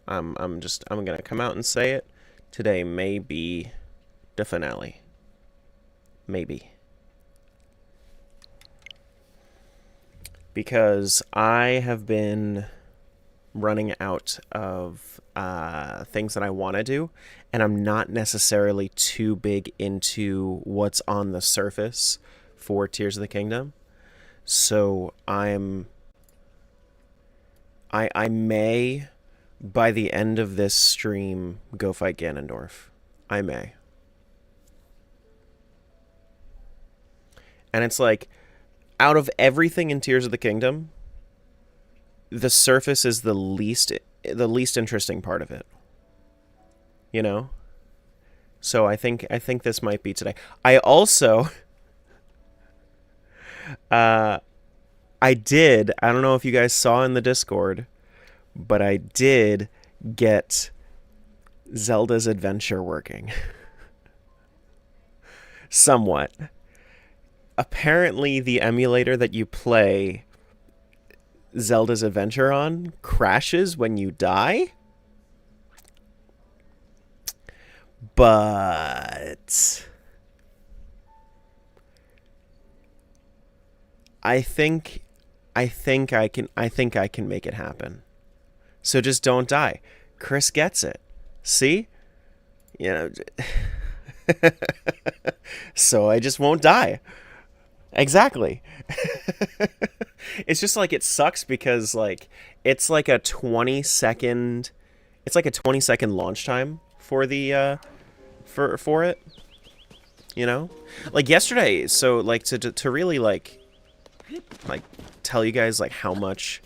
I'm gonna come out and say it. Today may be the finale. Maybe. Because I have been running out of things that I want to do, and I'm not necessarily too big into what's on the surface for Tears of the Kingdom. So I may, by the end of this stream, go fight Ganondorf. I may. And it's like, out of everything in Tears of the Kingdom, the surface is the least interesting part of it. You know? So I think this might be today. I also uh I don't know if you guys saw in the Discord, but I did get Zelda's Adventure working. Somewhat. Apparently the emulator that you play Zelda's Adventure on crashes when you die, but I think I can make it happen. So just don't die. Chris gets it. See? You know, so I just won't die. Exactly. It's just like it sucks because like it's like a 20-second it's like a 20-second launch time for the for it, you know? Like yesterday, so like to really like tell you guys like how much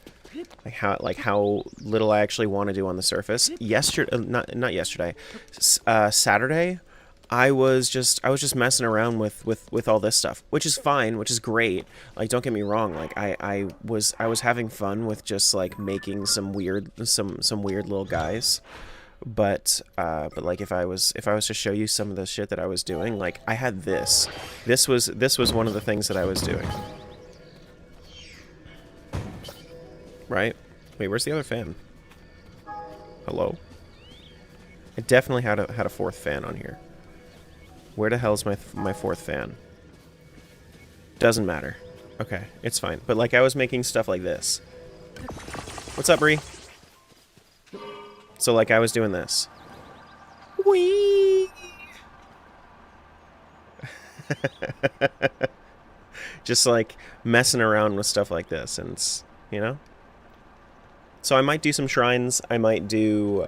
like how little I actually want to do on the surface. Yesterday, not yesterday, Saturday, I was just messing around with all this stuff, which is fine, which is great. Like, don't get me wrong. Like, I was having fun with just like making some weird little guys. But like if I was to show you some of the shit that I was doing, like I had this. This was one of the things that I was doing. Right? Wait, where's the other fan? Hello? I definitely had a fourth fan on here. Where the hell's my fourth fan? Doesn't matter. Okay, it's fine. But like I was making stuff like this. What's up, Bree? So like I was doing this. Whee! Just like messing around with stuff like this, and you know. So I might do some shrines. I might do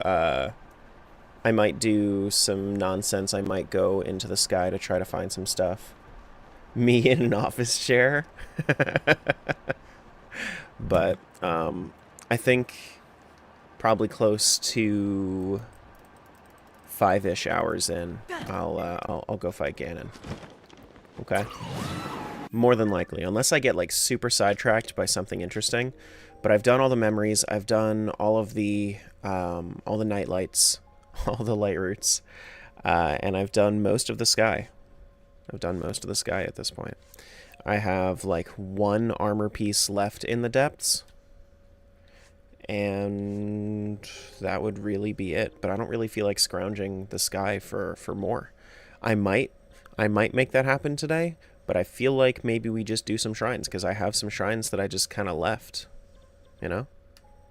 some nonsense. I might go into the sky to try to find some stuff. Me in an office chair. But I think probably close to 5-ish hours in, I'll go fight Ganon. Okay. More than likely, unless I get like super sidetracked by something interesting. But I've done all the memories. I've done all the night lights, all the light routes, and I've done most of the sky. I've done most of the sky at this point. I have like one armor piece left in the depths, and that would really be it. But I don't really feel like scrounging the sky for more. I might make that happen today, but I feel like maybe we just do some shrines because I have some shrines that I just kind of left, you know?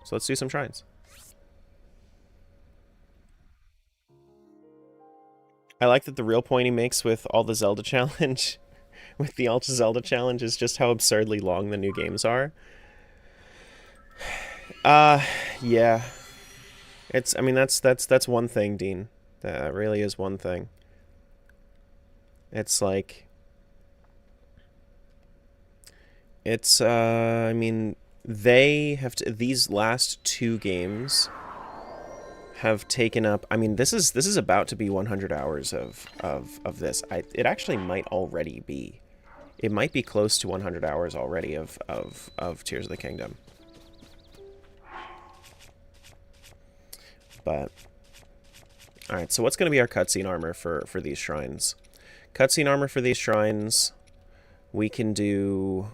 So let's do some shrines. I like that the real point he makes with all the Zelda challenge, with the Ultra Zelda challenge, is just how absurdly long the new games are. Yeah. I mean, that's one thing, Dean. That really is one thing. It's like, I mean, these last two games have taken up, I mean, this is about to be 100 hours of this. It actually might already be. It might be close to 100 hours already of Tears of the Kingdom. But, alright, so what's going to be our cutscene armor for these shrines? Cutscene armor for these shrines, we can do...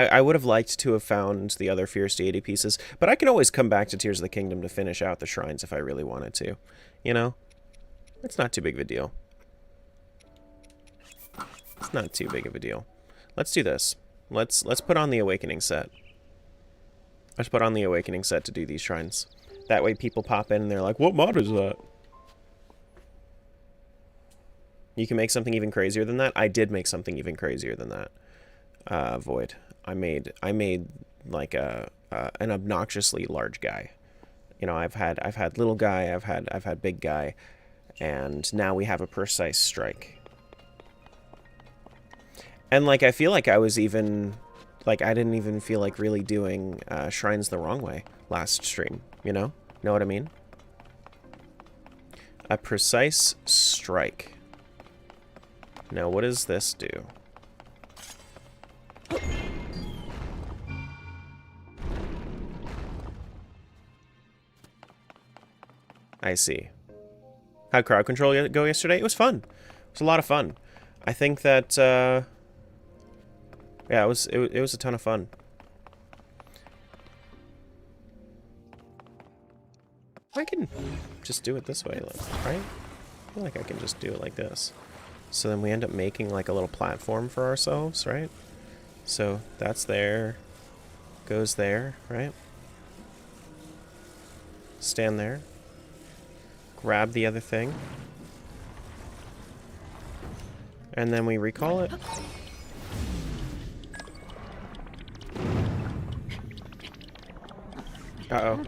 I would have liked to have found the other Fierce Deity pieces, but I can always come back to Tears of the Kingdom to finish out the shrines if I really wanted to. You know? It's not too big of a deal. It's not too big of a deal. Let's do this. Let's put on the Awakening set. Let's put on the Awakening set to do these shrines. That way people pop in and they're like, what mod is that? You can make something even crazier than that? I did make something even crazier than that. Void. I made like an obnoxiously large guy. You know, I've had little guy, I've had big guy, and now we have a precise strike. And, like, I feel like I was even... Like, I didn't even feel like really doing shrines the wrong way last stream, you know? Know what I mean? A precise strike. Now, what does this do? I see. How'd crowd control go yesterday? It was fun. It was a lot of fun. I think that... yeah, it was a ton of fun. I can just do it this way, right? I feel like I can just do it like this. So then we end up making like a little platform for ourselves, right? So that's there, goes there, right? Stand there. Grab the other thing. And then we recall it. Uh-oh.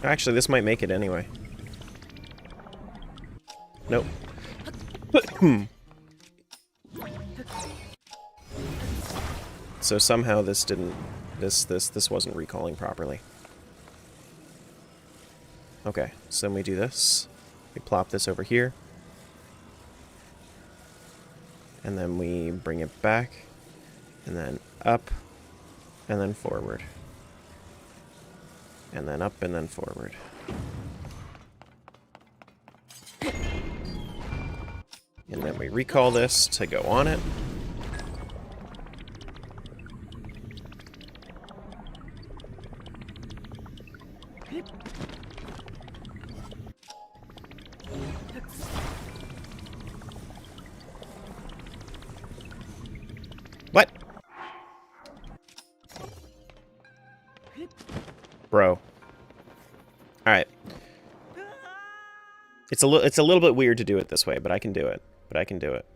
Actually, this might make it anyway. Nope. So somehow this didn't... This wasn't recalling properly. Okay, so then we do this. We plop this over here. And then we bring it back, and then up, and then forward. And then up, and then forward. And then we recall this to go on it. What? Bro. Alright. It's a little bit weird to do it this way, but I can do it. But I can do it.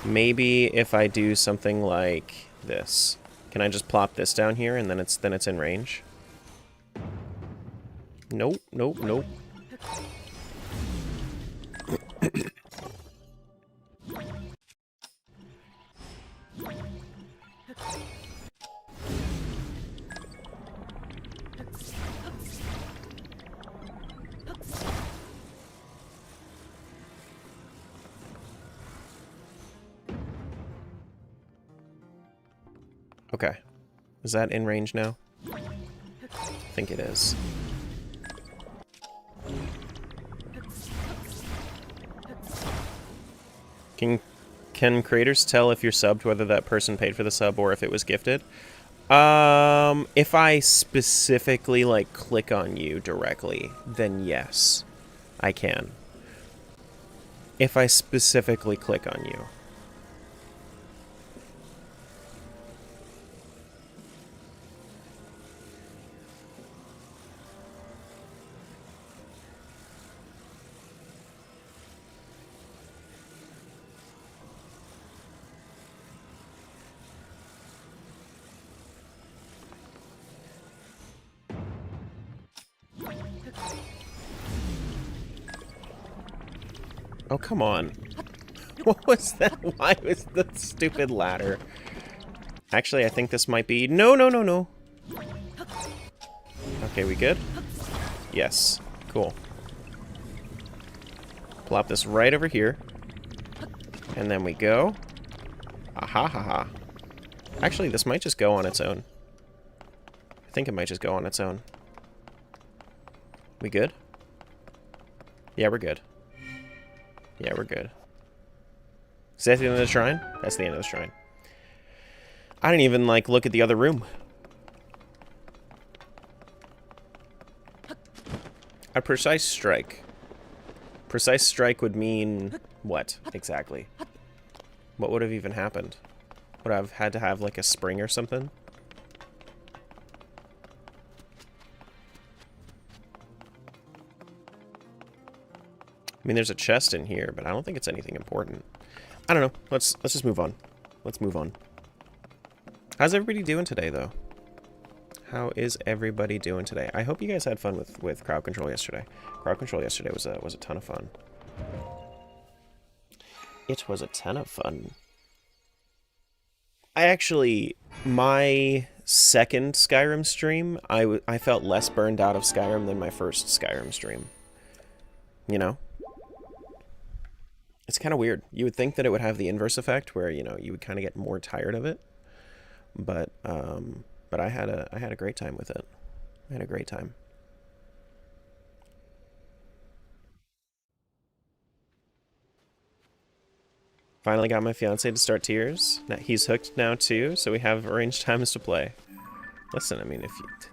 Maybe if I do something like this. Can I just plop this down here and then it's in range? Nope, nope, nope. Okay. Is that in range now? I think it is. Can creators tell if you're subbed whether that person paid for the sub or if it was gifted? If I specifically like click on you directly, then yes, I can. If I specifically click on you. Oh, come on. What was that? Why was the stupid ladder? Actually, I think this might be... No, no, no, no. Okay, we good? Yes. Cool. Plop this right over here. And then we go. Aha ha ha. Actually, this might just go on its own. I think it might just go on its own. We good? Yeah, we're good. Yeah, we're good. Is that the end of the shrine? That's the end of the shrine. I didn't even, like, look at the other room. A precise strike. Precise strike would mean what, exactly? What would have even happened? Would I have had to have, like, a spring or something? I mean, there's a chest in here, but I don't think it's anything important. I don't know. Let's just move on. Let's move on. How's everybody doing today, though? How is everybody doing today? I hope you guys had fun with crowd control yesterday. Crowd control yesterday was a ton of fun. It was a ton of fun. I actually, my second Skyrim stream, I felt less burned out of Skyrim than my first Skyrim stream. You know? It's kind of weird. You would think that it would have the inverse effect, where, you know, you would kind of get more tired of it. But I had a great time with it. I had a great time. Finally got my fiance to start Tears. Now he's hooked now too, so we have arranged times to play. Listen, I mean,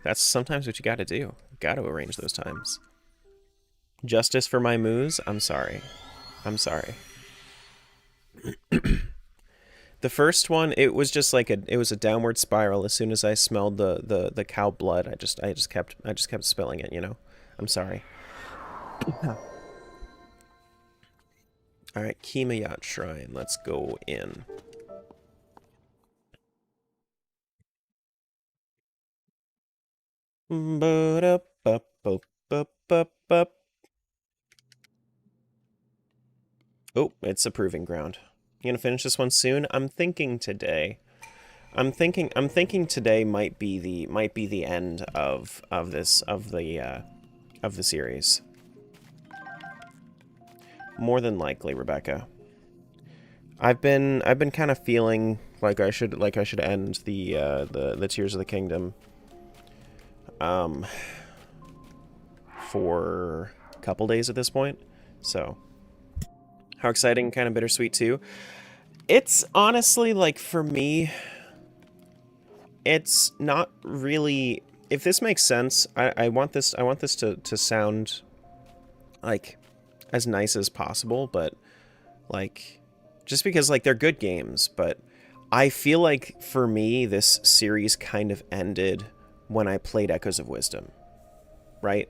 that's sometimes what you got to do. You got to arrange those times. Justice for my moos? I'm sorry. I'm sorry. The first one, it was just like it was a downward spiral. As soon as I smelled the cow blood, I just kept spilling it, you know. I'm sorry. All right, Kimayat Shrine. Let's go in. Oh, it's a proving ground. You gonna finish this one soon? I'm thinking today. I'm thinking today might be the end of the series. More than likely, Rebecca. I've been kind of feeling like I should end the Tears of the Kingdom for a couple days at this point. So, how exciting, kind of bittersweet too. It's honestly, like, for me, it's not really, if this makes sense, I want this to sound like as nice as possible, but like, just because, like, they're good games, but I feel like for me this series kind of ended when I played Echoes of Wisdom, right?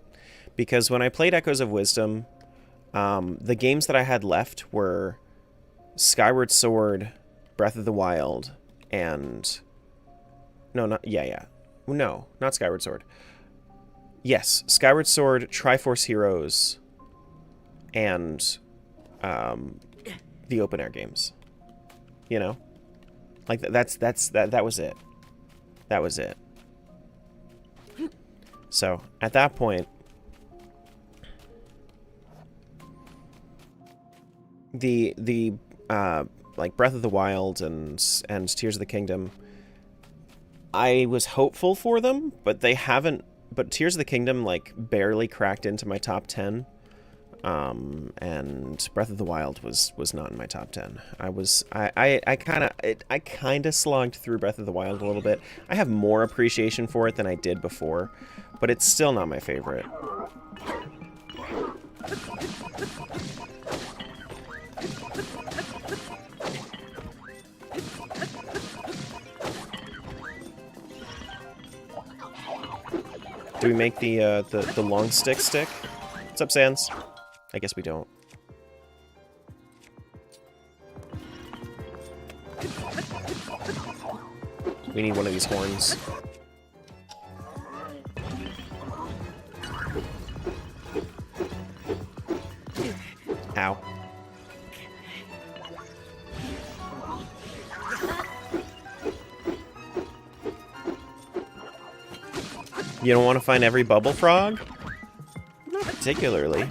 Because when I played Echoes of Wisdom, the games that I had left were Skyward Sword, Breath of the Wild, and no, not Skyward Sword. Yes, Skyward Sword, Triforce Heroes, and the open air games. You know, like that was it. That was it. So at that point, the like Breath of the Wild and Tears of the Kingdom, I was hopeful for them, but they haven't. But Tears of the Kingdom, like, barely cracked into my top 10. And Breath of the Wild was not in my top 10. I kind of slogged through Breath of the Wild a little bit. I have more appreciation for it than I did before, but it's still not my favorite. Do we make the long stick? What's up, Sans? I guess we don't. We need one of these horns. Ow. You don't want to find every bubble frog? Not particularly.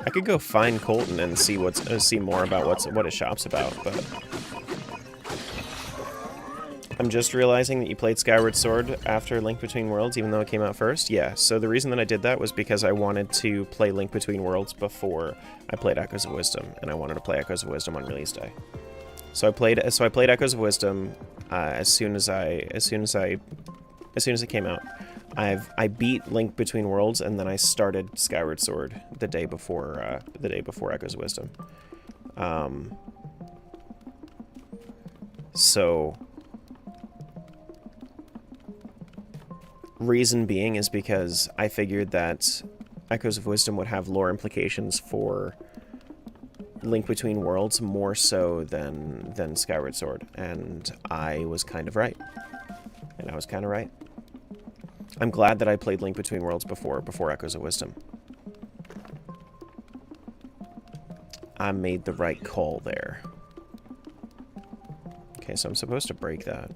I could go find Colton and see see more about what his shop's about, but I'm just realizing that you played Skyward Sword after Link Between Worlds, even though it came out first. Yeah, so the reason that I did that was because I wanted to play Link Between Worlds before I played Echoes of Wisdom, and I wanted to play Echoes of Wisdom on release day. So I played Echoes of Wisdom as soon as it came out. I beat Link Between Worlds, and then I started Skyward Sword the day before Echoes of Wisdom. So reason being is because I figured that Echoes of Wisdom would have lore implications for Link Between Worlds more so than Skyward Sword, and I was kind of right. I'm glad that I played Link Between Worlds before Echoes of Wisdom. I made the right call there. Okay, so I'm supposed to break that.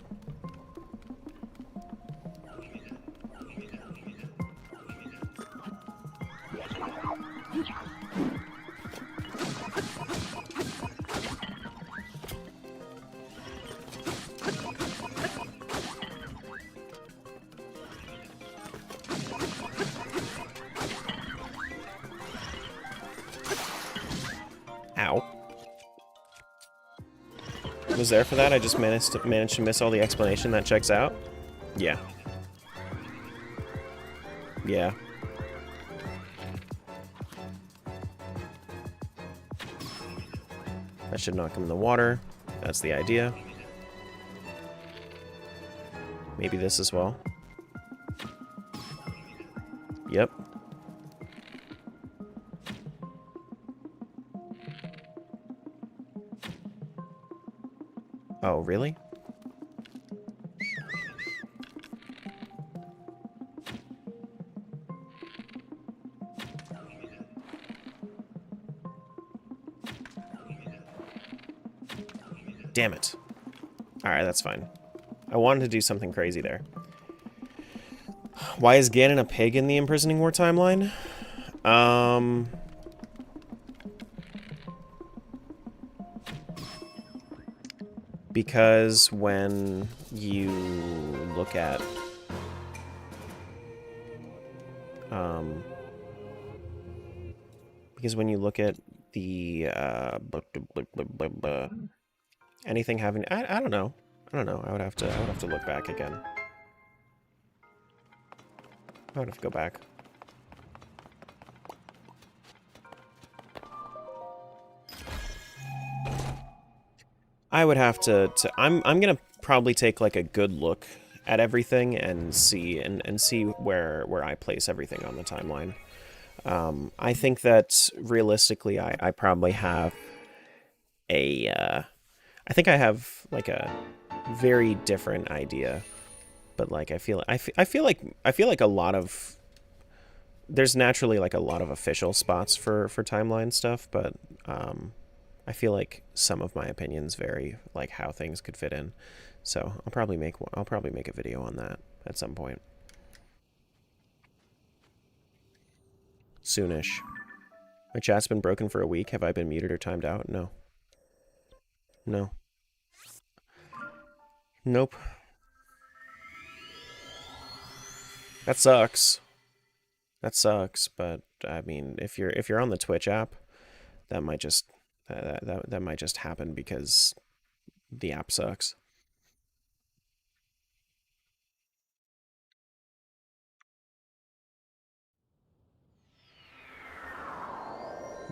Ow. Was there for that? I just managed to miss all the explanation. That checks out? Yeah. Yeah. That should not come in the water. That's the idea. Maybe this as well. Yep. Oh, really? Damn it. Alright, that's fine. I wanted to do something crazy there. Why is Ganon a pig in the Imprisoning War timeline? Because when you look at the anything having I don't know. I would have to look back again. I would have to go back. I would have to I'm gonna probably take like a good look at everything and see where I place everything on the timeline. I think that realistically I probably have I think I have like a very different idea, but like I feel like a lot of there's naturally like a lot of official spots for timeline stuff, but I feel like some of my opinions vary, like how things could fit in. So I'll probably make a video on that at some point. Soonish. My chat's been broken for a week. Have I been muted or timed out? No. No. Nope. That sucks. That sucks, but I mean, if you're on the Twitch app, that might just that might just happen because the app sucks.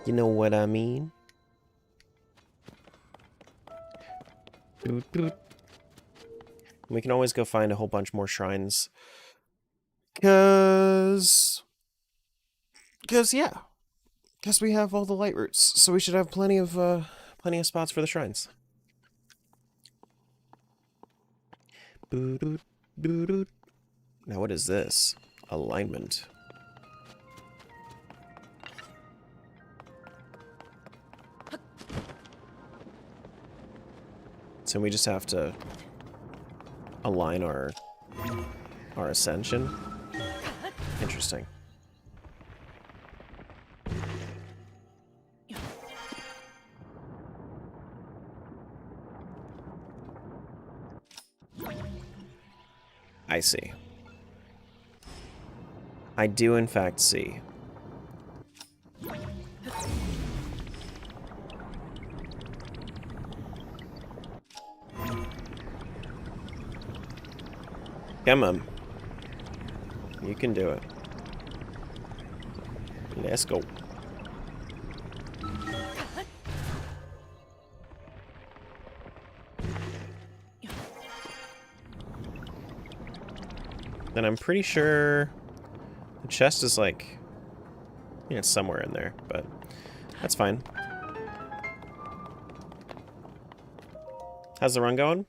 You know what I mean? Doot, doot. We can always go find a whole bunch more shrines. Cause yeah. Cause we have all the light roots, so we should have plenty of spots for the shrines. Now what is this? Alignment. So we just have to align our ascension. Interesting. I see. I do in fact see. Come on. You can do it. Let's go. Then I'm pretty sure the chest is like, yeah, it's somewhere in there, but that's fine. How's the run going?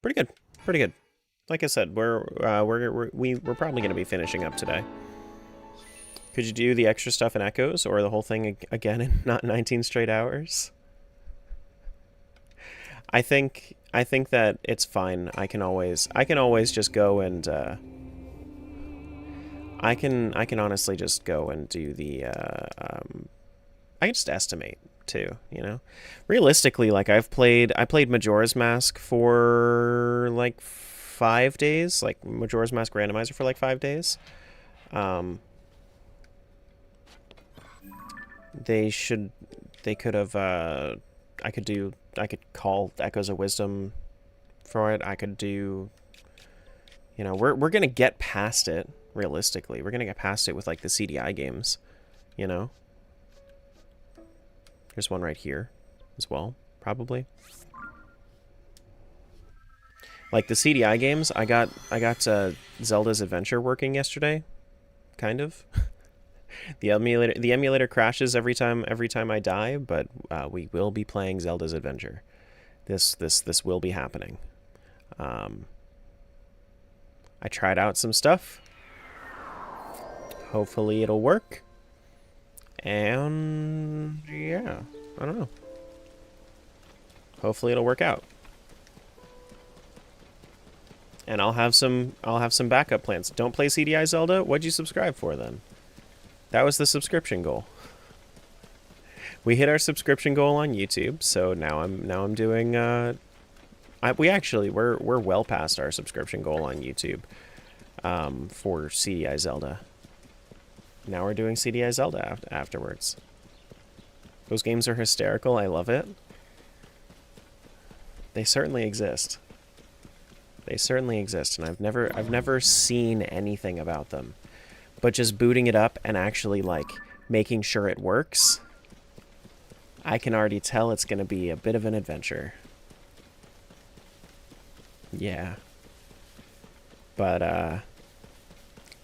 Pretty good. Pretty good. Like I said, we're probably going to be finishing up today. Could you do the extra stuff in Echoes or the whole thing again in not 19 straight hours? I think that it's fine. I can always just go and I can honestly just go and do the I can just estimate too, you know. Realistically, like I played Majora's Mask for like 5 days, like Majora's Mask Randomizer for like 5 days. They could have I could call Echoes of Wisdom for it. I could do, you know, we're gonna get past it. Realistically, we're gonna get past it with like the CDI games, you know. There's one right here as well, probably. Like the CDI games, I got Zelda's Adventure working yesterday, kind of. The emulator crashes every time I die, but we will be playing Zelda's Adventure. This will be happening. I tried out some stuff. Hopefully it'll work. And yeah, I don't know. Hopefully it'll work out. And I'll have some backup plans. Don't play CDI Zelda? What'd you subscribe for then? That was the subscription goal. We hit our subscription goal on YouTube, so now I'm doing we're well past our subscription goal on YouTube for CDI Zelda. Now we're doing CDI Zelda afterwards. Those games are hysterical. I love it. They certainly exist. They certainly exist, and I've never seen anything about them. But just booting it up and actually like making sure it works, I can already tell it's going to be a bit of an adventure. Yeah. But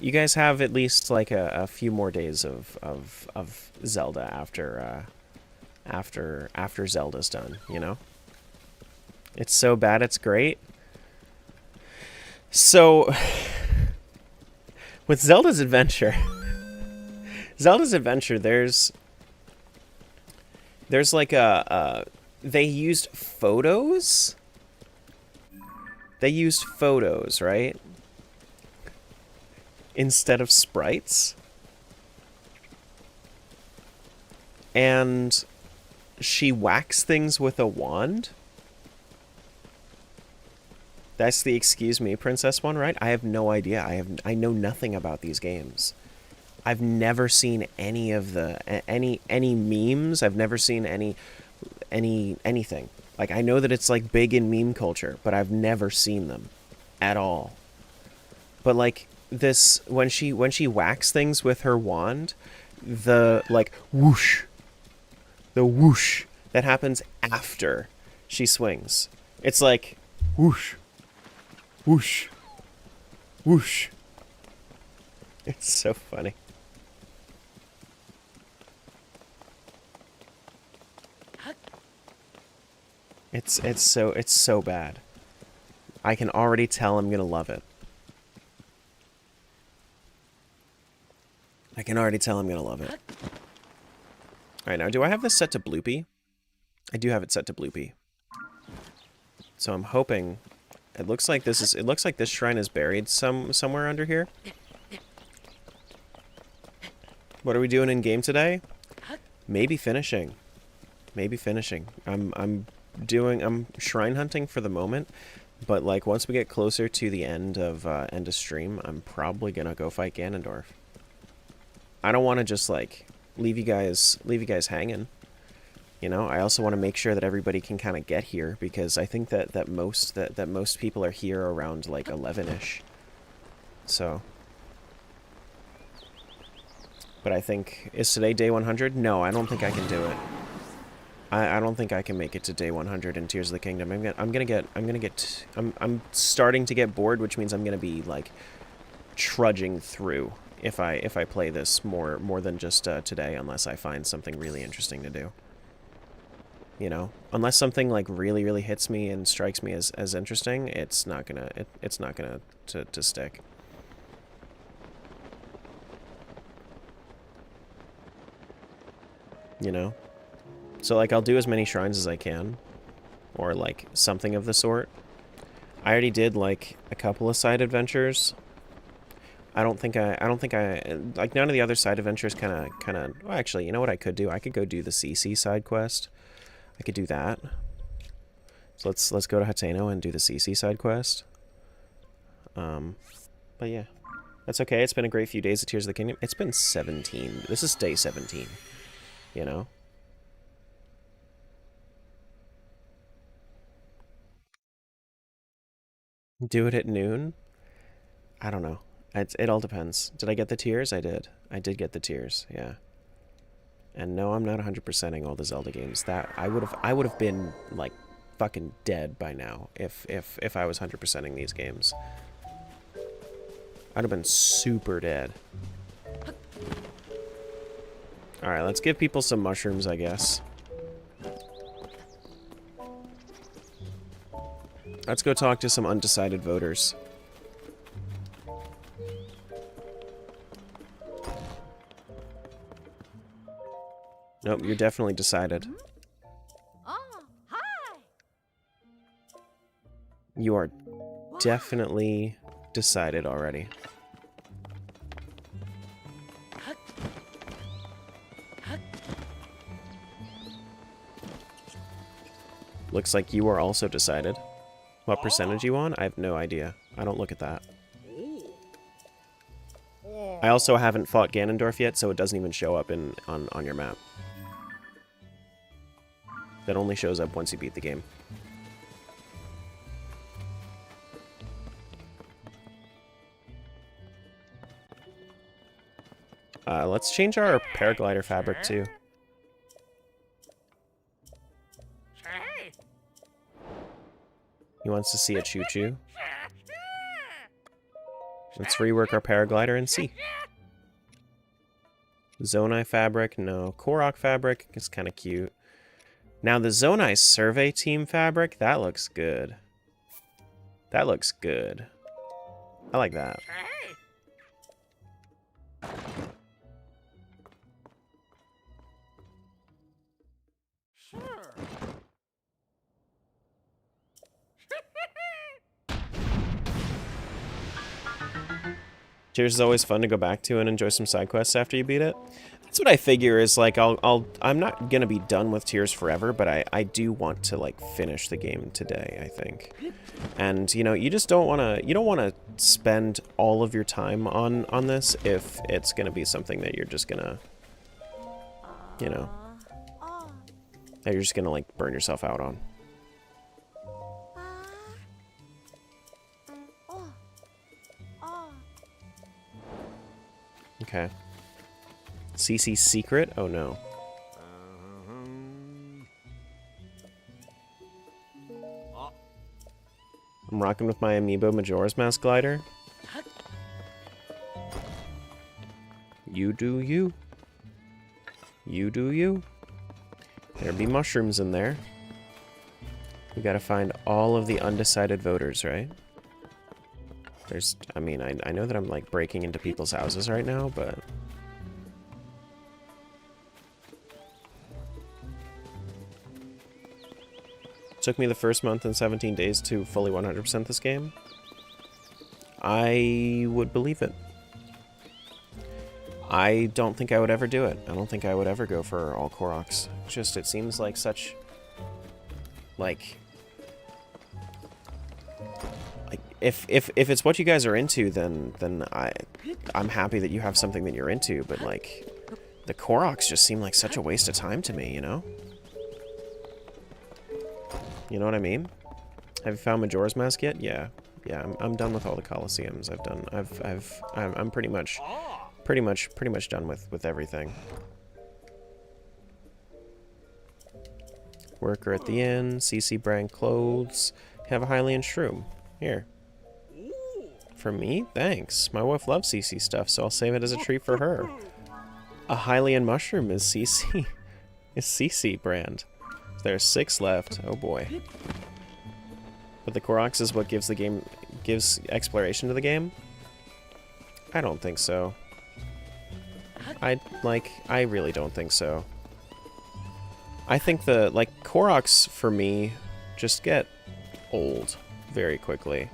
you guys have at least like a few more days of Zelda after Zelda's done, you know? It's so bad it's great. So with Zelda's Adventure, there's like they used photos. They used photos, right? Instead of sprites. And she whacks things with a wand. That's the excuse me princess one, right? I have no idea. I know nothing about these games. I've never seen any of the any memes. I've never seen anything. Like I know that it's like big in meme culture, but I've never seen them at all. But like this when she whacks things with her wand, the like whoosh. The whoosh that happens after she swings. It's like whoosh. Whoosh. Whoosh. It's so funny. It's so bad. I can already tell I'm gonna love it. I can already tell I'm gonna love it. Alright, now do I have this set to Bloopy? I do have it set to Bloopy. So I'm hoping it looks like this shrine is buried somewhere under here. What are we doing in game today? Maybe finishing. Maybe finishing. I'm I'm shrine hunting for the moment, but like once we get closer to the end of stream, I'm probably gonna go fight Ganondorf. I don't want to just like leave you guys hanging. You know, I also want to make sure that everybody can kind of get here because I think that most people are here around like 11ish. So, but I think is today day 100? No, I don't think I can do it. I don't think I can make it to day 100 in Tears of the Kingdom. I'm starting to get bored, which means I'm gonna be like trudging through if I play this more than just today, unless I find something really interesting to do. You know, unless something like really hits me and strikes me as interesting, it's not gonna to stick. You know, so like I'll do as many shrines as I can, or like something of the sort. I already did like a couple of side adventures. I don't think I like none of the other side adventures kind of. Well, actually, you know what I could do? I could go do the CC side quest. I could do that. So let's go to Hateno and do the CC side quest. But yeah, that's okay. It's been a great few days of Tears of the Kingdom. It's been 17. This is day 17. You know. Do it at noon. I don't know. It all depends. Did I get the tears? I did. I did get the tears. Yeah. And no, I'm not 100%ing all the Zelda games. That I would have been like fucking dead by now if I was 100%ing these games. I'd have been super dead. All right, let's give people some mushrooms, I guess. Let's go talk to some undecided voters. Nope, you're definitely decided. Oh, hi. You are definitely decided already. Looks like you are also decided. What percentage you on? I have no idea. I don't look at that. I also haven't fought Ganondorf yet, so it doesn't even show up on your map. That only shows up once you beat the game. Let's change our paraglider fabric too. He wants to see a choo-choo. Let's rework our paraglider and see. Zonai fabric, no. Korok fabric is kind of cute. Now the Zonai survey team fabric, that looks good. That looks good. I like that. Tears is always fun to go back to and enjoy some side quests after you beat it. That's what I figure is like I'm not gonna be done with Tears forever, but I do want to like finish the game today, I think. And you know, you don't wanna spend all of your time on this if it's gonna be something that you're just gonna, you know, that you're just gonna like burn yourself out on. Okay. CC's secret? Oh no. I'm rocking with my Amiibo Majora's Mask glider. You do you. You do you. There be mushrooms in there. We gotta find all of the undecided voters, right? There's, I mean, I know that I'm like breaking into people's houses right now, but... Took me the first month and 17 days to fully 100% this game. I would believe it. I don't think I would ever do it. I don't think I would ever go for all Koroks. Just, it seems like such... like if it's what you guys are into, then I'm happy that you have something that you're into, but like the Koroks just seem like such a waste of time to me, you know? You know what I mean? Have you found Majora's Mask yet? Yeah. Yeah, I'm done with all the Colosseums. I'm pretty much done with everything. Worker at the inn, CC brand clothes, have a Hylian shroom. Here. For me? Thanks. My wife loves CC stuff, so I'll save it as a treat for her. A Hylian mushroom is CC. Is CC brand. There's 6 left. Oh boy. But the Koroks is what gives exploration to the game? I don't think so. I really don't think so. I think Koroks, for me, just get old very quickly.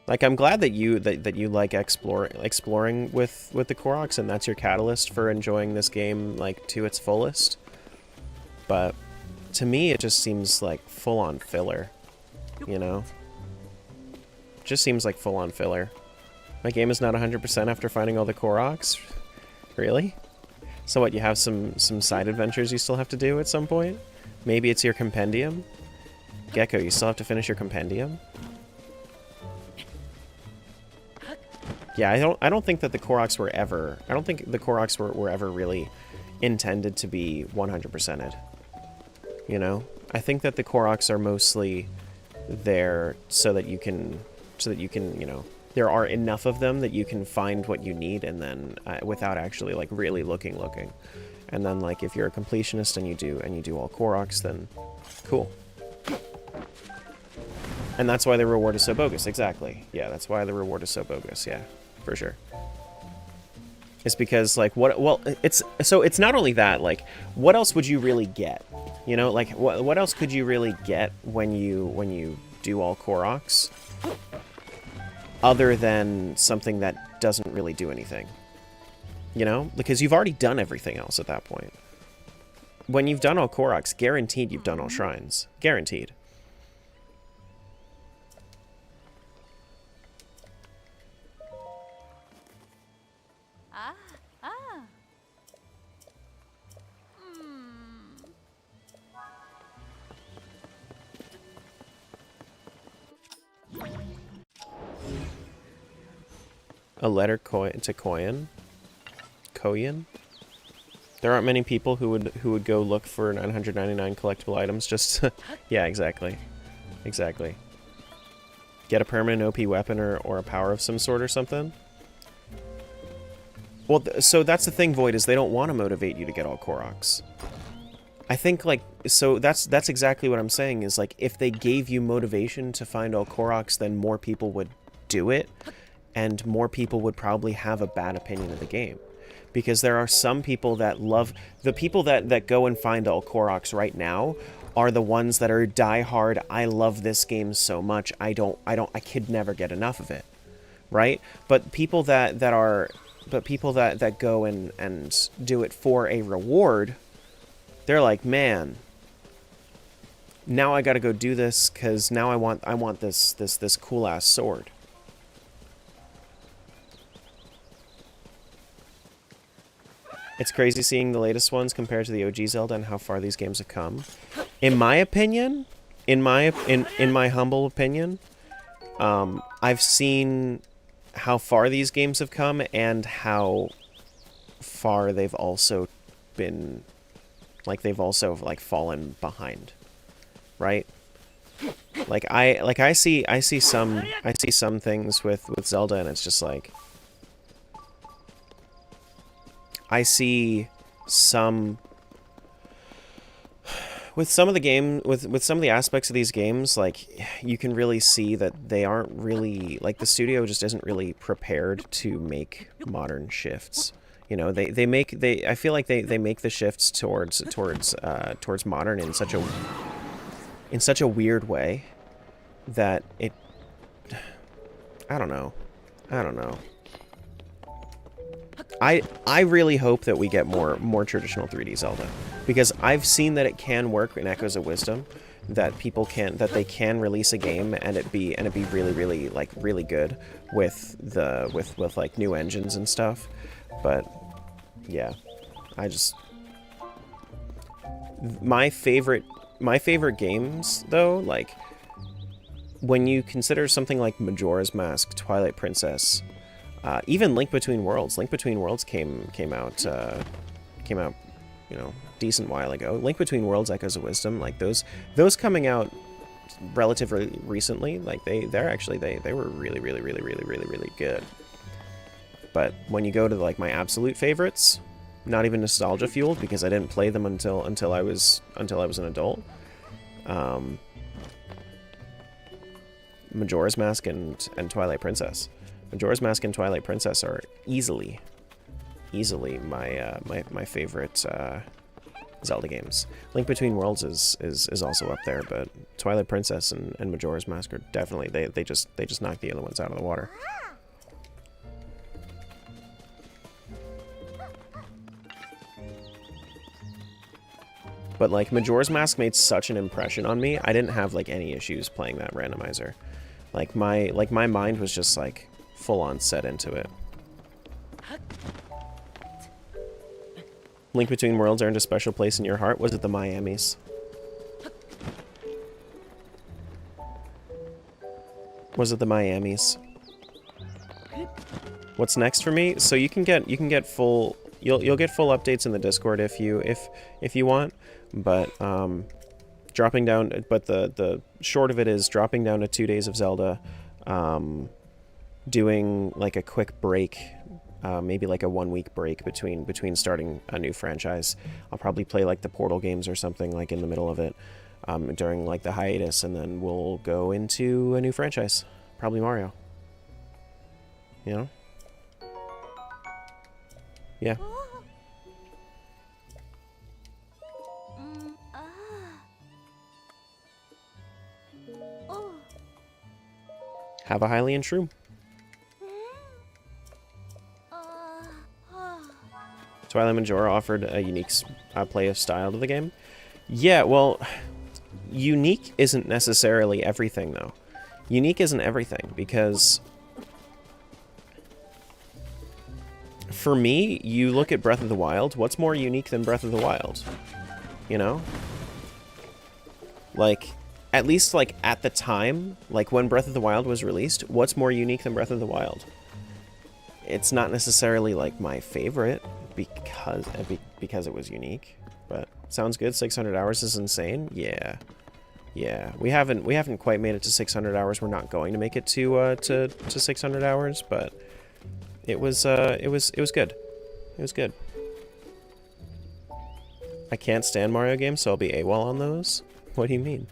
Like, I'm glad that you like exploring with the Koroks, and that's your catalyst for enjoying this game, like, to its fullest. But to me, it just seems like full-on filler, you know? Just seems like full-on filler. My game is not 100% after finding all the Koroks? Really? So what, you have some side adventures you still have to do at some point? Maybe it's your compendium? Gecko, you still have to finish your compendium? Yeah, I don't think that the Koroks were ever... I don't think the Koroks were ever really intended to be 100%ed. You know? I think that the Koroks are mostly there so that you can, you know, there are enough of them that you can find what you need, and then without actually like really looking. And then like if you're a completionist and you do all Koroks, then cool. And that's why the reward is so bogus. Exactly. Yeah, that's why the reward is so bogus. Yeah, for sure. It's because like it's not only that, like what else would you really get? You know, like what else could you really get when you do all Koroks other than something that doesn't really do anything? You know, because you've already done everything else at that point. When you've done all Koroks, guaranteed you've done all shrines. Guaranteed. Ah, ah. Hmm. A letter to Koyan? Koyan? There aren't many people who would go look for 999 collectible items just to... Yeah, exactly. Exactly. Get a permanent OP weapon or a power of some sort or something? Well, so that's the thing, Void, is they don't want to motivate you to get all Koroks. I think, like, so that's exactly what I'm saying, is, like, if they gave you motivation to find all Koroks, then more people would do it, and more people would probably have a bad opinion of the game. Because there are some people that love... The people that go and find all Koroks right now are the ones that are diehard, I love this game so much, I could never get enough of it. Right? But people that go and do it for a reward, they're like, man, now I gotta go do this because now I want this cool ass sword. It's crazy seeing the latest ones compared to the OG Zelda and how far these games have come. In my opinion, in my humble opinion, I've seen how far these games have come and how far they've also been, like, they've also like fallen behind, right? I see some things with Zelda, and it's just like, I see some with some of the aspects of these games, like, you can really see that they aren't really, like, the studio just isn't really prepared to make modern shifts. You know, I feel like they make the shifts towards modern in such a weird way that I don't know. I really hope that we get more traditional 3D Zelda, because I've seen that it can work in Echoes of Wisdom, that they can release a game and it be really like really good with like new engines and stuff. But yeah, I just my favorite games though, like when you consider something like Majora's Mask, Twilight Princess, even Link Between Worlds. Link Between Worlds came out, you know, decent while ago. Link Between Worlds, Echoes of Wisdom, like those coming out relatively recently, like they were really good. But when you go to like my absolute favorites, not even nostalgia fueled because I didn't play them until I was an adult. Majora's Mask and Twilight Princess. Majora's Mask and Twilight Princess are easily my favorite Zelda games. Link Between Worlds is also up there, but Twilight Princess and Majora's Mask are definitely they just knock the other ones out of the water. But like Majora's Mask made such an impression on me, I didn't have like any issues playing that randomizer. Like my mind was just like full on set into it. Link Between Worlds earned a special place in your heart. Was it the Miamis? Was it the Miamis? What's next for me? So you can get full you'll get full updates in the Discord if you want, but dropping down, but the short of it is dropping down to 2 days of Zelda, doing like a quick break, maybe like a 1 week break between starting a new franchise. I'll probably play like the Portal games or something like in the middle of it, during like the hiatus, and then we'll go into a new franchise, probably Mario. You know? Yeah. Have a Hylian shroom. Twilight Majora offered a unique play of style to the game. Yeah, well, unique isn't necessarily everything, though. Unique isn't everything, because for me, you look at Breath of the Wild, what's more unique than Breath of the Wild? You know? Like, at least, like, at the time, like, when Breath of the Wild was released, what's more unique than Breath of the Wild? It's not necessarily, like, my favorite, because it was unique, but sounds good. 600 hours is insane. Yeah. Yeah. We haven't quite made it to 600 hours. We're not going to make it to 600 hours, but it was good. It was good. I can't stand Mario games, so I'll be AWOL on those. What do you mean?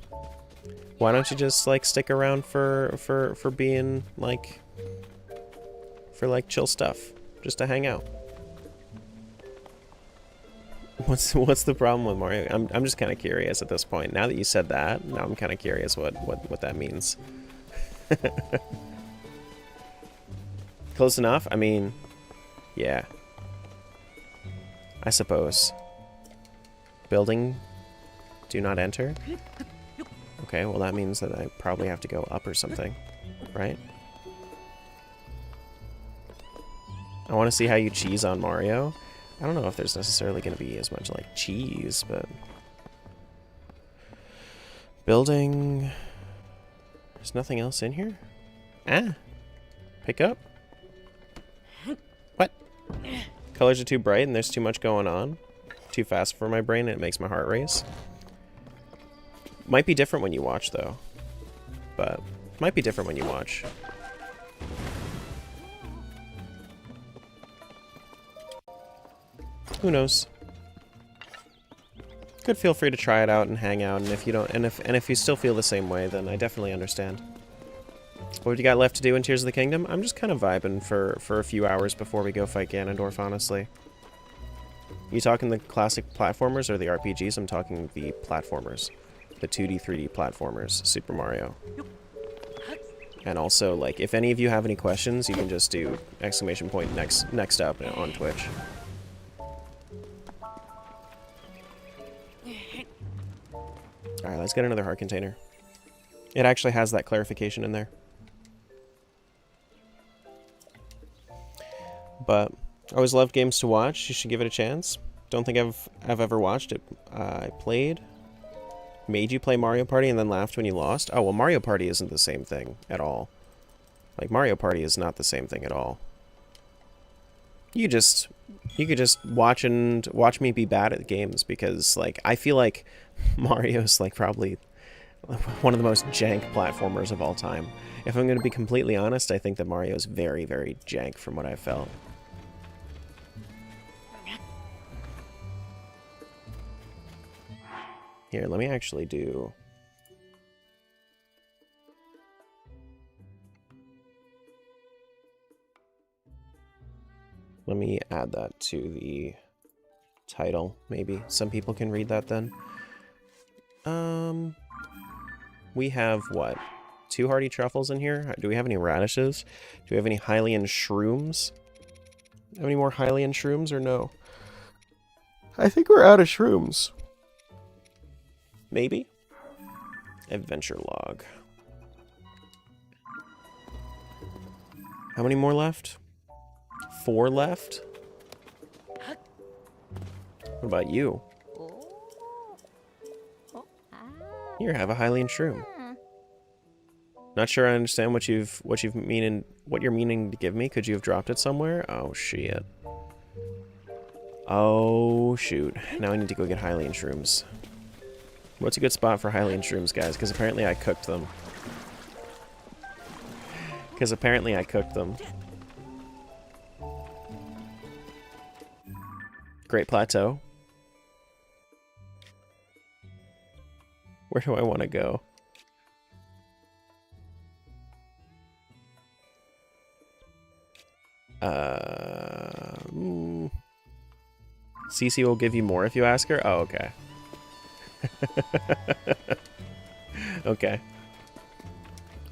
Why don't you just like stick around for being like for like chill stuff, just to hang out? What's the problem with Mario? I'm just kind of curious at this point. Now that you said that, now I'm kind of curious what that means. Close enough? I mean, yeah. I suppose. Building, do not enter. Okay, well that means that I probably have to go up or something, right? I want to see how you cheese on Mario. I don't know if there's necessarily going to be as much like cheese, but building. There's nothing else in here? Ah, pick up. What? Colors are too bright and there's too much going on. Too fast for my brain and it makes my heart race. Might be different when you watch though. But might be different when you watch. Who knows? Could feel free to try it out and hang out, and if you don't, and if you still feel the same way, then I definitely understand. What have you got left to do in Tears of the Kingdom? I'm just kind of vibing for a few hours before we go fight Ganondorf, honestly. You talking the classic platformers or the RPGs? I'm talking the platformers. The 2D, 3D platformers. Super Mario. And also, like, if any of you have any questions, you can just do exclamation point next up on Twitch. Alright, let's get another heart container. It actually has that clarification in there. But I always loved games to watch. You should give it a chance. Don't think I've ever watched it. I played. Made you play Mario Party and then laughed when you lost? Oh, well, Mario Party isn't the same thing at all. Like, Mario Party is not the same thing at all. You could just watch me be bad at games because, like, I feel like Mario's, like, probably one of the most jank platformers of all time. If I'm going to be completely honest, I think that Mario's very, very jank from what I've felt. Here, let me actually do... Let me add that to the title, maybe. Some people can read that then. We have, what? 2 hearty truffles in here? Do we have any radishes? Do we have any Hylian shrooms? Have any more Hylian shrooms or no? I think we're out of shrooms. Maybe? Adventure log. How many more left? 4 left? What about you? Here, have a Hylian shroom. Not sure I understand what you're meaning to give me. Could you have dropped it somewhere? Oh shit. Oh shoot. Now I need to go get Hylian shrooms. What's a good spot for Hylian shrooms, guys? Because apparently I cooked them. Great Plateau. Where do I want to go? Cece will give you more if you ask her? Oh, okay. Okay.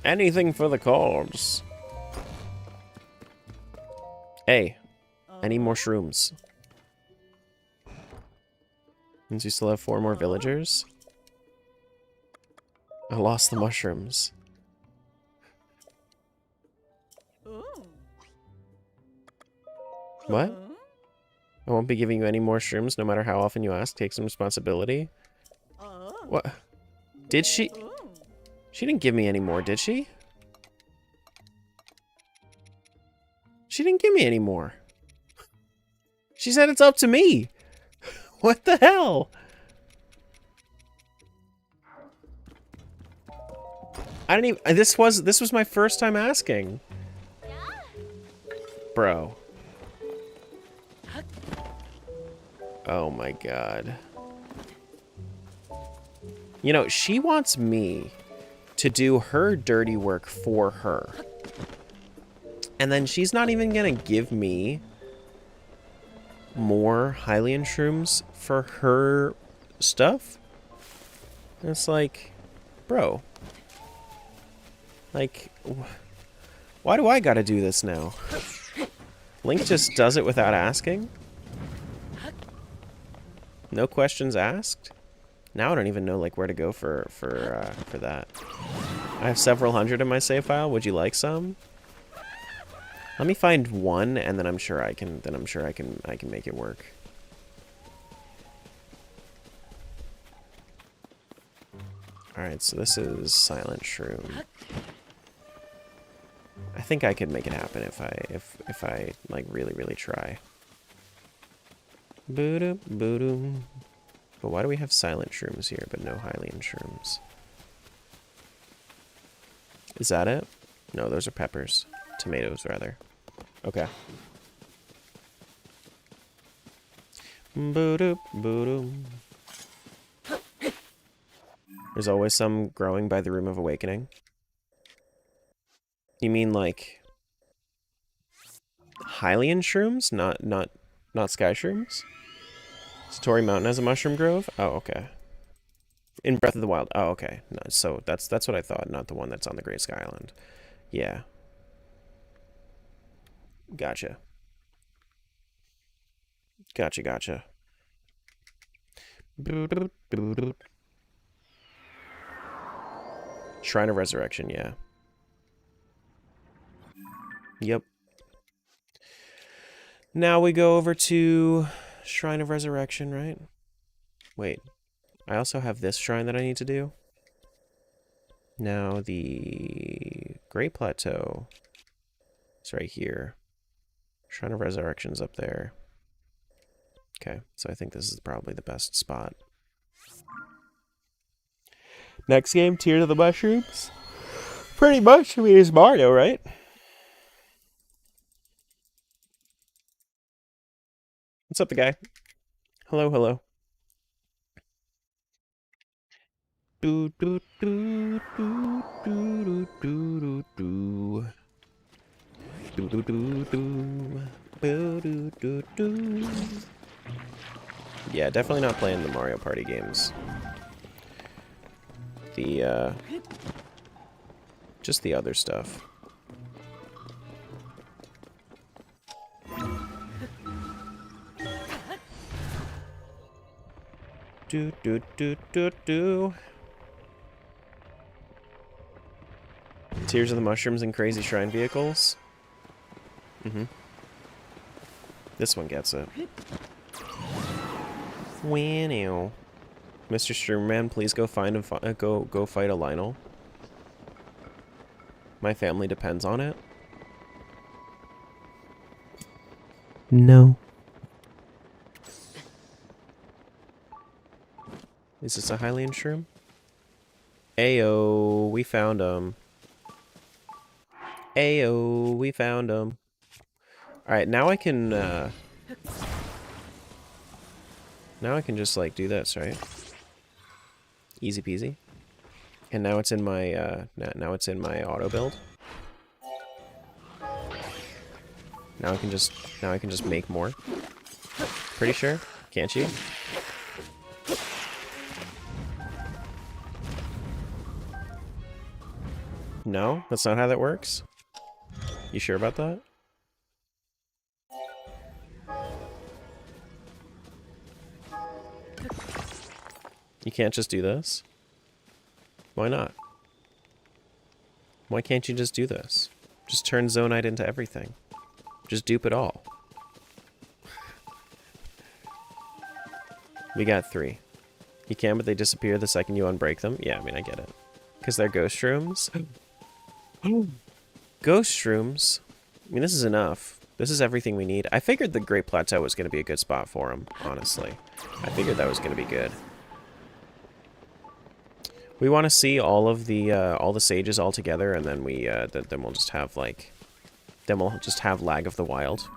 Anything for the cause. Hey, I need more shrooms. Means we still have 4 more villagers. I lost the mushrooms. What? I won't be giving you any more shrooms no matter how often you ask. Take some responsibility. What? Did she? She didn't give me any more, did she? She didn't give me any more. She said it's up to me. What the hell? I didn't even... This was my first time asking. Bro. Oh my god. You know, she wants me to do her dirty work for her. And then she's not even gonna give me more Hylian shrooms for her stuff? It's like, bro. Like, why do I gotta do this now? Link just does it without asking? No questions asked? Now I don't even know like where to go for that. I have several hundred in my save file. Would you like some? Let me find one, and then I'm sure I can make it work. All right, so this is Silent Shroom. I think I could make it happen if I like really try. Boo-doo, boo-doo. But why do we have silent shrooms here, but no Hylian shrooms? Is that it? No, those are peppers. Tomatoes, rather. Okay. Boo-doo, boo-doo. There's always some growing by the Room of Awakening. You mean like Hylian shrooms, not sky shrooms? Satori Mountain has a mushroom grove? Oh, okay. In Breath of the Wild. Oh, okay. No, so that's what I thought, not the one that's on the Great Sky Island. Yeah. Gotcha. Gotcha. Shrine of Resurrection, yeah. Yep. Now we go over to Shrine of Resurrection, right? Wait. I also have this shrine that I need to do. Now the Great Plateau is right here. Shrine of Resurrection's up there. Okay, so I think this is probably the best spot. Next game, Tears of the Mushrooms. Pretty much, I mean, it's Mario, right? What's up, the guy? Hello, hello. Do do do do do do do do do do do do do do do. Yeah, definitely not playing the Mario Party games. The just the other stuff. Do do do do do. Tears of the Mushrooms and Crazy Shrine Vehicles. This one gets it. Wow. Mr. Stroomman, please go find a go fight a Lionel. My family depends on it. No. Is this a Hylian shroom? Ayo, we found him. Ayo, we found him. Alright, now I can, now I can just, like, do this, right? Easy peasy. And now it's in my, now it's in my auto build. Now I can just make more. Pretty sure, can't you? No, that's not how that works. You sure about that? You can't just do this? Why not? Why can't you just do this? Just turn Zonite into everything. Just dupe it all. We got 3. You can, but they disappear the second you unbreak them. Yeah, I mean, I get it. Because they're ghost shrooms. Ghost shrooms? I mean, this is enough. This is everything we need. I figured the Great Plateau was going to be a good spot for him, honestly. I figured that was going to be good. We want to see all the sages all together, and then then we'll just have, like... Then we'll just have Lag of the Wild.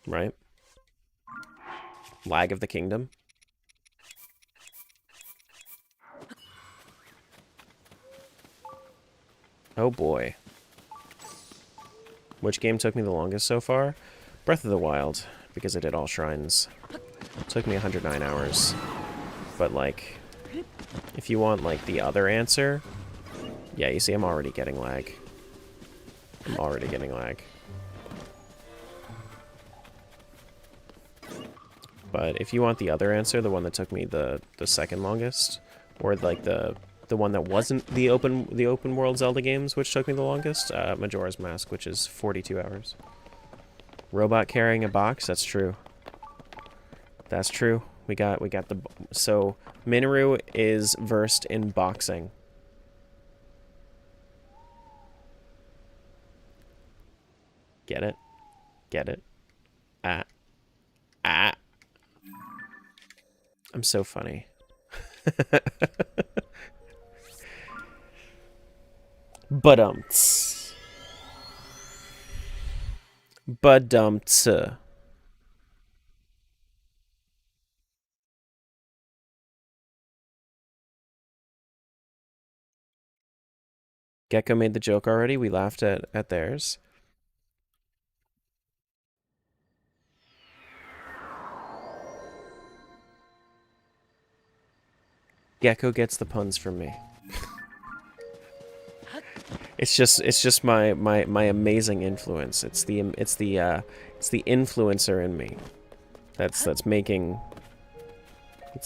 Right? Lag of the Kingdom. Oh boy. Which game took me the longest so far? Breath of the Wild, because I did all shrines. It took me 109 hours. But, like, if you want, like, the other answer... Yeah, you see, I'm already getting lag. I'm already getting lag. But if you want the other answer, the one that took me the second longest, or, like, the one that wasn't the open world Zelda games, which took me the longest, Majora's Mask, which is 42 hours. Robot carrying a box, that's true. That's true. We got the... So, Minoru is versed in boxing. Get it? Get it? Ah. Ah. I'm so funny. Badumts. Badumts. Gecko made the joke already. We laughed at theirs. Gecko gets the puns from me. It's just my amazing influence. It's the influencer in me that's making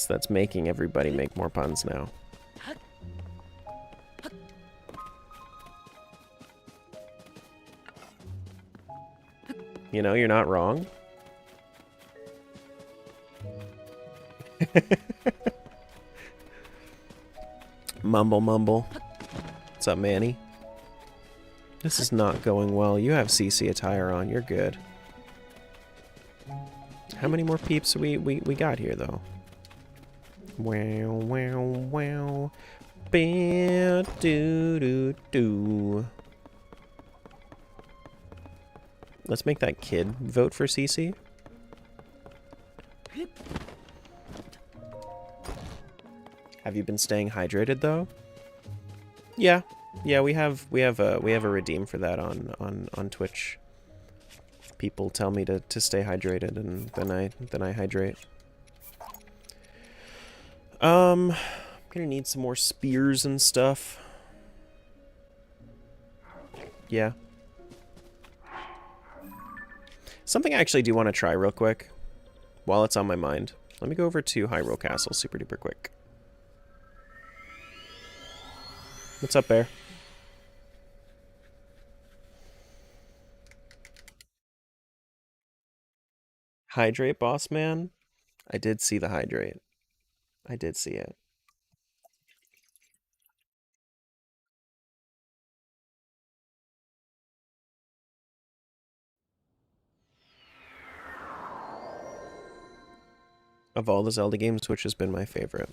that's making everybody make more puns now. You know, you're not wrong. Mumble mumble. What's up, Manny? This is not going well. You have CC attire on. You're good. How many more peeps we got here, though? Wow, wow, wow. Ba do do do. Let's make that kid vote for CC. Have you been staying hydrated though? Yeah, yeah. We have a redeem for that on Twitch. People tell me to stay hydrated, and then I hydrate. I'm gonna need some more spears and stuff. Yeah. Something I actually do want to try real quick, while it's on my mind. Let me go over to Hyrule Castle super duper quick. What's up, Bear? Hydrate, boss man? I did see the hydrate. I did see it. Of all the Zelda games, which has been my favorite?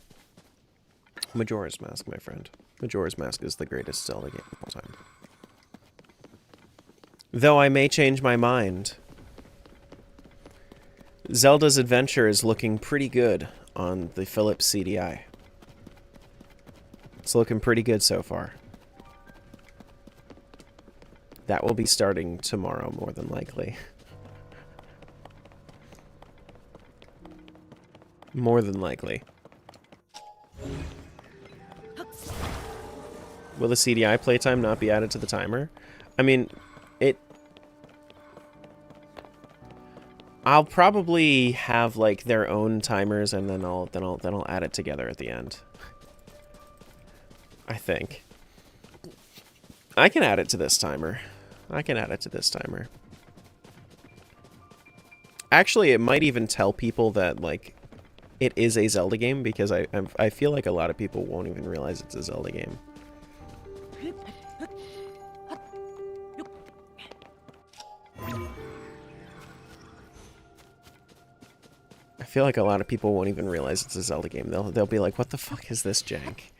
Majora's Mask, my friend. Majora's Mask is the greatest Zelda game of all time. Though I may change my mind. Zelda's Adventure is looking pretty good on the Philips CDI. It's looking pretty good so far. That will be starting tomorrow, more than likely. More than likely. Will the CDI playtime not be added to the timer? I mean, I'll probably have like their own timers, and then I'll add it together at the end. I think. I can add it to this timer. Actually, it might even tell people that like it is a Zelda game, because I feel like a lot of people won't even realize it's a Zelda game. I feel like a lot of people won't even realize it's a Zelda game. They'll be like, "What the fuck is this jank?"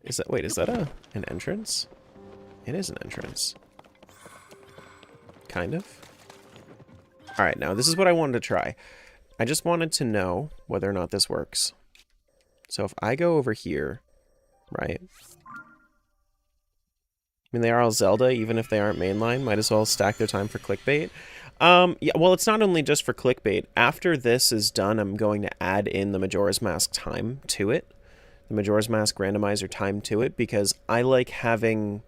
Is that an entrance? It is an entrance. Kind of. All right, now this is what I wanted to try. I just wanted to know whether or not this works. So if I go over here, right? I mean, they are all Zelda, even if they aren't mainline. Might as well stack their time for clickbait. Yeah, well, it's not only just for clickbait. After this is done, I'm going to add in the Majora's Mask time to it. The Majora's Mask randomizer time to it, because I like having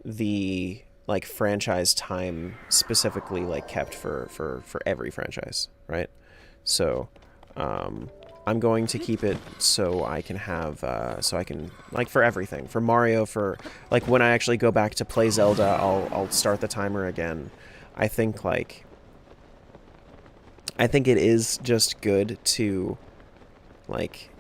the like franchise time specifically like kept for every franchise, right? So I'm going to keep it so I can have so I can like for everything, for Mario, for like when I actually go back to play Zelda, I'll start the timer again. I think it is just good to like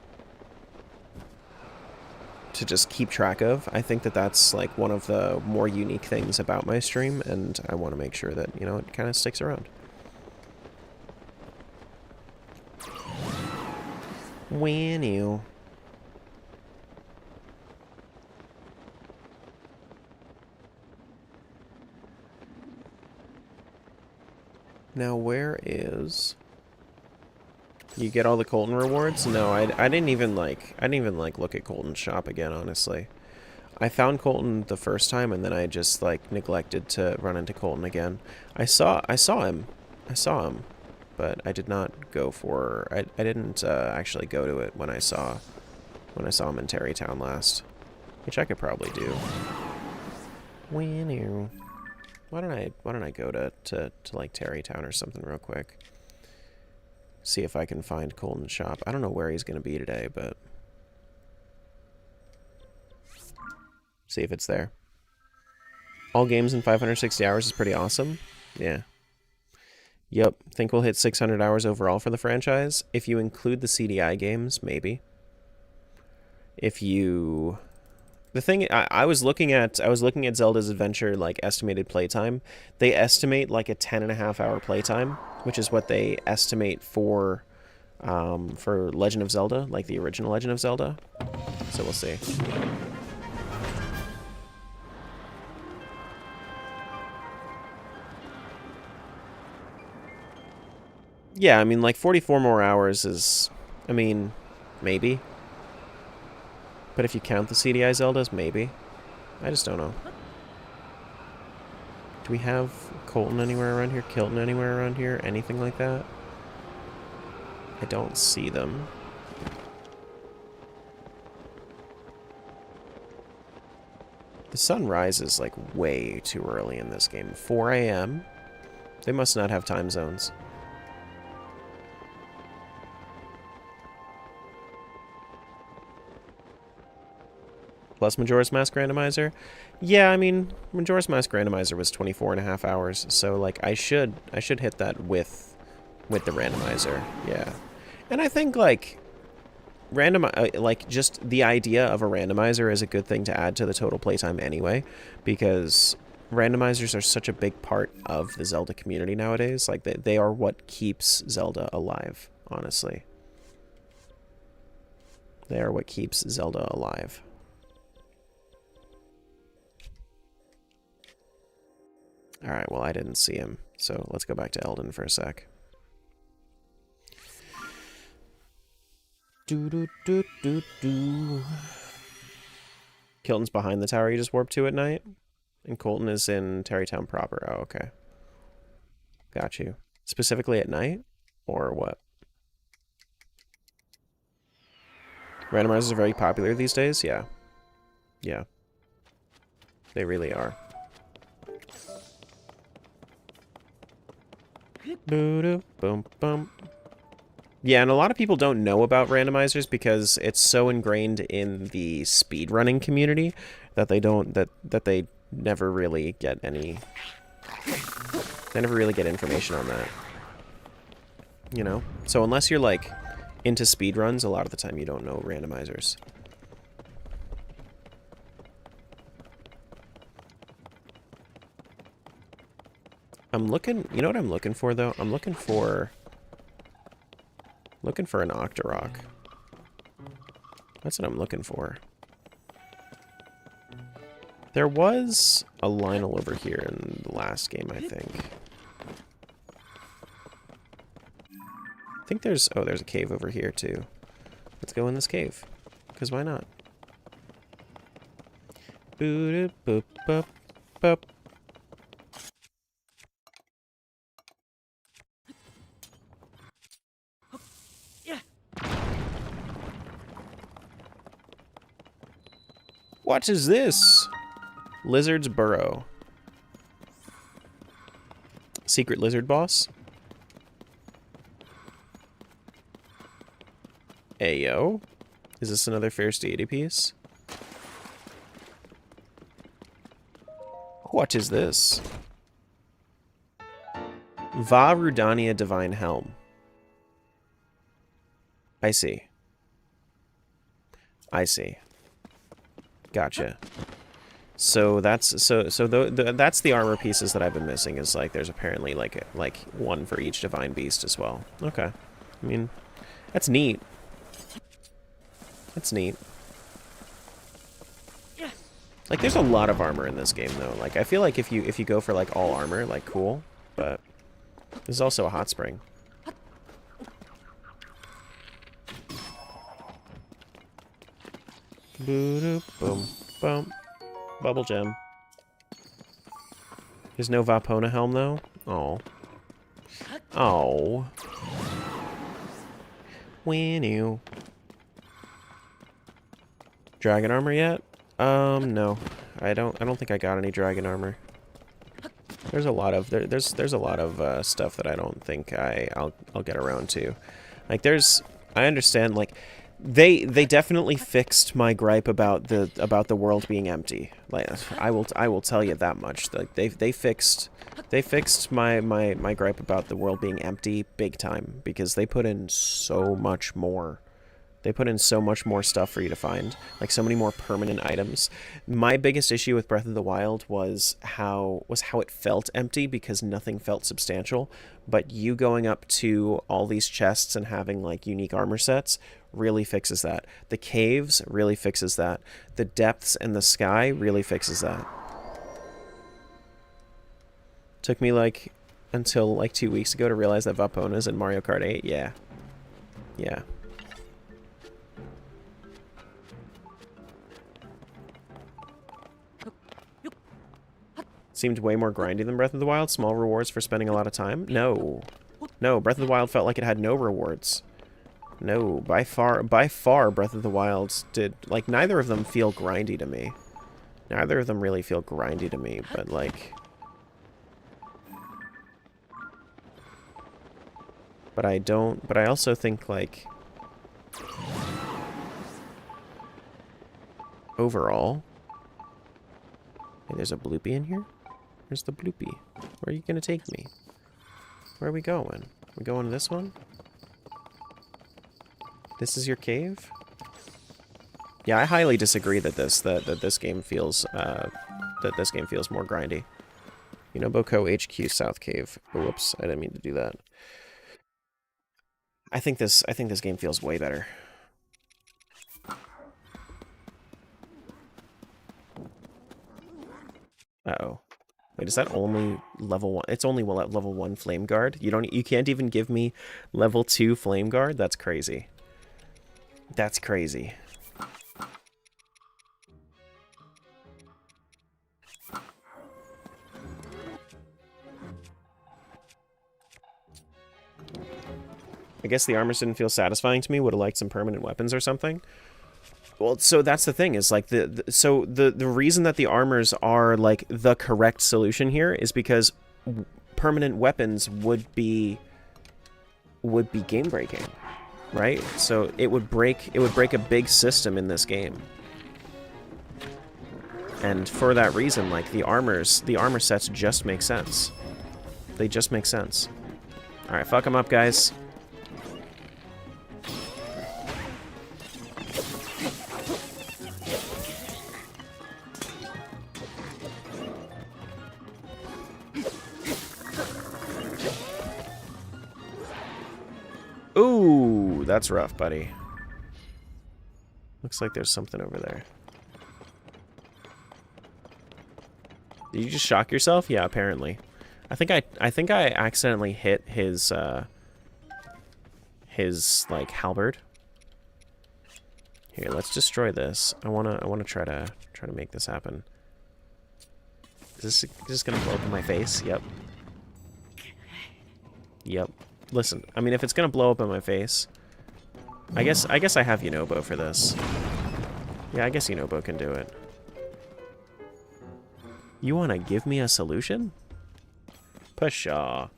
to just keep track of. I think that's like one of the more unique things about my stream, and I want to make sure that, you know, it kind of sticks around. When you now, where is... You get all the Colton rewards? No, I didn't even like look at Colton's shop again, honestly. I found Colton the first time, and then I just like neglected to run into Colton again. I saw him, but I did not go for... I didn't actually go to it when I saw him in Terrytown last. which I could probably do. Why don't I go to like Terrytown or something real quick? See if I can find Colton's shop. I don't know where he's gonna be today, but see if it's there. All games in 560 hours is pretty awesome. Yeah. Yep. Think we'll hit 600 hours overall for the franchise. If you include the CDI games, maybe. If you... The thing, I was looking at Zelda's Adventure, like, estimated playtime. They estimate, like, a 10.5-hour playtime, which is what they estimate for Legend of Zelda, like the original Legend of Zelda. So we'll see. Yeah, I mean, like, 44 more hours is... I mean, maybe. But if you count the CDI Zeldas, maybe. I just don't know. Do we have Colton anywhere around here? Kilton anywhere around here? Anything like that? I don't see them. The sun rises, like, way too early in this game. 4 a.m.? They must not have time zones. Plus Majora's Mask Randomizer? Yeah, I mean, Majora's Mask Randomizer was 24.5 hours, so, like, I should hit that with the randomizer, yeah. And I think, like, like, just the idea of a randomizer is a good thing to add to the total playtime anyway, because randomizers are such a big part of the Zelda community nowadays. Like, they are what keeps Zelda alive, honestly. They are what keeps Zelda alive. Alright, well, I didn't see him, so let's go back to Eldon for a sec. Kilton's behind the tower you just warped to at night? And Colton is in Terrytown proper. Oh, okay. Got you. Specifically at night? Or what? Randomizers are very popular these days? Yeah. Yeah. They really are. Boom, boom. Yeah, and a lot of people don't know about randomizers because it's so ingrained in the speedrunning community that they don't that they never really get any. They never really get information on that. You know? So unless you're like into speedruns, a lot of the time you don't know randomizers. I'm looking, you know what I'm looking for though? I'm looking for an Octorok. That's what I'm looking for. There was a Lionel over here in the last game, I think. I think there's... Oh, there's a cave over here, too. Let's go in this cave. Because why not? Boop, boop, boop, boop. What is this? Lizard's Burrow. Secret lizard boss? Ayo. Is this another Fierce Deity piece? What is this? Va Rudania Divine Helm. I see. I see. Gotcha. So that's that's the armor pieces that I've been missing. Is like there's apparently like one for each divine beast as well. Okay, I mean that's neat. That's neat. Like there's a lot of armor in this game though. Like I feel like if you go for like all armor, like cool, but there's also a hot spring. Boom, boom, boom. Bubble gem. There's no Vapona helm though. Oh. Oh. When you. Dragon armor yet? No. I don't think I got any dragon armor. There's a lot of there's a lot of stuff that I don't think I'll get around to. Like I understand like they definitely fixed my gripe about the world being empty. Like I will tell you that much. Like they fixed my gripe about the world being empty big time because they put in so much more. They put in so much more stuff for you to find, like so many more permanent items. My biggest issue with Breath of the Wild was how it felt empty because nothing felt substantial. But you going up to all these chests and having like unique armor sets really fixes that. The caves really fixes that. The depths and the sky really fixes that. Took me like until like 2 weeks ago to realize that Vapona's in Mario Kart 8. Yeah. Yeah. Seemed way more grindy than Breath of the Wild. Small rewards for spending a lot of time. No. No, Breath of the Wild felt like it had no rewards. No, by far, Breath of the Wild did... Like, neither of them feel grindy to me. Neither of them really feel grindy to me, but, like... But I don't... But I also think, like... Overall... Hey, there's a bloopy in here? Where's the bloopy? Where are you gonna take me? Where are we going? We going to this one? This is your cave? Yeah, I highly disagree that this game feels more grindy. Yunobo HQ South Cave. Oh, whoops, I didn't mean to do that. I think this game feels way better. Uh-oh. Wait, is that only level 1? It's only level 1 Flame Guard? You can't even give me level 2 Flame Guard? That's crazy. That's crazy. I guess the armors didn't feel satisfying to me. Would have liked some permanent weapons or something. Well, so that's the thing, is like the reason that the armors are like the correct solution here is because permanent weapons would be game breaking, right? So it would break a big system in this game. And for that reason, like the armor sets just make sense. They just make sense. All right, fuck them up, guys. Ooh, that's rough, buddy. Looks like there's something over there. Did you just shock yourself? Yeah, apparently. I think I accidentally hit his like halberd. Here, let's destroy this. I wanna try to make this happen. Is this gonna blow up in my face? Yep. Yep. Listen, I mean, if it's gonna blow up in my face, I guess I have Yunobo for this. Yeah, I guess Yunobo can do it. You wanna give me a solution? Pshaw.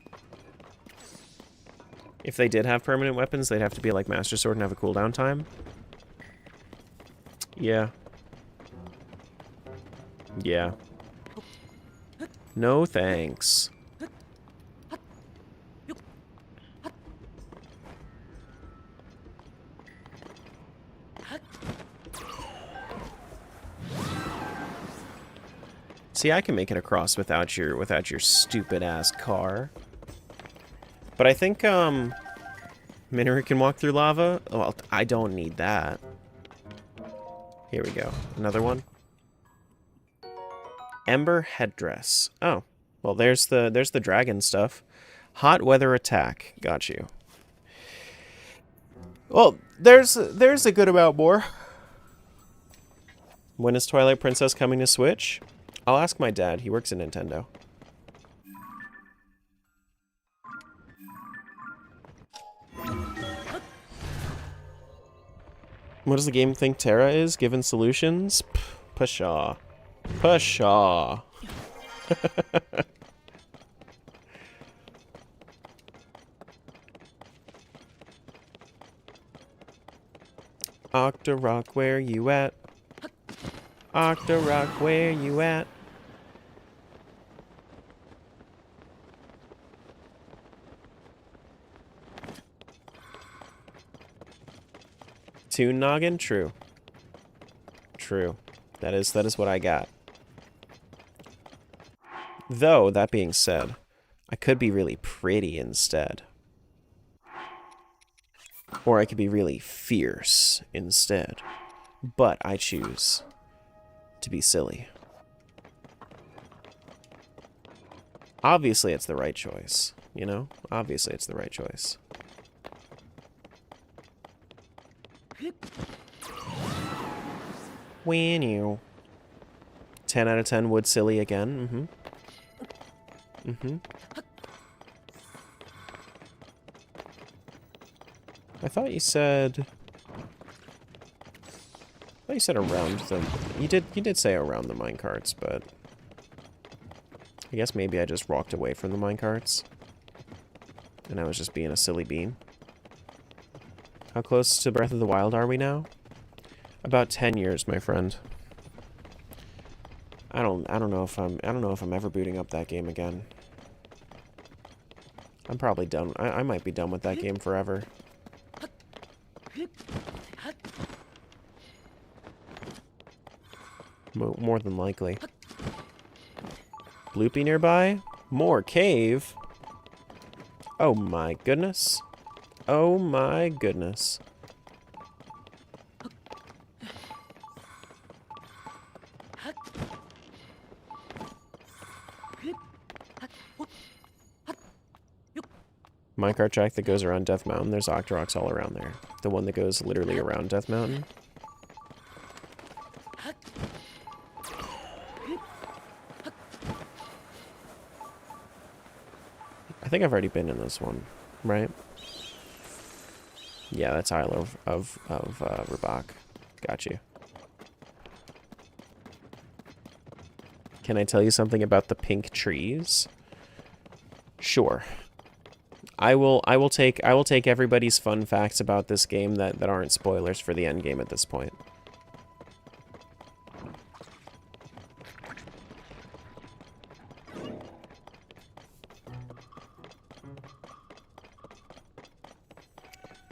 If they did have permanent weapons, they'd have to be like Master Sword and have a cooldown time. Yeah. Yeah. No thanks. See, I can make it across without your stupid ass car. But I think Minoru can walk through lava. Well, I don't need that. Here we go. Another one. Ember headdress. Oh, well, there's the dragon stuff. Hot weather attack. Got you. Well, there's a good amount more. When is Twilight Princess coming to Switch? I'll ask my dad. He works at Nintendo. What does the game think Terra is, given solutions? Pshaw. Pshaw. Octorok, where you at? Octorok, where you at? Toon noggin? True. True. That is what I got. Though, that being said, I could be really pretty instead. Or I could be really fierce instead. But I choose to be silly. Obviously, it's the right choice, you know? Obviously, it's the right choice. When you 10 out of 10 would silly again. I thought you said around the you did say around the minecarts, but I guess maybe I just walked away from the minecarts and I was just being a silly bean. How close to Breath of the Wild are we now? About 10 years, my friend. I don't know if I'm ever booting up that game again. I'm probably done. I might be done with that game forever. More than likely. Bloopy nearby? More cave? Oh my goodness. Oh my goodness. Minecart track that goes around Death Mountain. There's Octoroks all around there. The one that goes literally around Death Mountain. I think I've already been in this one, right? Yeah, that's Isle of Rabak. Got you. Can I tell you something about the pink trees? Sure. I will take everybody's fun facts about this game that aren't spoilers for the end game at this point.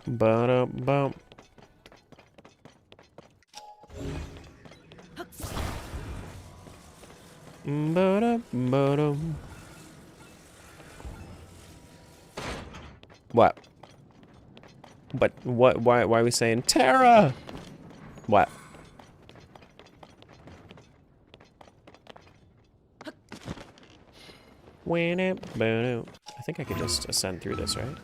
Ba-da-bum. Ba-da-ba-dum. What? Why are we saying Terra? What? I think I could just ascend through this, right?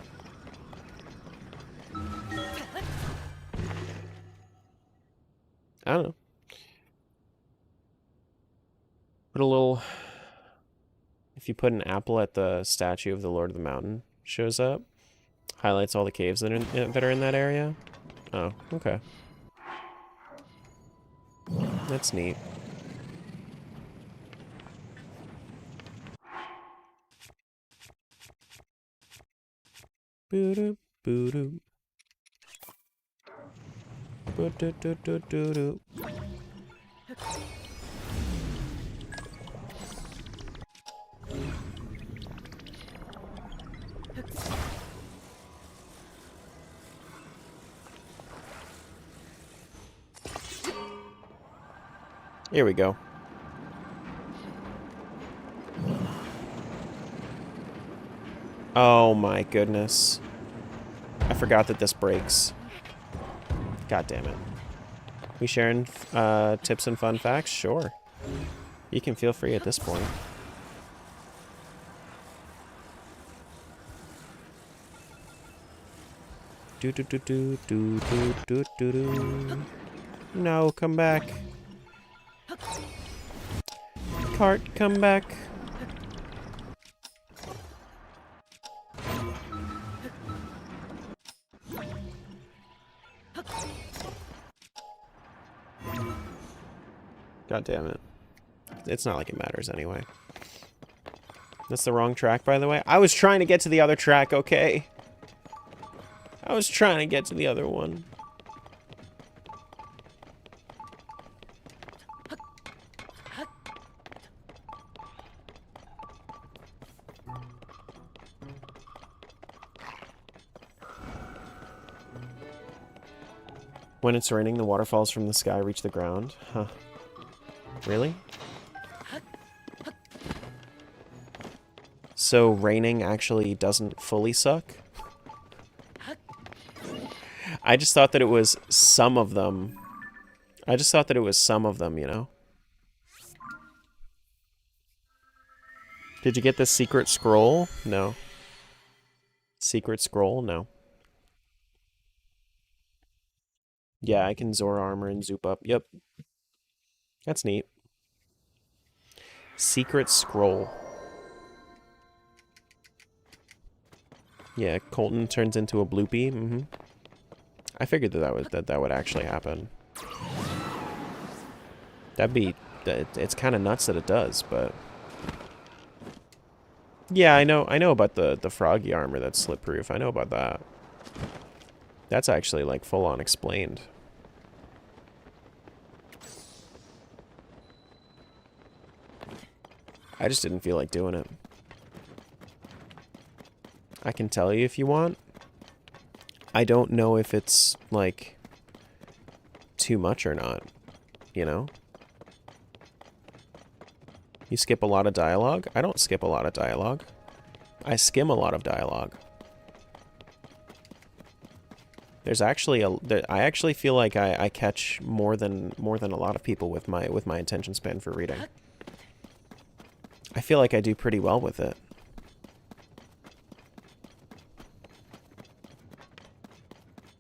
I don't know. Put a little... If you put an apple at the statue of the Lord of the Mountain, shows up. Highlights all the caves that are in that area. Oh, okay. That's neat. Boo-doo, boo-doo. Boo-doo-doo-doo-doo-doo. Here we go. Oh my goodness. I forgot that this breaks. God damn it. We sharing tips and fun facts? Sure. You can feel free at this point. Do do do do do do do do do. No, come back. Cart, come back. God damn it. It's not like it matters anyway. That's the wrong track, by the way. I was trying to get to the other track, okay? I was trying to get to the other one. When it's raining, the waterfalls from the sky reach the ground. Huh. Really? So raining actually doesn't fully suck? I just thought that it was some of them. I just thought that it was some of them, you know? Did you get the secret scroll? No. Secret scroll? No. Yeah, I can Zora armor and zoop up. Yep. That's neat. Secret scroll. Yeah, Colton turns into a bloopy. Mm-hmm. I figured that would actually happen. That'd be... It's kind of nuts that it does, but... Yeah, I know about the froggy armor that's slip-proof. I know about that. That's actually, like, full-on explained. I just didn't feel like doing it. I can tell you if you want. I don't know if it's, like, too much or not, you know? You skip a lot of dialogue? I don't skip a lot of dialogue. I skim a lot of dialogue. There's actually I actually feel like I catch more than a lot of people with my attention span for reading. I feel like I do pretty well with it.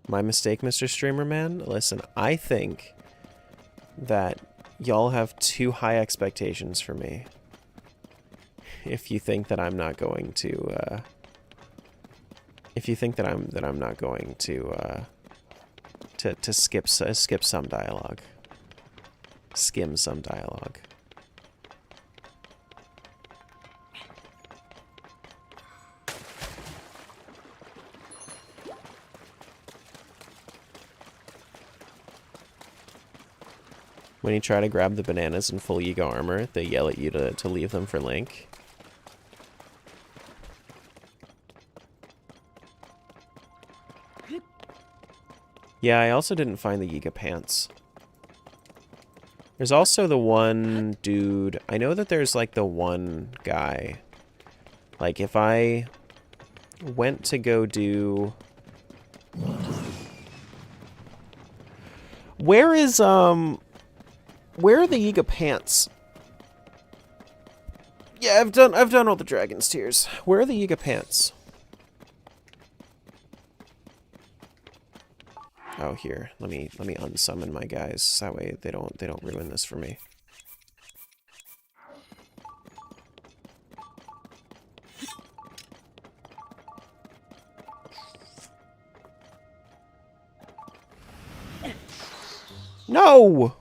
My mistake, Mr. Streamer Man? Listen, I think that y'all have too high expectations for me. If you think that I'm not going to, if you think that I'm not going to skip some dialogue, skim some dialogue. When you try to grab the bananas in full Yiga armor, they yell at you to leave them for Link. Yeah, I also didn't find the Yiga pants. There's also the one dude... I know that there's, like, the one guy. Like, if I went to go do... Where is, Where are the Yiga pants? Yeah, I've done all the Dragon's Tears. Where are the Yiga pants? Oh, here. Let me unsummon my guys. That way they don't ruin this for me. No!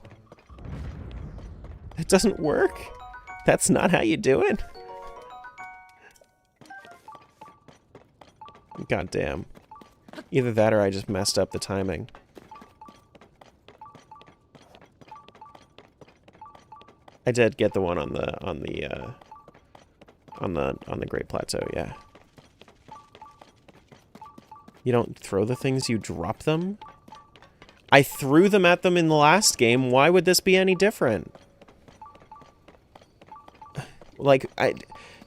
It doesn't work? That's not how you do it? God damn. Either that or I just messed up the timing. I did get the one on the Great Plateau, yeah. You don't throw the things, you drop them? I threw them at them in the last game. Why would this be any different? Like,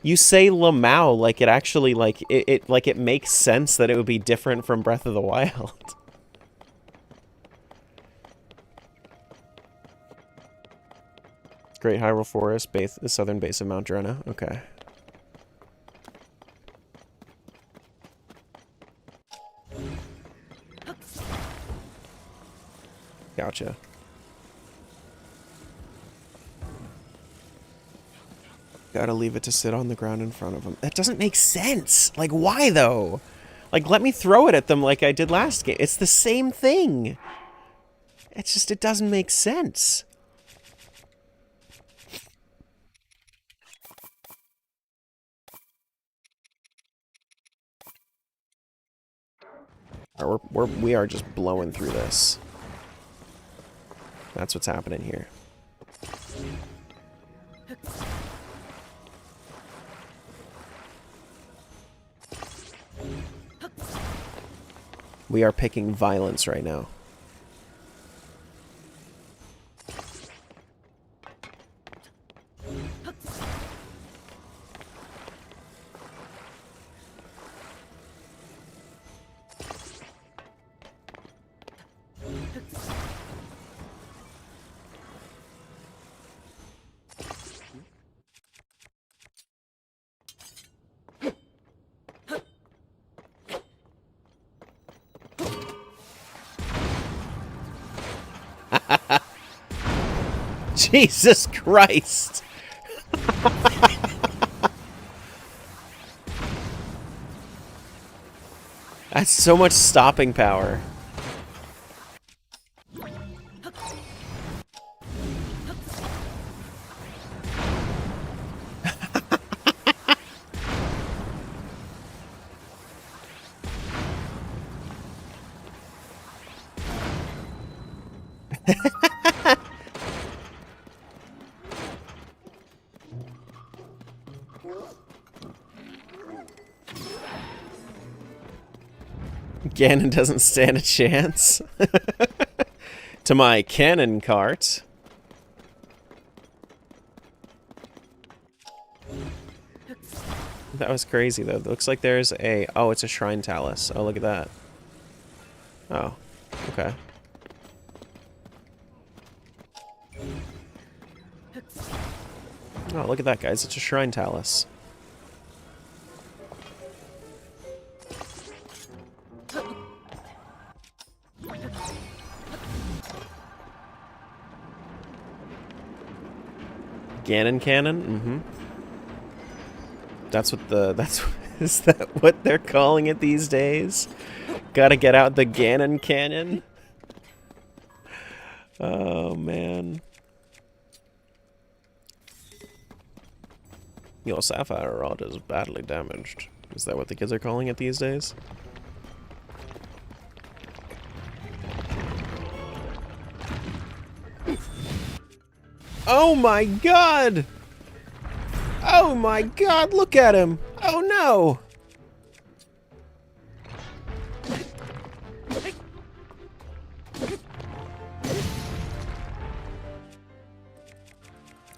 you say Lamau like it actually, like, it makes sense that it would be different from Breath of the Wild. Great Hyrule Forest, the southern base of Mount Drona. Okay. Gotcha. Gotta leave it to sit on the ground in front of them. That doesn't make sense. Like, why, though? Like, let me throw it at them like I did last game. It's the same thing. It's just, it doesn't make sense. we are just blowing through this. That's what's happening here. We are picking violence right now. Jesus Christ! That's so much stopping power. Ganon doesn't stand a chance. To my cannon cart. That was crazy, though. It looks like there's a... Oh, it's a shrine talus. Oh, look at that. Oh, okay. Oh, look at that, guys. It's a shrine talus. Ganon cannon? Mm-hmm. That's what the... That's... Is that what they're calling it these days? Gotta get out the Ganon cannon? Oh, man. Your sapphire rod is badly damaged. Is that what the kids are calling it these days? Oh my god! Oh my god, look at him! Oh no!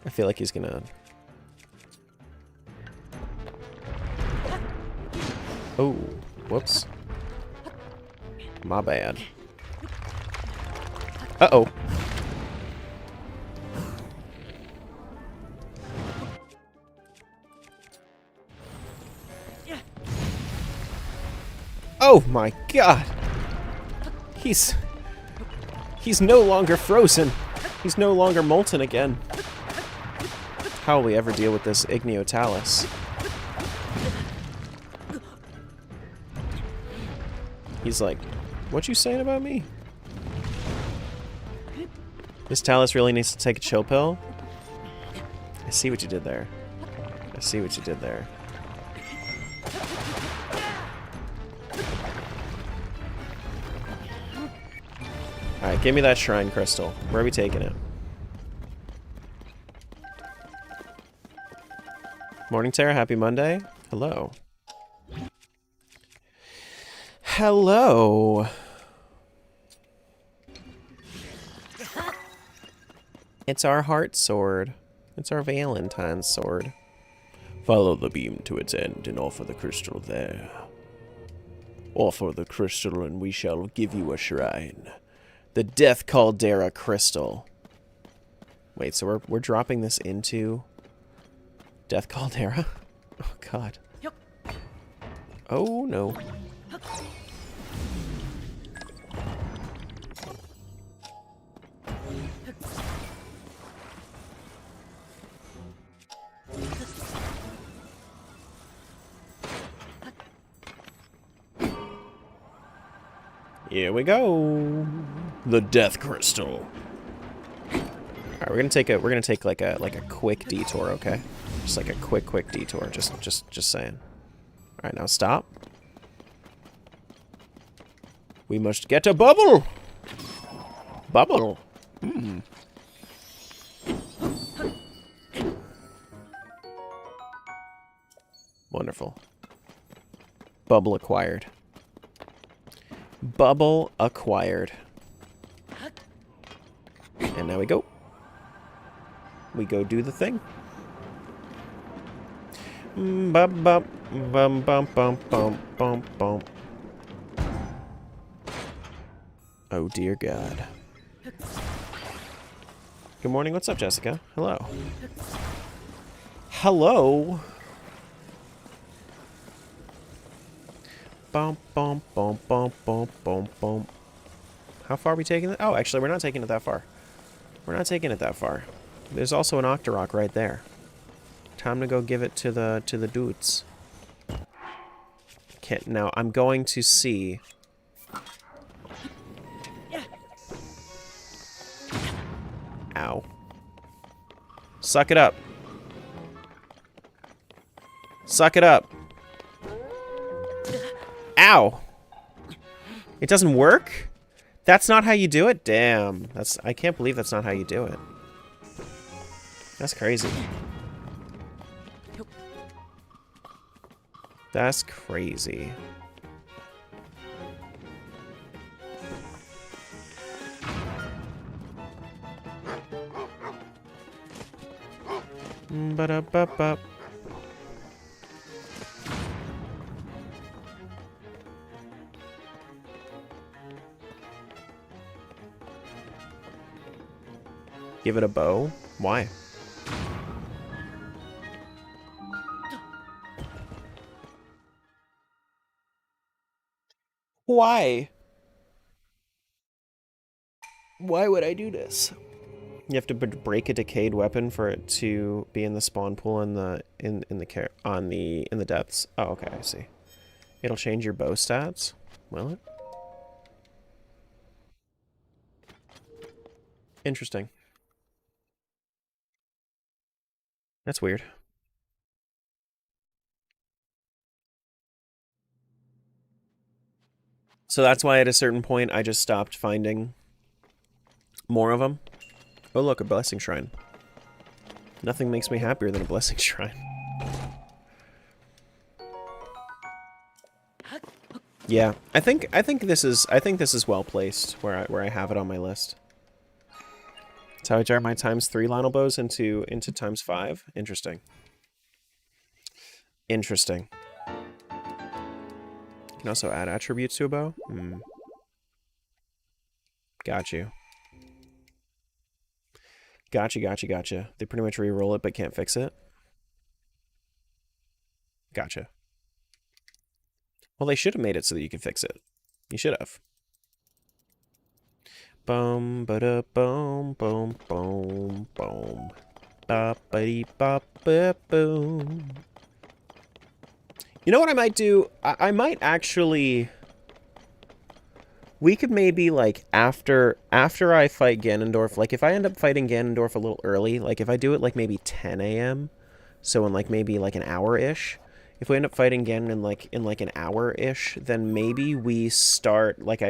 I feel like he's gonna... Oh, whoops. My bad. Uh-oh. Oh my god! He's no longer frozen. He's no longer molten again. How will we ever deal with this Igneo-Talus? He's like, what you saying about me? This Talus really needs to take a chill pill? I see what you did there. I see what you did there. Alright, give me that shrine crystal. Where are we taking it? Morning, Tara. Happy Monday. Hello. Hello. It's our heart sword. It's our Valentine's sword. Follow the beam to its end and offer the crystal there. Offer the crystal and we shall give you a shrine. The Death Caldera crystal. Wait, so we're dropping this into Death Caldera? Oh god. Oh no. Here we go. The Death Crystal. Alright, we're gonna take like a quick detour, okay? Just like a quick detour. Just saying. Alright, now stop. We must get a bubble. Bubble. Wonderful. Bubble acquired. Bubble acquired. And now we go. We go do the thing. Bum bum bum bum bum bum bum bum. Oh dear God. Good morning. What's up, Jessica? Hello. Hello. Bum bum bum bum bum bum bum. How far are we taking it? Oh, actually, we're not taking it that far. We're not taking it that far. There's also an Octorok right there. Time to go give it to the dudes. Okay, now I'm going to see. Ow. Suck it up. Suck it up. Ow. It doesn't work? That's not how you do it? Damn. I can't believe that's not how you do it. That's crazy. That's crazy. Ba-da-ba-ba. Give it a bow? Why? Why? Why would I do this? You have to break a decayed weapon for it to be in the spawn pool in the in the depths. Oh, okay, I see. It'll change your bow stats. Will it? Interesting. That's weird. So that's why at a certain point I just stopped finding more of them. Oh look, a blessing shrine. Nothing makes me happier than a blessing shrine. Yeah, I think this is well placed where I have it on my list. That's how I turn my ×3 Lionel bows into ×5. Interesting. Interesting. You can also add attributes to a bow. Got you. Gotcha. They pretty much re-roll it but can't fix it. Gotcha. Well, they should have made it so that you can fix it. You should have. Boom, ba da boom, boom, boom, boom. Ba ba dee ba ba boom. You know what I might do? I might actually. We could maybe, like, after I fight Ganondorf, like, if I end up fighting Ganondorf a little early, like, if I do it, like, maybe 10 a.m., so in, like, maybe, like, an hour-ish, if we end up fighting Ganon in, like, an hour-ish, then maybe we start, like,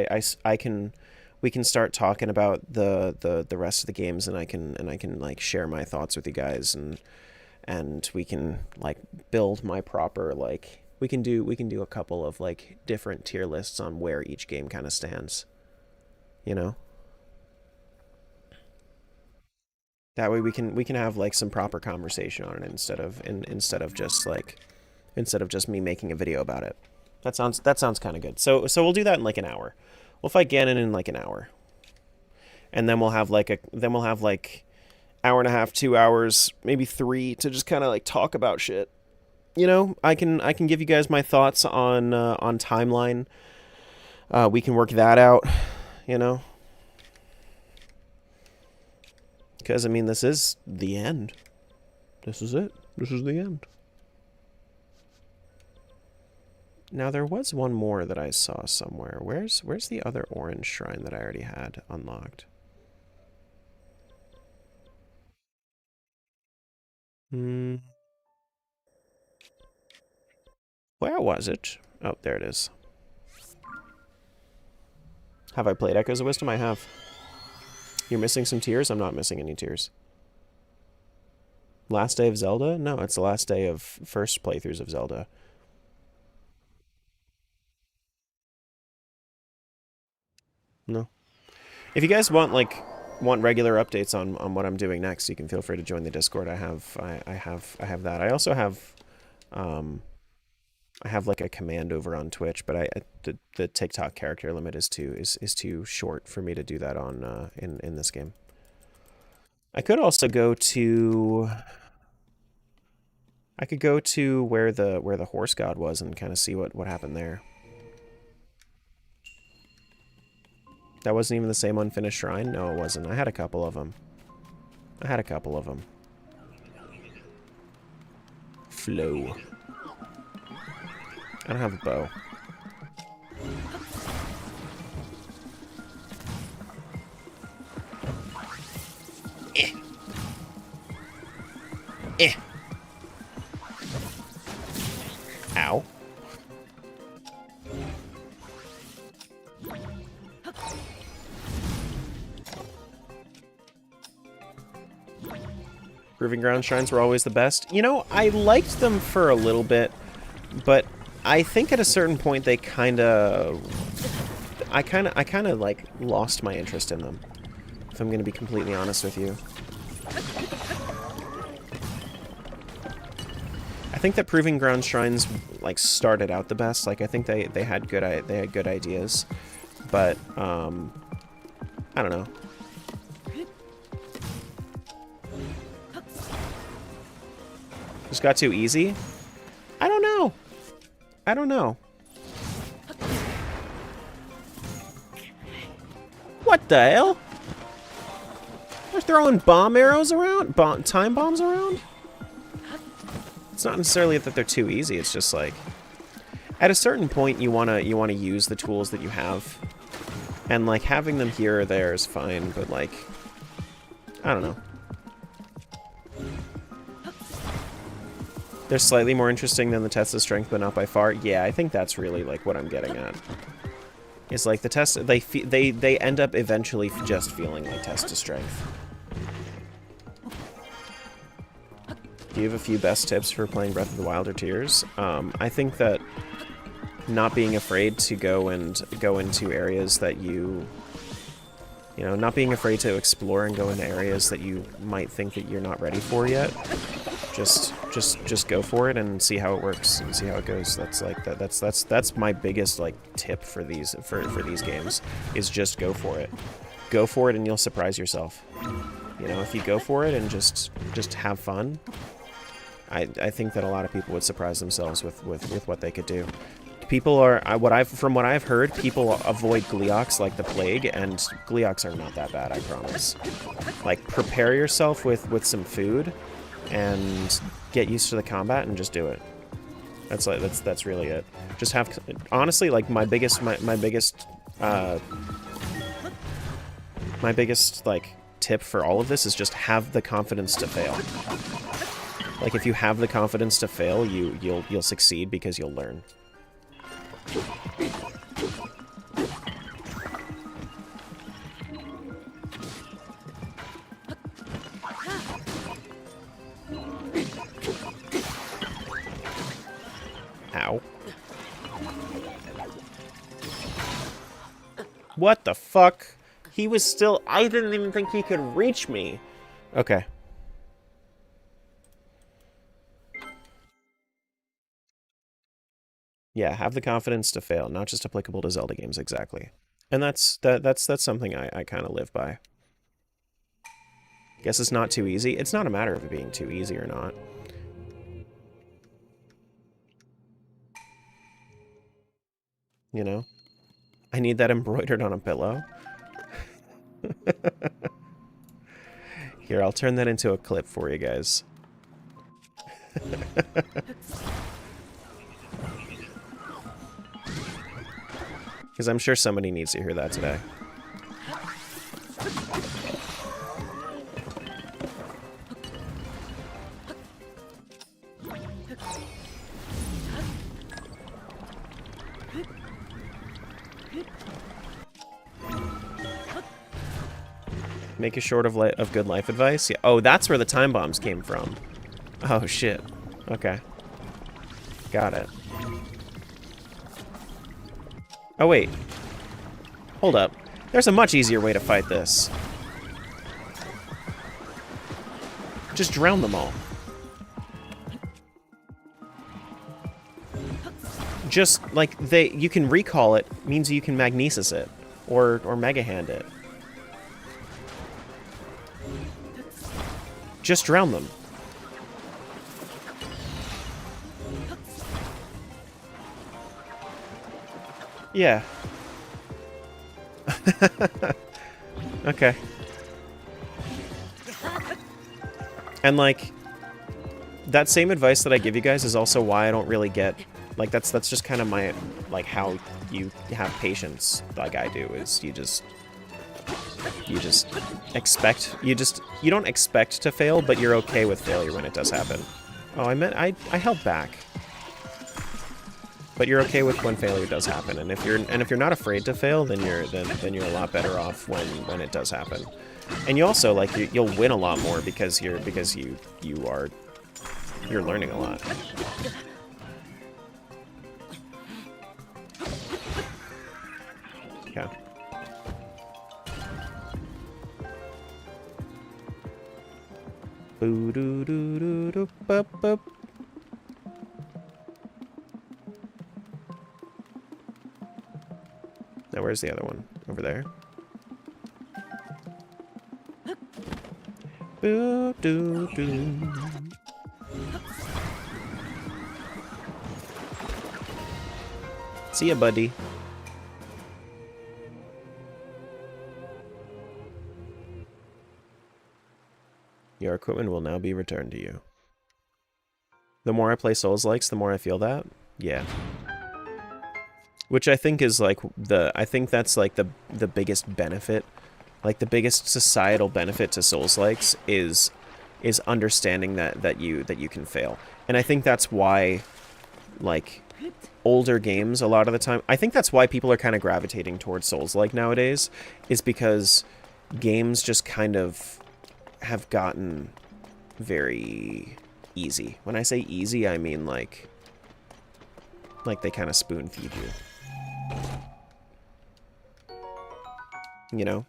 we can start talking about the rest of the games, and I can, like, share my thoughts with you guys, and we can, like, build my proper, like... We can do a couple of, like, different tier lists on where each game kind of stands. You know? That way we can have, like, some proper conversation on it instead of just me making a video about it. That sounds kind of good. So we'll do that in, like, an hour. We'll fight Ganon in, like, an hour. And then we'll have like hour and a half, 2 hours, maybe 3 to just kind of, like, talk about shit. You know, I can give you guys my thoughts on timeline. We can work that out, you know. Because, I mean, this is the end. This is it. This is the end. Now, there was one more that I saw somewhere. Where's the other orange shrine that I already had unlocked? Where was it? Oh, there it is. Have I played Echoes of Wisdom? I have. You're missing some tears? I'm not missing any tears. Last day of Zelda? No, it's the last day of first playthroughs of Zelda. No. If you guys want regular updates on what I'm doing next, you can feel free to join the Discord. I have that. I also have I have like a command over on Twitch, but the TikTok character limit is too short for me to do that on in this game. I could also go to where the horse god was and kind of see what happened there. That wasn't even the same unfinished shrine? No, it wasn't. I had a couple of them. Flow. I don't have a bow. Eh. Eh. Ow. Proving ground shrines were always the best. You know, I liked them for a little bit, but I think at a certain point they I kind of like lost my interest in them. If I'm going to be completely honest with you. I think that Proving Ground shrines like started out the best. Like I think they had good ideas, but I don't know. Just got too easy? I don't know. I don't know. What the hell? They're throwing bomb arrows around? Time bombs around? It's not necessarily that they're too easy, it's just like at a certain point you wanna use the tools that you have. And like having them here or there is fine, but like I don't know. They're slightly more interesting than the test of strength, but not by far. Yeah, I think that's really like what I'm getting at. It's like the test, they end up eventually just feeling like test of strength. Do you have a few best tips for playing Breath of the Wild or Tears? I think that not being afraid to go into areas that you know, not being afraid to explore and go into areas that you might think that you're not ready for yet. Just go for it and see how it works and see how it goes. That's my biggest like tip for these games is just go for it. Go for it and you'll surprise yourself. You know, if you go for it and just have fun, I think that a lot of people would surprise themselves with what they could do. People are from what I've heard, people avoid Gleeoks like the plague, and Gleeoks are not that bad, I promise. Like prepare yourself with some food and get used to the combat and just do it. That's really it. Just have, honestly, like my biggest like tip for all of this is just have the confidence to fail. Like if you have the confidence to fail, you'll succeed because you'll learn. Ow. What the fuck? He was still... I didn't even think he could reach me. Okay. Yeah, have the confidence to fail, not just applicable to Zelda games, exactly. And that's something I kind of live by. Guess it's not too easy. It's not a matter of it being too easy or not. You know? I need that embroidered on a pillow. Here, I'll turn that into a clip for you guys. Because I'm sure somebody needs to hear that today. Make you short of good life advice? Yeah. Oh, that's where the time bombs came from. Oh, shit. Okay. Got it. Oh, wait. Hold up. There's a much easier way to fight this. Just drown them all. Just, like, you can recall it, means you can magnesis it. Or mega hand it. Just drown them. Yeah. Okay. And, like, that same advice that I give you guys is also why I don't really get... Like, that's just kind of my... Like, how you have patience, like I do, is you just expect... You don't expect to fail, but you're okay with failure when it does happen. Oh, I held back. But you're okay with when failure does happen, and if you're not afraid to fail, then you're a lot better off when it does happen. And you also, like, you'll win a lot more because you're learning a lot. Yeah. Boo doo doo doo doo bup bup. Now where's the other one? Over there. Boo doo doo. See ya, buddy. Your equipment will now be returned to you. The more I play Souls-likes, the more I feel that. Yeah. Which I think is like I think that's like the biggest benefit, like the biggest societal benefit to Souls-likes is understanding that you can fail. And I think that's why, like, older games a lot of the time, I think that's why people are kind of gravitating towards Souls-like nowadays, is because games just kind of have gotten very easy. When I say easy, I mean like they kind of spoon feed you. You know?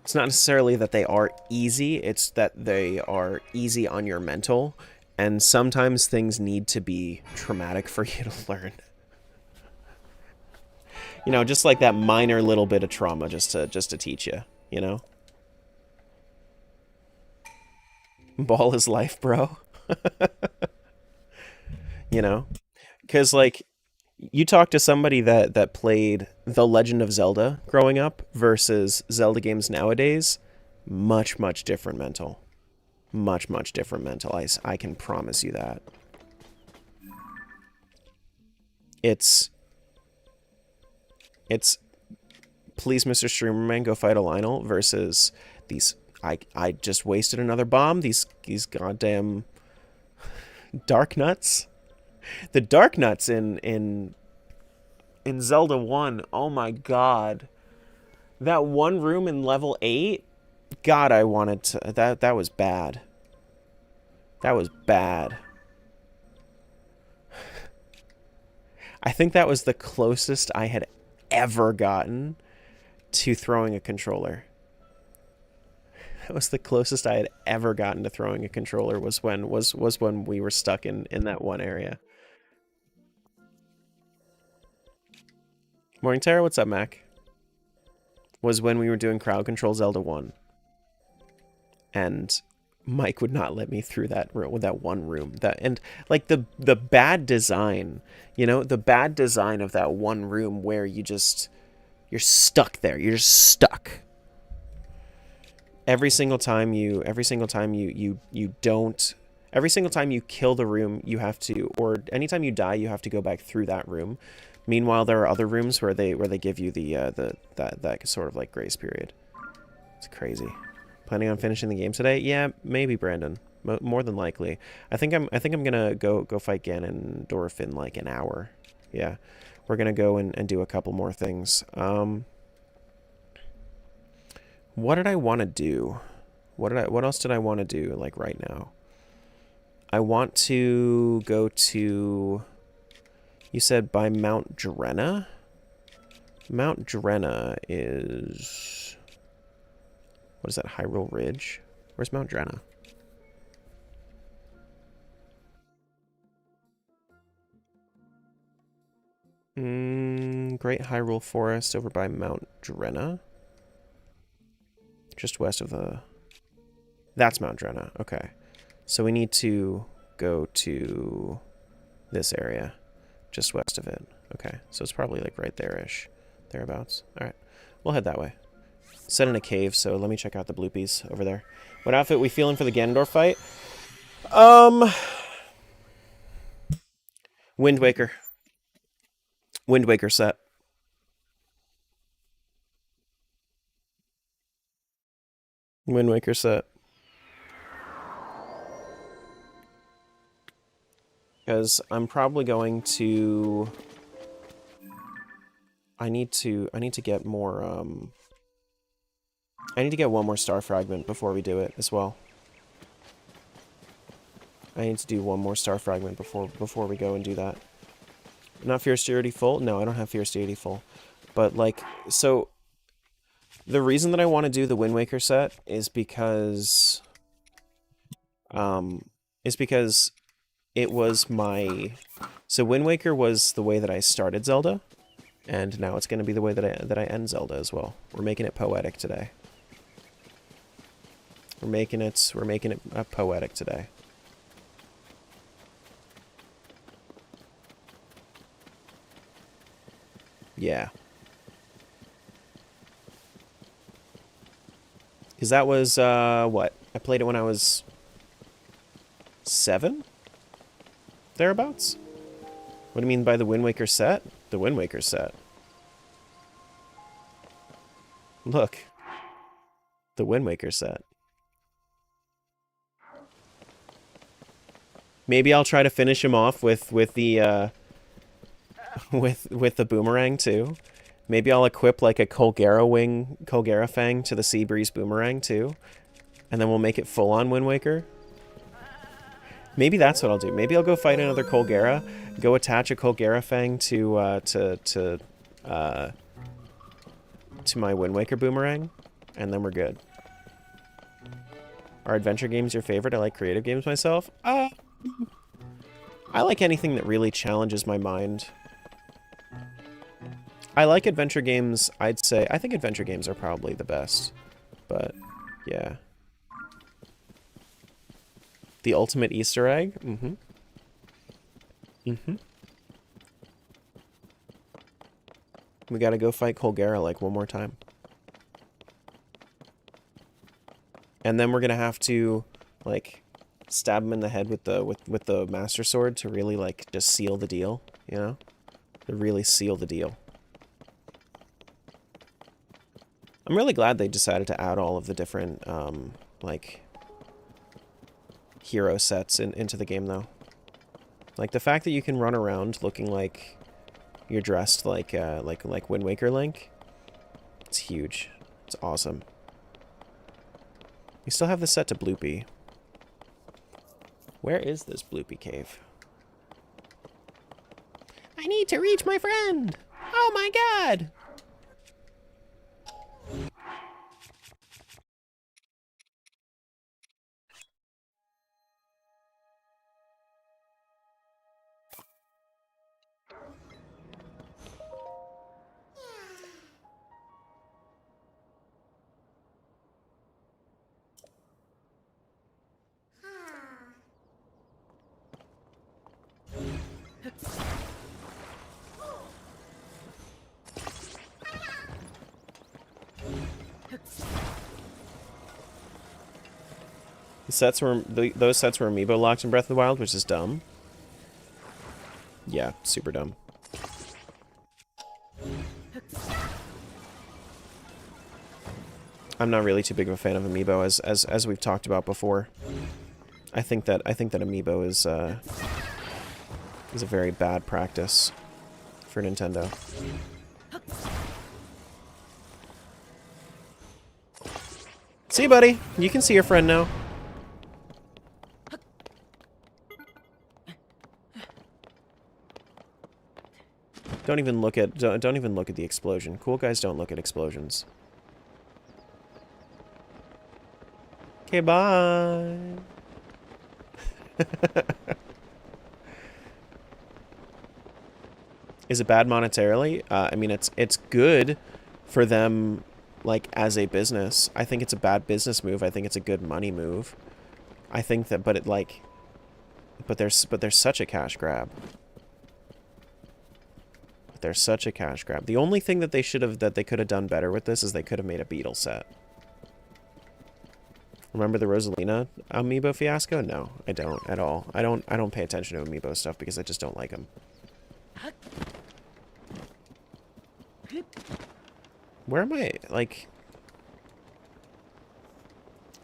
It's not necessarily that they are easy, it's that they are easy on your mental, and sometimes things need to be traumatic for you to learn. You know, just like that minor little bit of trauma just to teach you, you know? Ball is life, bro. You know? Because, like, you talk to somebody that played The Legend of Zelda growing up versus Zelda games nowadays, much, much different mental. Much, much different mental. I can promise you that. It's please, Mr. Streamerman, go fight a Lionel versus these... I just wasted another bomb. These goddamn dark nuts. The dark nuts in Zelda 1. Oh my god. That one room in level 8. God, I wanted to... That was bad. That was bad. I think that was the closest I had ever gotten to throwing a controller. That was the closest I had ever gotten to throwing a controller was when we were stuck in that one area. Morning, Tara. What's up, Mac? Was when we were doing crowd control Zelda 1. And Mike would not let me through that room, that one room. And like the bad design, you know, the bad design of that one room where you're stuck there. You're just stuck. Every single time you kill the room, you have to, or anytime you die, you have to go back through that room. Meanwhile, there are other rooms where they give you that sort of like grace period. It's crazy. Planning on finishing the game today? Yeah, maybe, Brandon. More than likely. I think I'm gonna go fight Ganondorf in like an hour. Yeah, we're gonna go and do a couple more things. What did I want to do? What else did I want to do, like, right now? I want to go to... You said by Mount Drenna? Mount Drenna is... What is that, Hyrule Ridge? Where's Mount Drenna? Great Hyrule Forest over by Mount Drenna. Just west of the... That's Mount Drenna. Okay. So we need to go to this area. Just west of it. Okay. So it's probably like right there-ish. Thereabouts. Alright. We'll head that way. Set in a cave, so let me check out the bloopies over there. What outfit we feeling for the Ganondorf fight? Wind Waker. Wind Waker set. Wind Waker set. Because I'm probably going to... I need to get more, I need to get one more star fragment before we do it as well. I need to do one more star fragment before we go and do that. Not Fierce Deity full? No, I don't have Fierce Deity full. But, like, so... The reason that I want to do the Wind Waker set is because... it was my... So Wind Waker was the way that I started Zelda, and now it's going to be the way that I end Zelda as well. We're making it poetic today. We're making it poetic today. Yeah. Because that was, what? I played it when I was 7? Thereabouts? What do you mean by the Wind Waker set? The Wind Waker set. Look. The Wind Waker set. Maybe I'll try to finish him off with the, with the boomerang, too. Maybe I'll equip, like, a Colgera Fang to the Sea Breeze boomerang, too. And then we'll make it full-on Wind Waker. Maybe that's what I'll do. Maybe I'll go fight another Colgera, go attach a Colgera Fang to my Wind Waker boomerang, and then we're good. Are adventure games your favorite? I like creative games myself. I like anything that really challenges my mind. I like adventure games, I'd say. I think adventure games are probably the best. But, yeah. The ultimate Easter egg? Mm-hmm. Mm-hmm. We gotta go fight Colgera, like, one more time. And then we're gonna have to, like, stab him in the head with the Master Sword to really, like, just seal the deal, you know? To really seal the deal. I'm really glad they decided to add all of the different, like, hero sets into the game, though. Like, the fact that you can run around looking like you're dressed like Wind Waker Link, it's huge. It's awesome. We still have the set to Bloopy. Where is this Bloopy cave? I need to reach my friend! Oh my god! Those sets were amiibo locked in Breath of the Wild, which is dumb. Yeah, super dumb. I'm not really too big of a fan of amiibo, as we've talked about before. I think that amiibo is a very bad practice for Nintendo. See, buddy? You can see your friend now. Don't even look at the explosion. Cool guys don't look at explosions. Okay, bye. Is it bad monetarily? I mean, it's good for them, like, as a business. I think it's a bad business move. I think it's a good money move. I think that, but there's such a cash grab. They're such a cash grab. The only thing that they could have done better with this is they could have made a Beetle set. Remember the Rosalina amiibo fiasco? No, I don't at all. I don't pay attention to amiibo stuff because I just don't like them. Where am I? Like,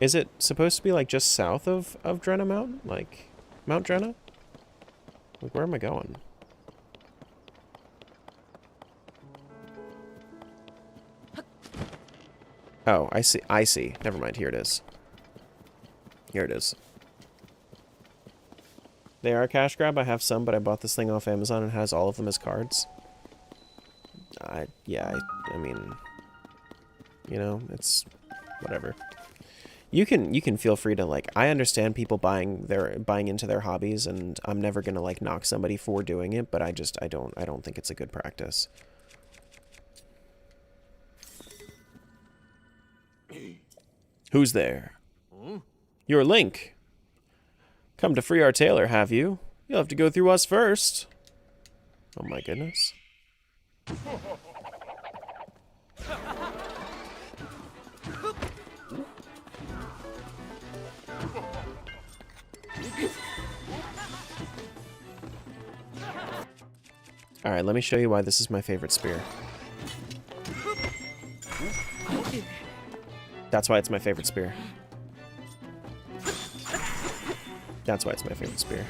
is it supposed to be like just south of Drenna Mountain? Like Mount Drenna? Like, where am I going? Oh, I see. I see. Never mind. Here it is. Here it is. They are a cash grab. I have some, but I bought this thing off Amazon and has all of them as cards. Yeah, I mean, you know, it's whatever. You can feel free to, like, I understand people buying into their hobbies, and I'm never gonna, like, knock somebody for doing it, but I don't think it's a good practice. Who's there? You're Link. Come to free our tailor, have you? You'll have to go through us first. Oh my goodness. Alright, let me show you why this is my favorite spear. That's why it's my favorite spear. That's why it's my favorite spear.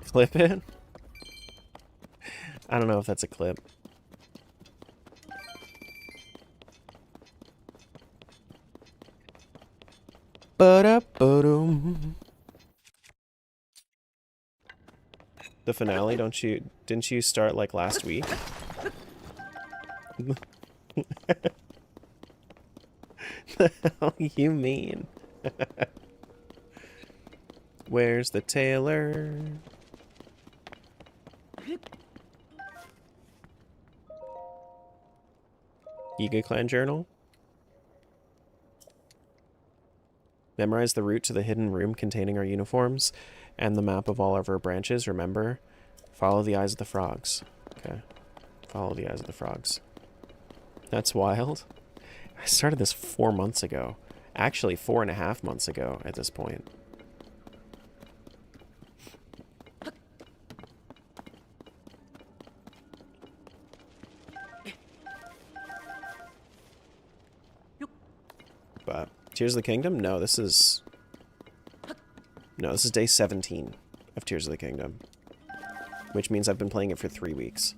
Clip it? I don't know if that's a clip. Ba-da-ba-dum. The finale, didn't you start like last week? The hell you mean? Where's the tailor? Yiga Clan Journal? Memorize the route to the hidden room containing our uniforms and the map of all of our branches. Remember, follow the eyes of the frogs. Okay. Follow the eyes of the frogs. That's wild. I started this 4 months ago. Actually, 4.5 months ago at this point. But Tears of the Kingdom? No, this is day 17 of Tears of the Kingdom. Which means I've been playing it for 3 weeks.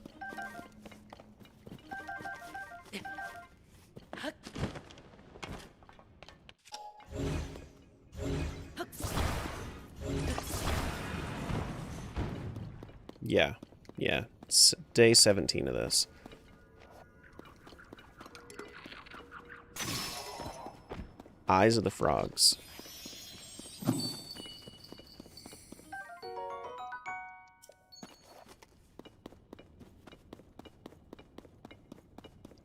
Yeah. It's day 17 of this. Eyes of the frogs.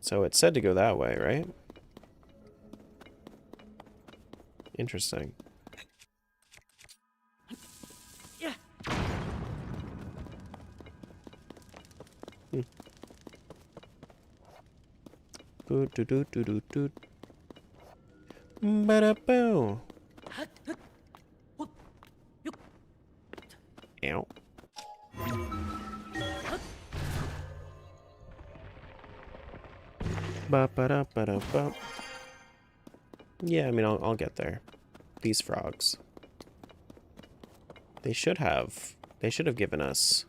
So it said to go that way, right? Interesting. Boo doo doo doo doo doo. Ba-da-boo. Ow. Ba-ba-da-ba-da-ba. Yeah, I mean, I'll get there. these frogs? They should have. They should have given us...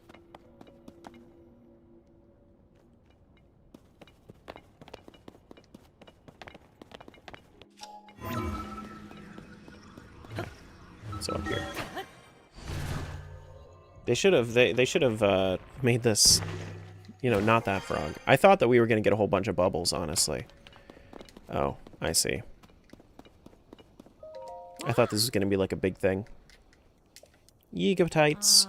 So up here. They should have. They should have made this, you know, not that frog. I thought that we were gonna get a whole bunch of bubbles, honestly. Oh, I see. I thought this was gonna be like a big thing. Yeegatites.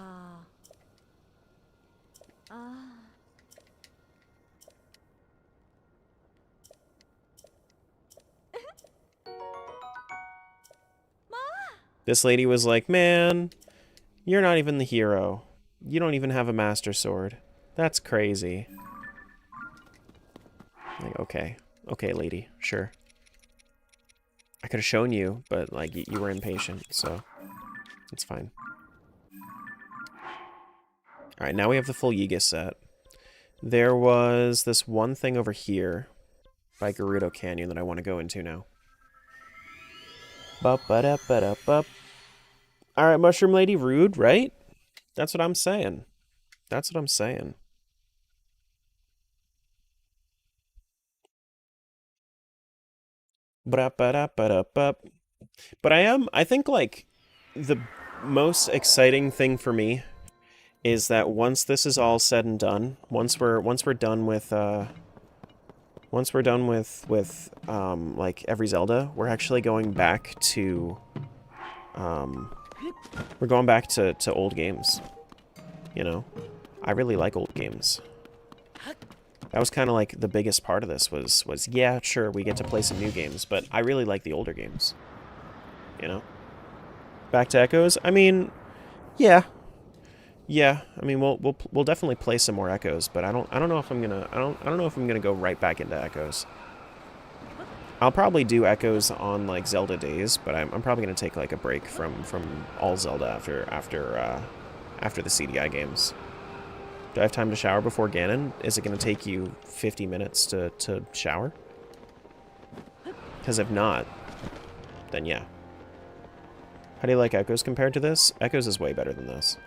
This lady was like, man, you're not even the hero. You don't even have a master sword. That's crazy. Like, okay. Okay, lady. Sure. I could have shown you, but, like, you were impatient, so it's fine. Alright, now we have the full Yiga set. There was this one thing over here by Gerudo Canyon that I want to go into now. Bup-ba-da-ba-da-bup. Alright, Mushroom Lady, rude, right? That's what I'm saying. That's what I'm saying. Ba-da-ba-da-ba-da-bup. But I think, like, the most exciting thing for me is that once this is all said and done, once we're done with like every Zelda, we're actually going back to we're going back to old games. You know, I really like old games. That was kind of like the biggest part of this was yeah, sure, we get to play some new games, but I really like the older games. You know, back to Echoes. I mean, yeah. Yeah, I mean we'll definitely play some more Echoes, but I don't know if I'm gonna I don't know if I'm gonna go right back into Echoes. I'll probably do Echoes on like Zelda days, but I'm probably gonna take like a break from all Zelda after the CDI games. Do I have time to shower before Ganon? Is it gonna take you 50 minutes to shower? Because if not, then yeah. How do you like Echoes compared to this? Echoes is way better than this.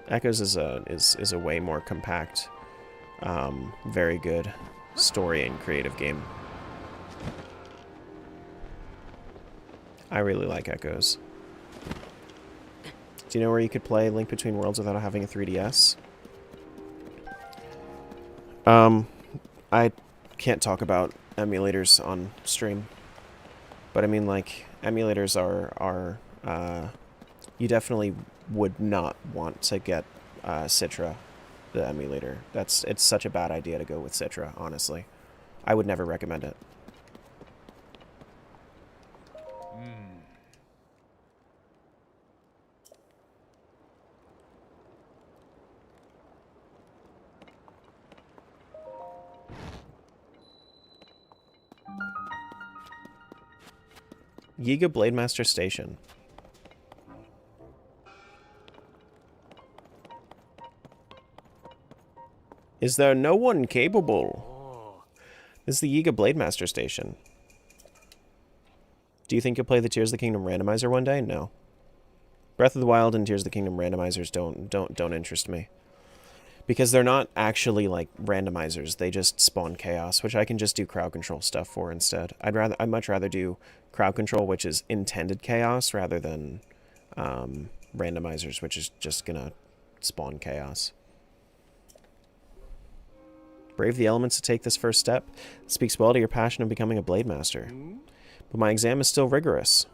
Echoes is a way more compact, very good story and creative game. I really like Echoes. Do you know where you could play Link Between Worlds without having a 3DS? I can't talk about emulators on stream, but I mean, like, emulators are you definitely would not want to get Citra, the emulator. It's such a bad idea to go with Citra, honestly. I would never recommend it. Yiga Blademaster Station. Is there no one capable? This is the Yiga Blademaster Station. Do you think you'll play the Tears of the Kingdom randomizer one day? No. Breath of the Wild and Tears of the Kingdom randomizers don't interest me. Because they're not actually like randomizers, they just spawn chaos, which I can just do crowd control stuff for instead. I'd much rather do crowd control, which is intended chaos, rather than randomizers, which is just gonna spawn chaos. Brave the elements to take this first step. It speaks well to your passion of becoming a Blade Master. But my exam is still rigorous.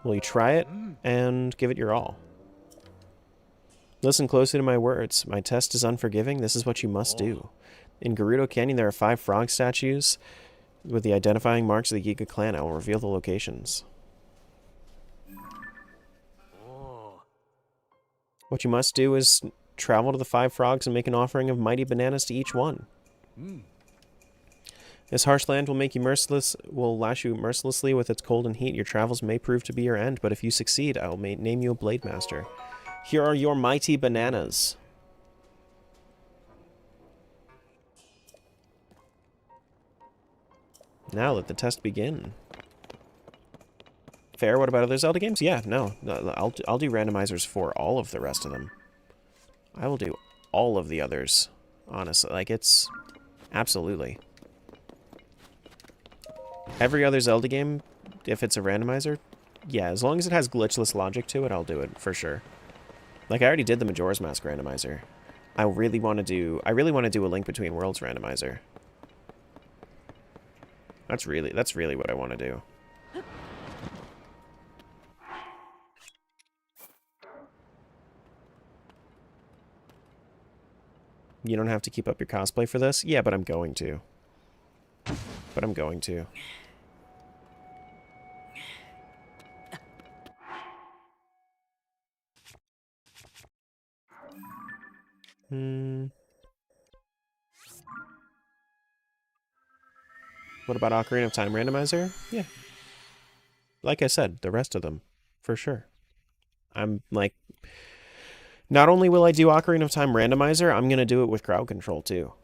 Will you try it and give it your all? Listen closely to my words. My test is unforgiving. This is what you must do. In Gerudo Canyon, there are 5 frog statues with the identifying marks of the Yiga clan. I will reveal the locations. What you must do is travel to the 5 frogs and make an offering of mighty bananas to each one. This harsh land will make you merciless, will lash you mercilessly with its cold and heat. Your travels may prove to be your end, but if you succeed, I will name you a Blade Master. Here are your mighty bananas. Now let the test begin. Fair. What about other Zelda games? Yeah, no. I'll do randomizers for all of the rest of them. I will do all of the others. Honestly, like it's absolutely every other Zelda game. If it's a randomizer, yeah, as long as it has glitchless logic to it, I'll do it for sure. Like I already did the Majora's Mask randomizer. I really want to do a Link Between Worlds randomizer. That's really what I want to do. You don't have to keep up your cosplay for this? Yeah, but I'm going to. But I'm going to. What about Ocarina of Time randomizer? Yeah. Like I said, the rest of them. For sure. I'm like... Not only will I do Ocarina of Time randomizer, I'm going to do it with crowd control too.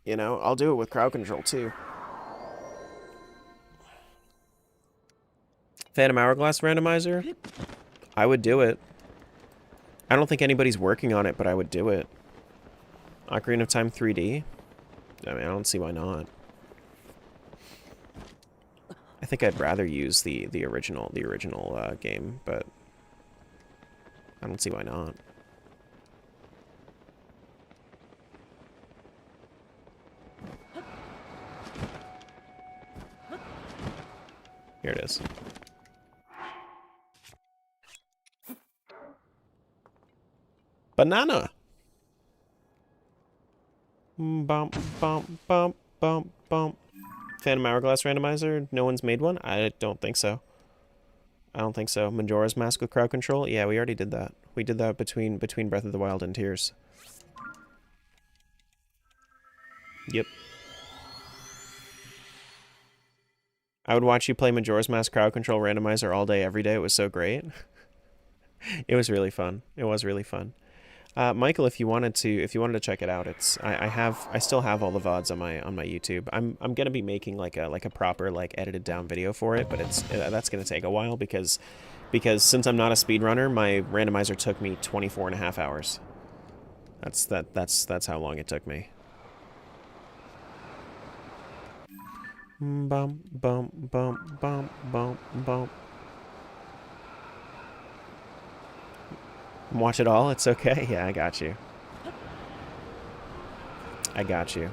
You know, I'll do it with crowd control too. Phantom Hourglass randomizer? I would do it. I don't think anybody's working on it, but I would do it. Ocarina of Time 3D? I mean, I don't see why not. I think I'd rather use the original game, but I don't see why not. Here it is. Banana. Bump, bump, bump, bump, bump. Phantom Hourglass randomizer? No one's made one? I don't think so. I don't think so. Majora's Mask with crowd control? Yeah, we already did that. We did that between Breath of the Wild and Tears. Yep. I would watch you play Majora's Mask crowd control randomizer all day, every day. It was so great. It was really fun. It was really fun. Michael, if you wanted to check it out, it's I still have all the VODs on my YouTube. I'm gonna be making like a proper like edited down video for it, but that's gonna take a while because since I'm not a speedrunner, my randomizer took me 24.5 hours. That's how long it took me. Bum bum bum bum bum bum. Watch it all? It's okay? Yeah, I got you. I got you.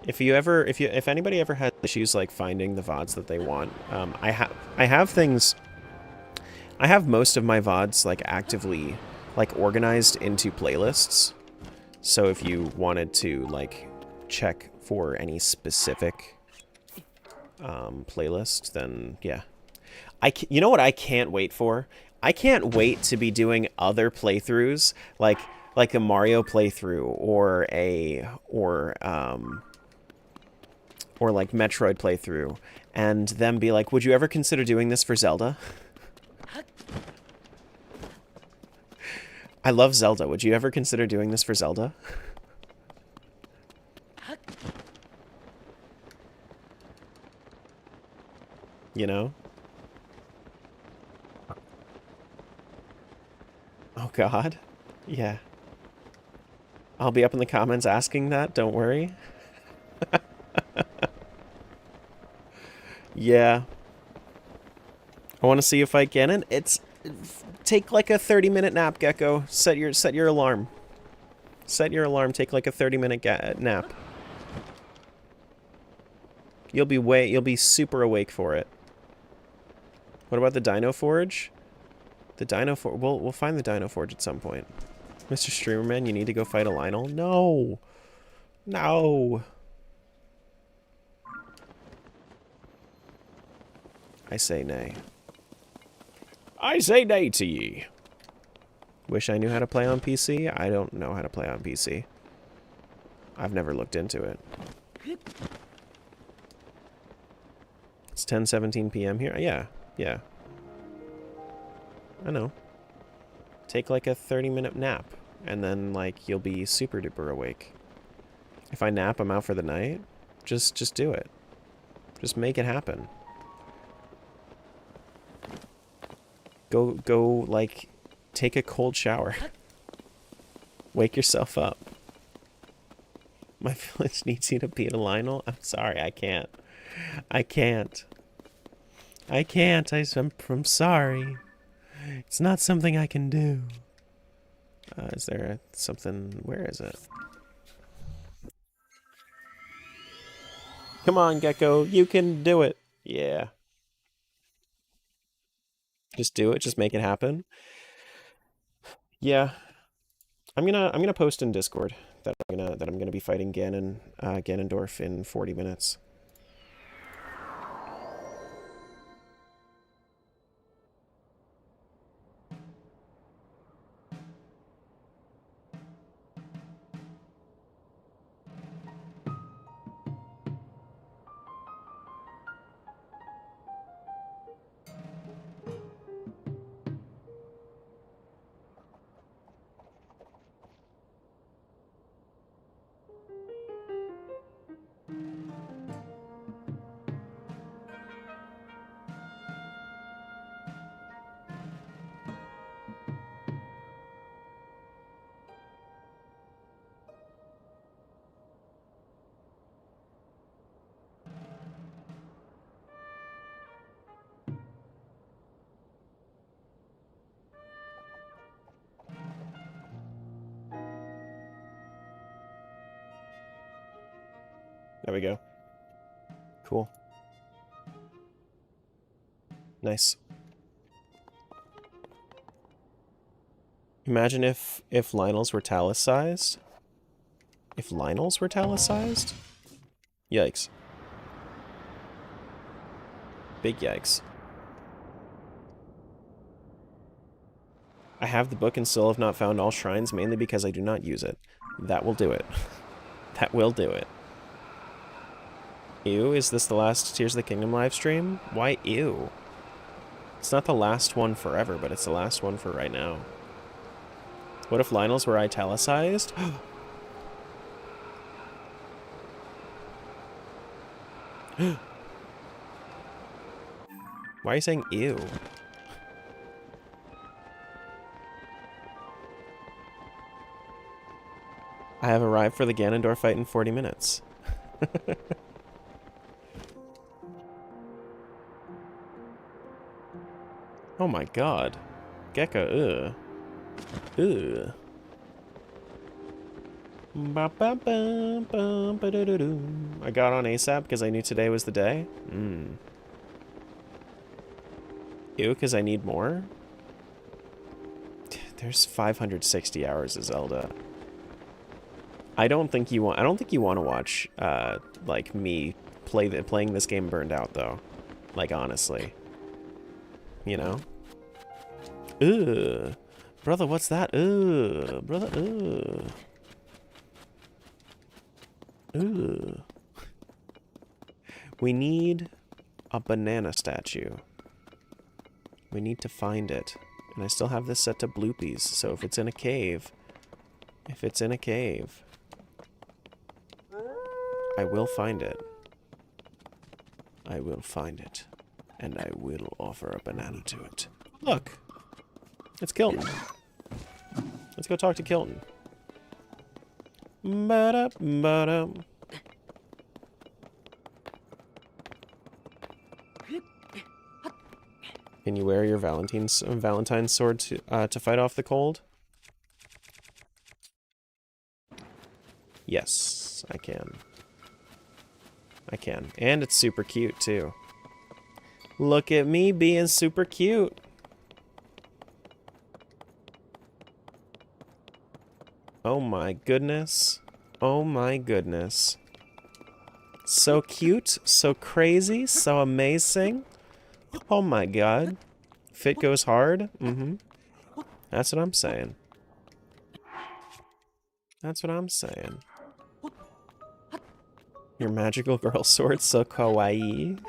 If anybody ever had issues like finding the VODs that they want, I have most of my VODs like actively like organized into playlists. So if you wanted to like check for any specific playlist, then yeah. You know what I can't wait for? I can't wait to be doing other playthroughs like a Mario playthrough or like Metroid playthrough, and them be like, would you ever consider doing this for Zelda? I love Zelda. Would you ever consider doing this for Zelda? You know? Oh god. Yeah. I'll be up in the comments asking that, don't worry. Yeah. I want to see if I can. And it's take like a 30-minute nap, Gecko. Set your alarm. Set your alarm. Take like a 30-minute nap. You'll be super awake for it. What about the Dino Forge? The Dino Forge. We'll find the Dino Forge at some point. Mr. Streamerman, you need to go fight a Lionel? No. No. I say nay. I say nay to ye. Wish I knew how to play on PC? I don't know how to play on PC. I've never looked into it. It's 10:17 p.m. here? Yeah. Yeah. I know. Take like a 30-minute nap, and then like you'll be super duper awake. If I nap, I'm out for the night. Just do it. Just make it happen. Go, like, take a cold shower. Wake yourself up. My village needs you to beat a Lionel. I'm sorry, I can't. I can't. I can't. I'm sorry. It's not something I can do. Is there something? Where is it? Come on, Gecko. You can do it. Yeah. Just do it. Just make it happen. Yeah. I'm gonna post in Discord that I'm gonna be fighting Ganondorf in 40 minutes. There we go. Cool. Nice. Imagine if Lionels were talus-sized. If Lionels were talus-sized? Yikes. Big yikes. I have the book and still have not found all shrines, mainly because I do not use it. That will do it. That will do it. Ew, is this the last Tears of the Kingdom livestream? Why ew? It's not the last one forever, but it's the last one for right now. What if Lionels were italicized? Why are you saying ew? I have arrived for the Ganondorf fight in 40 minutes. Oh my god. Gecko, ugh. Ugh. I got on ASAP because I knew today was the day. Ew, because I need more? There's 560 hours of Zelda. I don't think you want to watch like me playing this game burned out though. Like honestly. You know? Ugh. Brother, what's that? Ugh. Brother, ugh. Ugh. We need a banana statue. We need to find it. And I still have this set to bloopies, so if it's in a cave, I will find it. I will find it. And I will offer a banana to it. Look! It's Kilton. Let's go talk to Kilton. Ba-da, ba-da. Can you wear your Valentine's sword to fight off the cold? Yes, I can. I can. And it's super cute, too. Look at me being super cute. Oh my goodness. Oh my goodness. So cute, so crazy, so amazing. Oh my god. Fit goes hard? Mm-hmm. That's what I'm saying. That's what I'm saying. Your magical girl sword, so kawaii.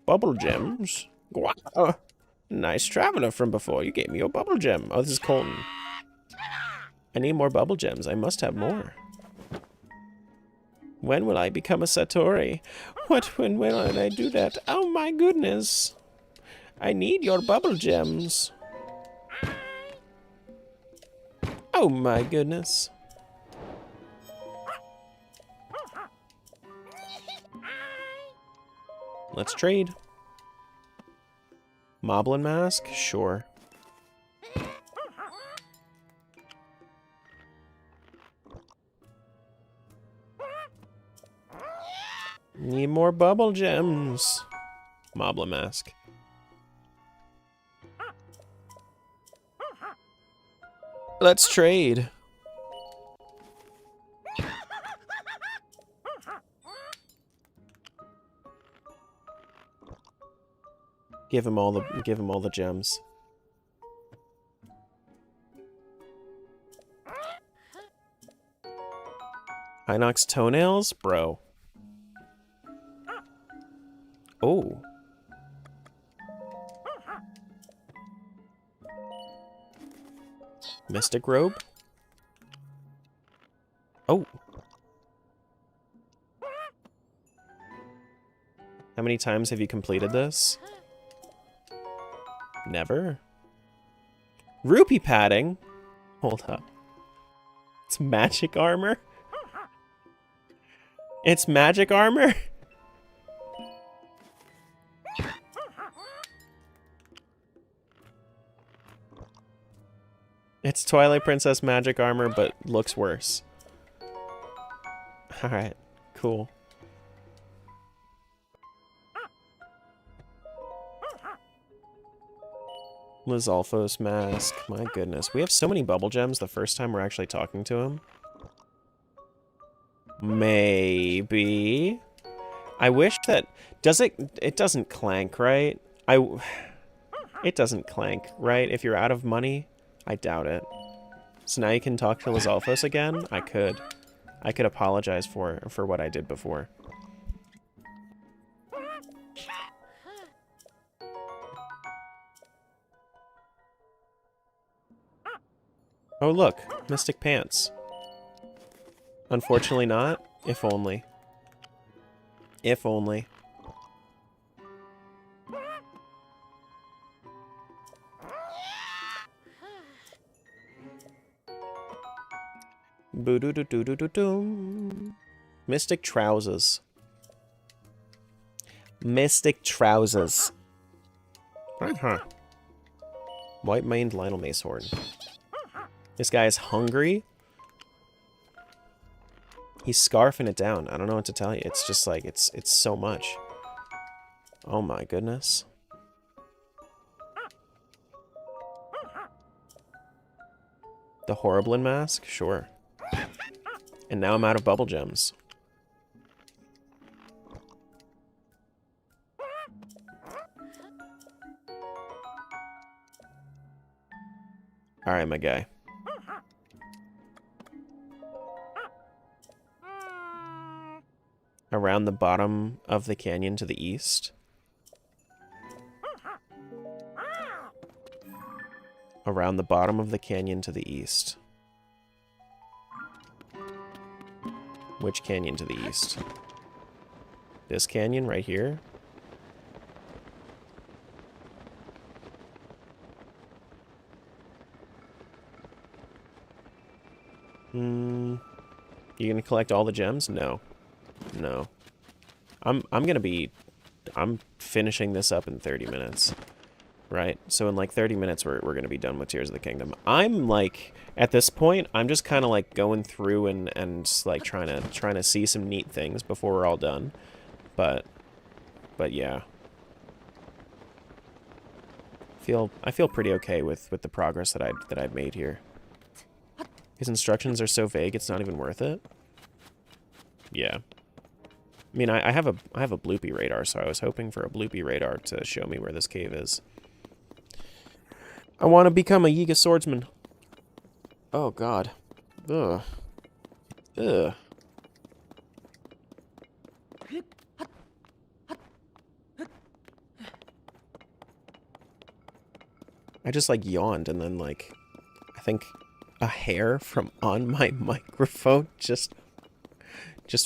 Bubble gems? Nice traveler from before. You gave me your bubble gem. Oh, this is Colton. I need more bubble gems. I must have more. When will I become a Satori? When will I do that? Oh my goodness. I need your bubble gems. Oh my goodness. Let's trade. Moblin mask? Sure. Need more bubble gems. Moblin mask. Let's trade. Give him all the gems. Inox toenails? Bro. Oh. Mystic robe? Oh. How many times have you completed this? Never? Rupee padding? Hold up. It's magic armor? It's magic armor? It's Twilight Princess magic armor, but looks worse. Alright, cool. Lizalfos mask. My goodness. We have so many bubble gems the first time we're actually talking to him. Maybe. I wish that... It doesn't clank, right? It doesn't clank, right? If you're out of money? I doubt it. So now you can talk to Lizalfos again? I could. I could apologize for what I did before. Oh look, Mystic Pants. Unfortunately not. If only. If only. Boo doo doo doo doo doo doo. Mystic trousers. Mystic trousers. Uh-huh. White-maned Lionel Macehorn. This guy is hungry. He's scarfing it down. I don't know what to tell you. It's just like, it's so much. Oh my goodness. The Horriblin mask? Sure. And now I'm out of bubble gems. Alright, my guy. Around the bottom of the canyon to the east. Around the bottom of the canyon to the east. Which canyon to the east? This canyon right here? You gonna collect all the gems? No. No. I'm finishing this up in 30 minutes. Right? So in like 30 minutes we're gonna be done with Tears of the Kingdom. I'm like, at this point, I'm just kinda like going through and like trying to see some neat things before we're all done. But yeah. I feel pretty okay with the progress that I've made here. His instructions are so vague it's not even worth it. Yeah. I mean, I have a bloopy radar, so I was hoping for a bloopy radar to show me where this cave is. I want to become a Yiga swordsman. Oh god. Ugh. Ugh. I just like yawned and then like I think a hair from on my microphone just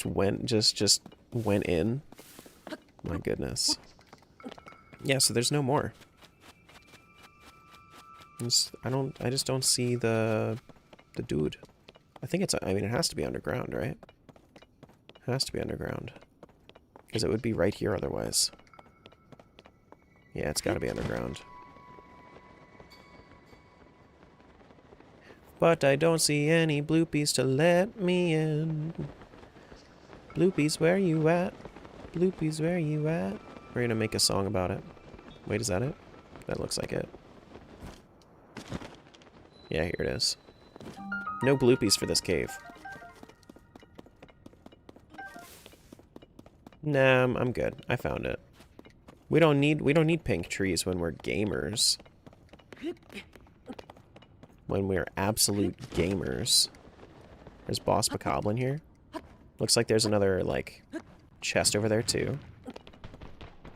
went in. My goodness. Yeah, so there's no more. I just don't see the dude. I think I mean it has to be underground, right? It has to be underground. Because it would be right here otherwise. Yeah, it's got to be underground. But I don't see any bloopies to let me in. Bloopies, where you at? Bloopies, where you at? We're gonna make a song about it. Wait, is that it? That looks like it. Yeah, here it is. No bloopies for this cave. Nah, I'm good. I found it. We don't need pink trees when we're gamers. When we're absolute gamers. There's Boss Bokoblin here. Looks like there's another, like, chest over there, too.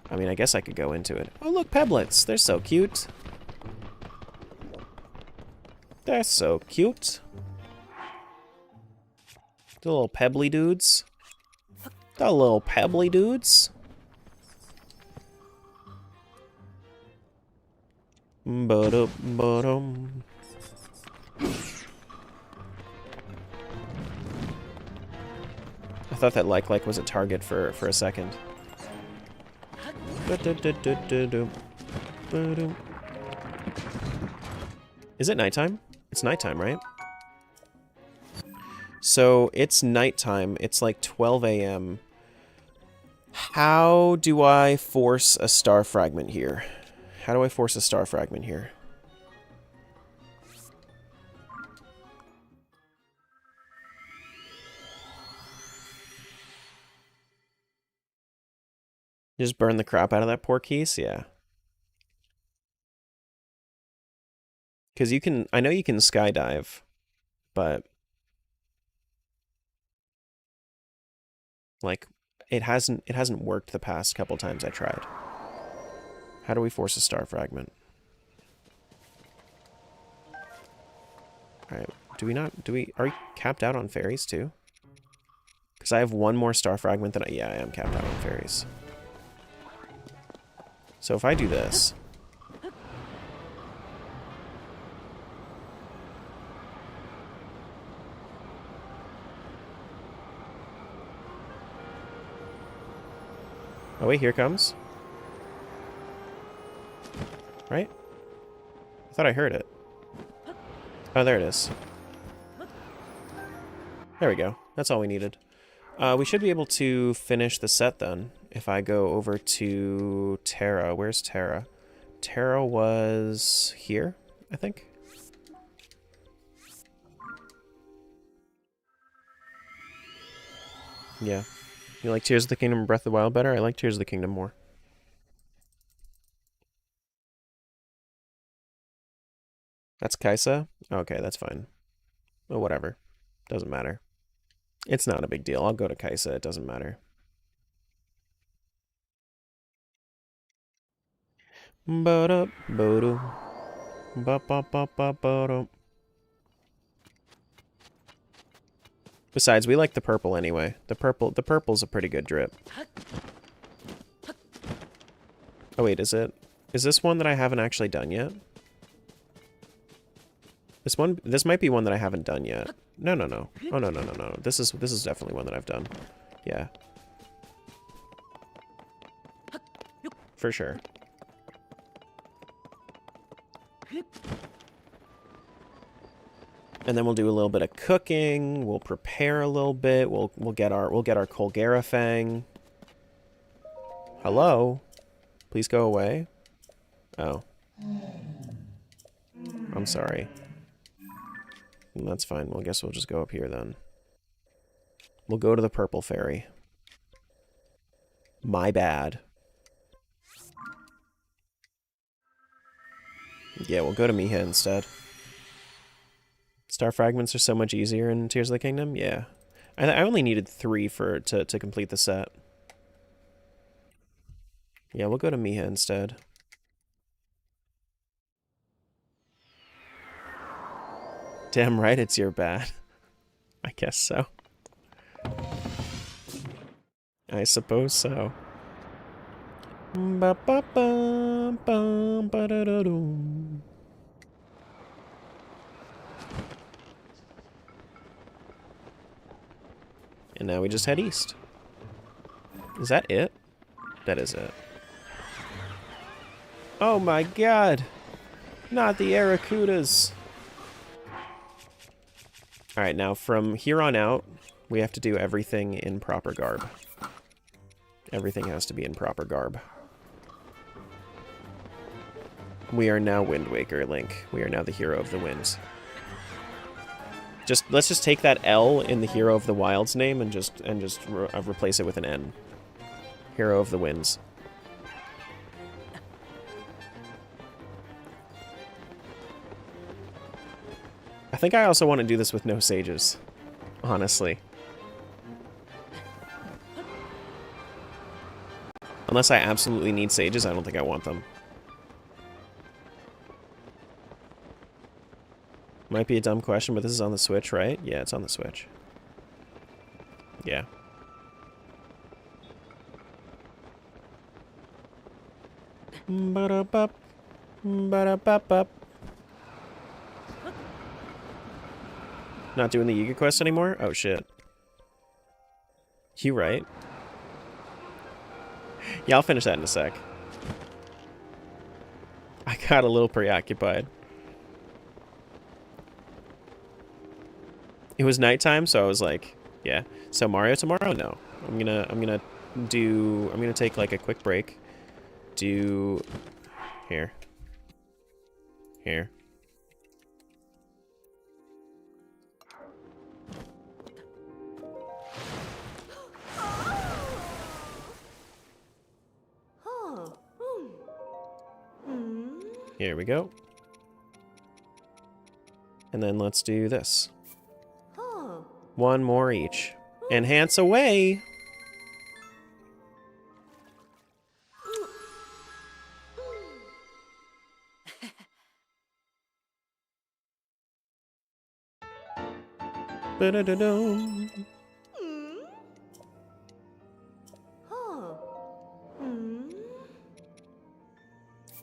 I mean, I guess I could go into it. Oh, look, Peblets. They're so cute. They're so cute. The little pebbly dudes. The little pebbly dudes. Ba-dum. I thought that like was a target for a second. Is it nighttime? It's nighttime, right? So it's nighttime. It's like 12 a.m. How do I force a star fragment here? How do I force a star fragment here? Just burn the crap out of that poor Keese? Yeah. Because you can... I know you can skydive, but... like, it hasn't worked the past couple times I tried. How do we force a star fragment? Alright, are we capped out on fairies too? Because I have one more star fragment than yeah, I am capped out on fairies. So if I do this... oh wait, here it comes. Right? I thought I heard it. Oh, there it is. There we go. That's all we needed. We should be able to finish the set then. If I go over to Terra. Where's Terra? Terra was here, I think. Yeah. You like Tears of the Kingdom and Breath of the Wild better? I like Tears of the Kingdom more. That's Kaisa? Okay, that's fine. Well, whatever. Doesn't matter. It's not a big deal. I'll go to Kaisa. It doesn't matter. Besides, we like the purple anyway. The purple's a pretty good drip. Oh wait, is this one that I haven't actually done yet? This might be one that I haven't done yet. No. Oh no. This is definitely one that I've done. Yeah. For sure. And then we'll do a little bit of cooking. We'll prepare a little bit. We'll get our Colgera Fang. Hello? Please go away. Oh. I'm sorry. That's fine. Well, I guess we'll just go up here then. We'll go to the purple fairy. My bad. Yeah, we'll go to Miha instead. Star fragments are so much easier in Tears of the Kingdom? Yeah. I only needed 3 to complete the set. Yeah, we'll go to Miha instead. Damn right it's your bad. I guess so. I suppose so. Ba-ba-bum-bum-ba-da-da-dum. And now we just head east. Is that it? That is it. Oh my god! Not the Aracudas! Alright, now from here on out, we have to do everything in proper garb. Everything has to be in proper garb. We are now Wind Waker, Link. We are now the hero of the winds. Let's just take that L in the Hero of the Wild's name and just replace it with an N. Hero of the Winds. I think I also want to do this with no sages, honestly. Unless I absolutely need sages, I don't think I want them. Might be a dumb question, but this is on the Switch, right? Yeah, it's on the Switch. Yeah. Ba-da-bup. Ba-da-bup-bup. Not doing the Yiga quest anymore? Oh, shit. You right. Yeah, I'll finish that in a sec. I got a little preoccupied. It was nighttime, so I was like, yeah. So Mario tomorrow? No. I'm gonna take like a quick break. Do here. Here. Here we go. And then let's do this. One more each. Enhance away! Ba-da-da-dum.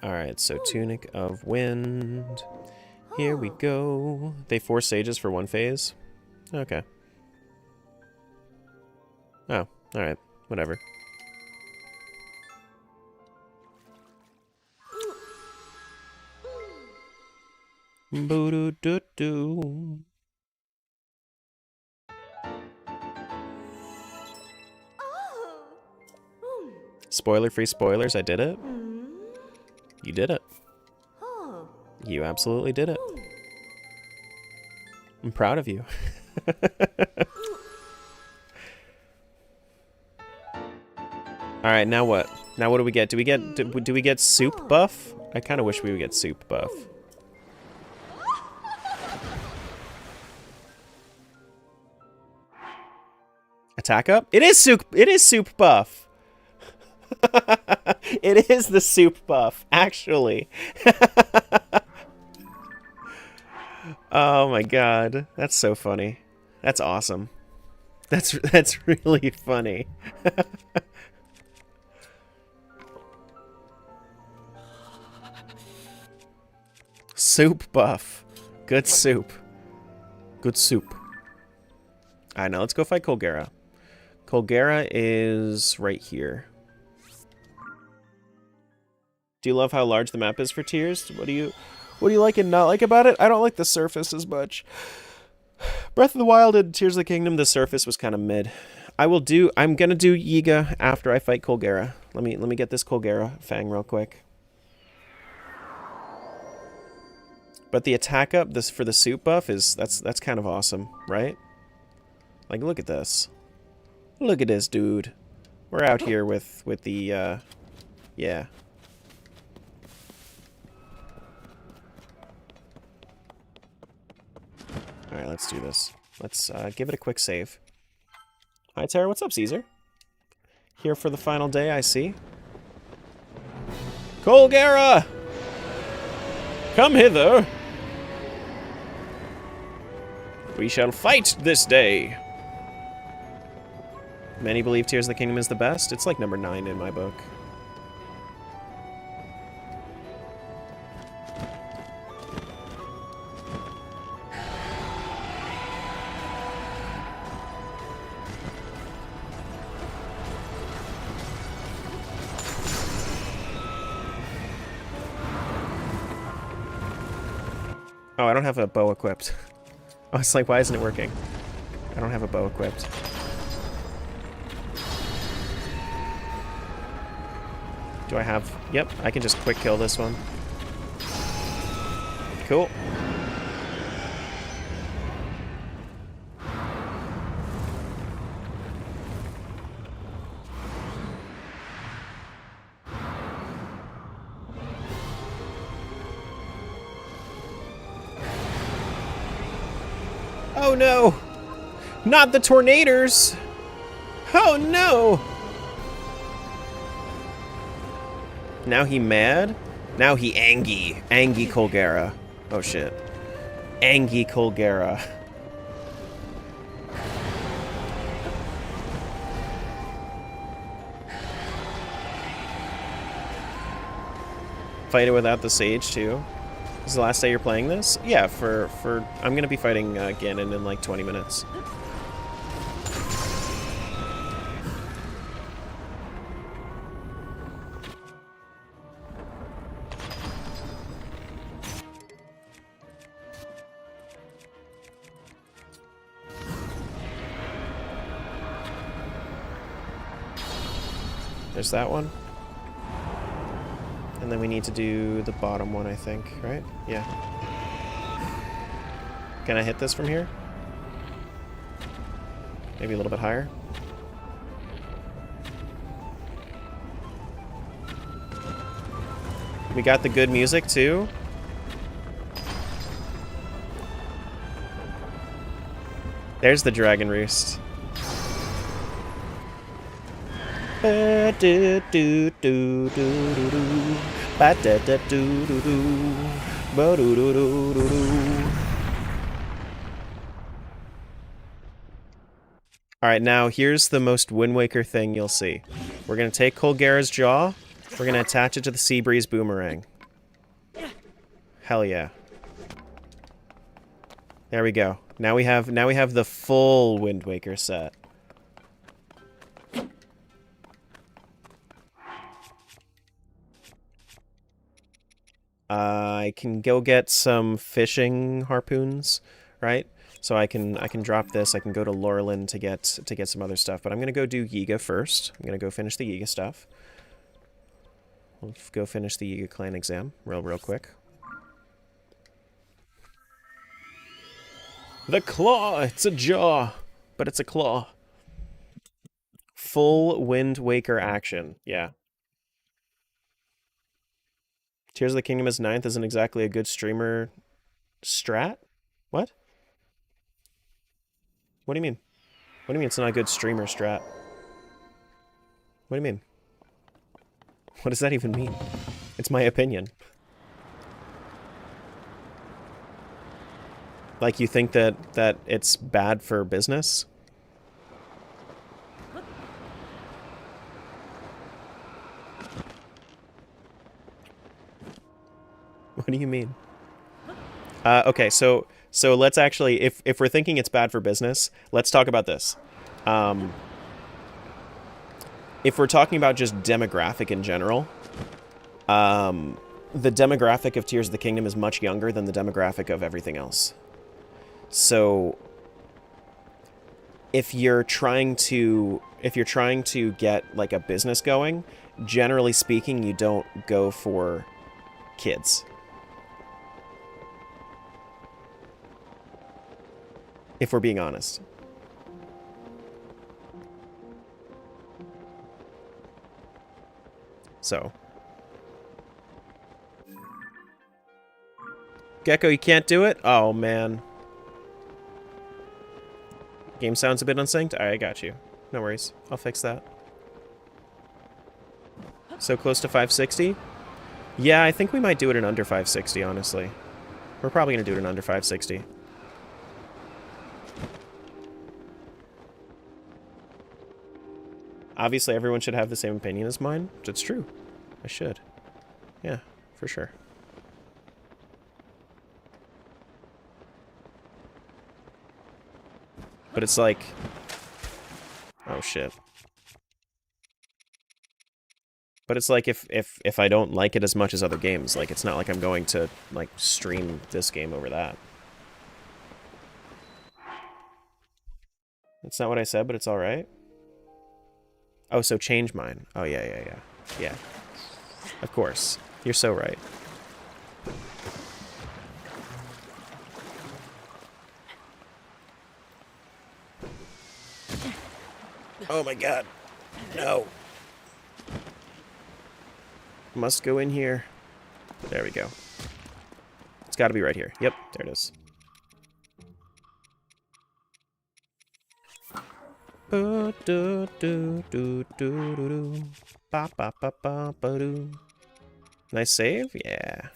Alright, so Tunic of Wind. Here we go. They 4 sages for 1 phase? Okay. Oh, alright. Whatever. Boo-doo-doo-doo. Spoiler-free spoilers, I did it. You did it. You absolutely did it. I'm proud of you. Alright, now what? Now what do we get? Do we get soup buff? I kind of wish we would get soup buff. Attack up? It is soup buff. It is the soup buff, actually. Oh my god, that's so funny. That's awesome. That's really funny. Soup buff. Good soup. Good soup. Alright, now let's go fight Colgera. Colgera is right here. Do you love how large the map is for Tears? What do you like and not like about it? I don't like the surface as much. Breath of the Wild and Tears of the Kingdom, the surface was kind of mid. I'm gonna do Yiga after I fight Colgera. Let me get this Colgera Fang real quick. But the attack up for the soup buff is that's kind of awesome, right? Like, look at this. Look at this, dude. We're out here with the yeah. Alright, let's do this. Let's give it a quick save. Hi, Tara. What's up, Caesar? Here for the final day, I see. Colgera! Come hither! We shall fight this day. Many believe Tears of the Kingdom is the best. It's like number 9 in my book. Oh, I don't have a bow equipped. I was like, why isn't it working? I don't have a bow equipped. Do I have... Yep, I can just quick kill this one. Cool. Oh no! Not the tornadoes! Oh no! Now he mad? Now he angy. Angy Colgera. Oh shit. Angy Colgera. Fight it without the sage too. This is the last day you're playing this? Yeah, for I'm gonna be fighting Ganon in like 20 minutes. There's that one. And then we need to do the bottom one, I think, right? Yeah. Can I hit this from here? Maybe a little bit higher? We got the good music, too. There's the Dragon Roost. Alright, now here's the most Wind Waker thing you'll see. We're gonna take Colgera's jaw, we're gonna attach it to the Sea Breeze boomerang. Hell yeah. There we go. Now we have the full Wind Waker set. I can go get some fishing harpoons, right? So I can drop this. I can go to Laurelin to get some other stuff, but I'm gonna go do Yiga first. I'm gonna go finish the Yiga stuff. We'll go finish the Yiga clan exam real quick. The claw. It's a jaw, but it's a claw. Full Wind Waker action. Yeah. Tears of the Kingdom is 9th isn't exactly a good streamer strat? What? What do you mean? What do you mean it's not a good streamer strat? What do you mean? What does that even mean? It's my opinion. Like, you think that it's bad for business? What do you mean? Okay, so let's actually, if we're thinking it's bad for business, let's talk about this. If we're talking about just demographic in general, the demographic of Tears of the Kingdom is much younger than the demographic of everything else. So if you're trying to get like a business going, generally speaking, you don't go for kids. If we're being honest. So. Gecko, you can't do it? Oh, man. Game sounds a bit unsynced? Alright, I got you. No worries. I'll fix that. So close to 560? Yeah, I think we might do it in under 560, honestly. We're probably going to do it in under 560. Obviously, everyone should have the same opinion as mine. It's true. I should. Yeah, for sure. But it's like, oh shit. But it's like if I don't like it as much as other games, like it's not like I'm going to like stream this game over that. That's not what I said, but it's all right. Oh, so change mine. Oh yeah, yeah, yeah. Yeah. Of course. You're so right. Oh my god. No. Must go in here. There we go. It's got to be right here. Yep, there it is. Nice save? Yeah.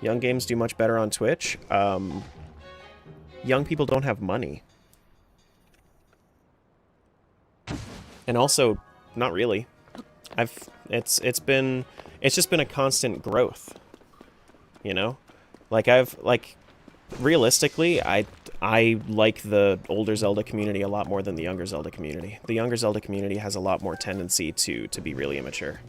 Young games do much better on Twitch. Young people don't have money. And also, not really. It's just been a constant growth. You know? Like realistically, I like the older Zelda community a lot more than the younger Zelda community. The younger Zelda community has a lot more tendency to be really immature.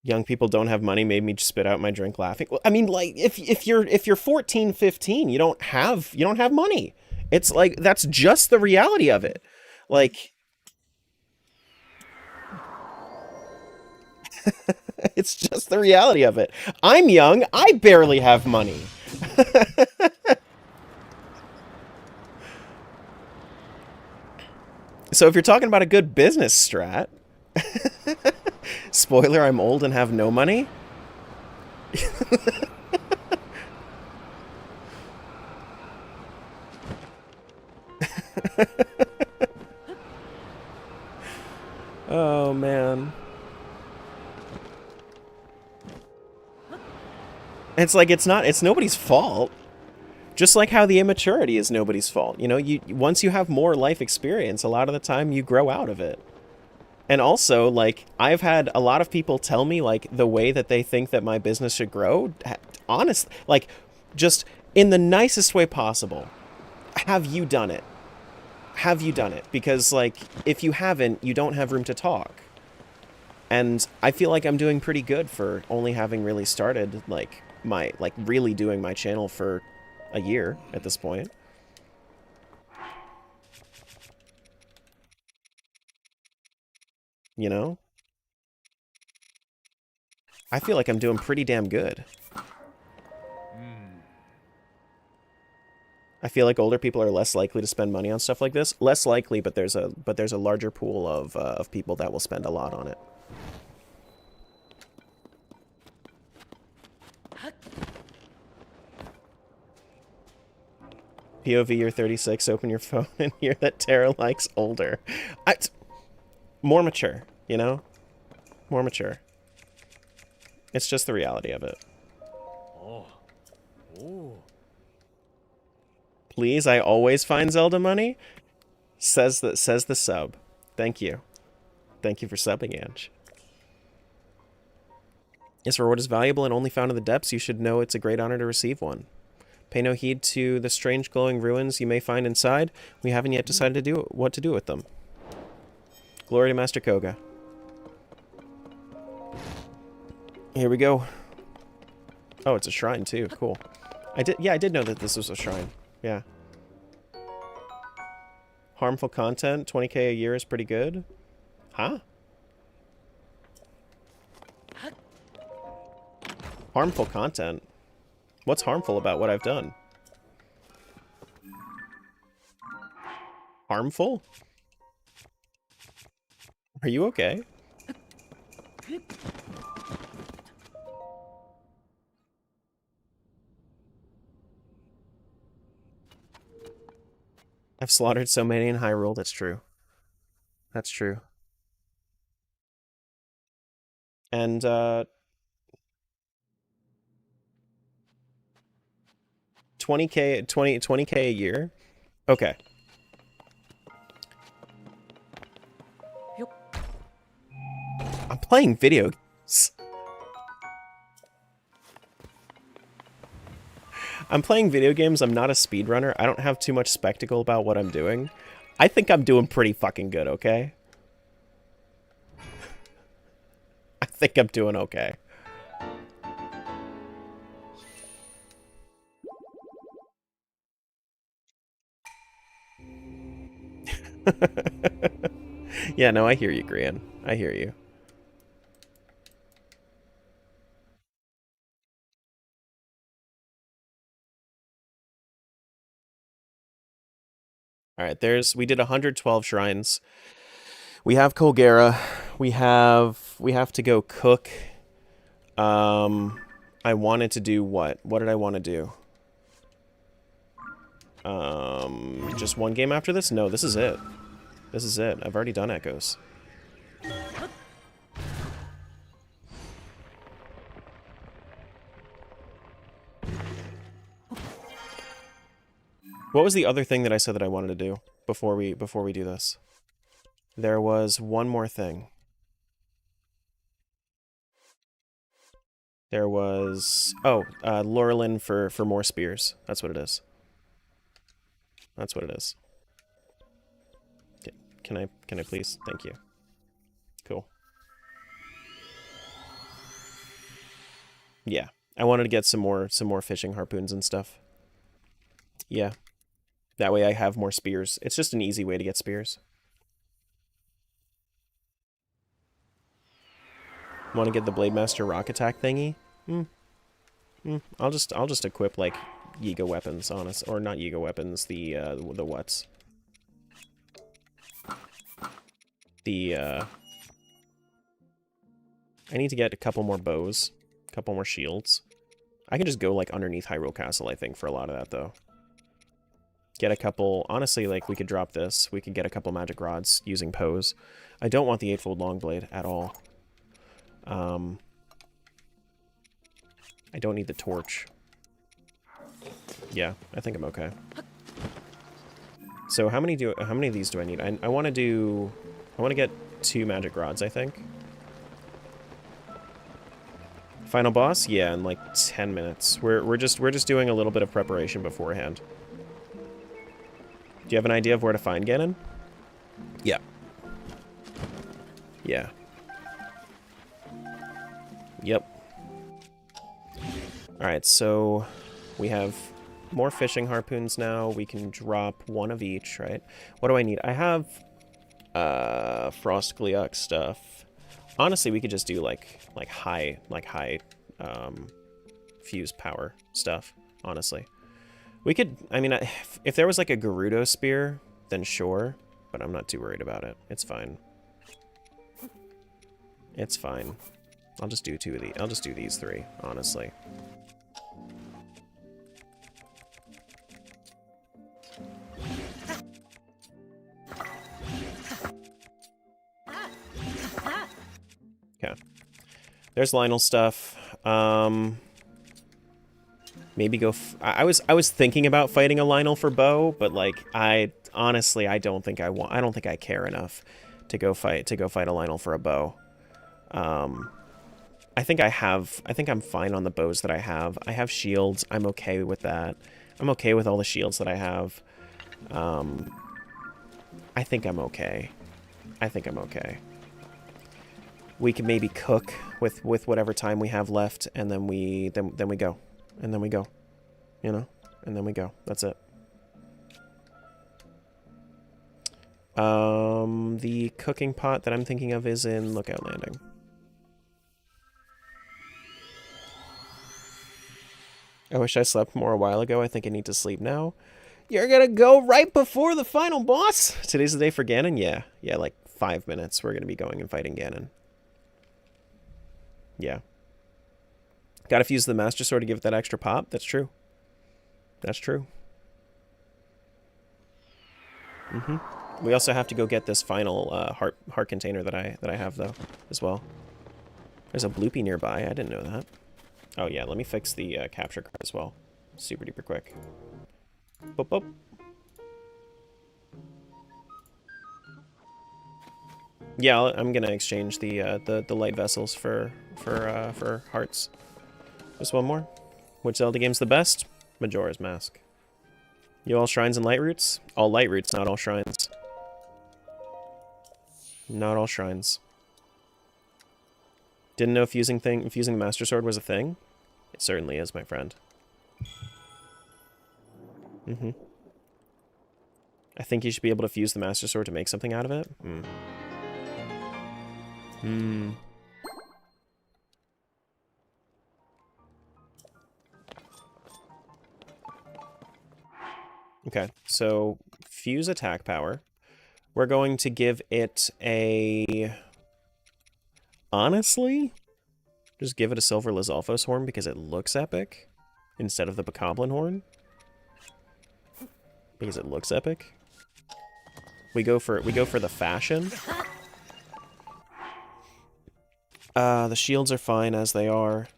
Young people don't have money made me spit out my drink laughing. I mean, like if you're 14, 15, you don't have money. It's like that's just the reality of it. Like it's just the reality of it. I'm young, I barely have money. So if you're talking about a good business strat, spoiler, I'm old and have no money. Oh man. It's like it's nobody's fault. Just like how the immaturity is nobody's fault. You know, you once you have more life experience, a lot of the time you grow out of it. And also, like, I've had a lot of people tell me, like, the way that they think that my business should grow, honest, like, just in the nicest way possible. Have you done it? Have you done it? Because, like, if you haven't, you don't have room to talk. And I feel like I'm doing pretty good for only having really started, like, really doing my channel for a year at this point. You know? I feel like I'm doing pretty damn good. I feel like older people are less likely to spend money on stuff like this. Less likely, but there's a larger pool of people that will spend a lot on it. POV, you're 36. Open your phone and hear that Tara likes older. More mature, you know, more mature. It's just the reality of it. Oh. Ooh. Please, I always find Zelda money. Says the sub. Thank you. Thank you for subbing, Ange. This reward is valuable and only found in the depths. You should know it's a great honor to receive one. Pay no heed to the strange glowing ruins you may find inside. We haven't yet decided to what to do with them. Glory to Master Koga. Here we go. Oh, it's a shrine too. Cool. I did know that this was a shrine. Yeah. Harmful content, 20k a year is pretty good. Huh? Harmful content? What's harmful about what I've done? Harmful? Are you okay? I've slaughtered so many in Hyrule, that's true. That's true. And 20k 20k a year. Okay. I'm playing video games. I'm playing video games. I'm not a speedrunner. I don't have too much spectacle about what I'm doing. I think I'm doing pretty fucking good, okay? I think I'm doing okay. Yeah, no, I hear you, Grian. I hear you. All right, we did 112 shrines. We have Colgera. We have to go cook. I wanted to do what? What did I want to do? Just one game after this? No, this is it. This is it. I've already done Echoes. What was the other thing that I said that I wanted to do before we do this? There was one more thing. There was Laurelin for more spears. That's what it is. That's what it is. Can I please? Thank you. Cool. Yeah. I wanted to get some more fishing harpoons and stuff. Yeah. That way I have more spears. It's just an easy way to get spears. Want to get the Blade Master rock attack thingy? I'll just equip like Yiga weapons, or not Yiga weapons, the what's? I need to get a couple more bows, a couple more shields. I can just go like underneath Hyrule Castle, I think, for a lot of that though. Get a couple, honestly, like we could drop this. We could get a couple magic rods using pose. I don't want the eightfold long blade at all. I don't need the torch. Yeah, I think I'm okay. So how many of these do I need? I want to get 2 magic rods, I think. Final boss? Yeah, in like 10 minutes. We're just doing a little bit of preparation beforehand. Do you have an idea of where to find Ganon? Yeah. Yeah. Yep. Alright, so we have more fishing harpoons now. We can drop 1 of each, right? What do I need? I have Frost Gleeok stuff. Honestly, we could just do like high fuse power stuff, honestly. We could, I mean, if there was like a Gerudo spear, then sure, but I'm not too worried about it. It's fine. It's fine. I'll just do 2 of these. I'll just do these 3, honestly. Okay. There's Lionel stuff. Maybe go. I was thinking about fighting a Lionel for bow, but like honestly I don't think I want. I don't think I care enough to go fight a Lionel for a bow. I think I'm fine on the bows that I have. I have shields. I'm okay with that. I'm okay with all the shields that I have. I think I'm okay. I think I'm okay. We can maybe cook with whatever time we have left, and then we go. And then we go. You know? And then we go. That's it. The cooking pot that I'm thinking of is in Lookout Landing. I wish I slept more a while ago. I think I need to sleep now. You're gonna go right before the final boss? Today's the day for Ganon? Yeah. Yeah, like 5 minutes. We're gonna be going and fighting Ganon. Yeah. Gotta fuse the Master Sword to give it that extra pop. That's true. That's true. We also have to go get this final heart container that I have though, as well. There's a bloopy nearby. I didn't know that. Oh yeah, let me fix the capture card as well. Super duper quick. Boop boop. Yeah, I'm gonna exchange the light vessels for hearts. Just one more. Which Zelda game's the best? Majora's Mask. You all shrines and light roots? All light roots, not all shrines. Not all shrines. Didn't know if using the Master Sword was a thing? It certainly is, my friend. Mm-hmm. I think you should be able to fuse the Master Sword to make something out of it. Hmm. Hmm. Okay, so fuse attack power. We're going to give it a... Honestly, just give it a Silver Lizalfos horn because it looks epic instead of the Bokoblin horn. Because it looks epic. We go for the fashion. The shields are fine as they are.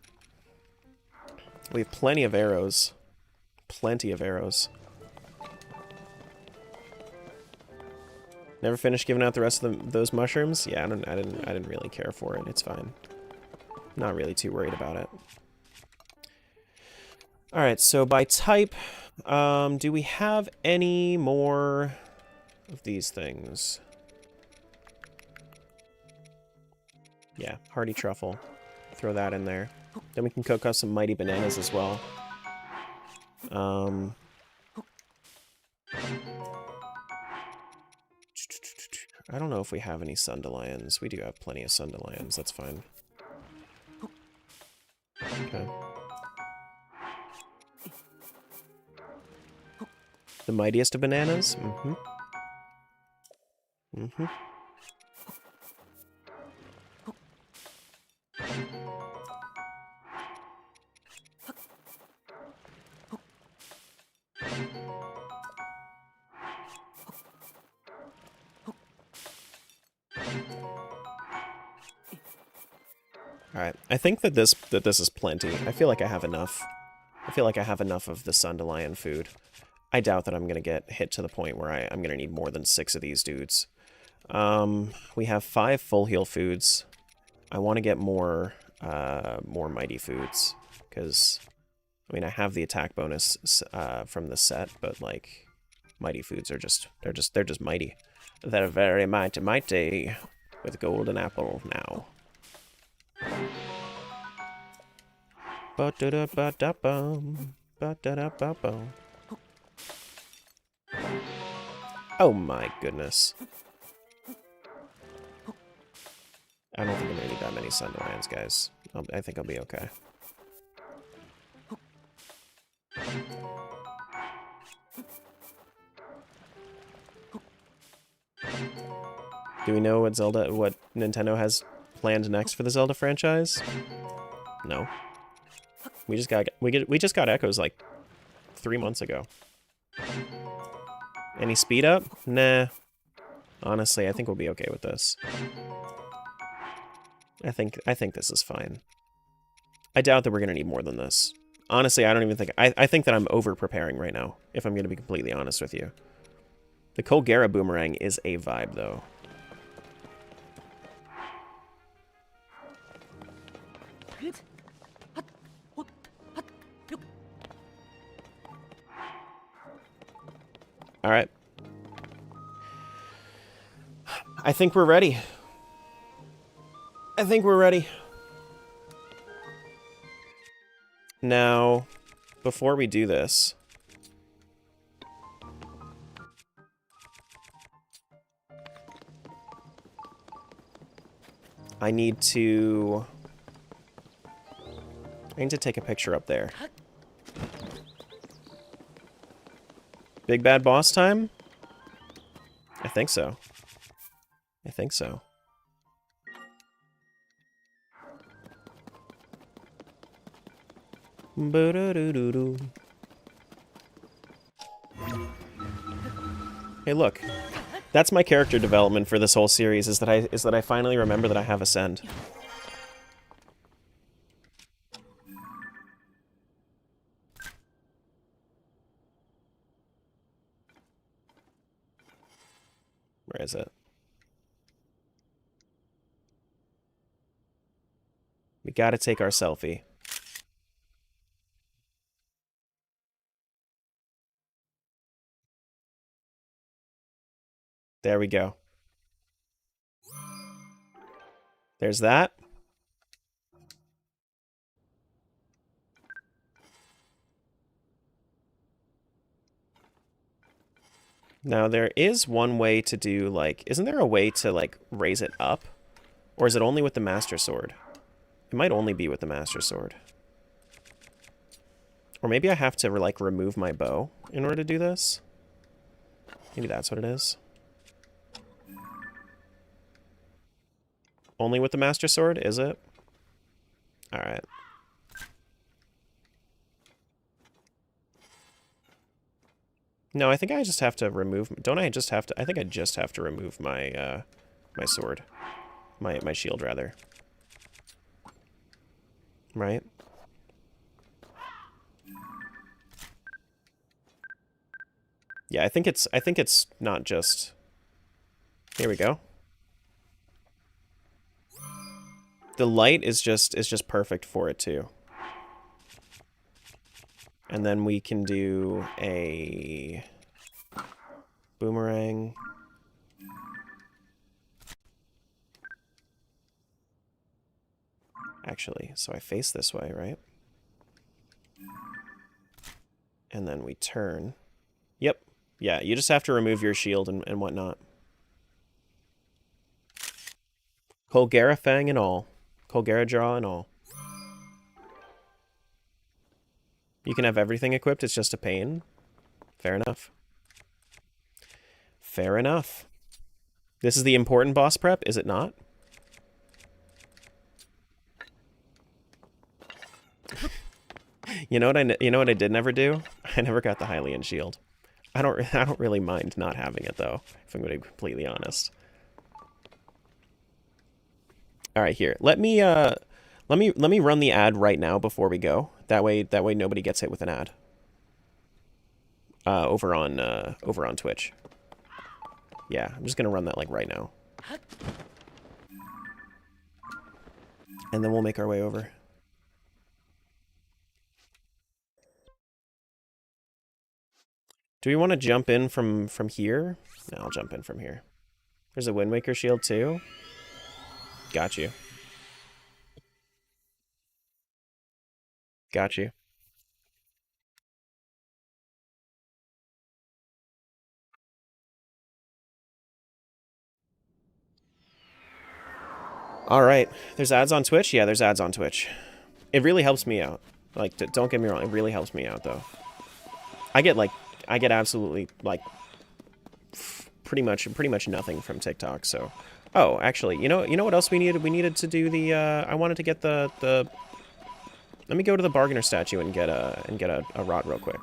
We have plenty of arrows. Plenty of arrows. Never finished giving out the rest of those mushrooms? Yeah, I didn't really care for it. It's fine. Not really too worried about it. Alright, so by type, do we have any more of these things? Yeah, Hardy Truffle. Throw that in there. Then we can cook up some Mighty Bananas as well. I don't know if we have any Sundelions. We do have plenty of Sundelions. That's fine. Okay. The mightiest of bananas? Mm-hmm. Mm-hmm. Alright, I think that this is plenty. I feel like I have enough. I feel like I have enough of the Sundelion food. I doubt that I'm going to get hit to the point where I'm going to need more than 6 of these dudes. We have 5 full heal foods. I want to get more mighty foods, because, I mean, I have the attack bonus from the set, but, like, mighty foods are just, they're just mighty. They're very mighty, with golden apple now. Oh my goodness. I don't think I'm gonna need that many Sundelions, guys. I think I'll be okay. Do we know what Nintendo has planned next for the Zelda franchise? No. We just got Echoes like 3 months ago. Any speed up? Nah. Honestly, I think we'll be okay with this. I think this is fine. I doubt that we're gonna need more than this. Honestly, I don't even think I think that I'm over preparing right now, if I'm gonna be completely honest with you. The Colgera boomerang is a vibe though. Alright. I think we're ready. I think we're ready. Now, before we do this... I need to take a picture up there. Big bad boss time? I think so. I think so. Hey, look. That's my character development for this whole series, is that I finally remember that I have Ascend. Where is it? We gotta take our selfie. There we go. There's that. Now there is one way to do like, isn't there a way to like raise it up? Or is it only with the Master Sword? It might only be with the Master Sword. Or maybe I have to like remove my bow in order to do this. Maybe that's what it is. Only with the Master Sword, is it? Alright. No, I think I just have to remove... Don't I just have to... I think I just have to remove my, my sword. My shield, rather. Right? Yeah, I think it's not just... Here we go. The light is just perfect for it, too. And then we can do a boomerang. Actually, so I face this way, right? And then we turn. Yep. Yeah, you just have to remove your shield and whatnot. Colgera Fang and all. Colgera Jaw and all. You can have everything equipped, it's just a pain. Fair enough. Fair enough. This is the important boss prep, is it not? You know what I did never do? I never got the Hylian shield. I don't really mind not having it though, if I'm going to be completely honest. All right, here. Let me run the ad right now before we go. That way nobody gets hit with an ad. Over on Twitch. Yeah, I'm just gonna run that like right now. And then we'll make our way over. Do we want to jump in from here? No, I'll jump in from here. There's a Wind Waker shield too. Got you. Got you. All right. There's ads on Twitch? Yeah, there's ads on Twitch. It really helps me out. Like, don't get me wrong, it really helps me out though. I get absolutely like pretty much nothing from TikTok. So, oh, actually, you know what else we needed? We needed to do the. I wanted to get the. Let me go to the bargainer statue and get a rod real quick.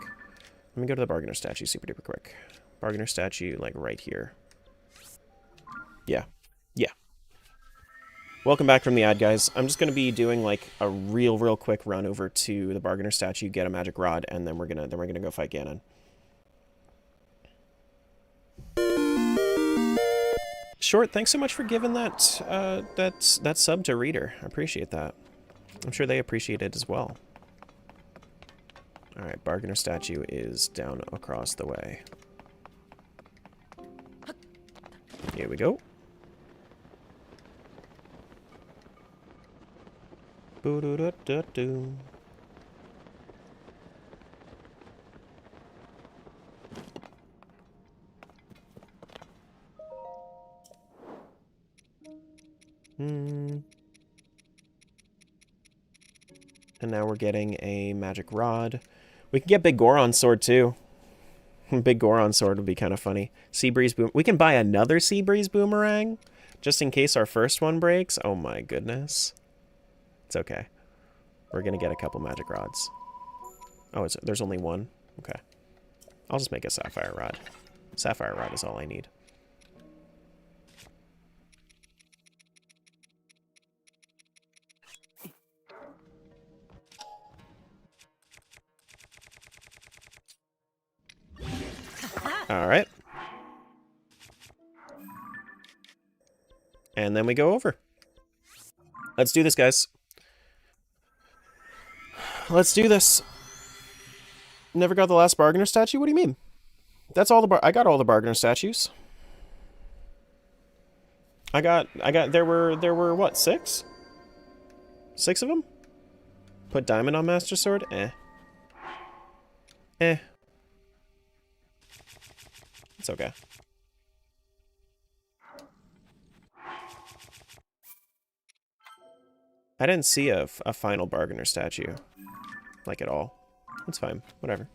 Let me go to the bargainer statue super duper quick. Bargainer statue like right here. Yeah, yeah. Welcome back from the ad, guys. I'm just gonna be doing like a real quick run over to the bargainer statue, get a magic rod, and then we're gonna go fight Ganon. Short, thanks so much for giving that that sub to Reader. I appreciate that. I'm sure they appreciate it as well. Alright, bargainer statue is down across the way. Here we go. Boo-doo-doo-doo-doo. And now we're getting a magic rod. We can get Big Goron's sword too. Big Goron's sword would be kind of funny. Sea Breeze boom. We can buy another Sea Breeze boomerang just in case our first one breaks. Oh my goodness. It's okay. We're gonna get a couple magic rods. Oh, there's only one? Okay. I'll just make a sapphire rod. Sapphire rod is all I need. Alright. And then we go over. Let's do this, guys. Let's do this. Never got the last bargainer statue? What do you mean? That's all the I got all the bargainer statues. There were what, 6? 6 of them? Put diamond on Master Sword? Eh. Eh. It's okay. I didn't see a final bargainer statue. Like, at all. It's fine. Whatever.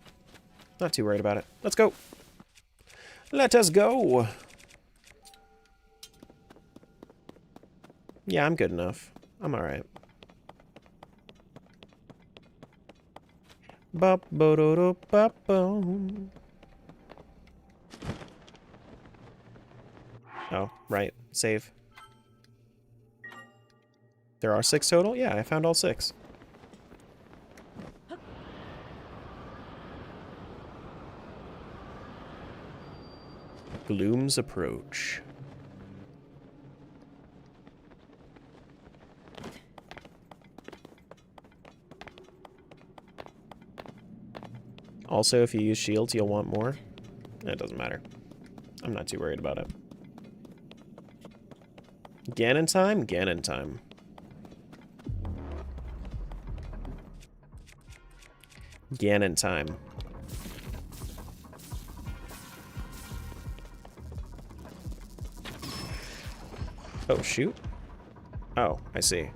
Not too worried about it. Let's go. Let us go. Yeah, I'm good enough. I'm alright. Oh, right. Save. There are 6 total? Yeah, I found all 6. Gloom's Approach. Also, if you use shields, you'll want more. It doesn't matter. I'm not too worried about it. Ganon time? Ganon time. Ganon time. Oh, shoot. Oh, I see.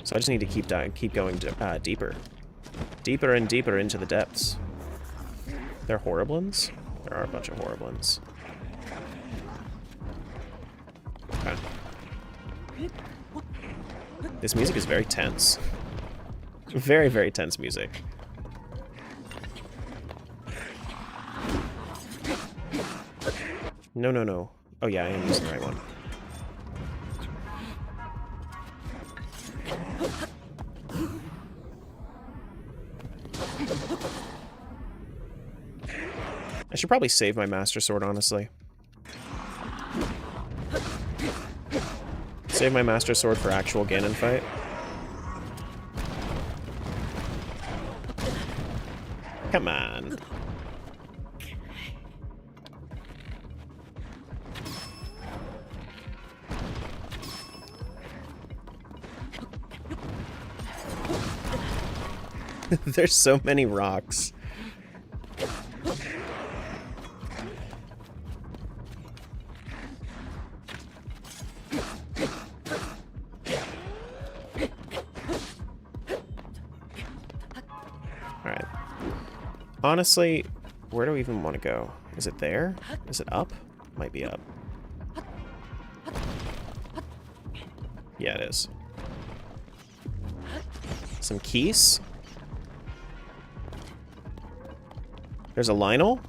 So I just need to keep going deeper. Deeper and deeper into the depths. They're Horriblins? There are a bunch of Horriblins. Okay. This music is very tense. Very, very tense music. No, no, no. Oh yeah, I am using the right one. I should probably save my Master Sword, honestly. Save my Master Sword for actual Ganon fight. Come on. There's so many rocks. Alright. Honestly, where do we even want to go? Is it there? Is it up? Might be up. Yeah, it is. Some keys. There's a Lionel?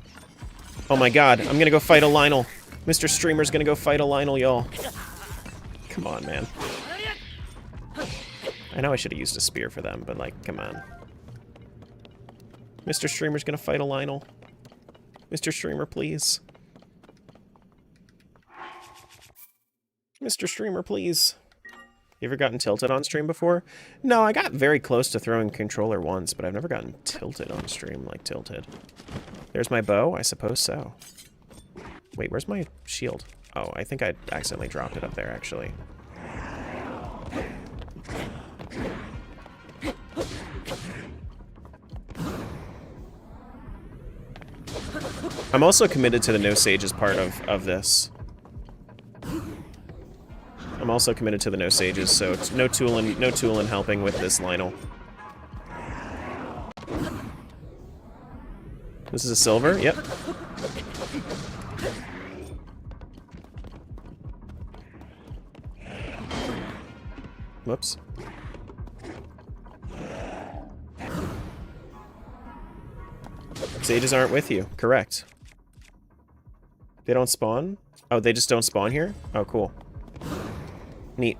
Oh my god, I'm gonna go fight a Lionel. Mr. Streamer's gonna go fight a Lionel, y'all. Come on, man. I know I should have used a spear for them, but like, come on. Mr. Streamer's gonna fight a Lionel. Mr. Streamer, please. Mr. Streamer, please. You ever gotten tilted on stream before? No, I got very close to throwing controller once, but I've never gotten tilted on stream, like tilted. There's my bow? I suppose so. Wait, where's my shield? Oh, I think I accidentally dropped it up there, actually. I'm also committed to the no sages part of this. I'm also committed to the no sages, so it's no tool in helping with this Lionel. This is a silver? Yep. Whoops. Sages aren't with you. Correct. They don't spawn? Oh, they just don't spawn here? Oh, cool. Neat.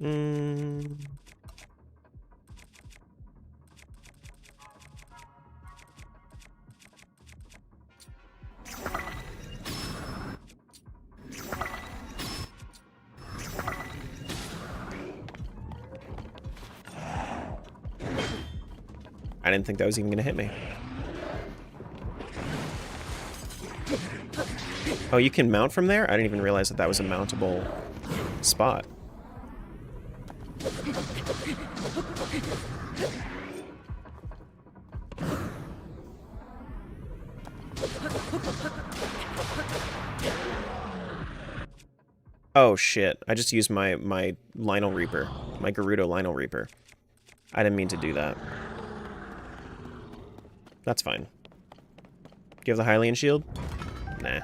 Mm. I didn't think that was even gonna hit me. Oh, you can mount from there? I didn't even realize that that was a mountable spot. Oh shit, I just used my Lionel Reaper. My Gerudo Lionel Reaper. I didn't mean to do that. That's fine. Do you have the Hylian shield? Nah.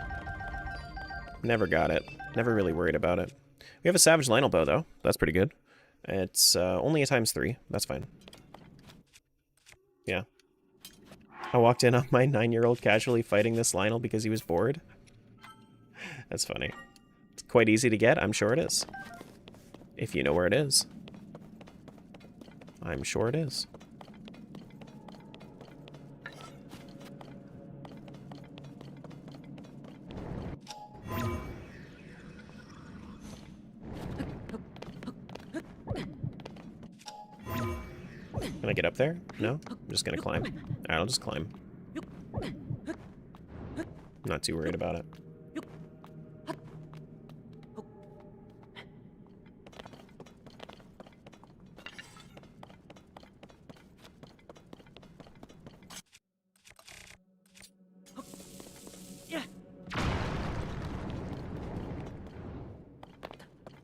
Never got it. Never really worried about it. We have a Savage Lionel bow, though. That's pretty good. It's only a ×3. That's fine. Yeah. I walked in on my 9-year-old casually fighting this Lionel because he was bored. That's funny. It's quite easy to get. I'm sure it is. If you know where it is. I'm sure it is. Can I get up there? No? I'm just gonna climb. Alright, I'll just climb. Not too worried about it.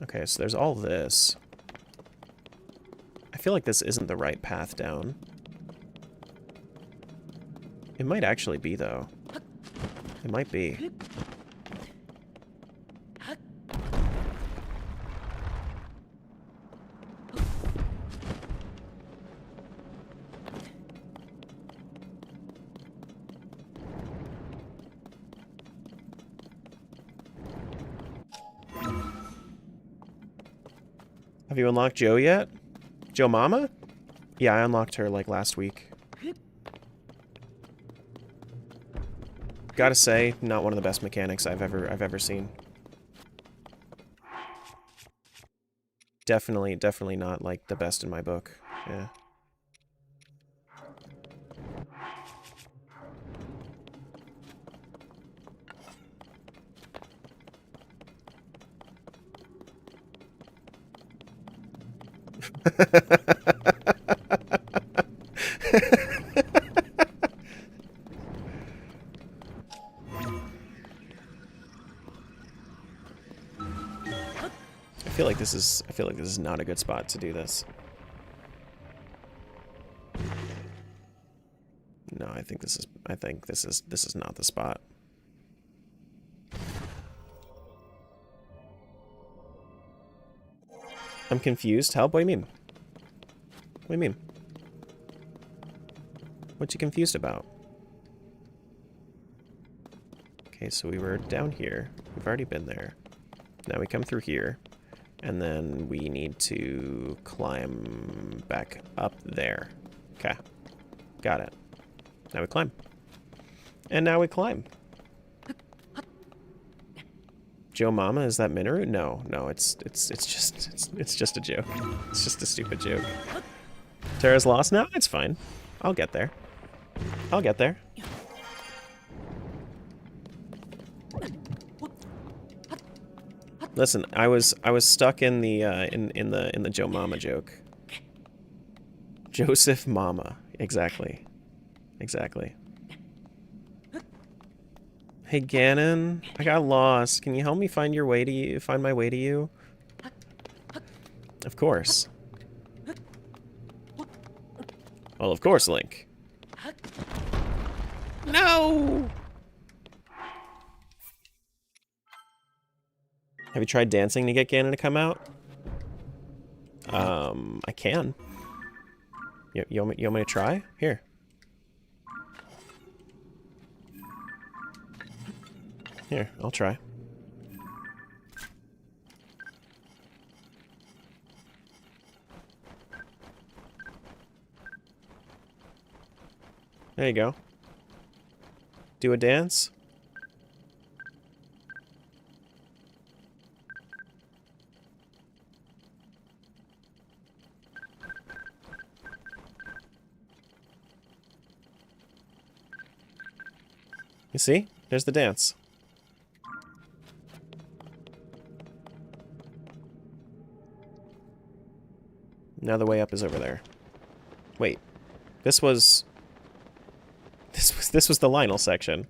Okay, so there's all this. I feel like this isn't the right path down. It might actually be, though. It might be. Have you unlocked Joe yet? Joe Mama? Yeah, I unlocked her like last week. Gotta say, not one of the best mechanics I've ever seen. Definitely not like the best in my book. Yeah. I feel like this is not a good spot to do this. No, I think this is not the spot. I'm confused. Help? What do you mean? What do you mean? What you confused about? Okay, so we were down here. We've already been there. Now we come through here. And then we need to climb back up there. Okay. Got it. Now we climb. And now we climb. Joe Mama, is that Minoru? No, it's just a joke. It's just a stupid joke. Terra's lost now? It's fine. I'll get there. I'll get there. Listen, I was stuck in the in the Joe Mama joke. Joseph Mama, exactly. Exactly. Hey Ganon, I got lost. Can you help me find your way to you? Find my way to you? Of course. Well, of course, Link. No! Have you tried dancing to get Ganon to come out? I can. You want me to try? Here. Here, I'll try. There you go. Do a dance. You see? There's the dance. Now the way up is over there. Wait. This was the Lionel section.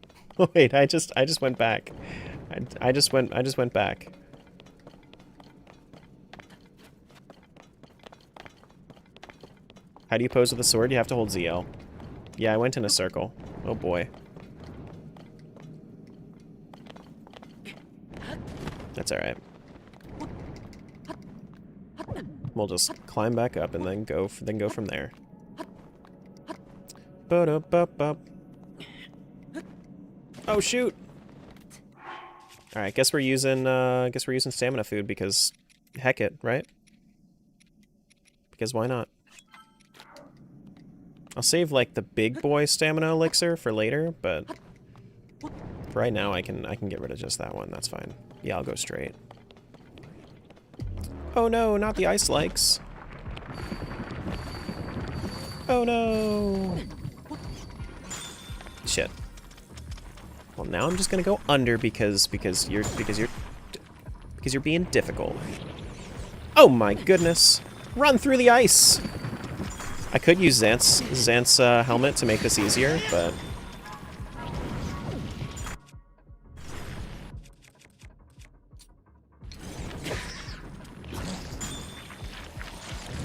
Wait, I just went back. I just went back. How do you pose with a sword? You have to hold ZL. Yeah, I went in a circle. Oh boy. That's alright. We'll just climb back up and then go from there. Oh shoot! Alright, guess we're using stamina food because heck it, right? Because why not? I'll save like the big boy stamina elixir for later, but for right now I can get rid of just that one. That's fine. Yeah, I'll go straight. Oh no, not the ice likes. Oh no. Shit. Well, now I'm just gonna go under because you're being difficult. Oh my goodness! Run through the ice. I could use Xant's helmet to make this easier, but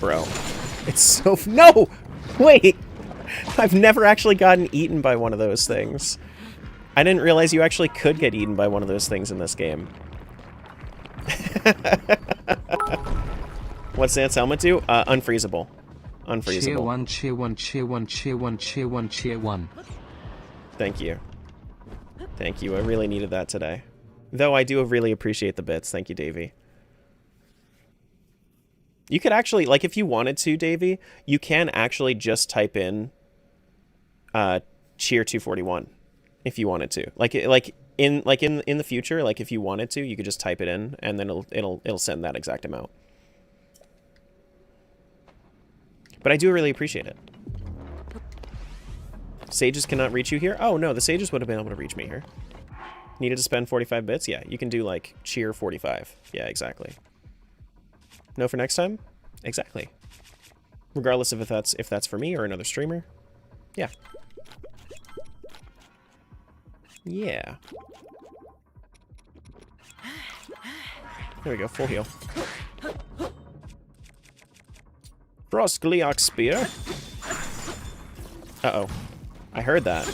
bro, it's so no. Wait, I've never actually gotten eaten by one of those things. I didn't realize you actually could get eaten by one of those things in this game. What's Xant's helmet do? Unfreezable. Unfreezable. Cheer one, cheer one, cheer one, cheer one, cheer one, cheer one. Thank you. Thank you. I really needed that today. Though I do really appreciate the bits. Thank you, Davey. You could actually, like, if you wanted to, Davey, you can actually just type in cheer 241 if you wanted to. Like in the future, like if you wanted to, you could just type it in and then it'll send that exact amount. But I do really appreciate it. Sages cannot reach you here? Oh no, the sages would have been able to reach me here. Needed to spend 45 bits? Yeah, you can do like cheer 45. Yeah, exactly. No for next time? Exactly. Regardless of if that's for me or another streamer. Yeah. Yeah. There we go, full heal. Frost Gleok Spear. Uh-oh. I heard that.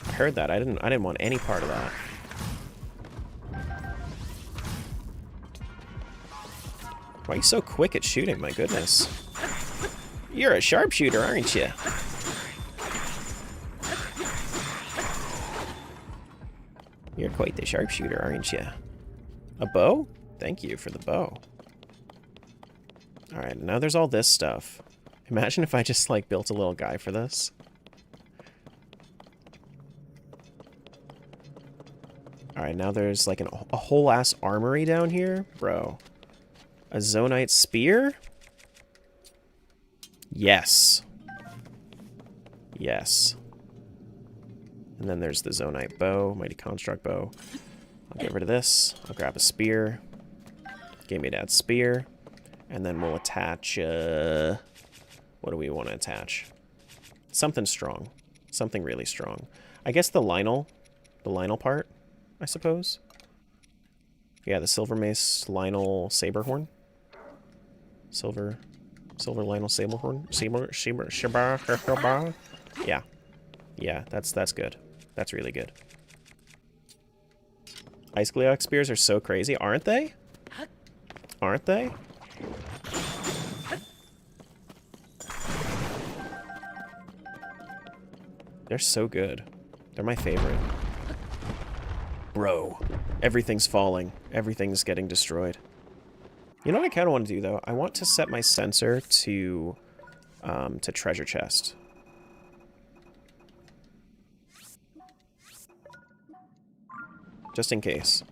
I heard that. I didn't want any part of that. Why are you so quick at shooting? My goodness. You're a sharpshooter, aren't you? You're quite the sharpshooter, aren't you? A bow? Thank you for the bow. Alright, now there's all this stuff. Imagine if I just, like, built a little guy for this. Alright, now there's, like, a whole-ass armory down here? Bro. A Zonite spear? Yes. Yes. And then there's the Zonite bow, Mighty Construct bow. I'll get rid of this. I'll grab a spear. Give me that spear. And then we'll attach, what do we want to attach? Something strong. Something really strong. I guess the Lionel part, I suppose. Yeah, the Silver Mace Lionel Saberhorn. Silver Lionel Saberhorn. Yeah. Yeah, that's good. That's really good. Ice Gleok spears are so crazy, aren't they? Aren't they? They're so good. They're my favorite. Bro, everything's falling. Everything's getting destroyed. You know what I kind of want to do, though? I want to set my sensor to treasure chest. Just in case.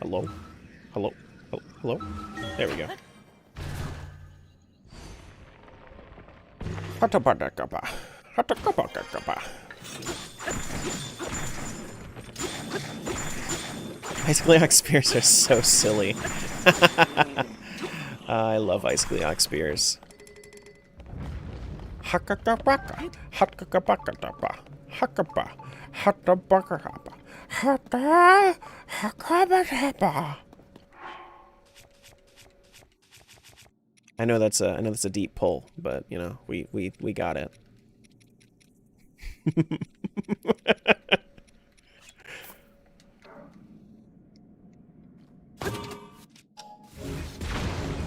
Hello? Hello? Oh, hello? There we go. Ice spears are so silly. I love ice spears. I know that's a deep pull, but you know, we got it.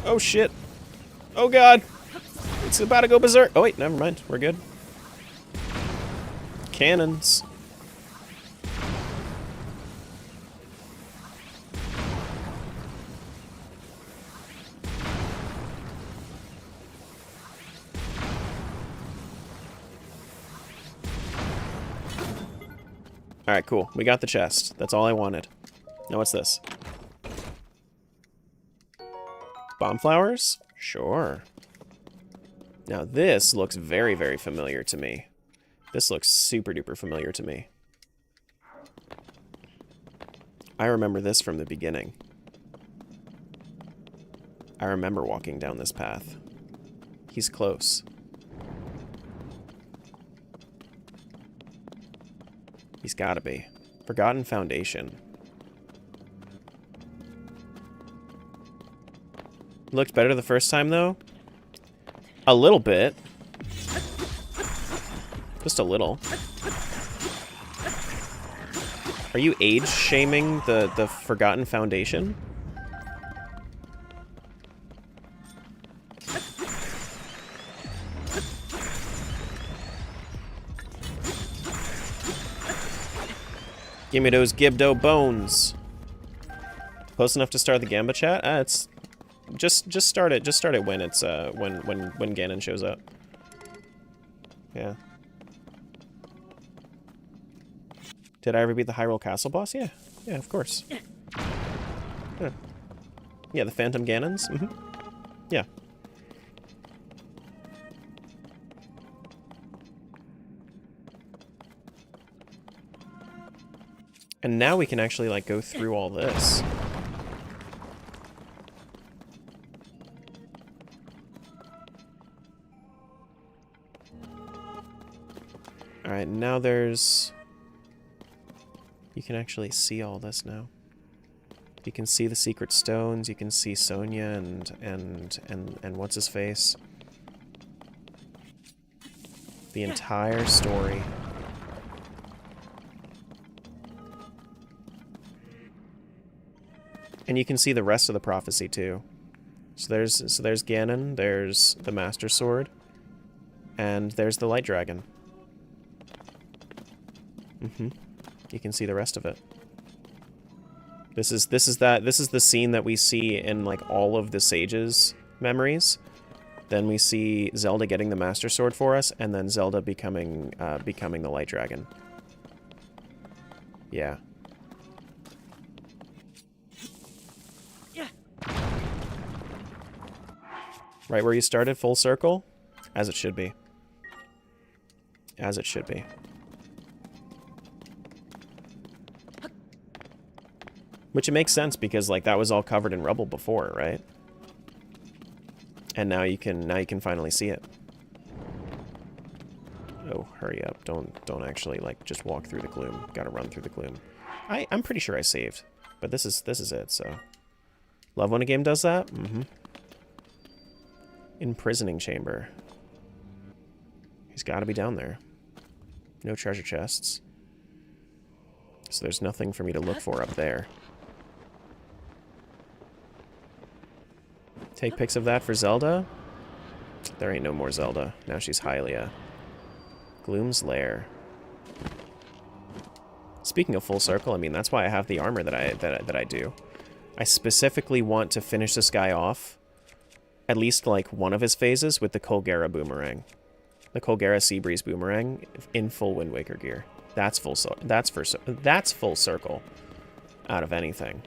Oh shit. Oh god. It's about to go berserk. Oh wait, never mind. We're good. Cannons. Alright, cool. We got the chest. That's all I wanted. Now what's this? Bomb flowers? Sure. Now this looks very, very familiar to me. This looks super duper familiar to me. I remember this from the beginning. I remember walking down this path. He's close. He's gotta be. Forgotten Foundation. Looked better the first time, though? A little bit. Just a little. Are you age-shaming the Forgotten Foundation? Give me those Gibdo bones. Close enough to start the Gamba chat? It's just start it. Just start it when it's when Ganon shows up. Yeah. Did I ever beat the Hyrule Castle boss? Yeah. Yeah, of course. Yeah, yeah, the Phantom Ganons? Mm-hmm. Yeah. And now we can actually, like, go through all this. Alright, now there's... You can actually see all this now. You can see the secret stones, you can see Sonia and what's his face. The entire story. And you can see the rest of the prophecy too. So there's Ganon, there's the Master Sword, and there's the Light Dragon. You can see the rest of it. This is the scene that we see in like all of the sages' memories. Then we see Zelda getting the Master Sword for us, and then Zelda becoming the Light Dragon. Yeah. Right where you started, full circle? As it should be. As it should be. Which it makes sense because like that was all covered in rubble before, right? And now you can finally see it. Oh, hurry up. Don't actually like just walk through the gloom. Gotta run through the gloom. I'm pretty sure I saved. But this is it, so. Love when a game does that? Mm-hmm. Imprisoning chamber. He's got to be down there. No treasure chests. So there's nothing for me to look for up there. Take pics of that for Zelda? There ain't no more Zelda. Now she's Hylia. Gloom's Lair. Speaking of full circle, I mean, that's why I have the armor that I do. I specifically want to finish this guy off, at least like one of his phases, with the Colgera boomerang. The Colgera Seabreeze boomerang in full Wind Waker gear. That's full circle out of anything.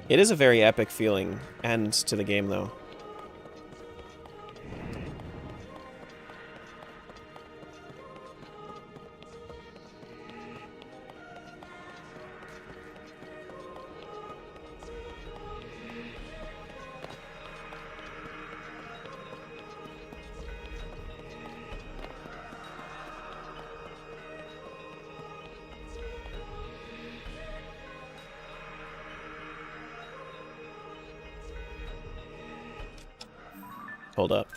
It is a very epic feeling end to the game, though. Hold up.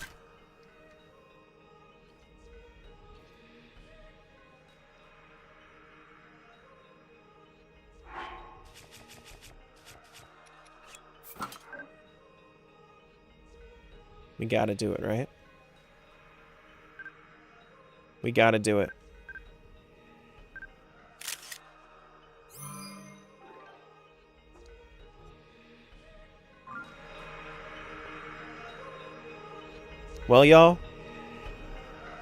We gotta do it, right? We gotta do it. Well, y'all,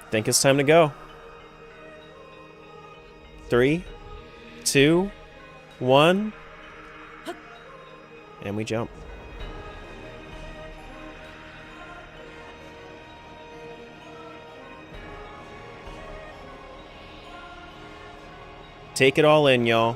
think it's time to go. 3, 2, 1, and we jump. Take it all in, y'all.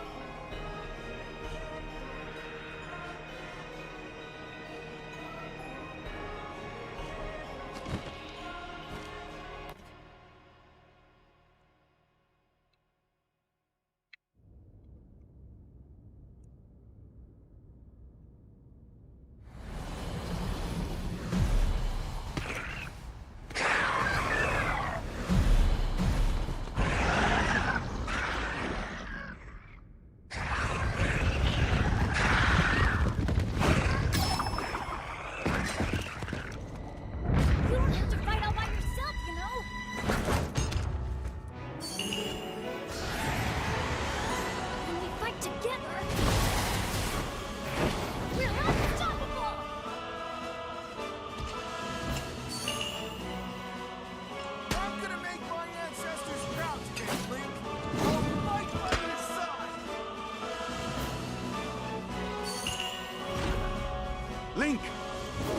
Link,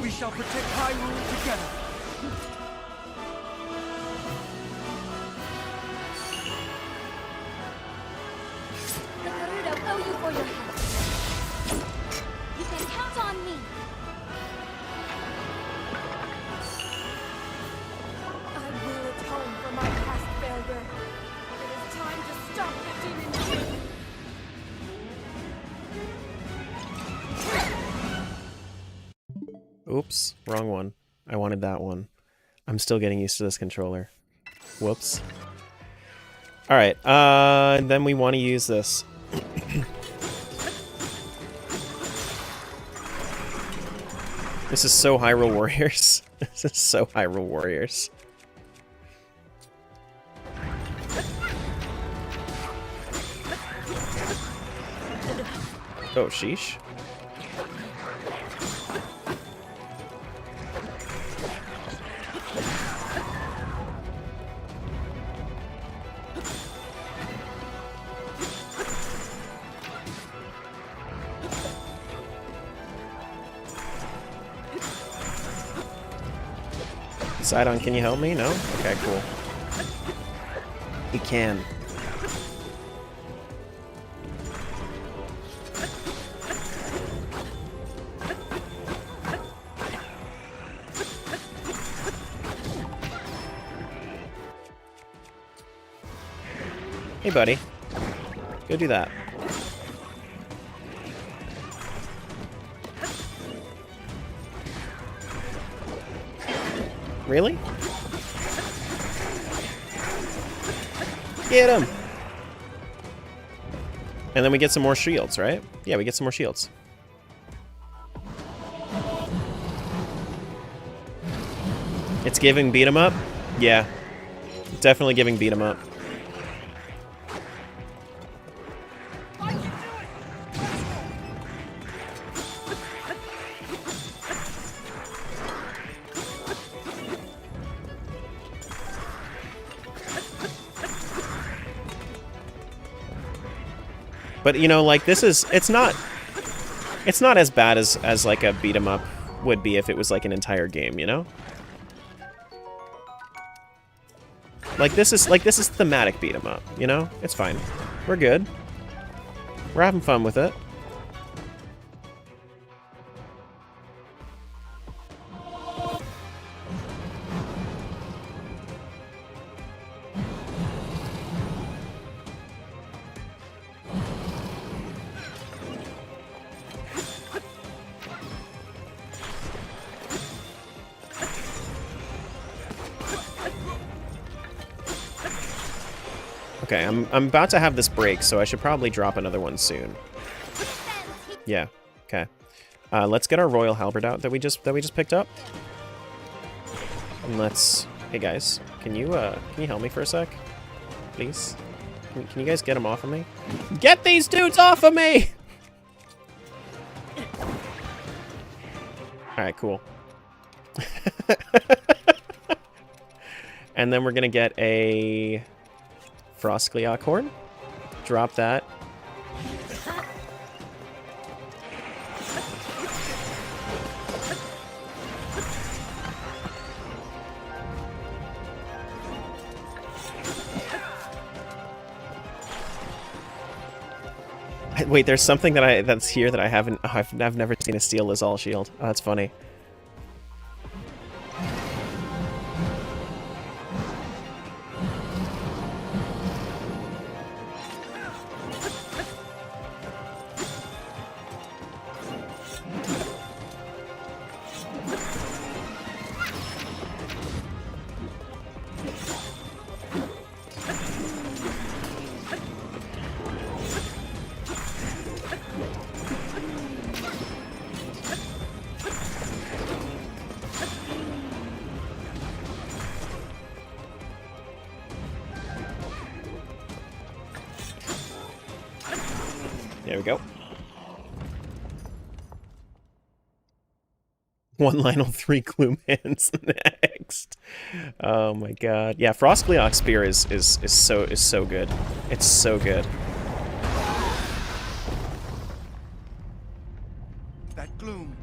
we shall protect Hyrule together. The Gerudo owe you for your help. You can count on me. I will atone for my past failure. It is time to stop the demon king. Oops, wrong one. I wanted that one. I'm still getting used to this controller. Whoops. Alright, and then we want to use this. This is so Hyrule Warriors. This is so Hyrule Warriors. Oh, sheesh. Sidon, can you help me? No? Okay, cool. He can. Hey, buddy. Go do that. Really? Get him! And then we get some more shields, right? Yeah, we get some more shields. It's giving beat 'em up? Yeah. Definitely giving beat 'em up. But you know, like, this is, it's not as bad as like a beat 'em up would be if it was like an entire game, you know? Like this is thematic beat 'em up, you know? It's fine. We're good. We're having fun with it. Okay, I'm about to have this break, so I should probably drop another one soon. Yeah. Okay. Let's get our Royal Halberd out that we just picked up. And let's. Hey guys, can you help me for a sec, please? Can you guys get them off of me? Get these dudes off of me! All right, cool. And then we're gonna get a Frostgleok horn. Drop that. Wait, there's something that's here that I haven't. Oh, I've never seen a Steel Lizal shield. Oh, that's funny. There we go. One Lionel, 3 Gloomhands next. Oh my god. Yeah, Frostgleok Spear is so good. It's so good. That gloom,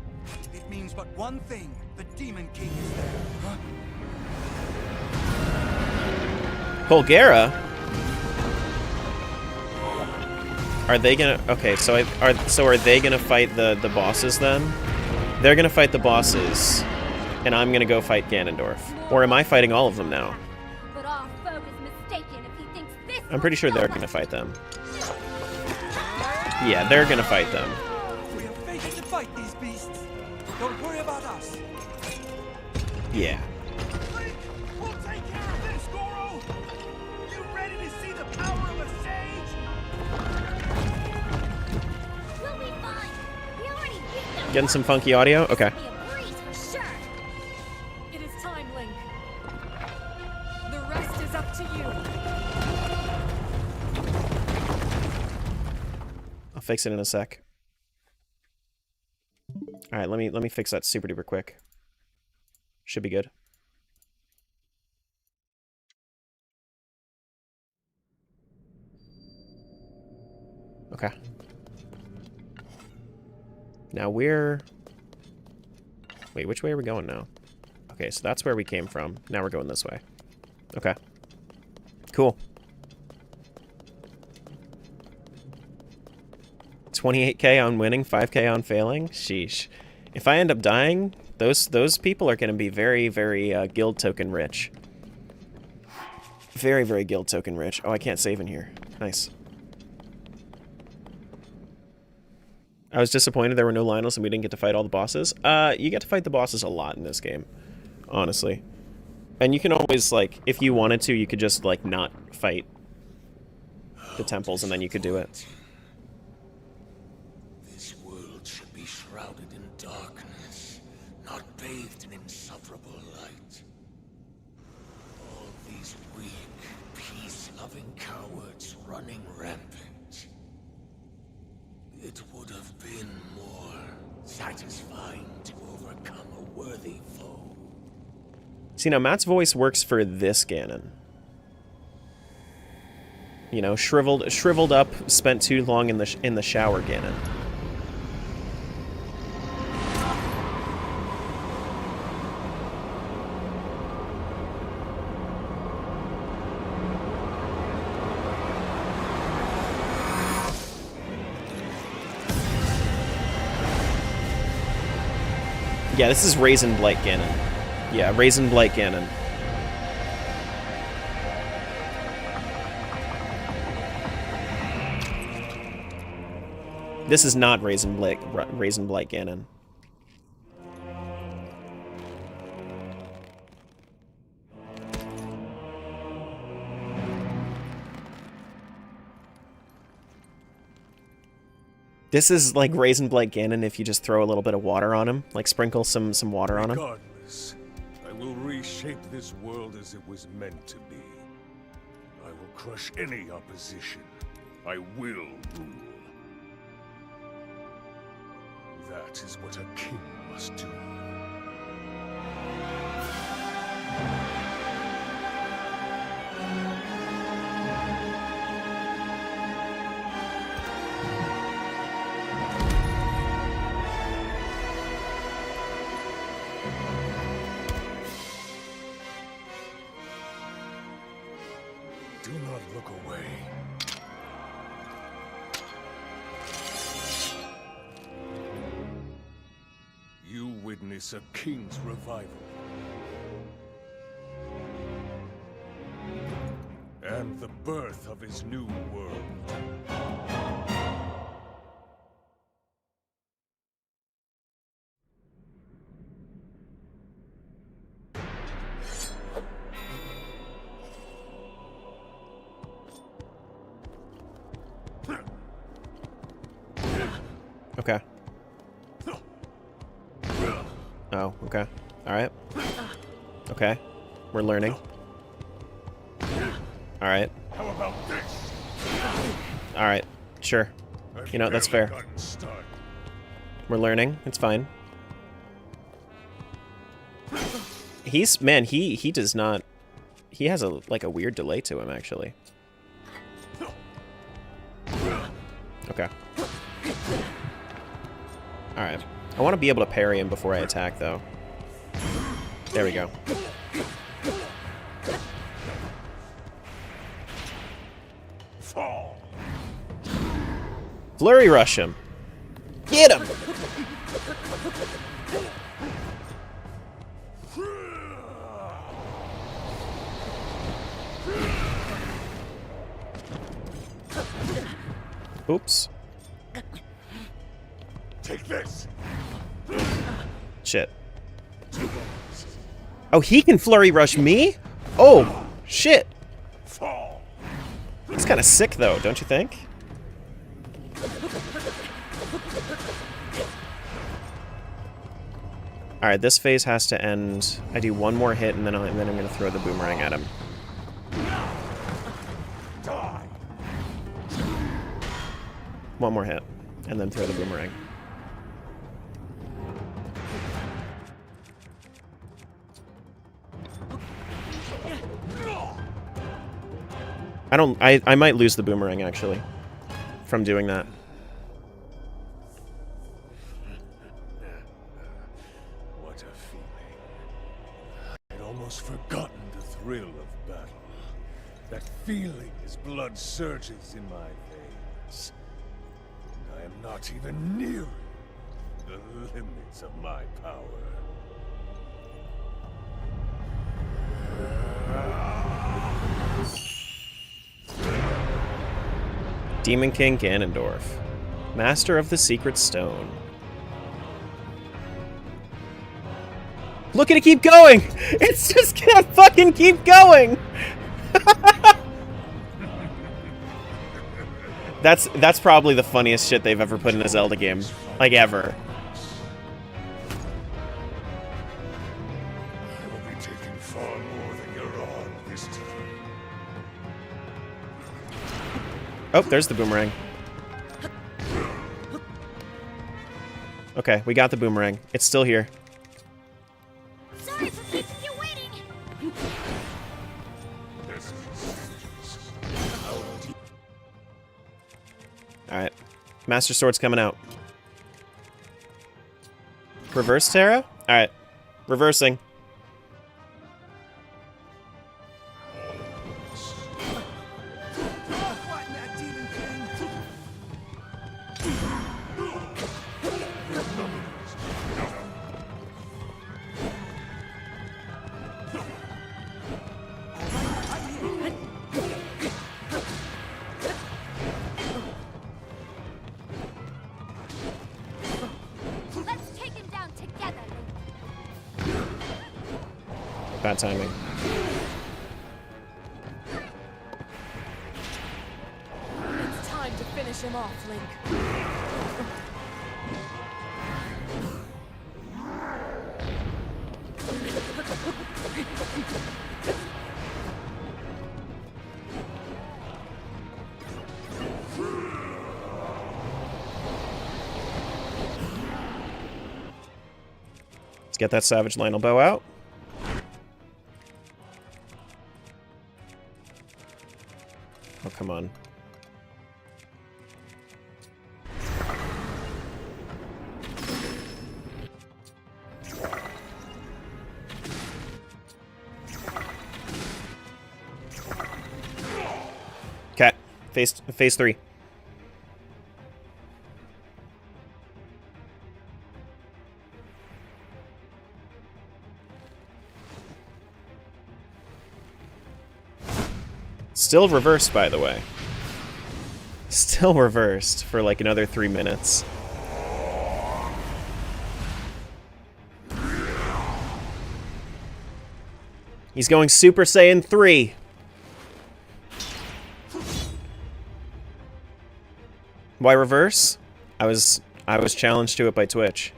it means but one thing. The Demon King is there. Huh? Polgara? Are they gonna... Okay, so are they gonna fight the bosses then? They're gonna fight the bosses, and I'm gonna go fight Ganondorf. Or am I fighting all of them now? But our foe is mistaken if he thinks this I'm pretty sure they're gonna fight them. Yeah, they're gonna fight them. We have fated to fight these beasts. Don't worry about us. Yeah. Link, we'll take care of this, Goro. You ready to see the power of a sage? We'll be fine. We already beat them. Getting some funky audio? Okay. Be a breeze for sure. It is time, Link. The rest is up to you. I'll fix it in a sec. Alright, let me fix that super duper quick. Should be good. Okay. Now we're... Wait, which way are we going now? Okay, so that's where we came from. Now we're going this way. Okay. Cool. 28k on winning, 5k on failing? Sheesh. If I end up dying, those people are going to be very, very guild token rich. Very, very guild token rich. Oh, I can't save in here. Nice. I was disappointed there were no Lionels and we didn't get to fight all the bosses. You get to fight the bosses a lot in this game, honestly. And you can always, like, if you wanted to, you could just, like, not fight the temples, and then you could do it. This world should be shrouded in darkness, not bathed in insufferable light. All these weak, peace-loving cowards running rampant. It would have been more satisfying to overcome a worthy foe. See, now Matt's voice works for this Ganon. You know, shriveled up, spent too long in the shower Ganon. Yeah, this is Raisin Blight Ganon. Yeah, Raisin Blight Ganon. This is not Raisin Blight Ganon. This is like Raisin Blight Ganon if you just throw a little bit of water on him, like sprinkle some water on him. Regardless, I will reshape this world as it was meant to be. I will crush any opposition. I will rule. That is what a king must do. Do not look away. You witness a king's revival. And the birth of his new world. Okay. Oh, okay. Alright. Okay. We're learning. Alright. How about this? Alright. Sure. You know, that's fair. We're learning. It's fine. Man, he does not... He has like a weird delay to him, actually. Okay. Alright. I want to be able to parry him before I attack, though. There we go. Fall. Flurry rush him! Get him! Oops. Take this. Shit. Oh, he can flurry rush me? Oh, shit. Fall. It's kind of sick, though, don't you think? Alright, this phase has to end. I do one more hit, and then I'm going to throw the boomerang at him. Die. One more hit, and then throw the boomerang. I might lose the boomerang, actually, from doing that. What a feeling. I'd almost forgotten the thrill of battle. That feeling as blood surges in my veins. And I am not even nearing the limits of my power. Demon King Ganondorf, Master of the Secret Stone. Look at it keep going! It's just gonna fucking keep going! That's probably the funniest shit they've ever put in a Zelda game. Like, ever. I will be taking far more than you're on this time. Oh, there's the boomerang. Okay, we got the boomerang. It's still here. Sorry for keeping you waiting. Alright. Master Sword's coming out. Reverse Terra? Alright. Reversing. Let's take him down together, Link. Bad timing. It's time to finish him off, Link. Let's get that Savage Lionel bow out. Oh, come on. Okay, phase 3. Still reversed, by the way. Still reversed for like another 3 minutes. He's going Super Saiyan 3. Why reverse? I was challenged to it by Twitch.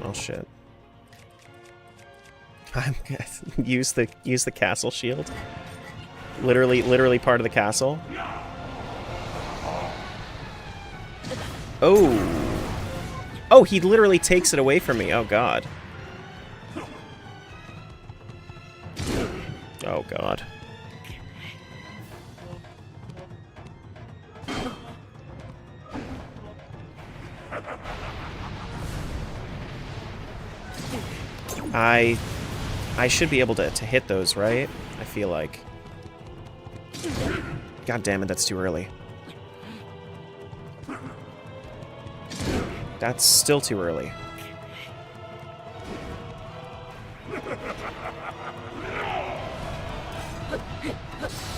Oh shit. I'm use the castle shield. Literally part of the castle. Oh. Oh, he literally takes it away from me. Oh god. Oh god. I should be able to hit those, right? I feel like. God damn it, that's too early. That's still too early.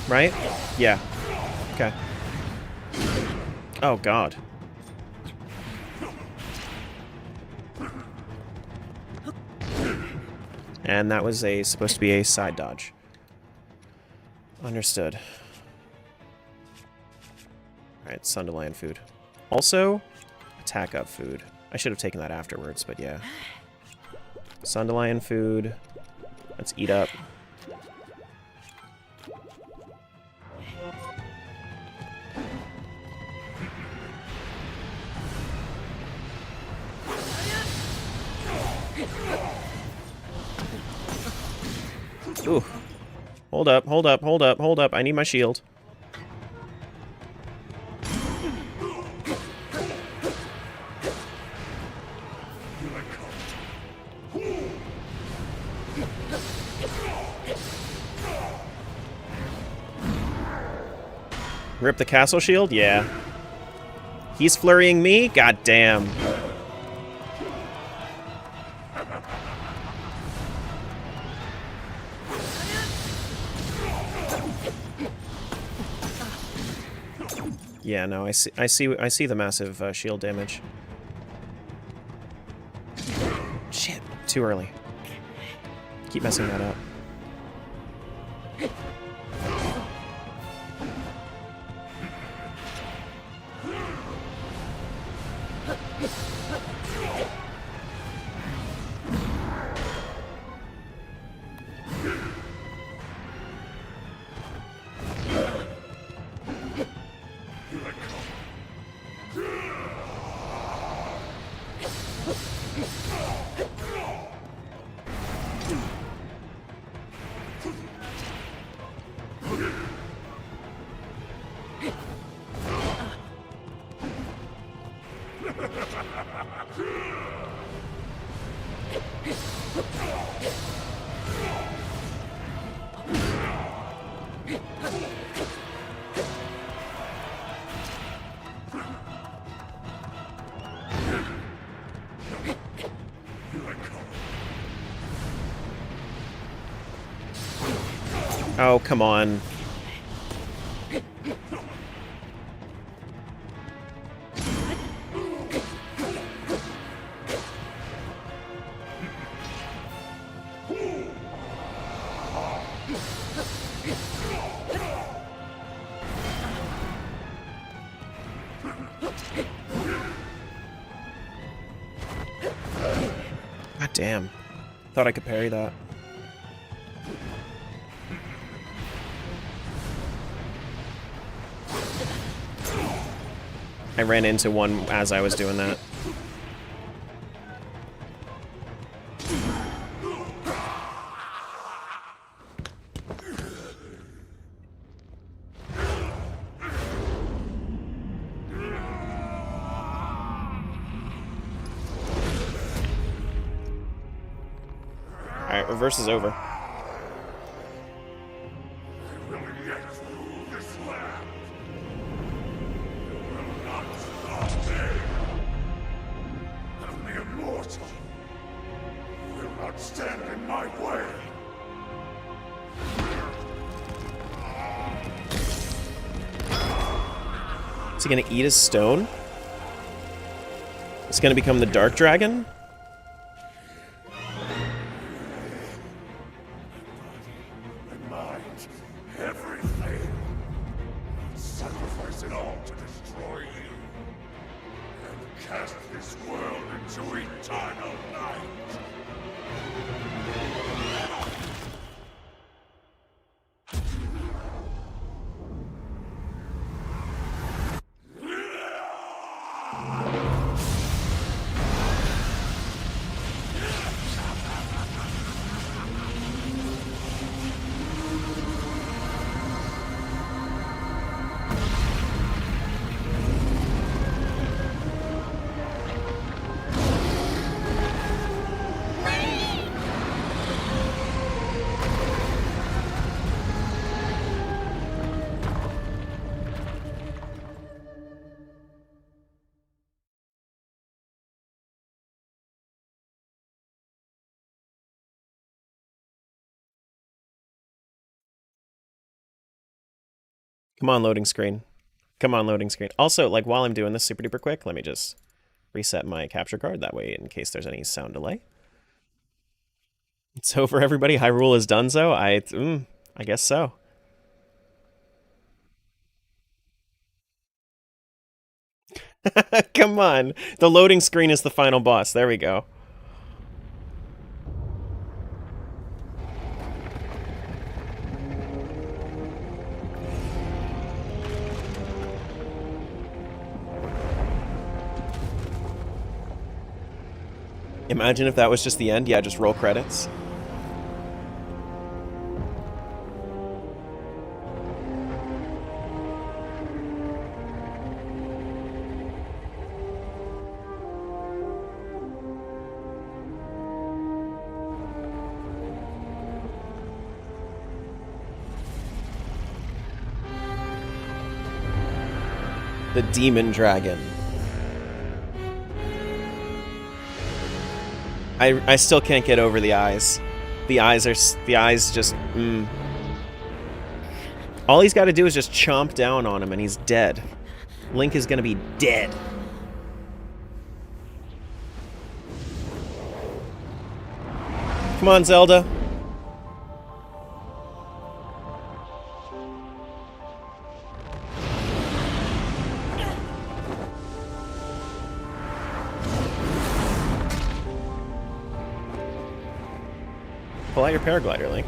Right? Yeah. Okay. Oh god. And that was supposed to be a side dodge. Understood. Alright, Sunderland food. Also, attack up food. I should have taken that afterwards, but yeah. Sunderland food. Let's eat up. Ooh. Hold up, hold up, hold up, hold up. I need my shield. Rip the castle shield? Yeah. He's flurrying me? God damn. Yeah, no, I see the massive shield damage. Shit, too early. Keep messing that up. Oh, come on. God damn. Thought I could parry that. I ran into one as I was doing that. Alright, reverse is over. Stand in my way. Is he gonna eat his stone? Is he gonna become the Dark Dragon? My mind, everything. Sacrifice it all to destroy you. And cast this world into eternal night. Come on, loading screen. Come on, loading screen. Also, like, while I'm doing this super duper quick, let me just reset my capture card. That way, in case there's any sound delay. It's over, everybody. Hyrule is done, so I guess so. Come on. The loading screen is the final boss. There we go. Imagine if that was just the end. Yeah, just roll credits. The Demon Dragon. I still can't get over the eyes. The eyes just, All he's got to do is just chomp down on him and he's dead. Link is gonna be dead. Come on, Zelda. Pull out your paraglider, Link.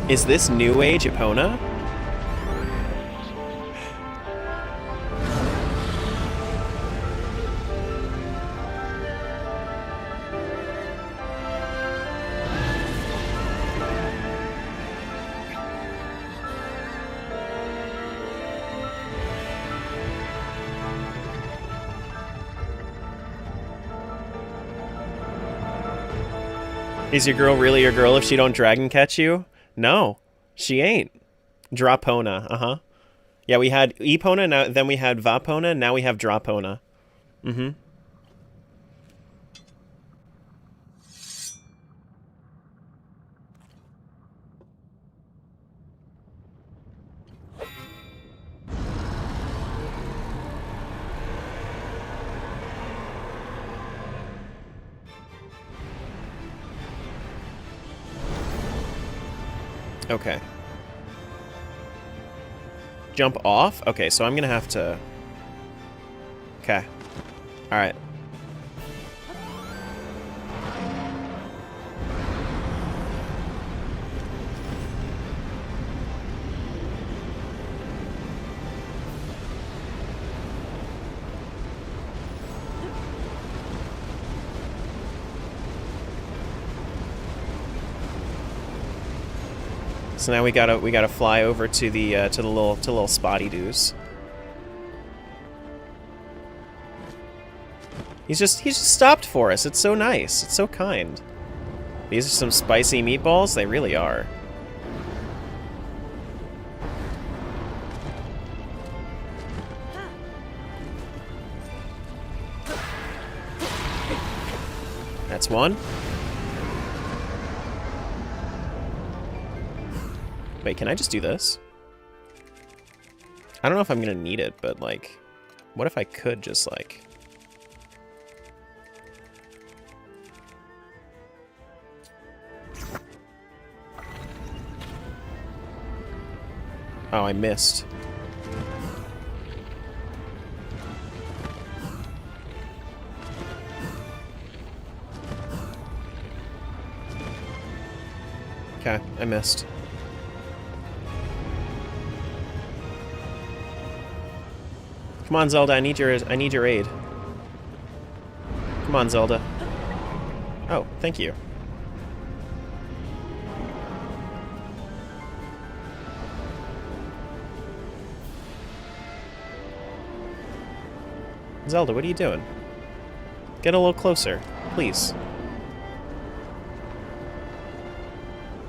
Is this New Age Epona? Is your girl really your girl if she don't dragon catch you? No, she ain't. Dropona, uh-huh. Yeah, we had Epona, now then we had Vapona, now we have Dropona. Mm-hmm. Okay. Jump off? Okay, so I'm gonna have to... Okay. Alright. So now we gotta fly over to the little spotty doos. He's just stopped for us. It's so nice. It's so kind. These are some spicy meatballs. They really are. That's one. Wait, can I just do this? I don't know if I'm gonna need it, but like, what if I could just like... Oh, I missed. Okay, I missed. Come on, Zelda, I need your aid. Come on, Zelda. Oh, thank you. Zelda, what are you doing? Get a little closer, please.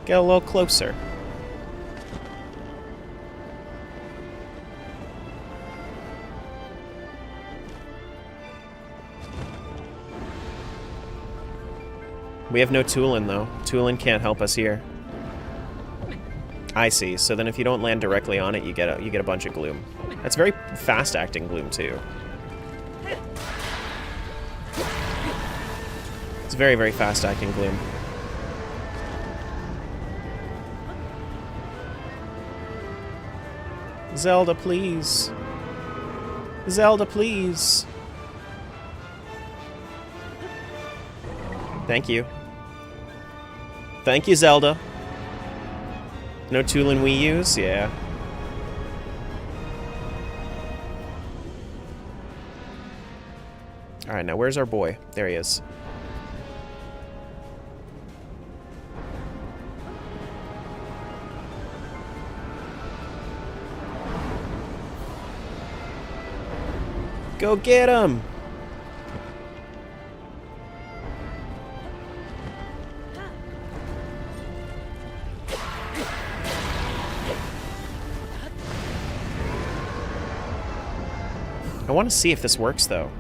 Get a little closer. We have no Tulin, though. Tulin can't help us here. I see. So then if you don't land directly on it, you get a bunch of gloom. That's very fast-acting gloom, too. It's very, very fast-acting gloom. Zelda, please. Zelda, please. Thank you. Thank you, Zelda. No Tulin we use? Yeah. Alright, now where's our boy? There he is. Go get him! I want to see if this works, though.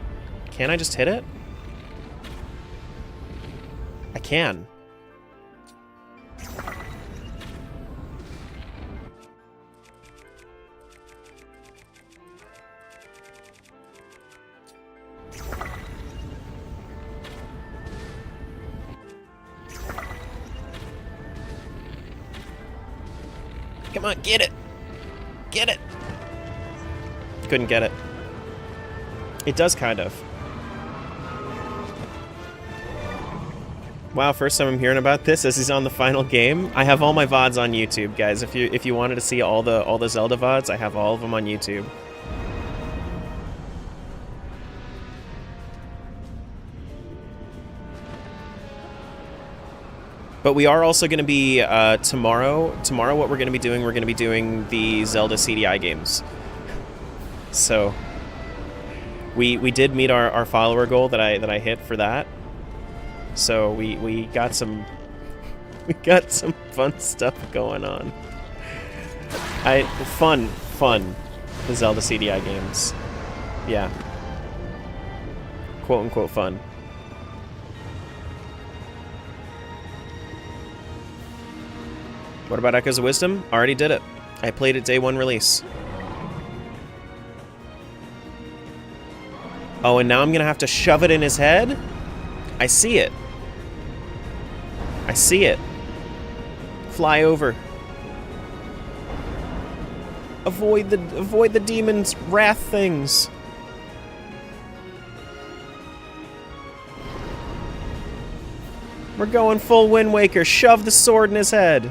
Can I just hit it? I can. Come on, get it! Get it! Couldn't get it. It does kind of. Wow, first time I'm hearing about this as he's on the final game. I have all my VODs on YouTube, guys. If you wanted to see all the Zelda VODs, I have all of them on YouTube. But we are also going to be tomorrow. Tomorrow, what we're going to be doing the Zelda CDI games. So we did meet our follower goal that I hit for that. So we got some fun stuff going on. Fun the Zelda CDI games. Yeah. Quote unquote fun. What about Echoes of Wisdom? Already did it. I played it day one release. Oh, and now I'm gonna have to shove it in his head? I see it. I see it. Fly over. Avoid the demon's wrath things. We're going full Wind Waker. Shove the sword in his head.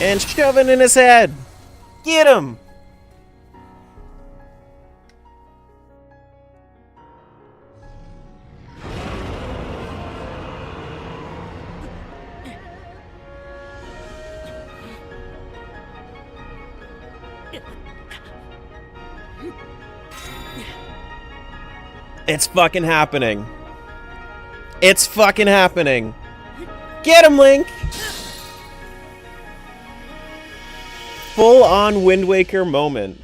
And shove it in his head. Get him. It's fucking happening. It's fucking happening. Get him, Link. Full-on Wind Waker moment.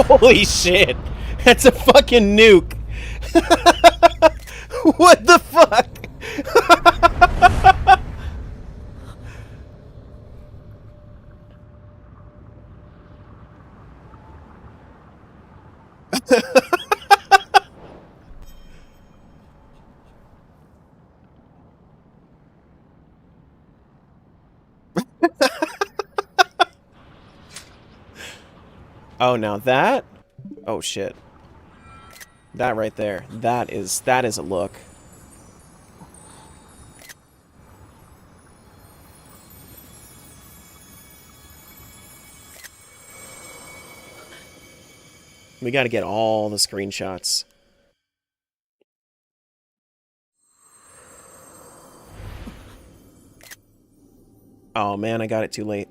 Holy shit! That's a fucking nuke! What the fuck? Oh, now that? Oh shit. That right there. That is a look. We gotta get all the screenshots. Oh man, I got it too late.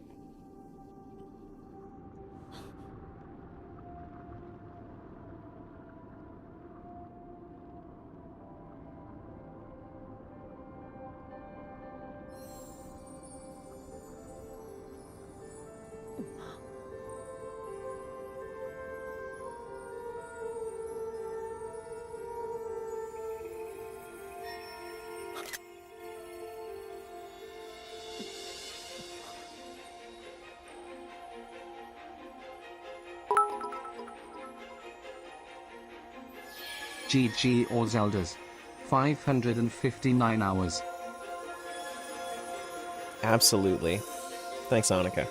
GG or Zeldas. 559 hours. Absolutely. Thanks, Annika.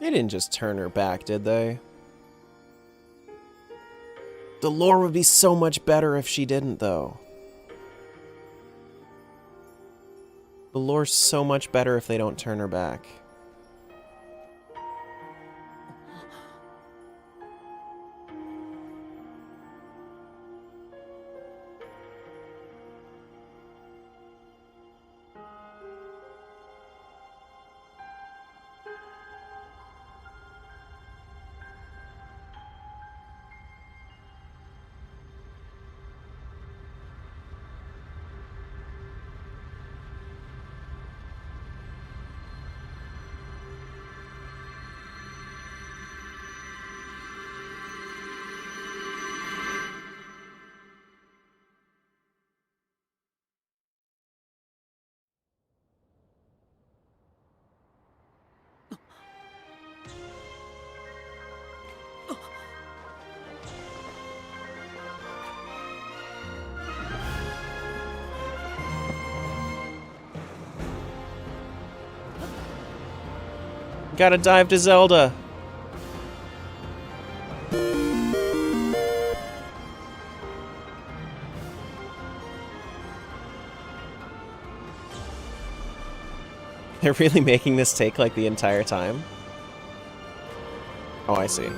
They didn't just turn her back, did they? The lore would be so much better if she didn't, though. The lore's so much better if they don't turn her back. Gotta dive to Zelda. They're really making this take like the entire time? Oh, I see.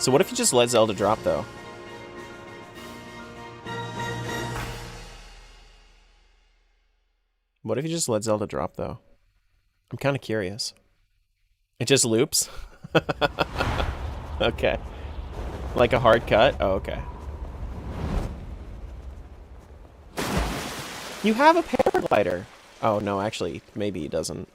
So what if you just let Zelda drop, though? What if you just let Zelda drop, though? I'm kind of curious. It just loops? Okay. Like a hard cut? Oh, okay. You have a paraglider! Oh, no, actually, maybe he doesn't.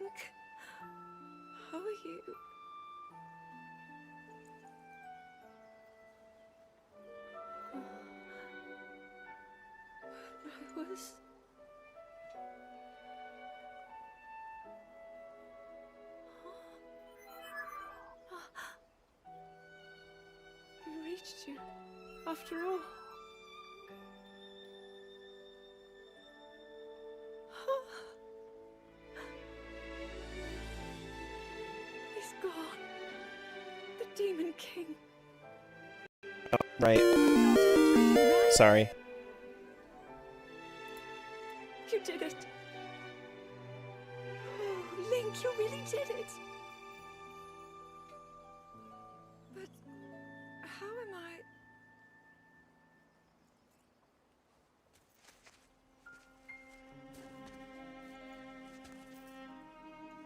Link, how are you? I was... We reached you, after all. He's gone. The Demon King. Oh, right. Sorry. You did it. Oh, Link, you really did it. But how am I...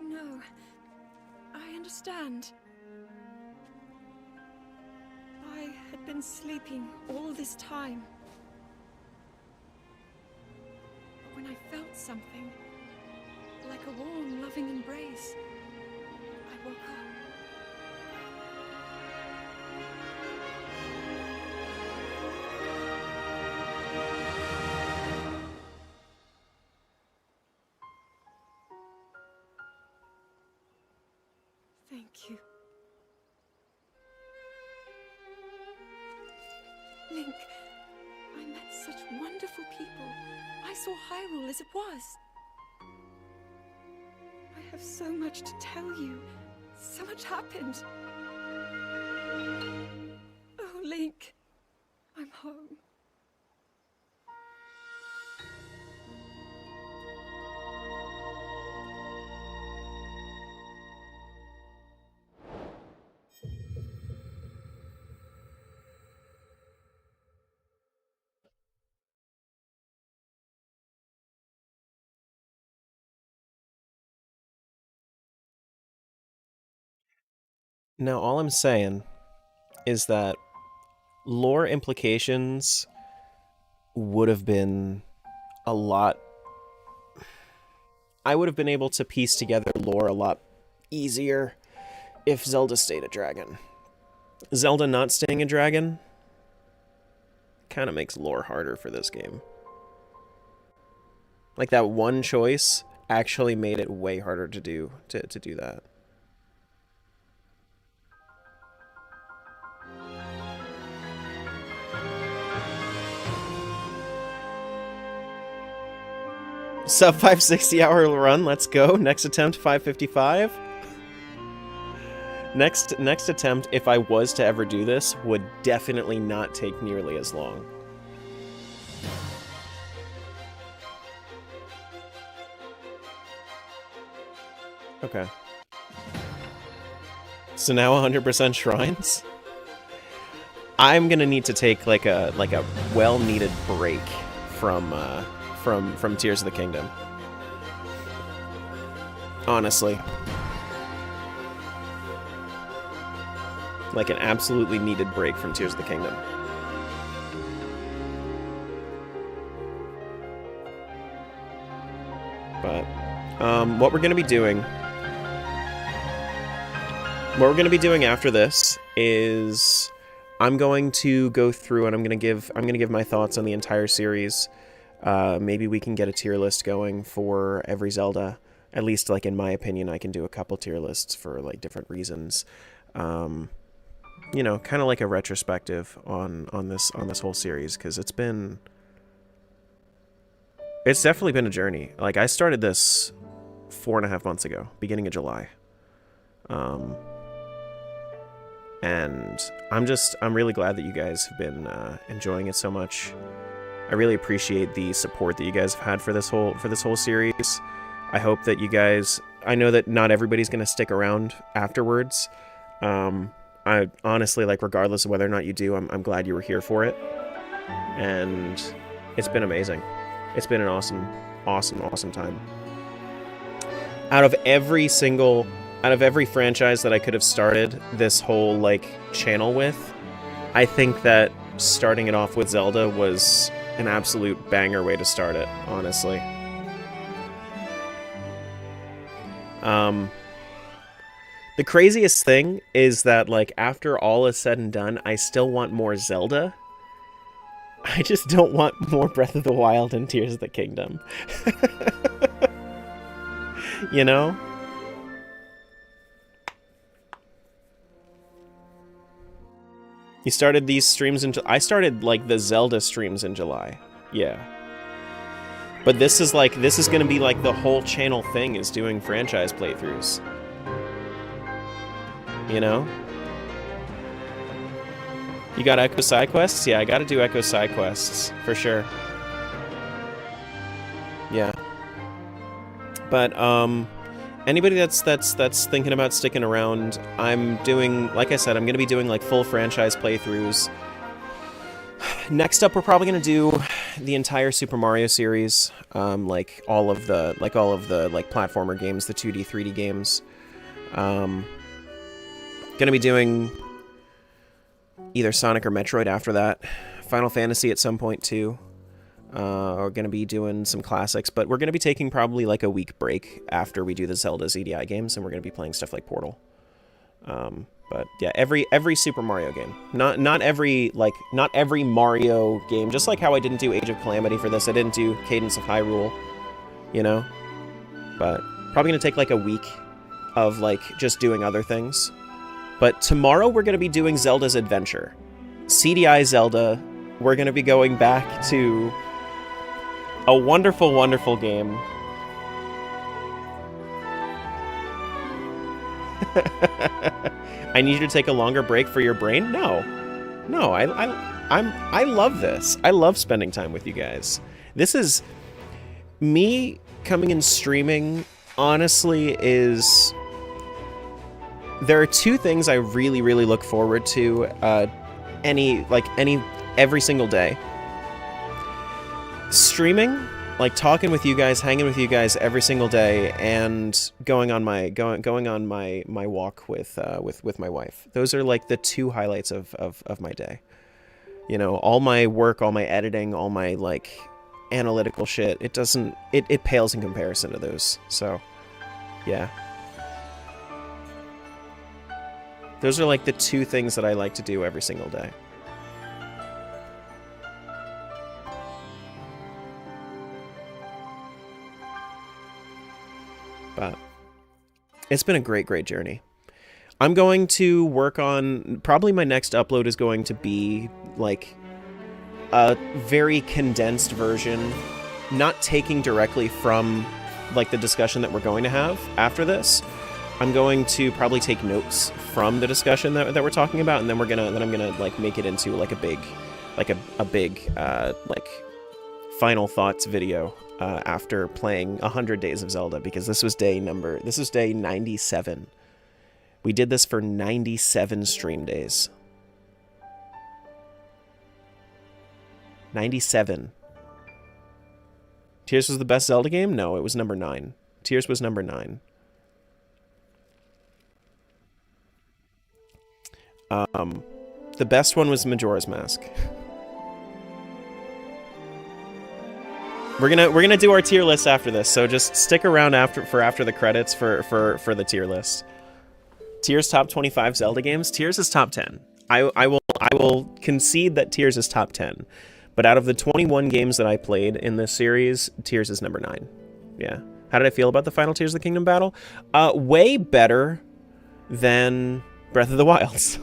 No, I understand. I had been sleeping all this time. When I felt something, like a warm, loving embrace. I woke up. Thank you. Link, I met such wonderful people. I saw Hyrule as it was. I have so much to tell you. So much happened. Oh, Link, I'm home. Now, all I'm saying is that lore implications would have been a lot. I would have been able to piece together lore a lot easier if Zelda stayed a dragon. Zelda not staying a dragon kind of makes lore harder for this game. Like, that one choice actually made it way harder to do that. Sub 560 hour run, let's go. Next attempt 555. Next attempt, if I was to ever do this, would definitely not take nearly as long. Okay. So now 100% shrines? I'm gonna need to take like a well-needed break from Tears of the Kingdom. Honestly. Like an absolutely needed break from Tears of the Kingdom. But, what we're gonna be doing after this is I'm going to go through and I'm gonna give my thoughts on the entire series. Maybe we can get a tier list going for every Zelda. At least, like, in my opinion, I can do a couple tier lists for, like, different reasons. You know, kind of like a retrospective on this whole series, because it's definitely been a journey. Like, I started this 4.5 months ago, beginning of July. And I'm really glad that you guys have been enjoying it so much. I really appreciate the support that you guys have had for this whole series. I hope that you guys, I know that not everybody's going to stick around afterwards. I honestly, like, regardless of whether or not you do, I'm glad you were here for it. And it's been amazing. It's been an awesome time. Out of every franchise that I could have started this whole, like, channel with, I think that starting it off with Zelda was an absolute banger way to start it, honestly. The craziest thing is that, like, after all is said and done, I still want more Zelda. I just don't want more Breath of the Wild and Tears of the Kingdom. You know? You started these streams I started, like, the Zelda streams in July. Yeah. But this is gonna be, like, the whole channel thing is doing franchise playthroughs. You know? You got Echo side quests? Yeah, I gotta do Echo side quests, for sure. Yeah. But, anybody that's thinking about sticking around, I'm doing, like I said, I'm gonna be doing, like, full franchise playthroughs. Next up, we're probably gonna do the entire Super Mario series, like all of the platformer games, the 2D, 3D games. Gonna be doing either Sonic or Metroid after that. Final Fantasy at some point too. We're going to be doing some classics, but we're going to be taking probably like a week break after we do the Zelda ZDI games, and we're going to be playing stuff like Portal. But yeah, every Super Mario game, not every Mario game. Just like how I didn't do Age of Calamity for this, I didn't do Cadence of Hyrule, you know. But probably gonna take like a week of like just doing other things. But tomorrow we're gonna be doing Zelda's Adventure, CDI Zelda. We're gonna be going back to a wonderful, wonderful game. I need you to take a longer break for your brain? No. I love this. I love spending time with you guys. This is me coming and streaming. Honestly, there are two things I really, really look forward to. Every single day. Streaming, like talking with you guys, hanging with you guys every single day, and going on my walk with my wife. Those are like the two highlights of my day. You know, all my work, all my editing, all my like analytical shit, it pales in comparison to those. So yeah. Those are like the two things that I like to do every single day. But it's been a great, great journey. I'm going to work on, probably my next upload is going to be like a very condensed version, not taking directly from like the discussion that we're going to have after this. I'm going to probably take notes from the discussion that we're talking about, and then I'm gonna like make it into like a big like final thoughts video after playing 100 days of Zelda, because this was day 97. We did this for 97 stream days. 97. Tears was the best Zelda game? No, it was number 9. Tears was number 9. The best one was Majora's Mask. We're gonna do our tier list after this, so just stick around after the credits for the tier list. Tears top 25 Zelda games. Tears is top 10. I will concede that Tears is top 10, but out of the 21 games that I played in this series, Tears is number 9. Yeah. How did I feel about the final Tears of the Kingdom battle? Way better than Breath of the Wild.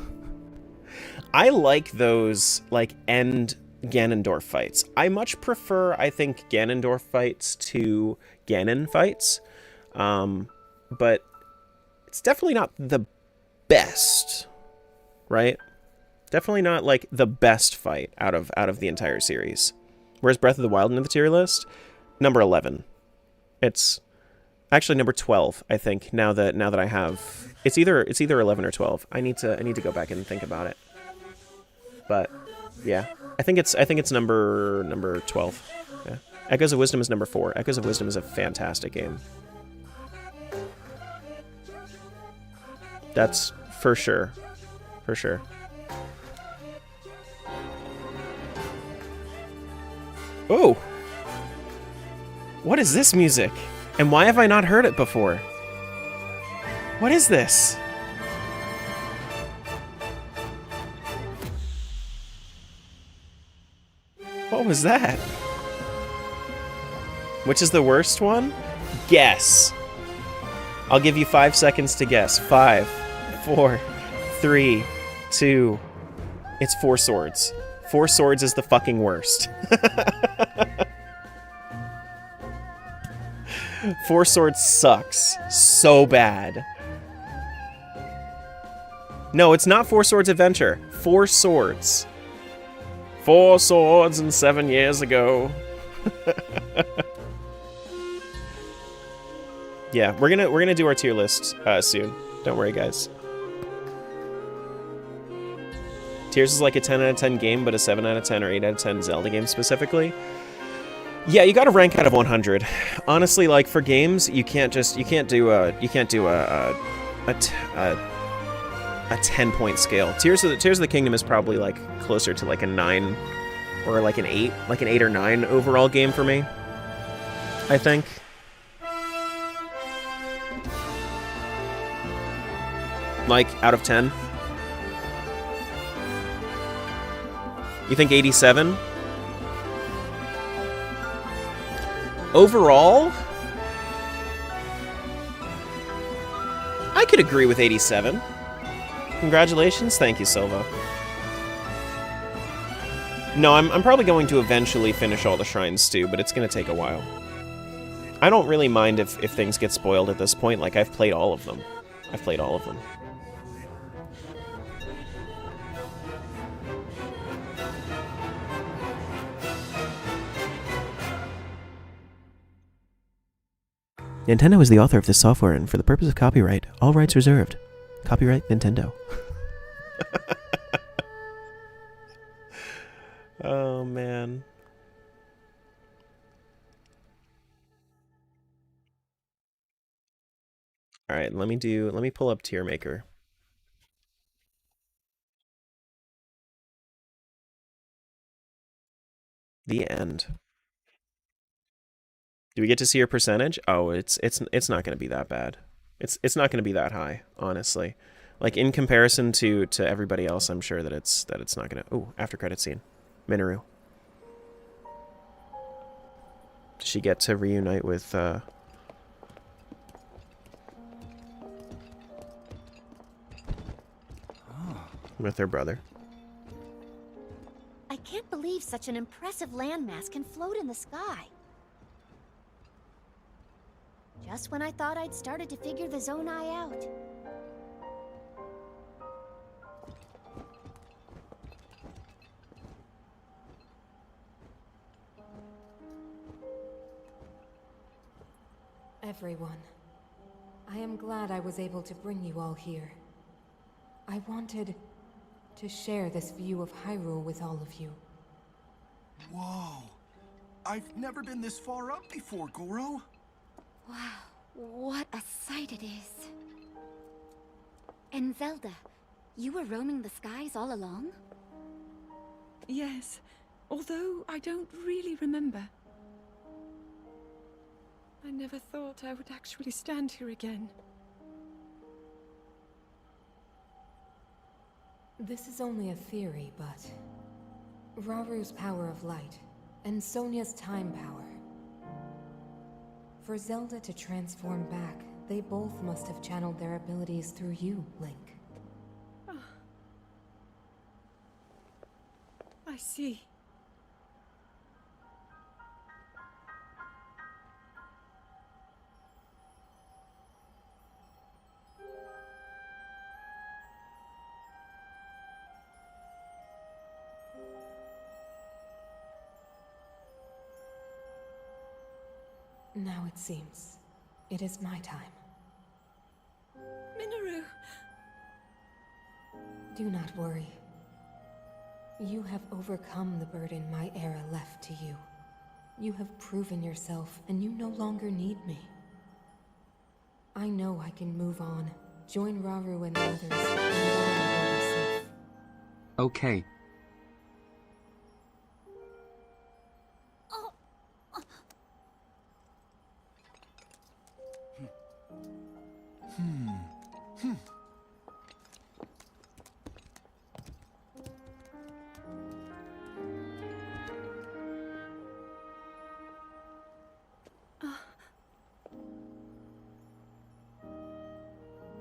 I like those like end Ganondorf fights. I much prefer, I think, Ganondorf fights to Ganon fights, but it's definitely not the best, right? Definitely not like the best fight out of the entire series. Where's Breath of the Wild in the tier list? Number 11. It's actually number 12, I think. Now that I have, it's either 11 or 12. I need to go back and think about it. But yeah, I think it's number 12. Yeah. Echoes of Wisdom is number 4. Echoes of Wisdom is a fantastic game. That's for sure. For sure. Oh! What is this music? And why have I not heard it before? What is this? What was that? Which is the worst one? Guess. I'll give you 5 seconds to guess. 5, 4, 3, 2. It's Four Swords. Four Swords is the fucking worst. Four Swords sucks so bad. No, it's not Four Swords Adventure. Four Swords. 4 swords and 7 years ago. Yeah, we're gonna do our tier list soon. Don't worry, guys. Tears is like a 10 out of 10 game, but a 7 out of 10 or 8 out of 10 Zelda game specifically. Yeah, you gotta rank out of 100. Honestly, like for games, you can't do a 10-point scale. Tears of the Kingdom is probably like closer to like a 9 or like an 8, like an 8 or 9 overall game for me, I think. Like, out of 10. You think 87? Overall, I could agree with 87. Congratulations. Thank you, Silva. No, I'm probably going to eventually finish all the shrines too, but it's going to take a while. I don't really mind if things get spoiled at this point. Like, I've played all of them. I've played all of them. Nintendo is the author of this software, and for the purpose of copyright, all rights reserved. Copyright Nintendo. Oh, man. Alright, let me pull up Tier Maker. The end. Do we get to see your percentage? Oh, it's not going to be that bad. It's not going to be that high, honestly. Like, in comparison to everybody else, I'm sure that it's not going to. Oh, after credit scene. Minoru. Does she get to reunite with her brother? I can't believe such an impressive landmass can float in the sky. Just when I thought I'd started to figure the Zonai out. Everyone, I am glad I was able to bring you all here. I wanted to share this view of Hyrule with all of you. Whoa! I've never been this far up before, Goro. Wow, what a sight it is. And Zelda, you were roaming the skies all along? Yes, although I don't really remember. I never thought I would actually stand here again. This is only a theory, but Raru's power of light and Sonia's time power. For Zelda to transform back, they both must have channeled their abilities through you, Link. I see. Now it seems it is my time. Minoru! Do not worry. You have overcome the burden my era left to you. You have proven yourself, and you no longer need me. I know I can move on, join Raru and the others, and Raru will be safe. Okay.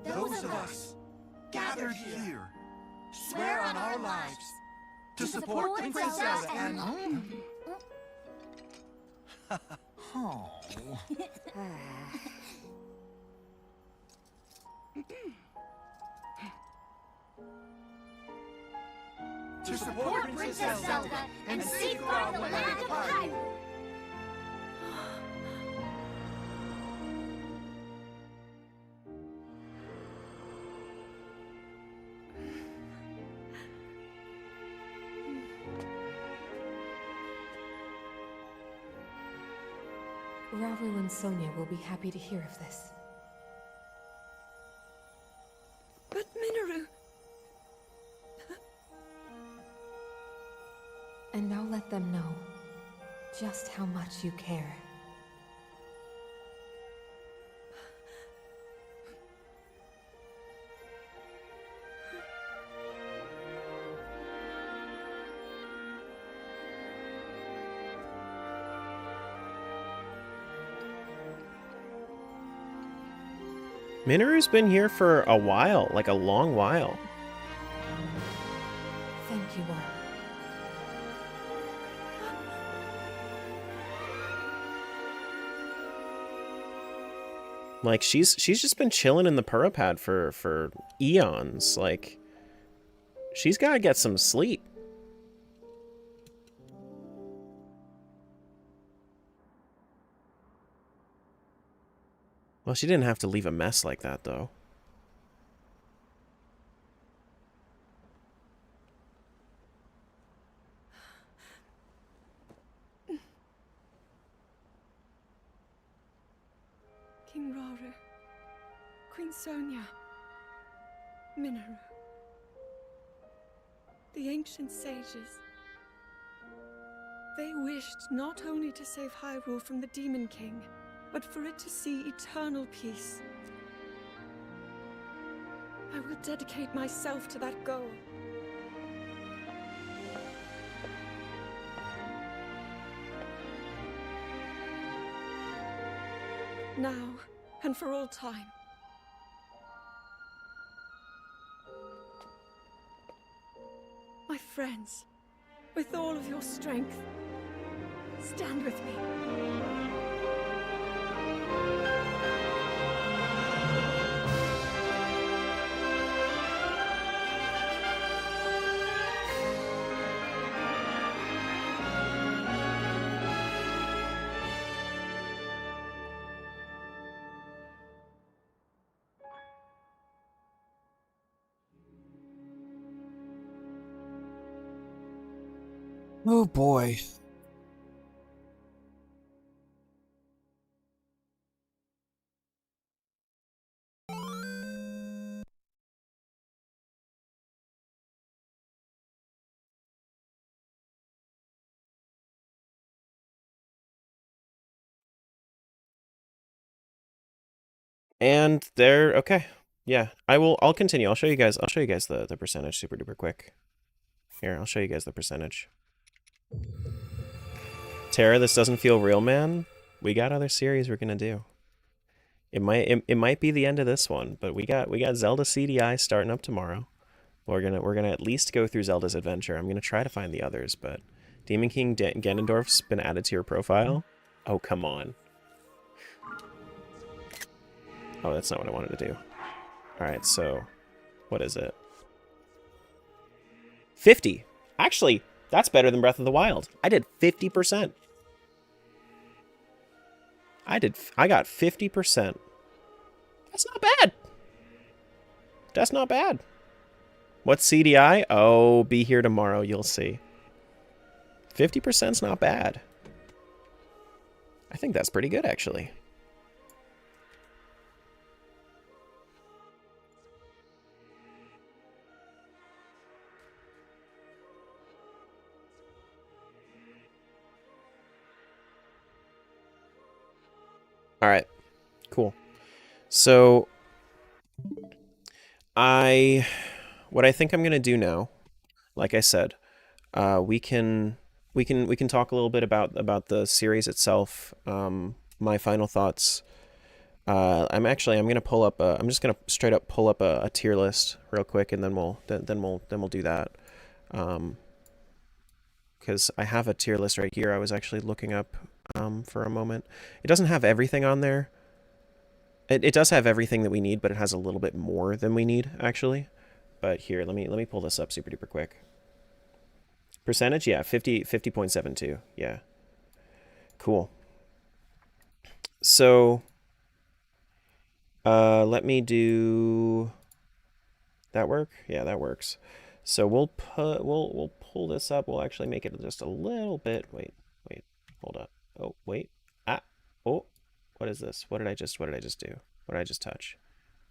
Those of us gathered here swear on our lives to support Princess Zelda and... Oh. To support Princess Zelda and safeguard the land of Hyrule. Raru and Sonia will be happy to hear of this. But Minoru! And now let them know just how much you care. Minoru's been here for a while, like a long while. Thank you all. Like she's just been chilling in the Purapad for eons. Like she's got to get some sleep. Well, she didn't have to leave a mess like that though. King Rauru, Queen Sonia, Minoru, the ancient sages. They wished not only to save Hyrule from the Demon King, but for it to see eternal peace. I will dedicate myself to that goal. Now, and for all time. My friends, with all of your strength, stand with me. Oh boy. And they're okay. Yeah, I'll continue. I'll show you guys the percentage super duper quick. Here, I'll show you guys the percentage. Tara, this doesn't feel real, man. We got other series we're gonna do. It might be the end of this one, but we got Zelda CDI starting up tomorrow. We're gonna at least go through Zelda's adventure. I'm gonna try to find the others, but Demon King Ganondorf's been added to your profile. Oh, come on. Oh, that's not what I wanted to do. All right, so what is it? 50. Actually, that's better than Breath of the Wild. I did 50%. I got 50%. That's not bad. That's not bad. What's CDI? Oh, be here tomorrow, you'll see. 50%'s not bad. I think that's pretty good, actually. All right, cool. So what I think I'm gonna do now, like I said, we can talk a little bit about the series itself. My final thoughts. I'm gonna pull up. I'm just gonna straight up pull up a tier list real quick, and then we'll do that. Because I have a tier list right here. I was actually looking up for a moment. It doesn't have everything on there. It does have everything that we need, but it has a little bit more than we need actually. But here, let me pull this up super duper quick. Percentage, yeah, 50.72. Yeah. Cool. So let me do that work? Yeah, that works. So we'll pull this up. We'll actually make it just a little bit. Wait, hold up. Oh, wait. Oh, what is this? What did I just do? What did I just touch?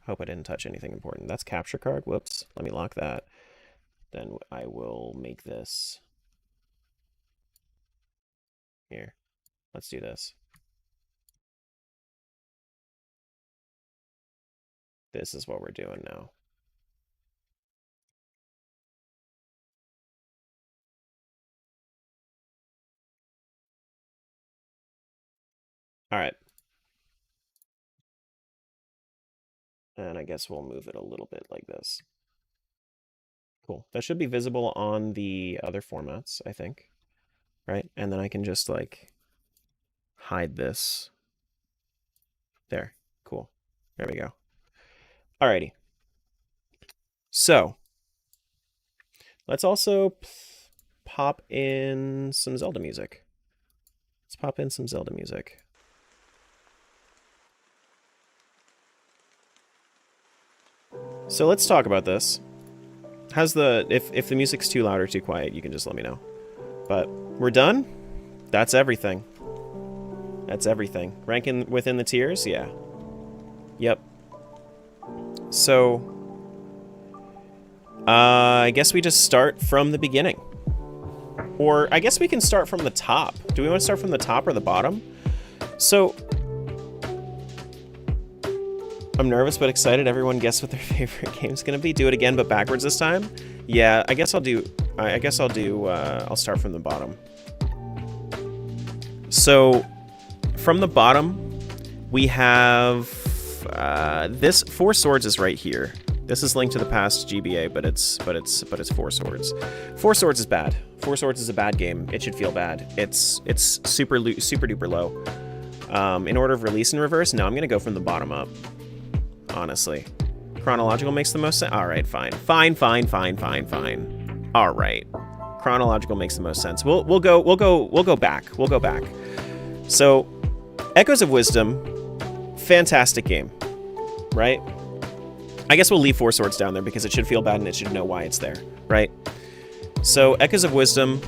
Hope I didn't touch anything important. That's capture card. Whoops. Let me lock that. Then I will make this Here, let's do this. This is what we're doing now. All right. And I guess we'll move it a little bit like this. Cool. That should be visible on the other formats, I think. Right? And then I can just like hide this. There. Cool. There we go. Alrighty. So, let's also pop in some Zelda music. Let's pop in some Zelda music. So let's talk about this. How's the if the music's too loud or too quiet, you can just let me know. But we're done. That's everything. That's everything. Ranking within the tiers, yeah. Yep. So I guess we just start from the beginning. Or I guess we can start from the top. Do we want to start from the top or the bottom? So I'm nervous but excited. Everyone guess what their favorite game's gonna be. Do it again but backwards this time. Yeah, I guess I'll do. I'll start from the bottom. So from the bottom, we have this Four Swords is right here. This is Link to the Past GBA, but it's Four Swords. Four Swords is bad. Four Swords is a bad game. It should feel bad. It's super duper low. In order of release in reverse, no, I'm gonna go from the bottom up. Honestly, chronological makes the most sense. All right, fine. All right, chronological makes the most sense. We'll go back. So, Echoes of Wisdom, fantastic game, right? I guess we'll leave Four Swords down there because it should feel bad and it should know why it's there, right? So, Echoes of Wisdom,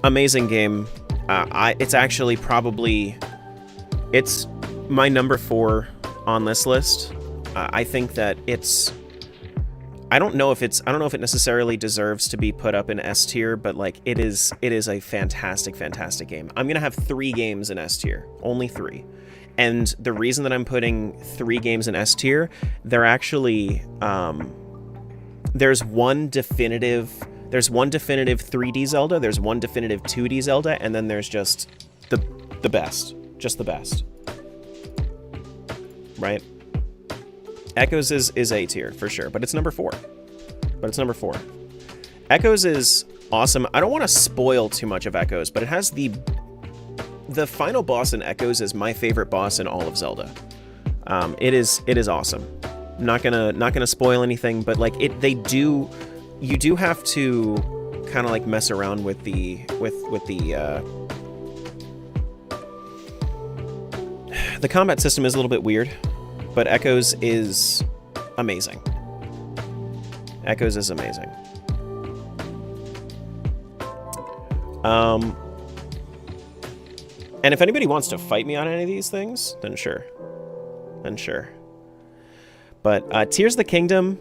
amazing game. It's actually probably it's my number 4 on this list. I think that it's. I don't know if it necessarily deserves to be put up in S tier, but like it is a fantastic game. I'm gonna have 3 games in S tier, only 3, and the reason that I'm putting 3 games in S tier, they're actually there's one definitive 3D Zelda, there's one definitive 2D Zelda, and then there's just the best, right? Echoes is A tier for sure, but it's number 4. Echoes is awesome. I don't want to spoil too much of Echoes, but it has the final boss in Echoes is my favorite boss in all of Zelda. It is awesome. I'm not gonna spoil anything, but like you do have to kind of like mess around with the combat system is a little bit weird. But Echoes is amazing. Echoes is amazing. And if anybody wants to fight me on any of these things, then sure. But Tears of the Kingdom.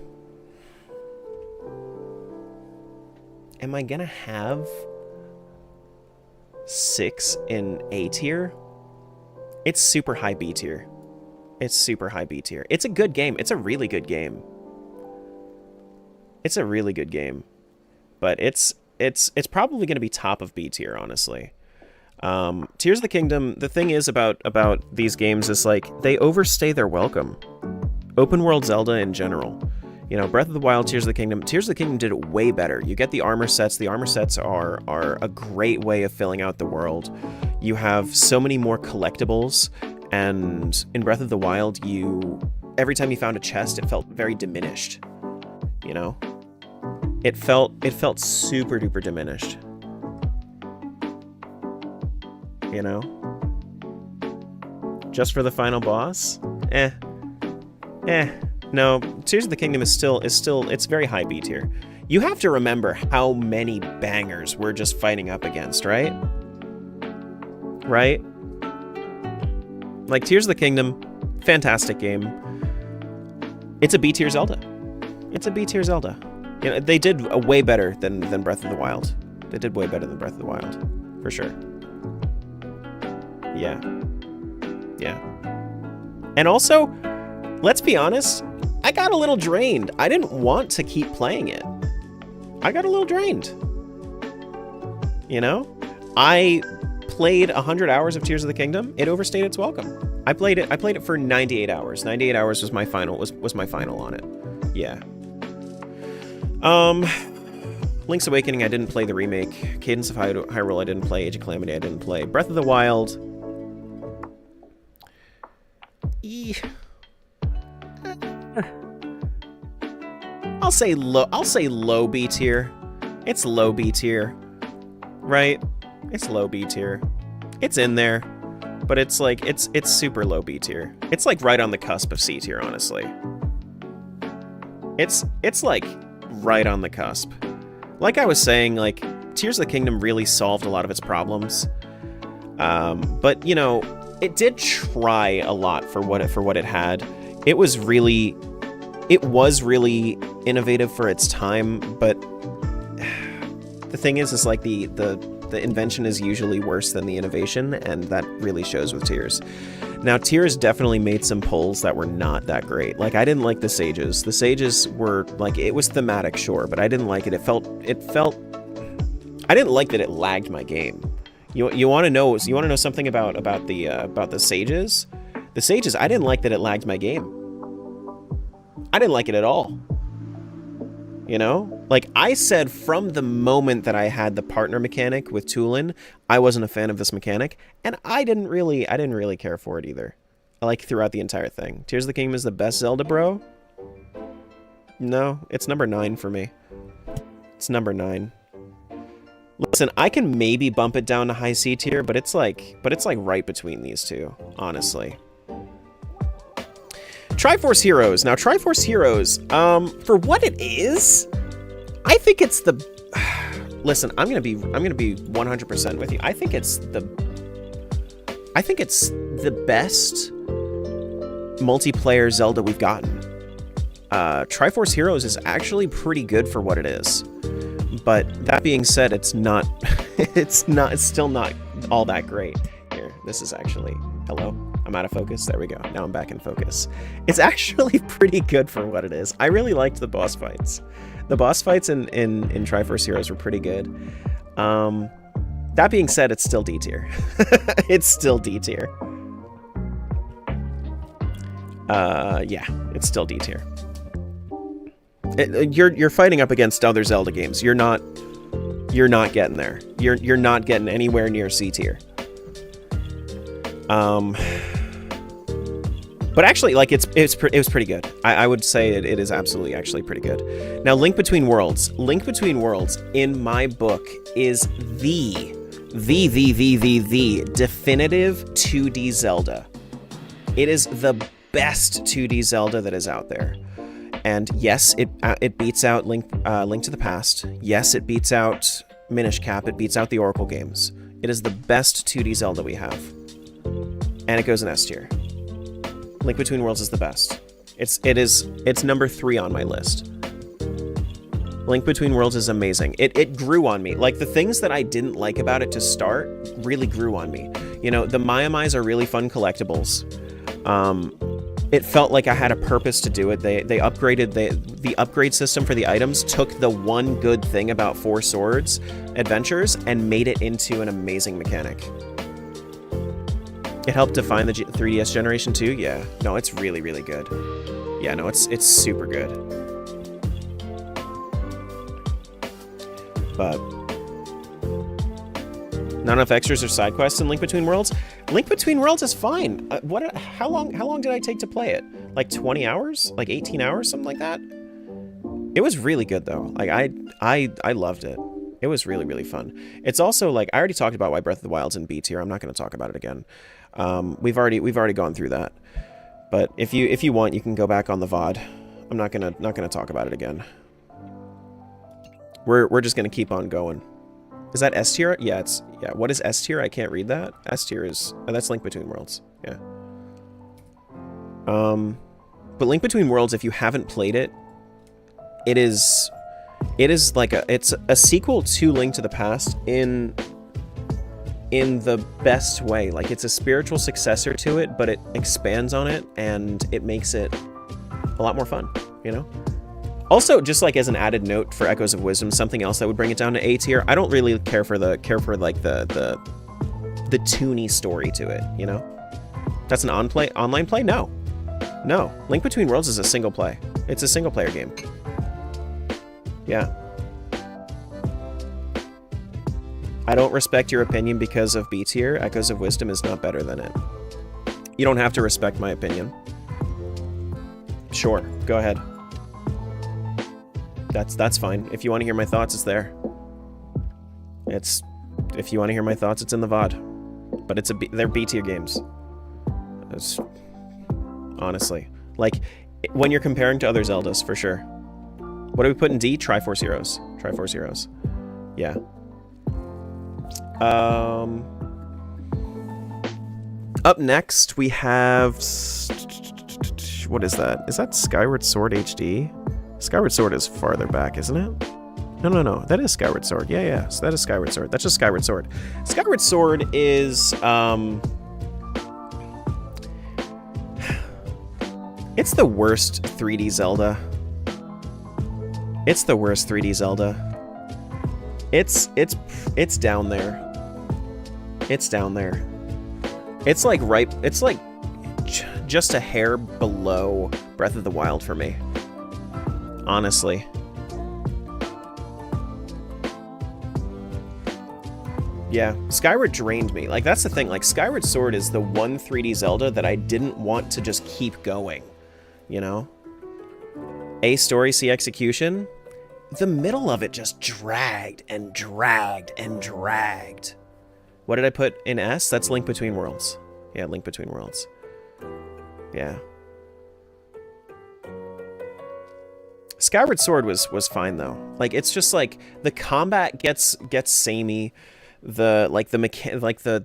Am I gonna have 6 in A tier? It's super high B tier. It's a good game. It's a really good game. But it's probably going to be top of B tier, honestly. Tears of the Kingdom, the thing is about these games is like they overstay their welcome. Open world Zelda in general. You know, Breath of the Wild, Tears of the Kingdom did it way better. You get the armor sets. The armor sets are a great way of filling out the world. You have so many more collectibles. And in Breath of the Wild, every time you found a chest, it felt very diminished. You know, it felt super duper diminished. You know, just for the final boss, No, Tears of the Kingdom is still it's very high B tier. You have to remember how many bangers we're just fighting up against, right? Right? Like, Tears of the Kingdom, fantastic game. It's a B-tier Zelda. You know, they did way better than Breath of the Wild. For sure. Yeah. Yeah. And also, let's be honest, I got a little drained. I didn't want to keep playing it. I got a little drained. You know? I played 100 hours of Tears of the Kingdom. It overstayed its welcome. I played it for 98 hours. 98 hours was my final was my final on it. Yeah. Link's Awakening, I didn't play the remake. Cadence of Hyrule, I didn't play. Age of Calamity, I didn't play. Breath of the Wild. I'll say low B tier. It's low B tier. Right? It's low B tier. It's in there, but it's like it's super low B tier. It's like right on the cusp of C tier, honestly. It's like right on the cusp. Like I was saying, like Tears of the Kingdom really solved a lot of its problems. But you know, it did try a lot for what it had. It was really innovative for its time, but the thing is like the invention is usually worse than the innovation, and that really shows with Tears. Now, Tears definitely made some pulls that were not that great. Like, I didn't like the Sages. The Sages were, like, it was thematic, sure, but I didn't like it. It felt, I didn't like that it lagged my game. You want to know something about the Sages? The Sages, I didn't like that it lagged my game. I didn't like it at all. You know? Like, I said from the moment that I had the partner mechanic with Tulin, I wasn't a fan of this mechanic, and I didn't really care for it either. Like, throughout the entire thing. Tears of the Kingdom is the best Zelda, bro? No, it's number 9 for me. It's number 9. Listen, I can maybe bump it down to high C tier, but it's like right between these two, honestly. Triforce Heroes. Now, Triforce Heroes, for what it is, I think it's the... Listen, I'm gonna be 100% with you. I think it's the best multiplayer Zelda we've gotten. Triforce Heroes is actually pretty good for what it is. But that being said, it's not... it's still not all that great. Here, this is actually... Hello? I'm out of focus. There we go. Now I'm back in focus. It's actually pretty good for what it is. I really liked the boss fights. The boss fights in Triforce Heroes were pretty good. That being said, it's still D tier. It's still D tier. Yeah, it's still D tier. You're fighting up against other Zelda games. You're not getting there. You're not getting anywhere near C tier. But actually, like, it was pretty good. I would say it is absolutely actually pretty good. Now, Link Between Worlds. Link Between Worlds, in my book, is the definitive 2D Zelda. It is the best 2D Zelda that is out there. And yes, it beats out Link to the Past. Yes, it beats out Minish Cap. It beats out the Oracle games. It is the best 2D Zelda we have. And it goes in S tier. Link Between Worlds is the best. It's number 3 on my list. Link Between Worlds is amazing. It grew on me. Like, the things that I didn't like about it to start really grew on me. You know, the Maiamais are really fun collectibles. It felt like I had a purpose to do it. They upgraded the upgrade system for the items, took the one good thing about Four Swords Adventures and made it into an amazing mechanic. It helped define the 3DS generation too. Yeah, no, it's really, really good. Yeah, no, it's super good. But not enough extras or side quests in Link Between Worlds. Link Between Worlds is fine. How long did I take to play it? Like 20 hours? Like 18 hours? Something like that? It was really good though. Like I loved it. It was really, really fun. It's also like, I already talked about why Breath of the Wild's in B tier. I'm not going to talk about it again. We've already gone through that. But if you want, you can go back on the VOD. I'm not gonna talk about it again. We're just gonna keep on going. Is that S tier? Yeah, yeah. What is S tier? I can't read that. S tier is that's Link Between Worlds. Yeah. But Link Between Worlds, if you haven't played it, it is like it's a sequel to Link to the Past in in the best way. Like, it's a spiritual successor to it, but it expands on it and it makes it a lot more fun, you know? Also, just like as an added note for Echoes of Wisdom, something else that would bring it down to A tier, I don't really care for like the toony story to it, you know? That's an online play? No. No. Link Between Worlds is a single play. It's a single player game. Yeah. I don't respect your opinion because of B tier. Echoes of Wisdom is not better than it. You don't have to respect my opinion. Sure, go ahead. That's fine. If you want to hear my thoughts, it's there. If you want to hear my thoughts, it's in the VOD. But they're B tier games. It's, honestly, like when you're comparing to other Zeldas, for sure. What do we put in D? Triforce Heroes. Triforce Heroes. Yeah. Up next we have, what is that? Is that Skyward Sword HD? Skyward Sword is farther back, isn't it? No. That is Skyward Sword. Yeah. So that is Skyward Sword. That's just Skyward Sword. Skyward Sword is, it's the worst 3D Zelda. It's the worst 3D Zelda. It's down there. It's down there. It's like it's like just a hair below Breath of the Wild for me. Honestly. Yeah, Skyward drained me. Like, that's the thing. Like, Skyward Sword is the one 3D Zelda that I didn't want to just keep going. You know? A story, C execution. The middle of it just dragged and dragged and dragged. What did I put in S? That's Link Between Worlds. Yeah, Link Between Worlds. Yeah. Skyward Sword was fine though. Like, it's just like the combat gets samey. The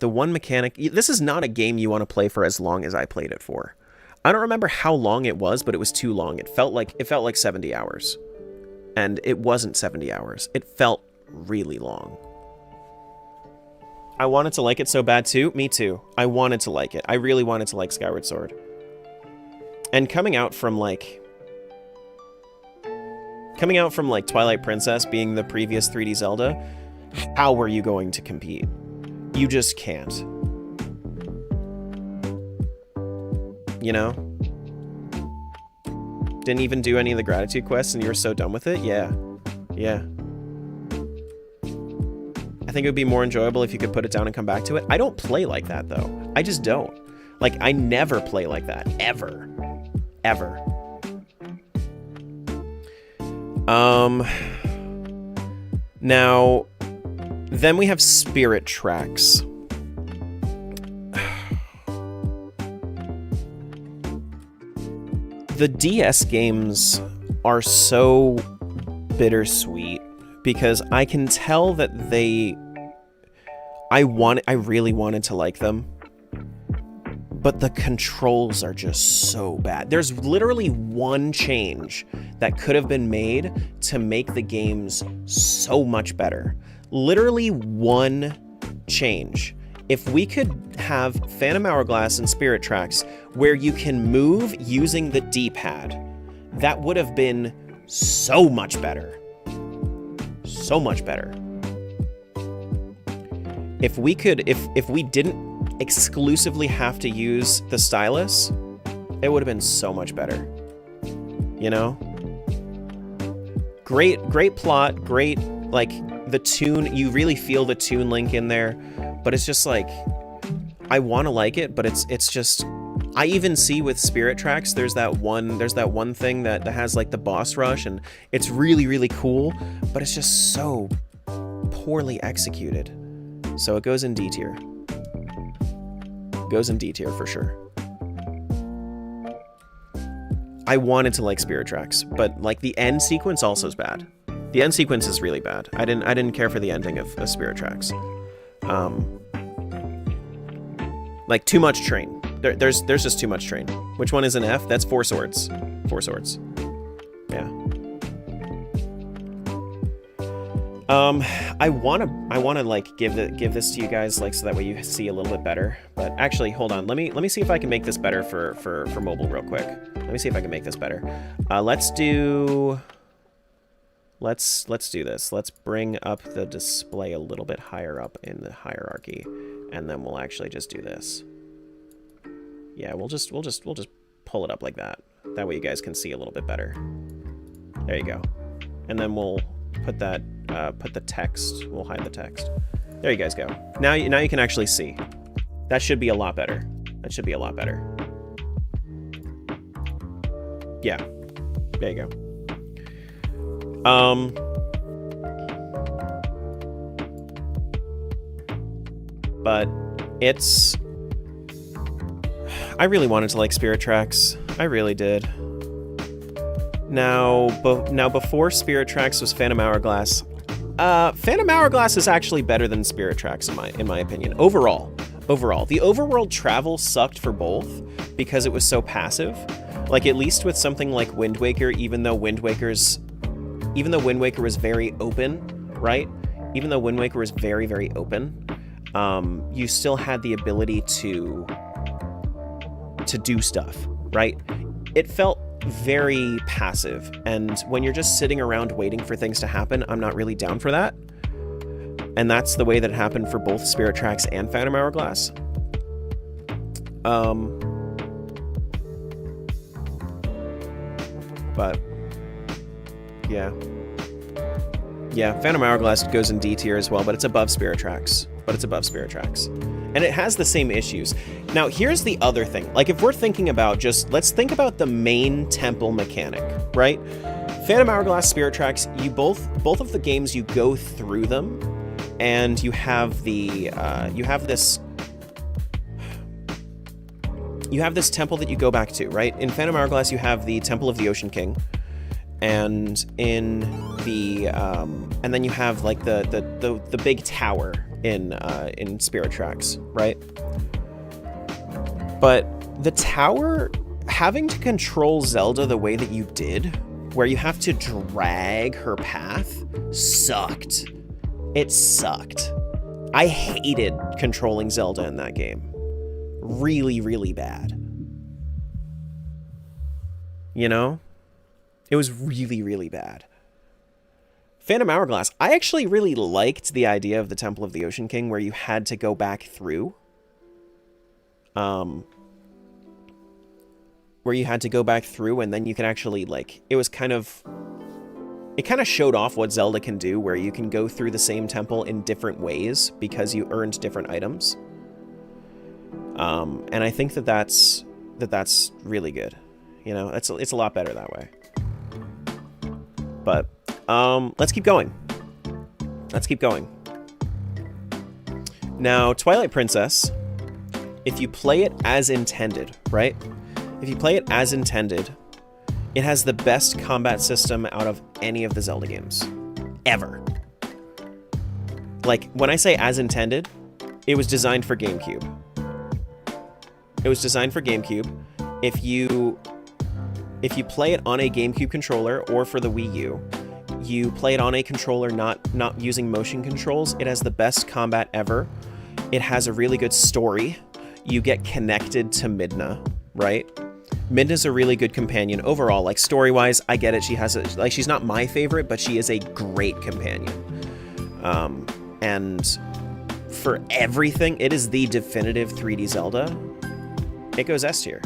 one mechanic. This is not a game you want to play for as long as I played it for. I don't remember how long it was, but it was too long. It felt like 70 hours. And it wasn't 70 hours. It felt really long. I wanted to like it so bad too. Me too. I wanted to like it. I really wanted to like Skyward Sword. And coming out from like Twilight Princess being the previous 3D Zelda, how were you going to compete? You just can't. You know? Didn't even do any of the gratitude quests and you were so done with it? Yeah. Yeah. I think it would be more enjoyable if you could put it down and come back to it. I don't play like that, though. I just don't. Like, I never play like that. Ever. Ever. Now, then we have Spirit Tracks. The DS games are so bittersweet because I can tell that I really wanted to like them, but the controls are just so bad. There's literally one change that could have been made to make the games so much better. Literally one change. If we could have Phantom Hourglass and Spirit Tracks where you can move using the D-pad, that would have been so much better. So much better. If we didn't exclusively have to use the stylus, it would have been so much better. You know? Great plot, great, like, the tune, you really feel the Toon Link in there, but it's just like, I want to like it, but it's just, I even see with Spirit Tracks, there's that one thing that has like the boss rush, and it's really, really cool, but it's just so poorly executed. So it goes in D tier. Goes in D tier for sure. I wanted to like Spirit Tracks, but like the end sequence also is bad. The end sequence is really bad. I didn't care for the ending of Spirit Tracks. Like too much train. There's just too much train. Which one is an F? That's Four Swords. Four Swords. Yeah. I wanna like give this to you guys, like, so that way you see a little bit better. But actually, hold on. Let me see if I can make this better for mobile real quick. Let me see if I can make this better. Let's do this. Let's bring up the display a little bit higher up in the hierarchy, and then we'll actually just do this. Yeah, we'll just pull it up like that. That way you guys can see a little bit better. There you go. And then we'll put that put the text. We'll hide the text. There you guys go. Now you can actually see. That should be a lot better. That should be a lot better. Yeah. There you go. But it's... I really wanted to like Spirit Tracks. I really did. Now before Spirit Tracks was Phantom Hourglass. Phantom Hourglass is actually better than Spirit Tracks in my opinion. Overall, the overworld travel sucked for both because it was so passive. Like, at least with something like Wind Waker, even though Wind Waker was very open, right? Even though Wind Waker was very, very open, you still had the ability to do stuff, right? It felt very passive, and when you're just sitting around waiting for things to happen, I'm not really down for that. And that's the way that it happened for both Spirit Tracks and Phantom Hourglass. But yeah, Phantom Hourglass goes in D tier as well, but it's above Spirit Tracks. And it has the same issues. Now, here's the other thing. Like, if we're thinking about let's think about the main temple mechanic, right? Phantom Hourglass, Spirit Tracks, both of the games, you go through them, and you have this temple that you go back to, right? In Phantom Hourglass, you have the Temple of the Ocean King, and in the and then you have like the big tower in Spirit Tracks, right? But the tower, having to control Zelda the way that you did, where you have to drag her path, sucked. It sucked. I hated controlling Zelda in that game. Really, really bad. You know? It was really, really bad. Phantom Hourglass, I actually really liked the idea of the Temple of the Ocean King where you had to go back through. Where you had to go back through and then you can actually, like, it kind of showed off what Zelda can do, where you can go through the same temple in different ways because you earned different items. And I think that's really good. You know, it's a lot better that way. But let's keep going. Now, Twilight Princess, if you play it as intended, right? If you play it as intended, it has the best combat system out of any of the Zelda games ever. Like, when I say as intended, it was designed for GameCube. If you play it on a GameCube controller or for the Wii U, you play it on a controller not using motion controls, it has the best combat ever. It has a really good story. You get connected to Midna, right? Midna's a really good companion overall. Like, story-wise, I get it. She's not my favorite, but she is a great companion. And for everything, it is the definitive 3D Zelda. It goes S tier.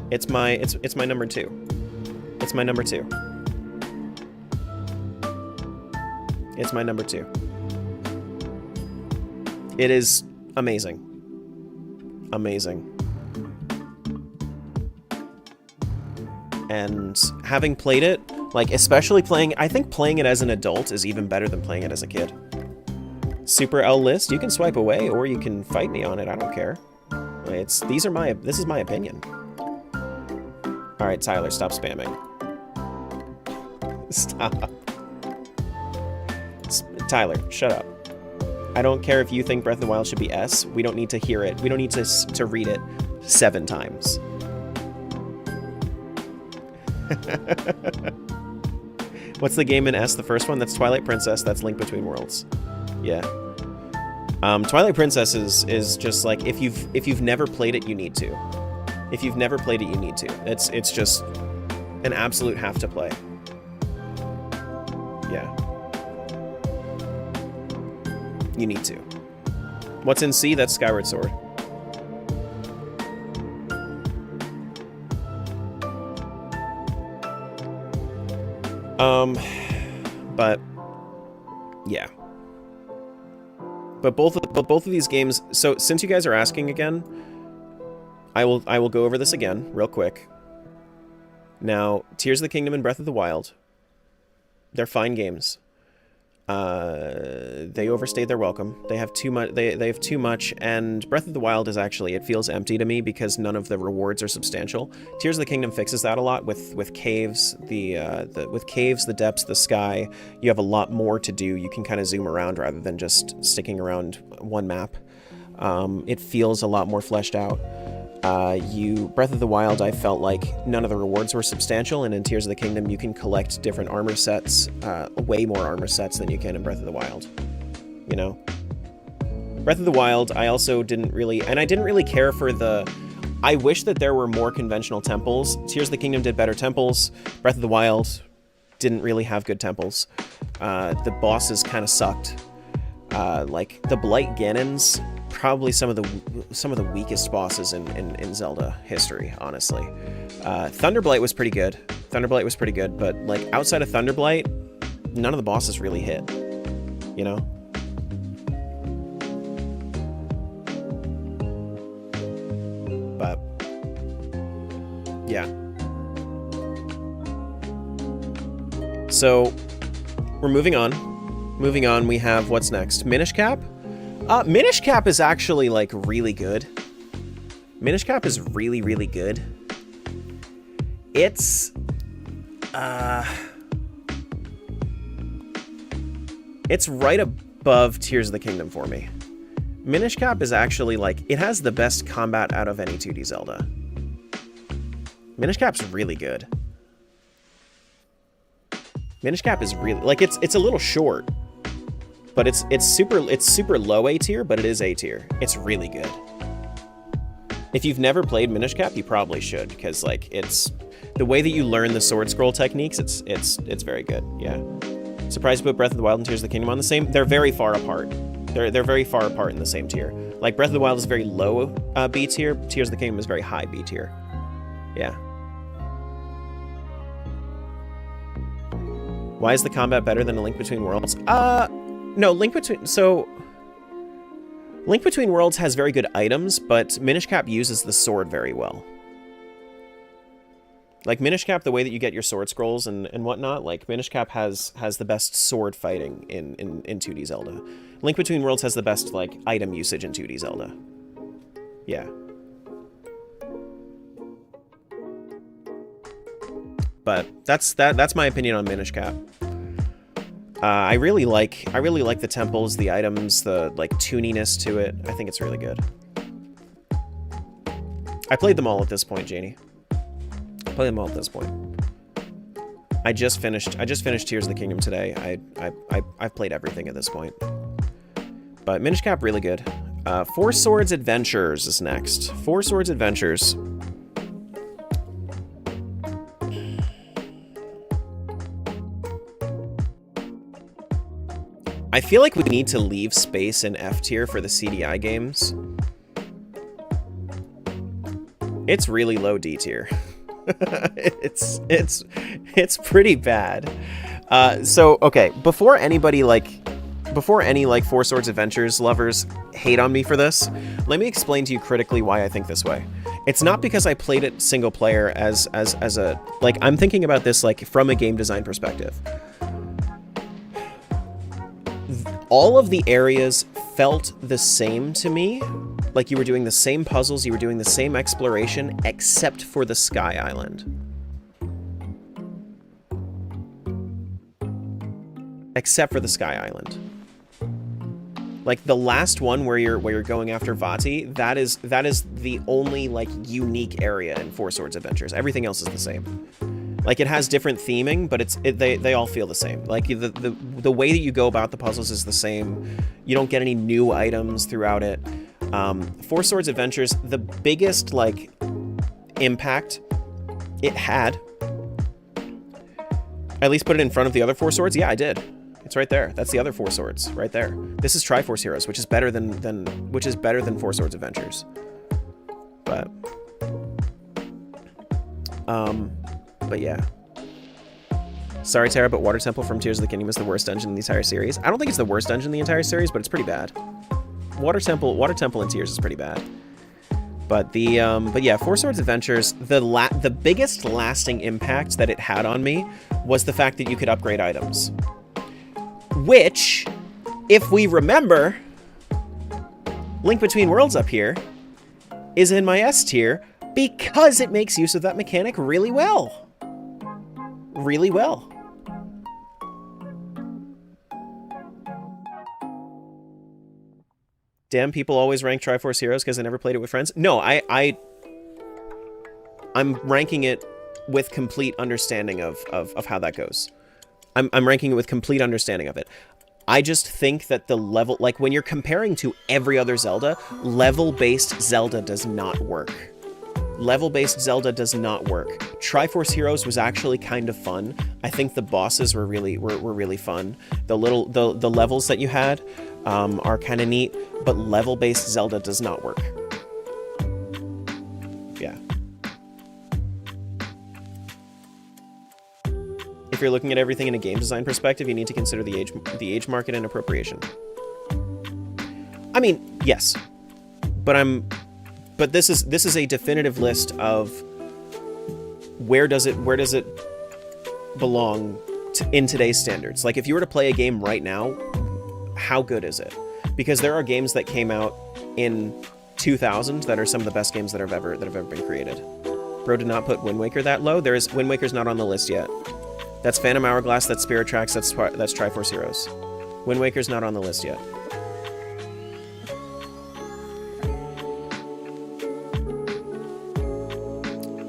It's my number 2. It's my number 2. It's my number 2. It is amazing. Amazing. And having played it, like, especially I think playing it as an adult is even better than playing it as a kid. Super L list, you can swipe away or you can fight me on it, I don't care. This is my opinion. Alright, Tyler, stop spamming. Stop. Tyler, shut up. I don't care if you think Breath of the Wild should be S. We don't need to hear it. We don't need to read it 7 times. What's the game in S? The first one? That's Twilight Princess. That's Link Between Worlds. Yeah. Twilight Princess is just like if you've never played it, you need to. If you've never played it, you need to. It's just an absolute have to play. Yeah. You need to. What's in C? That's Skyward Sword. But yeah. But both of these games. So since you guys are asking again, I will go over this again real quick. Now, Tears of the Kingdom and Breath of the Wild, they're fine games. They overstayed their welcome. They have too much. They have too much. And Breath of the Wild is actually, it feels empty to me because none of the rewards are substantial. Tears of the Kingdom fixes that a lot with caves, with caves, the depths, the sky. You have a lot more to do. You can kind of zoom around rather than just sticking around one map. It feels a lot more fleshed out. Breath of the Wild, I felt like none of the rewards were substantial, and in Tears of the Kingdom you can collect different armor sets, way more armor sets than you can in Breath of the Wild, you know? Breath of the Wild, I also didn't really, and I didn't really care for I wish that there were more conventional temples. Tears of the Kingdom did better temples. Breath of the Wild didn't really have good temples. The bosses kind of sucked. Like, the Blight Ganons, probably some of the weakest bosses in Zelda history, honestly. Thunderblight was pretty good. But like outside of Thunderblight, none of the bosses really hit. You know? But yeah. So we're moving on. We have what's next? Minish Cap? Minish Cap is actually, like, really good. Minish Cap is really, really good. It's right above Tears of the Kingdom for me. Minish Cap is actually, like, it has the best combat out of any 2D Zelda. Minish Cap's really good. Minish Cap is really, like, it's a little short. But it's super low A tier, but it is A tier. It's really good. If you've never played Minish Cap, you probably should, because like it's the way that you learn the sword scroll techniques. It's very good. Yeah. Surprised to put Breath of the Wild and Tears of the Kingdom on the same. They're very far apart. They're very far apart in the same tier. Like Breath of the Wild is very low B tier. Tears of the Kingdom is very high B tier. Yeah. Why is the combat better than A Link Between Worlds? No, Link Between Worlds has very good items, but Minish Cap uses the sword very well. Like Minish Cap, the way that you get your sword scrolls and whatnot, like Minish Cap has the best sword fighting in 2D Zelda. Link Between Worlds has the best like item usage in 2D Zelda. Yeah. But that's my opinion on Minish Cap. I really like the temples, the items, the like tuniness to it. I think it's really good. I played them all at this point, Janie. I played them all at this point. I just finished Tears of the Kingdom today. I've played everything at this point. But Minish Cap really good. Four Swords Adventures is next. Four Swords Adventures. I feel like we need to leave space in F tier for the CDI games. It's really low D tier. it's pretty bad. So okay, before any Four Swords Adventures lovers hate on me for this, let me explain to you critically why I think this way. It's not because I played it single player as a like I'm thinking about this like from a game design perspective. All of the areas felt the same to me, like you were doing the same puzzles, you were doing the same exploration, except for the Sky Island. Except for the Sky Island. Like the last one where you're going after Vati, that is the only like unique area in Four Swords Adventures. Everything else is the same. Like, it has different theming, but they all feel the same. Like, the way that you go about the puzzles is the same. You don't get any new items throughout it. Four Swords Adventures, the biggest, like, impact it had, at least put it in front of the other Four Swords? Yeah, I did. It's right there. That's the other Four Swords, right there. This is Triforce Heroes, which is better than Four Swords Adventures. But yeah. Sorry, Tara, but Water Temple from Tears of the Kingdom is the worst dungeon in the entire series. I don't think it's the worst dungeon in the entire series, but it's pretty bad. Water Temple and Tears is pretty bad. But yeah, Four Swords Adventures, the biggest lasting impact that it had on me was the fact that you could upgrade items. Which, if we remember, Link Between Worlds up here is in my S tier because it makes use of that mechanic really well. Really well. Damn, people always rank Triforce Heroes because I never played it with friends. No, I'm ranking it with complete understanding of how that goes. I'm ranking it with complete understanding of it. I just think that the level, like when you're comparing to every other Zelda, level-based Zelda does not work. Level-based Zelda does not work. Triforce Heroes was actually kind of fun. I think the bosses were really fun. The levels that you had are kind of neat, but level-based Zelda does not work. Yeah. If you're looking at everything in a game design perspective, you need to consider the age market and appropriation. I mean, yes, but this is a definitive list of where does it belong in today's standards. Like, if you were to play a game right now, how good is it? Because there are games that came out in 2000 that are some of the best games that have ever been created. Bro did not put Wind Waker that low. Wind Waker's not on the list yet. That's Phantom Hourglass, that's Spirit Tracks, that's Triforce Heroes. Wind Waker's not on the list yet.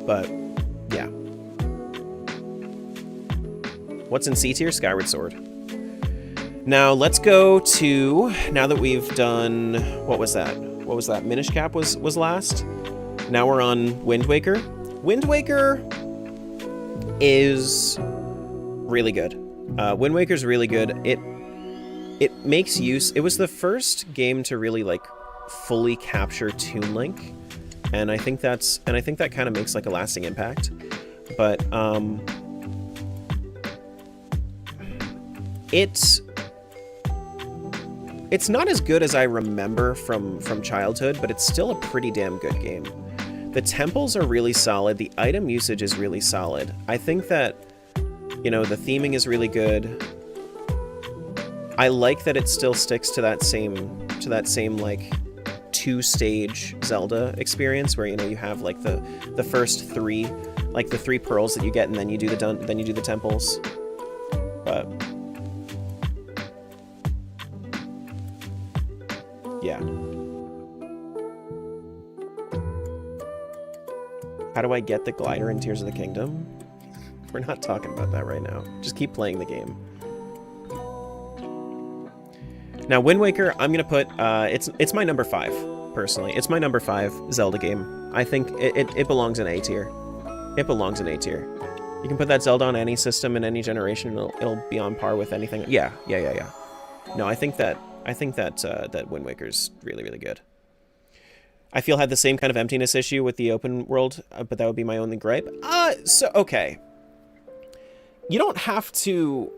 But, yeah. What's in C tier? Skyward Sword. Now, let's go to, now that we've done, what was that? Minish Cap was last. Now we're on Wind Waker. Wind Waker is really good. Wind Waker's really good. It makes use, it was the first game to really, like, fully capture Toon Link. And I think that kind of makes, like, a lasting impact. But, it's not as good as I remember from childhood, but it's still a pretty damn good game. The temples are really solid. The item usage is really solid. I think that, you know, the theming is really good. I like that it still sticks to that same like two-stage Zelda experience where, you know, you have like the first three, like the 3 pearls that you get, and then you do the temples. But yeah. How do I get the glider in Tears of the Kingdom? We're not talking about that right now. Just keep playing the game. Now, Wind Waker, I'm gonna put, it's my number 5, personally. It's my number 5 Zelda game. I think it belongs in A tier. It belongs in A tier. You can put that Zelda on any system in any generation, it'll be on par with anything. Yeah. No, I think that Wind Waker's really, really good. I feel had the same kind of emptiness issue with the open world, but that would be my only gripe. So, okay. You don't have to...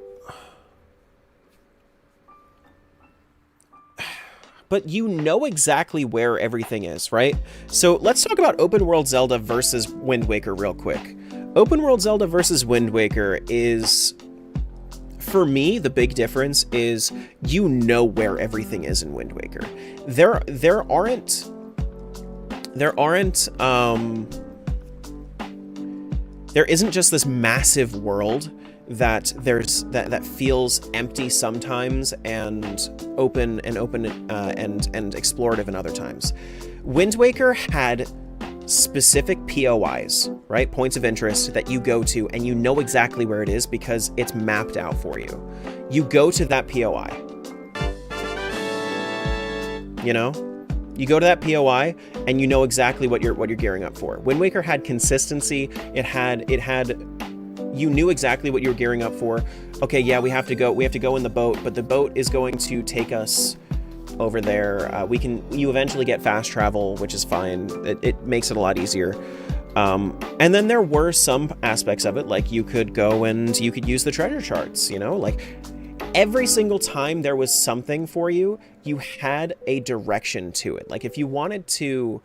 But you know exactly where everything is, right? So let's talk about open world Zelda versus Wind Waker real quick. Open world Zelda versus Wind Waker is... For me, the big difference is you know where everything is in Wind Waker. There isn't just this massive world that feels empty sometimes and open and explorative in other times. Wind Waker had specific POIs, right? Points of interest that you go to and you know exactly where it is because it's mapped out for you. You go to that POI. You know? You go to that POI and you know exactly what you're gearing up for. Wind Waker had consistency. It had you knew exactly what you were gearing up for. Okay, yeah, we have to go in the boat, but the boat is going to take us over there. You eventually get fast travel, which is fine. It makes it a lot easier. And then there were some aspects of it, like you could go and you could use the treasure charts, you know, like every single time there was something for you, you had a direction to it. Like if you wanted to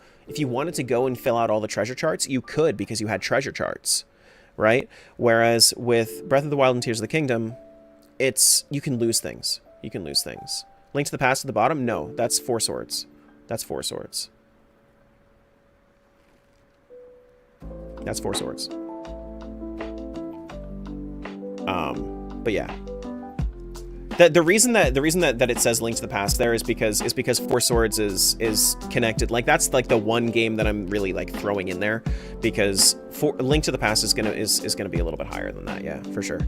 go and fill out all the treasure charts, you could because you had treasure charts, right? Whereas with Breath of the Wild and Tears of the Kingdom, you can lose things. You can lose things. Link to the Past at the bottom? No, that's 4 swords. That's 4 swords. That's 4 swords. But yeah. The reason that it says Link to the Past there is because 4 Swords is connected. Like that's like the one game that I'm really like throwing in there because Link to the Past is gonna be a little bit higher than that. Yeah, for sure.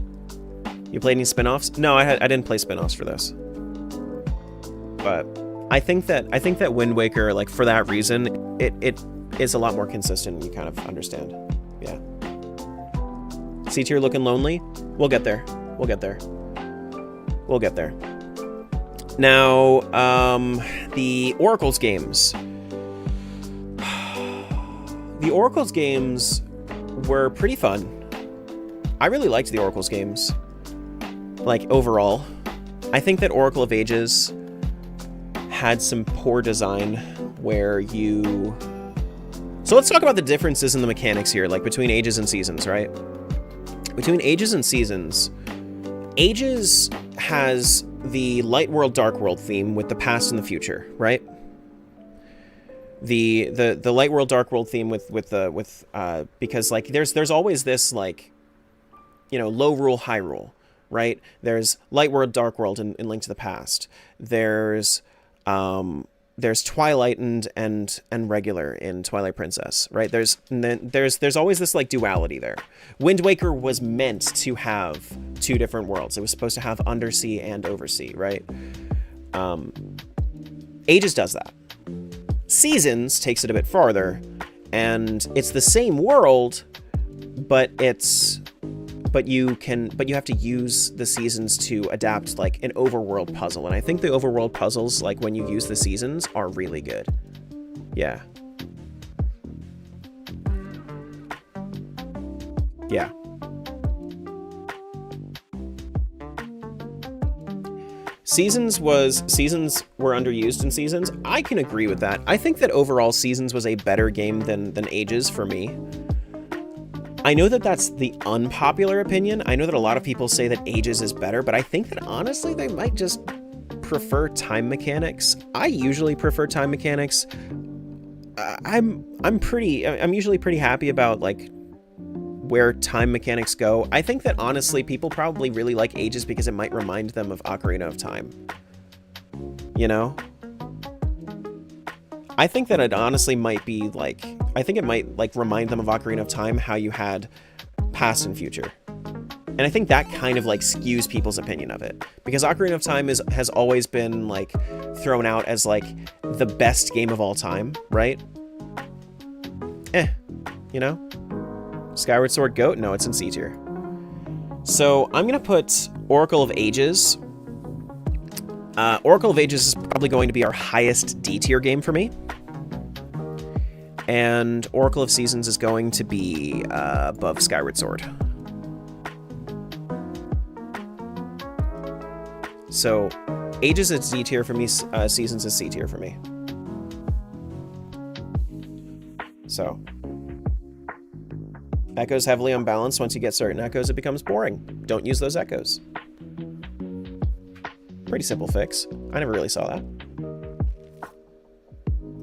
You played any spin-offs? No, I didn't play spin-offs for this. But I think that Wind Waker, like for that reason, it is a lot more consistent and you kind of understand. Yeah. C tier looking lonely? We'll get there. We'll get there. We'll get there. Now, the Oracle's games. The Oracle's games were pretty fun. I really liked the Oracle's games. Like, overall. I think that Oracle of Ages had some poor design where you... So let's talk about the differences in the mechanics here, like between Ages and Seasons, right? Between Ages and Seasons, Ages has the Light World, Dark World theme with the past and the future, right? The Light World, Dark World theme because like there's always this like, you know, low rule, high rule, right? There's Light World, Dark World in Link to the Past. There's Twilight and regular in Twilight Princess, right? There's always this like duality there. Wind Waker was meant to have 2 different worlds. It was supposed to have undersea and oversea, right? Ages does that. Seasons takes it a bit farther, and it's the same world, but you have to use the seasons to adapt like an overworld puzzle. And I think the overworld puzzles, like when you use the seasons, are really good. Yeah. Yeah. Seasons were underused in Seasons. I can agree with that. I think that overall Seasons was a better game than Ages for me. I know that that's the unpopular opinion. I know that a lot of people say that Ages is better, but I think that honestly they might just prefer time mechanics. I usually prefer time mechanics. I'm usually pretty happy about like where time mechanics go. I think that honestly people probably really like Ages because it might remind them of Ocarina of Time. You know? I think that it honestly might be like, I think it might like remind them of Ocarina of Time, how you had past and future. And I think that kind of like skews people's opinion of it, because Ocarina of Time has always been like thrown out as like the best game of all time, right? You know? Skyward Sword GOAT? No, it's in C tier. So I'm gonna put Oracle of Ages. Oracle of Ages is probably going to be our highest D tier game for me. And Oracle of Seasons is going to be above Skyward Sword. So Ages is D tier for me, Seasons is C tier for me. So Echoes heavily unbalanced. Once you get certain echoes, it becomes boring. Don't use those echoes. Pretty simple fix. I never really saw that.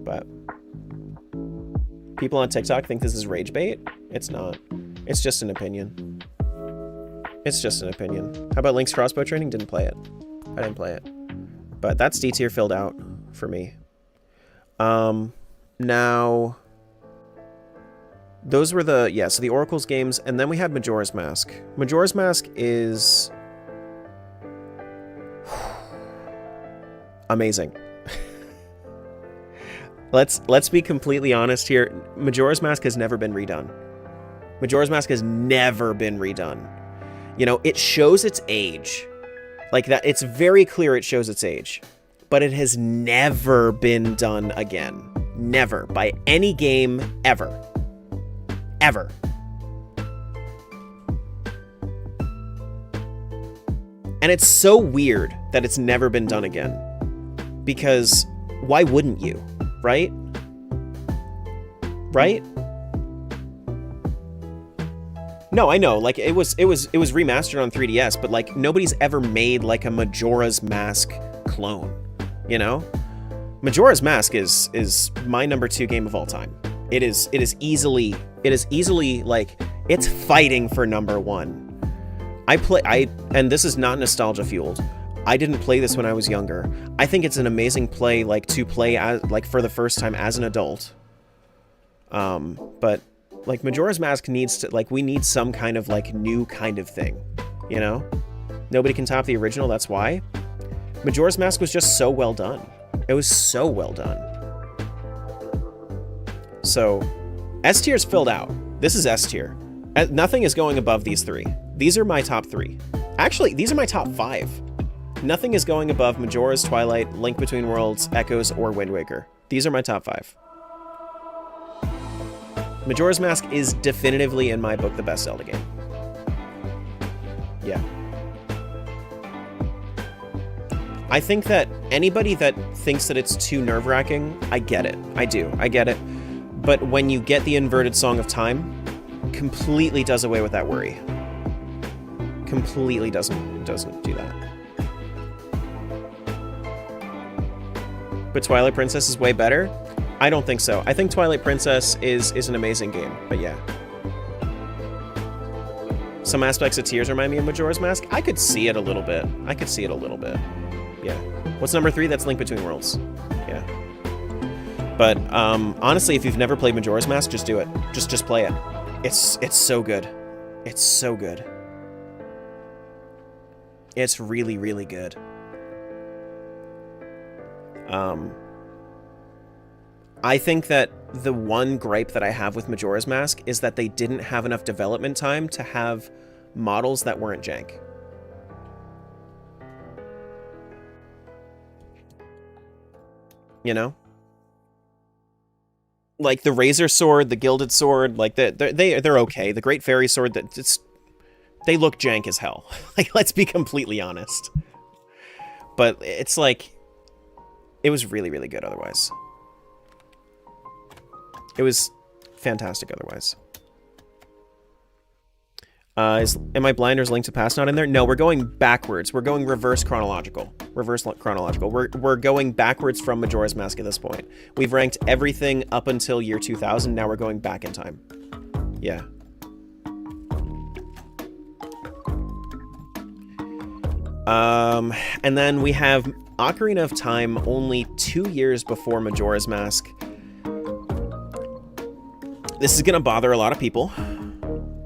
But people on TikTok think this is rage bait. It's not. It's just an opinion. It's just an opinion. How about Link's crossbow training? Didn't play it. I didn't play it. But that's D tier filled out for me. Now, Those were the, yeah, so the Oracle's games, and then we had Majora's Mask. Majora's Mask is amazing. Let's be completely honest here. Majora's Mask has never been redone. Majora's Mask has never been redone. You know, it shows its age. Like that, it's very clear it shows its age. But it has never been done again. Never. By any game ever. Ever. And it's so weird that it's never been done again. Because why wouldn't you? Right? Right? No, I know. Like it was remastered on 3DS, but like nobody's ever made like a Majora's Mask clone, you know? Majora's Mask is my number 2 game of all time. It is easily like it's fighting for number 1. And this is not nostalgia fueled. I didn't play this when I was younger. I think it's an amazing play, like to play as like for the first time as an adult. But like Majora's Mask needs to, like, we need some kind of like new kind of thing, you know? Nobody can top the original, that's why. Majora's Mask was just so well done. It was so well done. So, S tier's filled out. This is S tier. Nothing is going above these 3. These are my top 3. Actually, these are my top 5. Nothing is going above Majora's, Twilight, Link Between Worlds, Echoes, or Wind Waker. These are my top 5. Majora's Mask is definitively, in my book, the best Zelda game. Yeah. I think that anybody that thinks that it's too nerve-wracking, I get it. I do. I get it. But when you get the inverted Song of Time, completely does away with that worry. Completely doesn't do that. But Twilight Princess is way better? I don't think so. I think Twilight Princess is an amazing game, but yeah. Some aspects of Tears remind me of Majora's Mask. I could see it a little bit. Yeah. What's number 3? That's Link Between Worlds. Yeah. But honestly, if you've never played Majora's Mask, just do it. Just play it. It's so good. It's so good. It's really, really good. I think that the one gripe that I have with Majora's Mask is that they didn't have enough development time to have models that weren't jank. You know? Like the Razor Sword, the Gilded Sword, like they're okay. The Great Fairy Sword, they look jank as hell. Like, let's be completely honest. But it's like, it was really, really good otherwise. It was fantastic otherwise. Am I blind or is Link to Past not in there? No, we're going backwards. We're going reverse chronological. We're going backwards from Majora's Mask at this point. We've ranked everything up until year 2000. Now we're going back in time. Yeah. And then we have Ocarina of Time only 2 years before Majora's Mask. This is gonna bother a lot of people.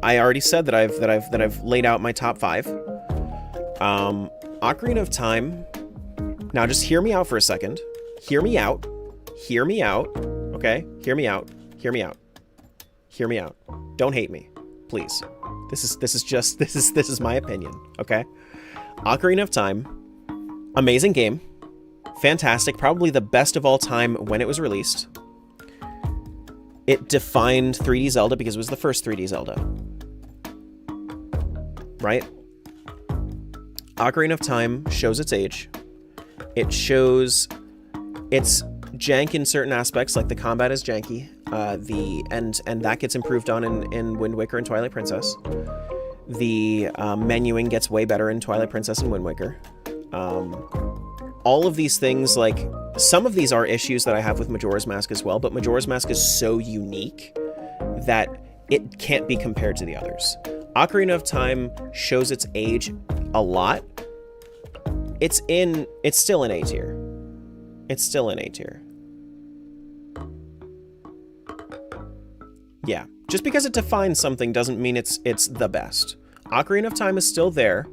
I already said that I've laid out my top 5. Ocarina of Time. Now just hear me out for a second. Hear me out. Hear me out. Okay? Hear me out. Hear me out. Hear me out. Don't hate me, please. This is my opinion, okay? Ocarina of Time, amazing game. Fantastic, probably the best of all time when it was released. It defined 3D Zelda because it was the first 3D Zelda. Right? Ocarina of Time shows its age. It shows its jank in certain aspects, like the combat is janky. And that gets improved on in Wind Waker and Twilight Princess. The menuing gets way better in Twilight Princess and Wind Waker. All of these things, like, some of these are issues that I have with Majora's Mask as well, but Majora's Mask is so unique that it can't be compared to the others. Ocarina of Time shows its age a lot. It's still in A tier. It's still in A tier. Yeah. Just because it defines something doesn't mean it's the best. Ocarina of Time is still there.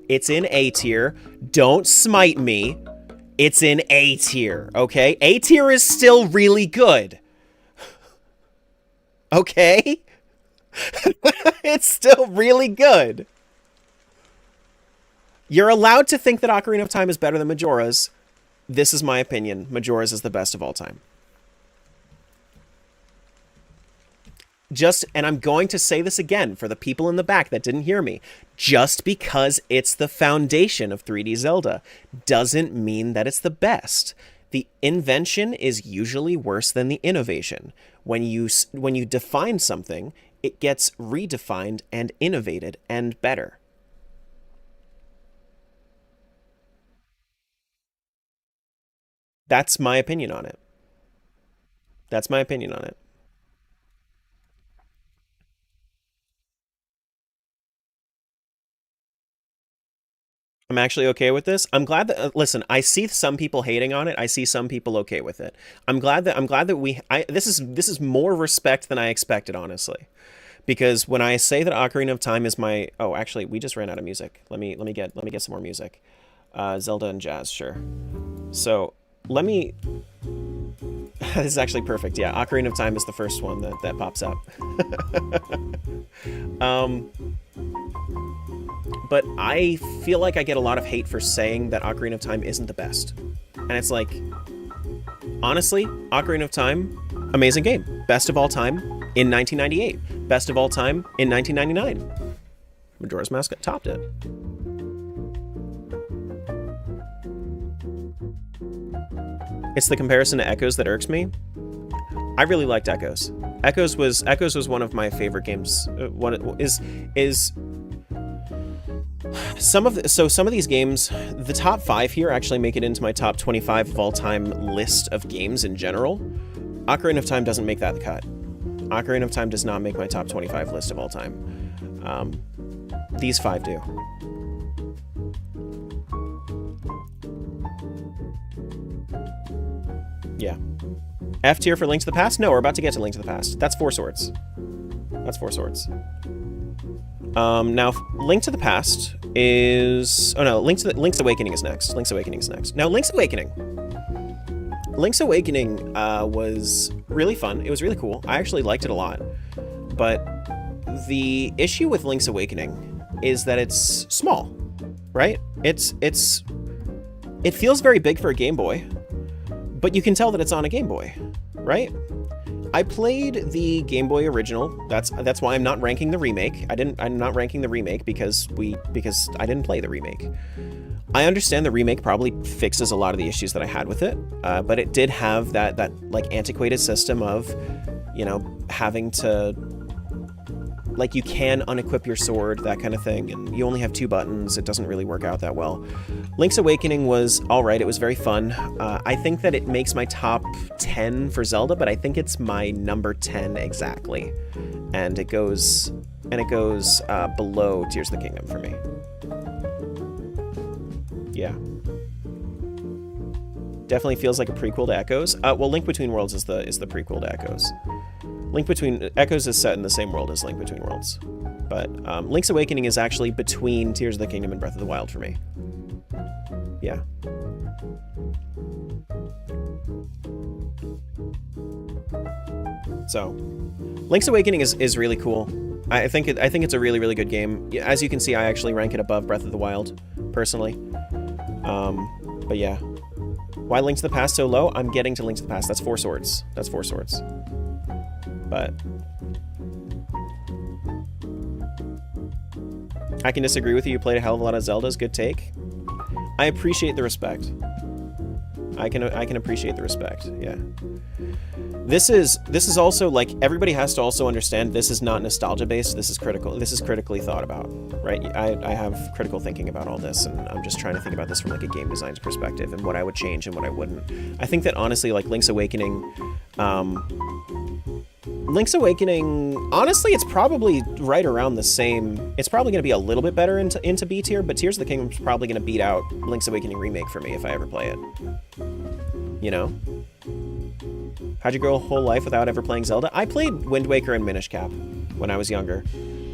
It's in A tier. Don't smite me. It's in A tier, okay? A tier is still really good. Okay? It's still really good. You're allowed to think that Ocarina of Time is better than Majora's. This is my opinion. Majora's is the best of all time. And I'm going to say this again for the people in the back that didn't hear me. Just because it's the foundation of 3D Zelda doesn't mean that it's the best. The invention is usually worse than the innovation. When you define something, it gets redefined and innovated and better. That's my opinion on it. That's my opinion on it. I'm actually okay with this. I'm glad that listen, I see some people hating on it. I see some people okay with it. This is more respect than I expected, honestly. Because when I say that Ocarina of Time is my oh, actually, we just ran out of music. Let me get some more music. Zelda and jazz, sure. So, let me this is actually perfect. Yeah, Ocarina of Time is the first one that pops up. But I feel like I get a lot of hate for saying that Ocarina of Time isn't the best. And it's like, honestly, Ocarina of Time, amazing game. Best of all time in 1998. Best of all time in 1999. Majora's Mask topped it. It's the comparison to Echoes that irks me. I really liked Echoes. Echoes was one of my favorite games. Some of these games, the top 5 here actually make it into my top 25 of all time list of games in general. Ocarina of Time doesn't make that cut. Ocarina of Time does not make my top 25 list of all time. These 5 do. Yeah. F tier for Link to the Past? No, we're about to get to Link to the Past. That's 4 Swords. That's 4 Swords. Now, Link to the Past is... Oh no, Link's Awakening is next. Link's Awakening is next. Now, Link's Awakening. Link's Awakening was really fun. It was really cool. I actually liked it a lot. But the issue with Link's Awakening is that it's small, right? It feels very big for a Game Boy, but you can tell that it's on a Game Boy, right? I played the Game Boy original. That's why I'm not ranking the remake. I'm not ranking the remake because I didn't play the remake. I understand the remake probably fixes a lot of the issues that I had with it, but it did have that like antiquated system of, you know, having to, like, you can unequip your sword, that kind of thing, and you only have 2 buttons. It doesn't really work out that well. Link's Awakening was alright. It was very fun. I think that it makes my top 10 for Zelda, but I think it's my number 10 exactly. And it goes below Tears of the Kingdom for me. Yeah. Definitely feels like a prequel to Echoes. Well, Link Between Worlds is the prequel to Echoes. Echoes is set in the same world as Link Between Worlds. But Link's Awakening is actually between Tears of the Kingdom and Breath of the Wild for me. Yeah. So, Link's Awakening is really cool. I think it's a really, really good game. As you can see, I actually rank it above Breath of the Wild, personally. But yeah. Why Link to the Past so low? I'm getting to Link to the Past. That's 4 Swords. That's 4 Swords. But I can disagree with you. You played a hell of a lot of Zeldas. Good take. I appreciate the respect. I can appreciate the respect. Yeah. This is also, like, everybody has to also understand this is not nostalgia based. This is critical. This is critically thought about, right? I have critical thinking about all this, and I'm just trying to think about this from, like, a game design's perspective and what I would change and what I wouldn't. I think that honestly, like, Link's Awakening, honestly, it's probably right around the same. It's probably going to be a little bit better into B tier, but Tears of the Kingdom is probably going to beat out Link's Awakening Remake for me if I ever play it. You know? How'd you go a whole life without ever playing Zelda? I played Wind Waker and Minish Cap when I was younger,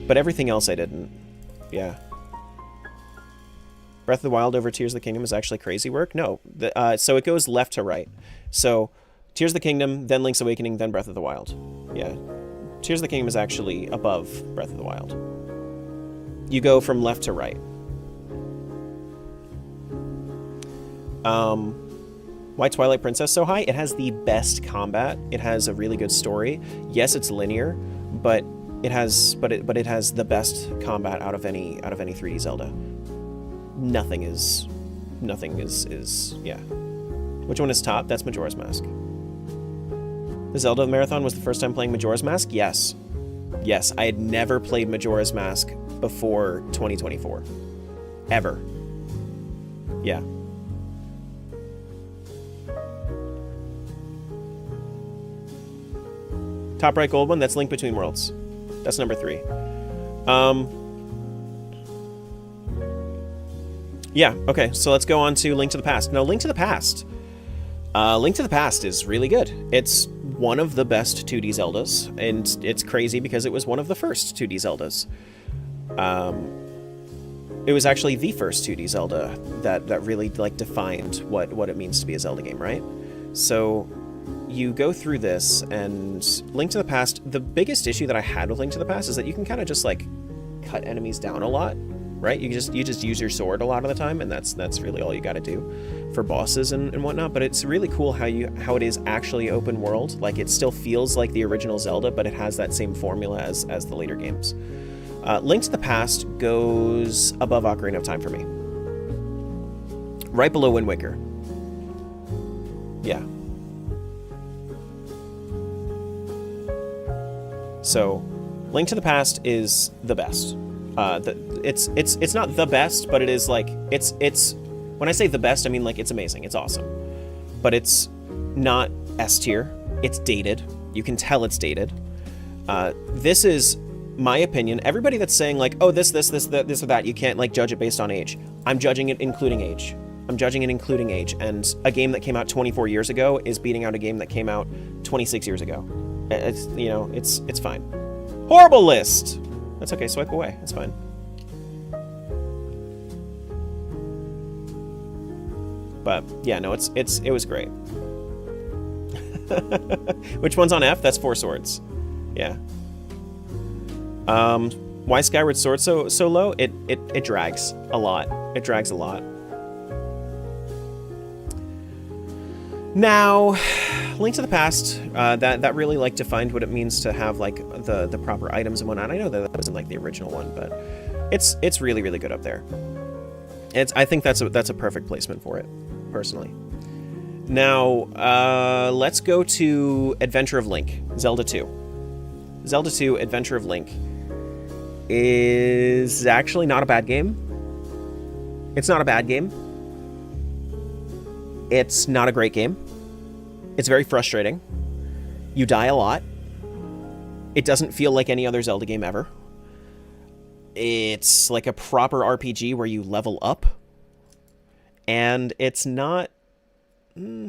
but everything else I didn't. Yeah. Breath of the Wild over Tears of the Kingdom is actually crazy work? No. So it goes left to right. So Tears of the Kingdom, then Link's Awakening, then Breath of the Wild. Yeah. Tears of the Kingdom is actually above Breath of the Wild. You go from left to right. Why Twilight Princess so high? It has the best combat. It has a really good story. Yes, it's linear, but it has the best combat out of any 3D Zelda. Nothing is yeah. Which one is top? That's Majora's Mask. The Zelda Marathon was the first time playing Majora's Mask? Yes. Yes, I had never played Majora's Mask before 2024. Ever. Yeah. Top right gold one, that's Link Between Worlds. That's number 3. Yeah, okay, so let's go on to Link to the Past. No, Link to the Past. Link to the Past is really good. It's one of the best 2D Zeldas, and it's crazy because it was one of the first 2D Zeldas. It was actually the first 2D Zelda that really like defined what it means to be a Zelda game, right? So you go through this, and Link to the Past, the biggest issue that I had with Link to the Past is that you can kind of just like cut enemies down a lot, right? You just use your sword a lot of the time, and that's really all you got to do for bosses and whatnot. But it's really cool how it is actually open world. Like, it still feels like the original Zelda, but it has that same formula as the later games. Link to the Past goes above Ocarina of Time for me, right below Wind Waker. Yeah. So, Link to the Past is the best. It's not the best, but it is like it's when I say the best, I mean like it's amazing, it's awesome, but it's not S tier. It's dated. You can tell it's dated. This is my opinion. Everybody that's saying like, oh, this or that, you can't like judge it based on age. I'm judging it including age. I'm judging it including age, and a game that came out 24 years ago is beating out a game that came out 26 years ago. It's, you know, it's fine. Horrible list. That's okay. Swipe away. That's fine. But yeah, no, it was great. Which one's on F? That's Four Swords. Yeah. Why Skyward Sword so low? It drags a lot. It drags a lot. Now, Link to the Past, that really like defined what it means to have like the proper items and whatnot. I know that wasn't like the original one, but it's really, really good up there. I think that's a perfect placement for it, personally. Now, let's go to Adventure of Link, Zelda 2. Zelda 2, Adventure of Link is actually not a bad game. It's not a bad game. It's not a great game. It's very frustrating. You die a lot. It doesn't feel like any other Zelda game ever. It's like a proper RPG where you level up. And it's not... it's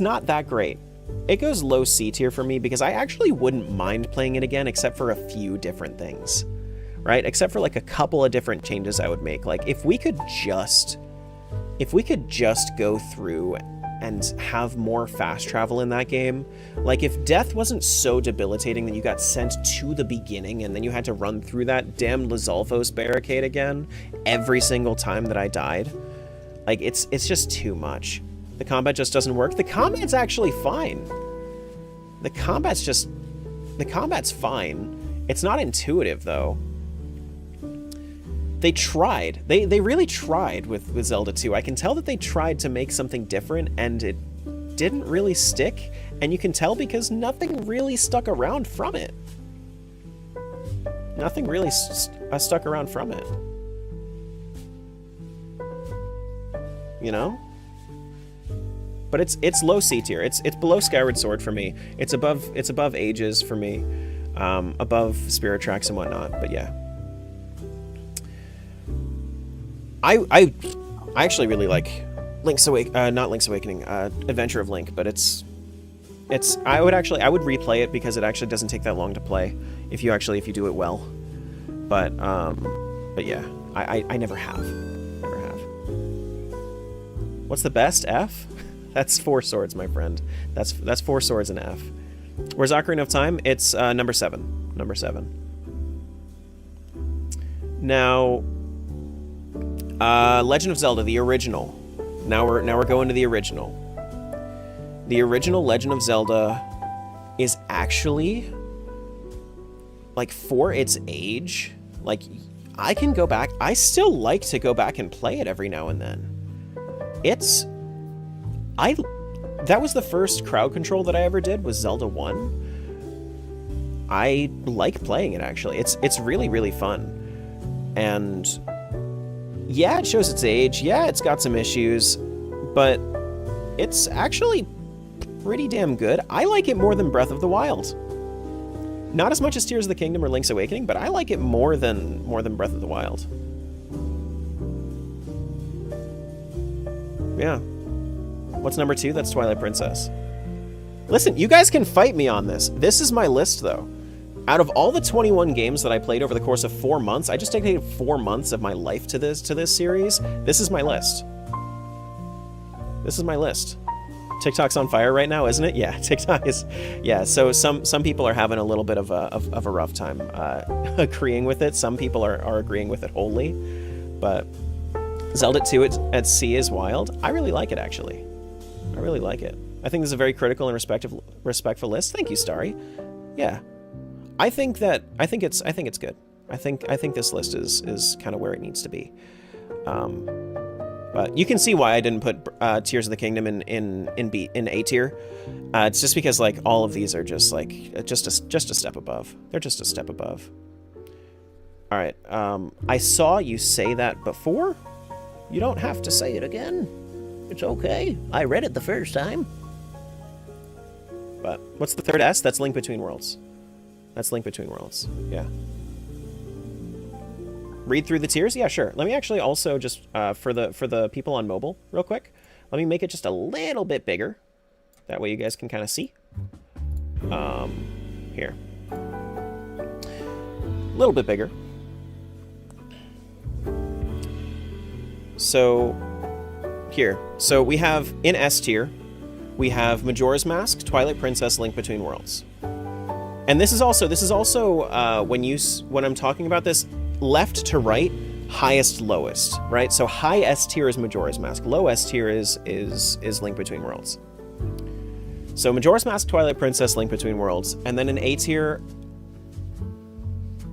not that great. It goes low C tier for me because I actually wouldn't mind playing it again except for a few different things. Right? Except for like a couple of different changes I would make. Like if we could just go through and have more fast travel in that game, like if death wasn't so debilitating that you got sent to the beginning and then you had to run through that damn Lizalfos barricade again every single time that I died, like it's just too much. The combat just doesn't work. The combat's actually fine. The combat's fine. It's not intuitive though. They tried. They really tried with Zelda 2. I can tell that they tried to make something different, and it didn't really stick. And you can tell because nothing really stuck around from it. Nothing really stuck around from it. You know? But it's low C tier. It's below Skyward Sword for me. It's above Ages for me. Above Spirit Tracks and whatnot. But yeah. I actually really like not Link's Awakening, Adventure of Link, but it's I would replay it because it actually doesn't take that long to play if you do it well. But yeah, I never have. Never have. What's the best? F? That's Four Swords, my friend. That's Four Swords and F. Where's Ocarina of Time? It's number 7. Number 7. Now, Legend of Zelda, the original. Now we're going to the original. The original Legend of Zelda is actually, like, for its age, like, I can go back. I still like to go back and play it every now and then. That was the first crowd control that I ever did, was Zelda 1. I like playing it, actually. It's really, really fun. And yeah, it shows its age. Yeah, it's got some issues, but it's actually pretty damn good. I like it more than Breath of the Wild. Not as much as Tears of the Kingdom or Link's Awakening, but I like it more than Breath of the Wild. Yeah. What's number 2? That's Twilight Princess. Listen, you guys can fight me on this. This is my list, though. Out of all the 21 games that I played over the course of 4 months, I just dedicated 4 months of my life to this series. This is my list. This is my list. TikTok's on fire right now, isn't it? Yeah, TikTok is. Yeah, so some people are having a little bit of a rough time agreeing with it. Some people are agreeing with it wholly, but Zelda 2 at Sea is wild. I really like it, actually. I really like it. I think this is a very critical and respectful list. Thank you, Starry. Yeah, I think it's good. I think this list is kind of where it needs to be. But you can see why I didn't put Tears of the Kingdom in A tier. It's just because, like, all of these are just like just a step above. They're just a step above. All right. I saw you say that before. You don't have to say it again. It's okay. I read it the first time. But what's the third S? That's Link Between Worlds. That's Link Between Worlds. Yeah. Read through the tiers? Yeah, sure. Let me actually also just, for the people on mobile, real quick, let me make it just a little bit bigger. That way you guys can kind of see. Here. A little bit bigger. So, here. So we have, in S tier, we have Majora's Mask, Twilight Princess, Link Between Worlds. And this is also when I'm talking about this, left to right, highest, lowest, right? So high S tier is Majora's Mask, low S tier is Link Between Worlds. So Majora's Mask, Twilight Princess, Link Between Worlds, and then in A tier,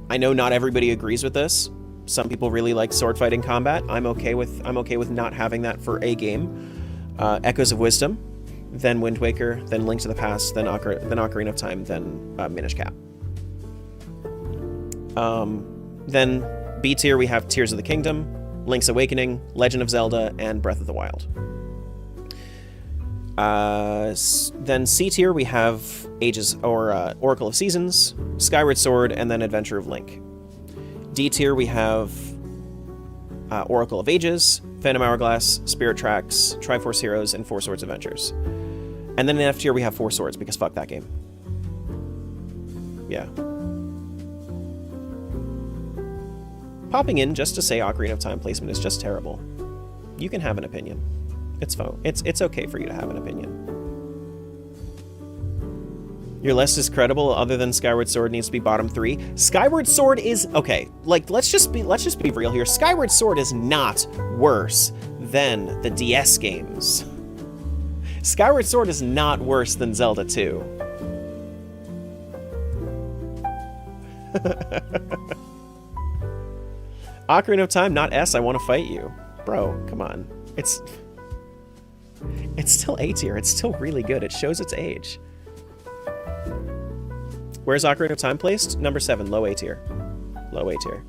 I know not everybody agrees with this. Some people really like sword fighting combat. I'm okay with not having that for a game. Echoes of Wisdom, then Wind Waker, then Link to the Past, then Ocarina of Time, then Minish Cap. Then B tier, we have Tears of the Kingdom, Link's Awakening, Legend of Zelda, and Breath of the Wild. Then C tier, we have Oracle of Seasons, Skyward Sword, and then Adventure of Link. D tier, we have Oracle of Ages, Phantom Hourglass, Spirit Tracks, Triforce Heroes, and Four Swords Adventures. And then in F tier, we have Four Swords, because fuck that game. Yeah. Popping in just to say Ocarina of Time placement is just terrible. You can have an opinion. It's fine. It's okay for you to have an opinion. Your list is credible other than Skyward Sword needs to be bottom 3. Skyward Sword is okay. Like, let's just be real here. Skyward Sword is not worse than the DS games. Skyward Sword is not worse than Zelda 2. Ocarina of Time, not S, I want to fight you. Bro, come on. It's still A tier. It's still really good. It shows its age. Where's Ocarina of Time placed? Number 7, low A tier. Low A tier.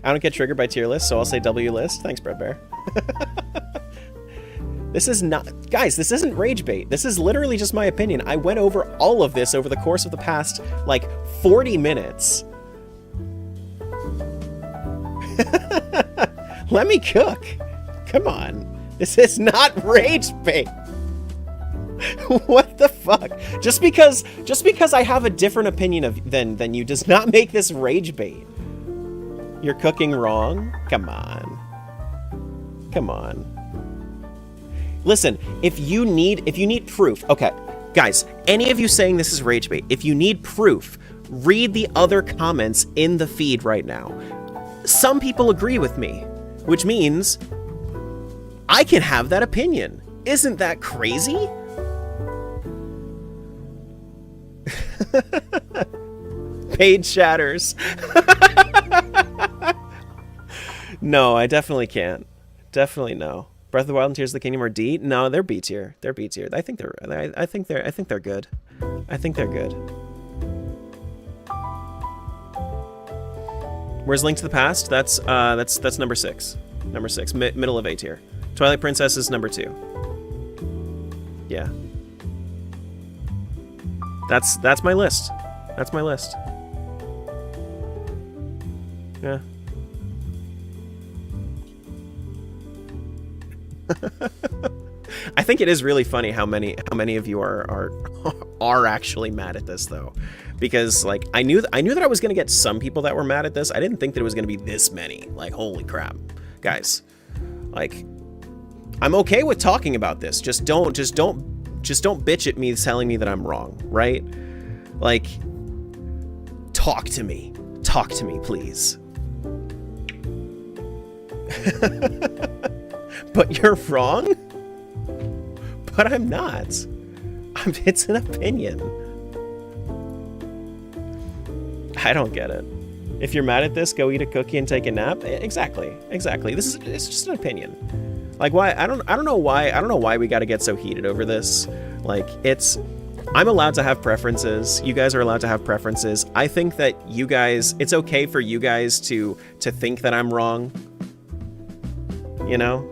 I don't get triggered by tier lists, so I'll say W list. Thanks, Bread Bear. This is not... Guys, this isn't rage bait. This is literally just my opinion. I went over all of this over the course of the past, like, 40 minutes. Let me cook. Come on. This is not rage bait. What the fuck? Just because I have a different opinion than you does not make this rage bait. You're cooking wrong? Come on. Come on. Listen, if you need proof, okay, guys, any of you saying this is rage bait, if you need proof, read the other comments in the feed right now. Some people agree with me, which means I can have that opinion. Isn't that crazy? Page shatters. No, I definitely can't. Definitely no. Breath of the Wild and Tears of the Kingdom are D? No, they're B tier. They're B tier. I think they're good. I think they're good. Where's Link to the Past? That's number 6. Number 6. Middle of A tier. Twilight Princess is number 2. Yeah. That's my list. That's my list. Yeah. I think it is really funny how many of you are actually mad at this though, because like I knew that I was gonna get some people that were mad at this. I didn't think that it was gonna be this many. Like holy crap, guys! Like I'm okay with talking about this. Just don't bitch at me telling me that I'm wrong, right? Like talk to me, please. But you're wrong? But I'm not. It's an opinion. I don't get it. If you're mad at this, go eat a cookie and take a nap. Exactly. It's just an opinion. Like why I don't know why we got to get so heated over this. Like I'm allowed to have preferences. You guys are allowed to have preferences. I think that it's okay for you guys to think that I'm wrong. You know?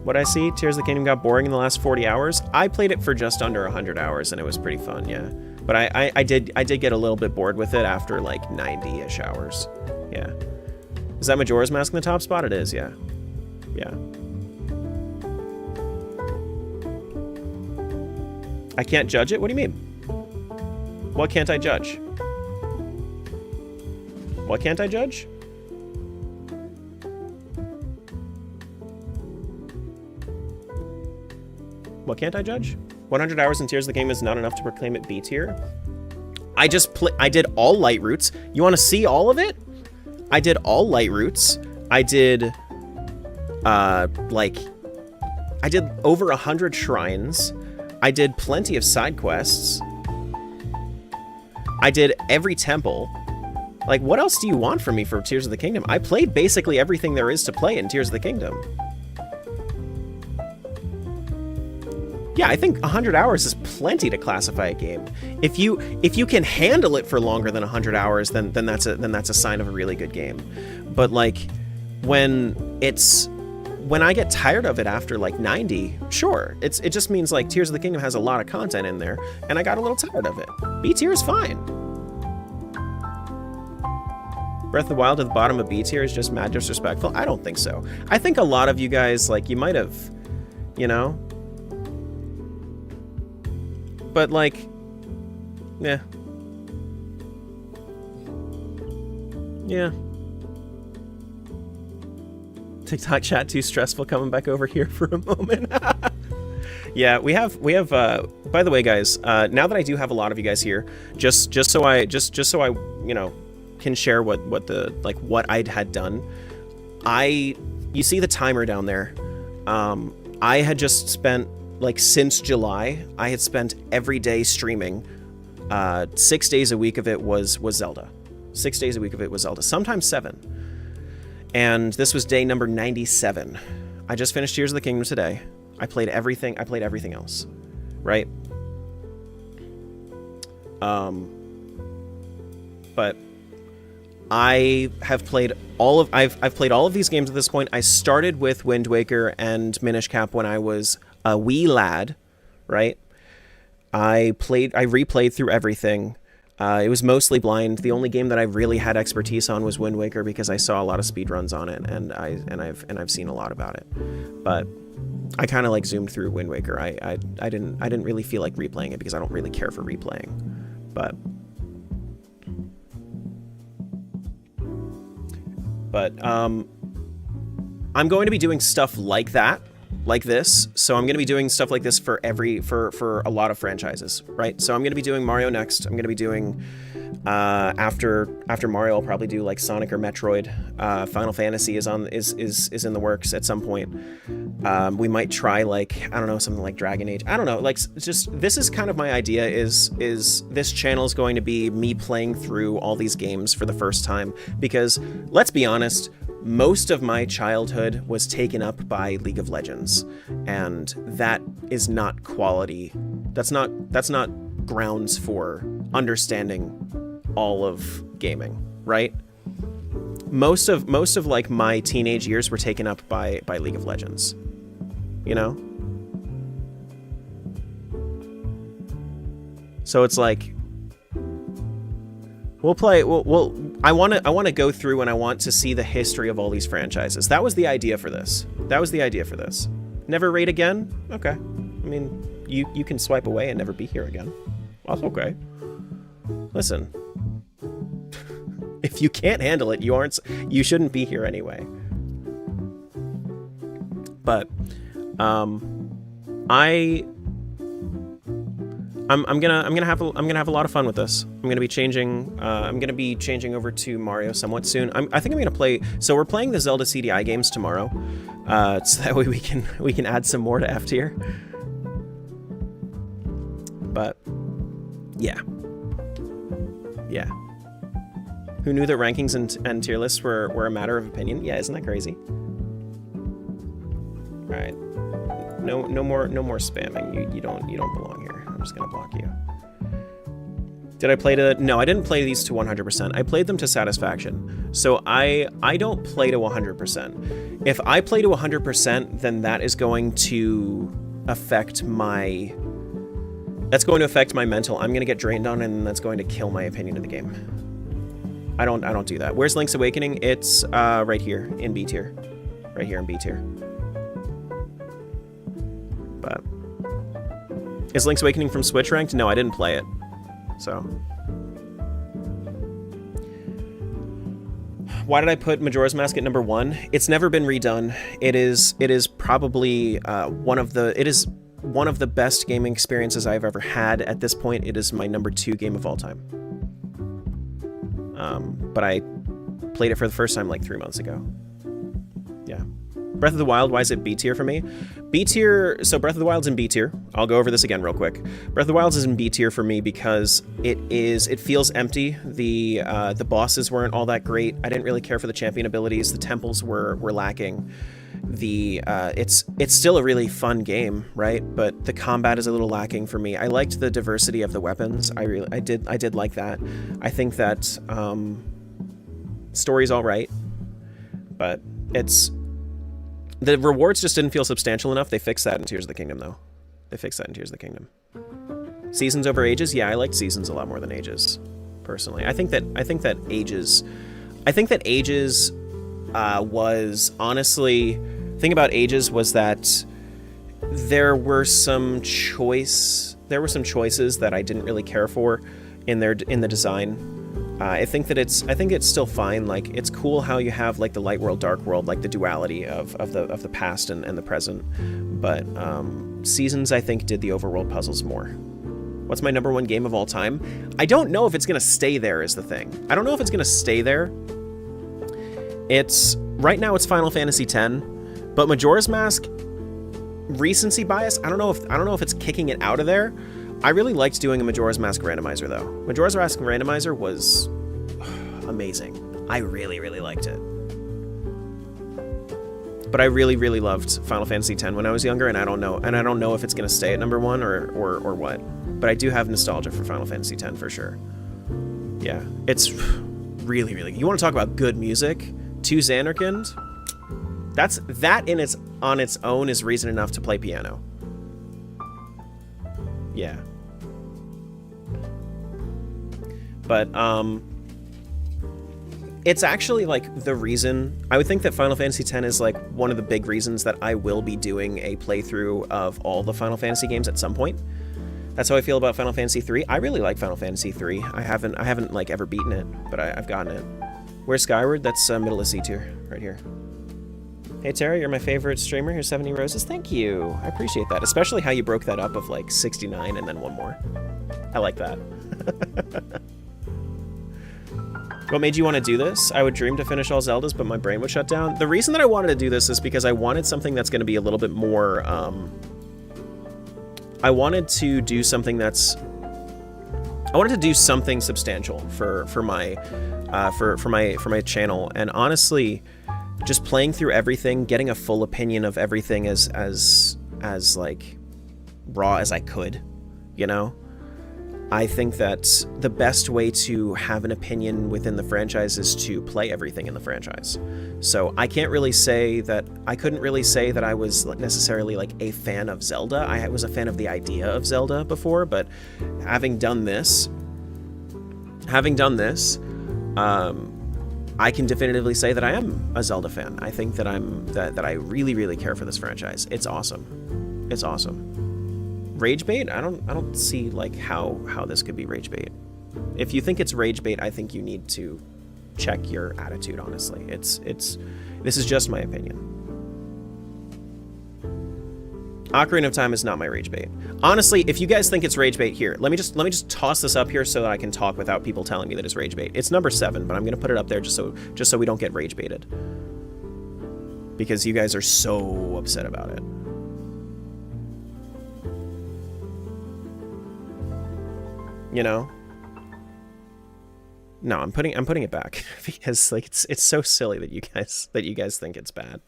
What I see, Tears of the Kingdom got boring in the last 40 hours. I played it for just under 100 hours and it was pretty fun, yeah. But I did get a little bit bored with it after like 90-ish hours. Yeah. Is that Majora's Mask in the top spot? It is, yeah. Yeah. I can't judge it? What do you mean? What can't I judge? What can't I judge? What can't I judge? 100 hours in Tears of the Kingdom is not enough to proclaim it B tier. I did all light routes. You want to see all of it? I did all light routes. I did I did over 100 shrines. I did plenty of side quests. I did every temple. Like, what else do you want from me for Tears of the Kingdom? I played basically everything there is to play in Tears of the Kingdom. Yeah, I think 100 hours is plenty to classify a game. If you can handle it for longer than 100 hours, then that's a sign of a really good game. But like when I get tired of it after like 90, sure, it just means like Tears of the Kingdom has a lot of content in there, and I got a little tired of it. B tier is fine. Breath of the Wild at the bottom of B tier is just mad disrespectful. I don't think so. I think a lot of you guys, like, you might have, you know. But like, yeah. Yeah. TikTok chat too stressful, coming back over here for a moment. Yeah, we have by the way, guys, now that I do have a lot of you guys here, just so I you know, can share what I had done. You see the timer down there. I had just spent, like, since July, I had spent every day streaming. 6 days a week of it was Zelda. 6 days a week of it was Zelda, sometimes 7. And this was day number 97. I just finished Tears of the Kingdom today. I played everything else, right? But I have played I've played all of these games at this point. I started with Wind Waker and Minish Cap when I was a wee lad, right? I replayed through everything. It was mostly blind. The only game that I really had expertise on was Wind Waker because I saw a lot of speedruns on it, and I've seen a lot about it. But I kind of like zoomed through Wind Waker. I didn't really feel like replaying it because I don't really care for replaying. But I'm going to be doing stuff like that, like this. So I'm going to be doing stuff like this for a lot of franchises, right? So I'm going to be doing Mario next. I'm going to be doing after Mario, I'll probably do like Sonic or Metroid. Final Fantasy is in the works at some point. We might try like, I don't know, something like Dragon Age. I don't know, like just this is kind of my idea is this channel is going to be me playing through all these games for the first time, because let's be honest, most of my childhood was taken up by League of Legends, and that is not quality. That's not grounds for understanding all of gaming, right? Most of like my teenage years were taken up by League of Legends, you know? So it's like I want to go through and I want to see the history of all these franchises. That was the idea for this. Never raid again? Okay. I mean, you can swipe away and never be here again. That's okay. Listen. If you can't handle it, you shouldn't be here anyway. But I'm gonna have a lot of fun with this. I'm gonna be changing over to Mario somewhat soon. I think I'm gonna play. So we're playing the Zelda CDI games tomorrow, so that way we can add some more to F tier. But yeah. Who knew that rankings and tier lists were a matter of opinion? Yeah, isn't that crazy? All right. No more spamming. You don't belong here. I'm just gonna block you. Did I play to? No, I didn't play these to 100%. I played them to satisfaction. So I don't play to 100%. If I play to 100%, then that is going to affect my. That's going to affect my mental. I'm gonna get drained on, and that's going to kill my opinion of the game. I don't do that. Where's Link's Awakening? It's right here in B tier. Right here in B tier. But is Link's Awakening from Switch ranked? No, I didn't play it. So why did I put Majora's Mask at number 1? It's never been redone. It is probably one of the best gaming experiences I've ever had. At this point, it is my number 2 game of all time. But I played it for the first time like 3 months ago. Yeah. Breath of the Wild, why is it B tier for me? B tier, so Breath of the Wild's in B tier. I'll go over this again real quick. Breath of the Wild is in B tier for me because it feels empty. The bosses weren't all that great. I didn't really care for the champion abilities. The temples were lacking. It's still a really fun game, right? But the combat is a little lacking for me. I liked the diversity of the weapons. I did like that. I think that story's all right, but the rewards just didn't feel substantial enough. They fixed that in Tears of the Kingdom, though. Seasons over Ages? Yeah, I liked Seasons a lot more than Ages, personally. I think that Ages was honestly. The thing about Ages was that there were some choices that I didn't really care for in the design. I think it's still fine. Like, it's cool how you have like the light world, dark world, like the duality of the past and the present. But Seasons, I think, did the overworld puzzles more. What's my number 1 game of all time? I don't know if it's gonna stay there is the thing. I don't know if it's gonna stay there. Right now it's Final Fantasy X, but Majora's Mask, recency bias, I don't know if it's kicking it out of there. I really liked doing a Majora's Mask randomizer, though. Majora's Mask randomizer was amazing. I really, really liked it. But I really, really loved Final Fantasy X when I was younger, and I don't know if it's gonna stay at number 1 or what. But I do have nostalgia for Final Fantasy X for sure. Yeah, it's really, really. You want to talk about good music? To Zanarkand? That on its own is reason enough to play piano. Yeah. But it's actually like the reason I would think that Final Fantasy X is like one of the big reasons that I will be doing a playthrough of all the Final Fantasy games at some point. That's how I feel about Final Fantasy 3. I really like Final Fantasy 3. I haven't like ever beaten it, but I've gotten it. Where's Skyward? That's middle of C tier, right here. Hey Tara, you're my favorite streamer. Here's 70 roses. Thank you. I appreciate that. Especially how you broke that up of like 69 and then one more. I like that. What made you want to do this? I would dream to finish all Zeldas, but my brain would shut down. The reason that I wanted to do this is because I wanted something that's going to be a little bit more, I wanted to do something that's, I wanted to do something substantial for my channel. And honestly, just playing through everything, getting a full opinion of everything as like raw as I could, you know? I think that the best way to have an opinion within the franchise is to play everything in the franchise. So I can't really say that, I couldn't really say that I was necessarily like a fan of Zelda. I was a fan of the idea of Zelda before, but having done this, I can definitively say that I am a Zelda fan. I think that that I really, really care for this franchise. It's awesome. It's awesome. Rage bait? I don't see like how this could be rage bait. If you think it's rage bait, I think you need to check your attitude, honestly. This is just my opinion. Ocarina of Time is not my rage bait. Honestly, if you guys think it's rage bait, here, let me just toss this up here so that I can talk without people telling me that it's rage bait. It's number 7, but I'm gonna put it up there just so we don't get rage baited. Because you guys are so upset about it. You know? No, I'm putting it back because like it's so silly that you guys think it's bad.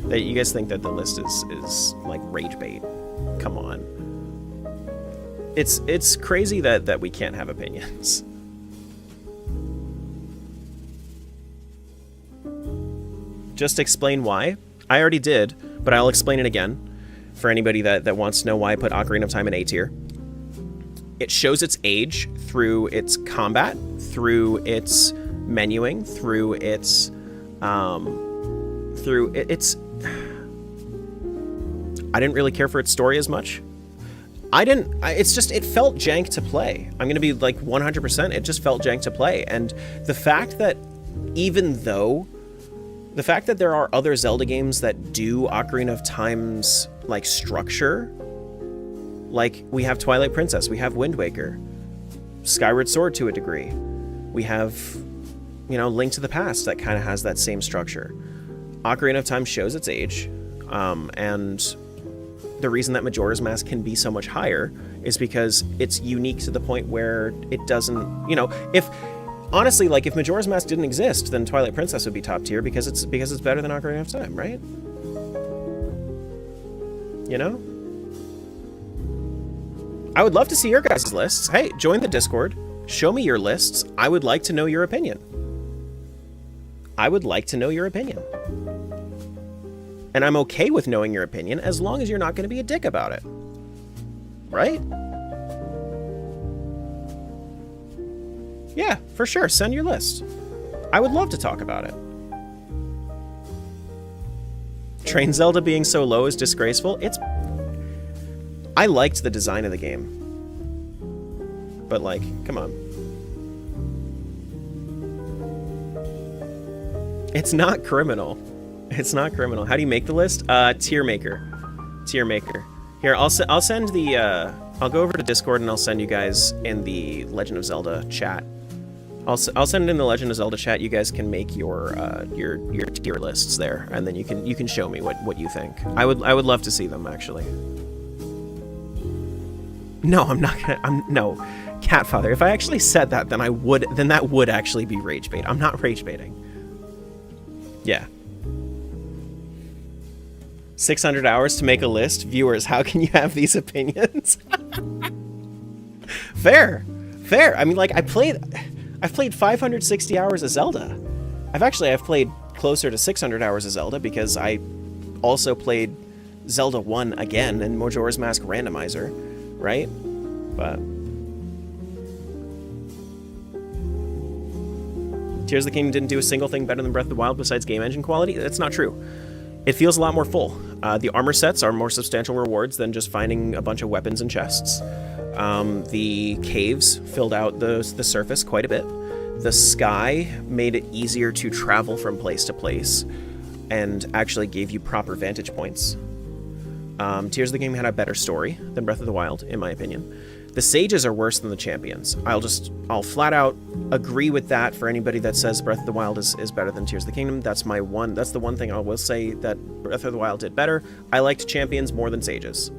That you guys think that the list is like rage bait. Come on. It's crazy that we can't have opinions. Just explain why. I already did, but I'll explain it again for anybody that wants to know why I put Ocarina of Time in A tier. It shows its age through its combat, through its menuing, through its I didn't really care for its story as much. It felt jank to play. I'm gonna be like 100%, it just felt jank to play. And the fact that there are other Zelda games that do Ocarina of Time's like structure, like we have Twilight Princess, we have Wind Waker, Skyward Sword to a degree, we have, you know, Link to the Past that kind of has that same structure. Ocarina of Time shows its age, and the reason that Majora's Mask can be so much higher is because it's unique to the point where it doesn't, you know, if Majora's Mask didn't exist, then Twilight Princess would be top tier because it's better than Ocarina of Time, right? You know? I would love to see your guys' lists. Hey, join the Discord. Show me your lists. I would like to know your opinion. And I'm okay with knowing your opinion as long as you're not going to be a dick about it. Right? Yeah, for sure. Send your list. I would love to talk about it. Train Zelda being so low is disgraceful. I liked the design of the game. But like, come on. It's not criminal. It's not criminal. How do you make the list? Tier maker. Here, I'll send the, I'll go over to Discord and I'll send you guys in the Legend of Zelda chat. I'll send it in the Legend of Zelda chat. You guys can make your tier lists there, and then you can show me what you think. I would love to see them, actually. No, I'm not gonna. No, Catfather. If I actually said that, then that would actually be rage bait. I'm not rage baiting. Yeah. 600 hours to make a list. Viewers, how can you have these opinions? Fair. I mean, like, I've played 560 hours of Zelda. I've played closer to 600 hours of Zelda because I also played Zelda 1 again and Majora's Mask Randomizer, right? But Tears of the Kingdom didn't do a single thing better than Breath of the Wild besides game engine quality. That's not true. It feels a lot more full. The armor sets are more substantial rewards than just finding a bunch of weapons and chests. The caves filled out the surface quite a bit. The sky made it easier to travel from place to place and actually gave you proper vantage points. Tears of the Kingdom had a better story than Breath of the Wild, in my opinion. The sages are worse than the champions. I'll flat out agree with that for anybody that says Breath of the Wild is better than Tears of the Kingdom. That's the one thing I will say that Breath of the Wild did better. I liked champions more than sages.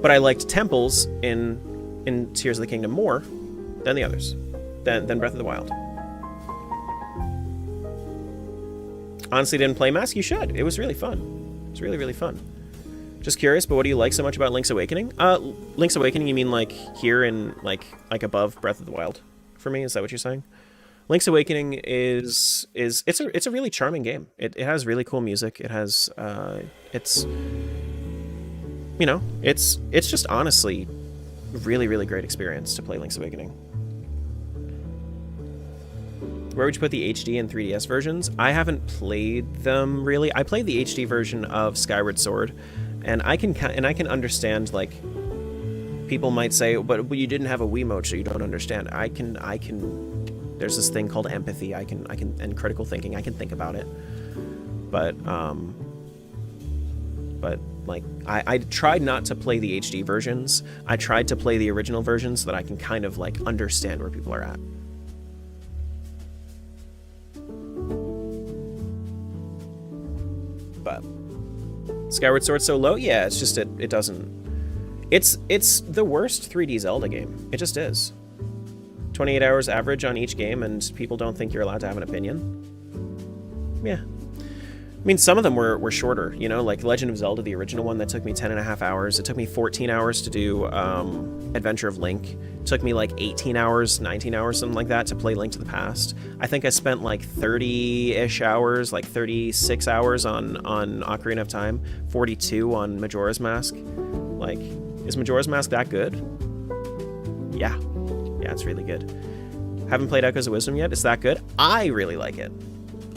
But I liked temples in Tears of the Kingdom more than the others, than Breath of the Wild. Honestly, didn't play Mask? You should. It was really fun. It was really, really fun. Just curious, but what do you like so much about Link's Awakening? Link's Awakening, you mean like here in like above Breath of the Wild? For me, is that what you're saying? Link's Awakening it's a really charming game. It has really cool music. It has it's just honestly really, really great experience to play Link's Awakening. Where would you put the HD and 3DS versions? I haven't played them really. I played the HD version of Skyward Sword, and I can understand, like, people might say, but you didn't have a Wiimote, so you don't understand. I can. There's this thing called empathy. I can and critical thinking. I can think about it, but like I tried not to play the HD versions. I tried to play the original versions so that I can kind of like understand where people are at. But Skyward Sword so low? Yeah, it's just it doesn't. It's the worst 3D Zelda game. It just is. 28 hours average on each game, and people don't think you're allowed to have an opinion. Yeah. I mean, some of them were shorter, you know, like Legend of Zelda, the original one, that took me 10.5 hours. It took me 14 hours to do Adventure of Link. It took me like 18 hours, 19 hours, something like that, to play Link to the Past. I think I spent like 30-ish hours, like 36 hours on Ocarina of Time, 42 on Majora's Mask. Like, is Majora's Mask that good? Yeah. Yeah, it's really good. Haven't played Echoes of Wisdom yet. It's that good? I really like it.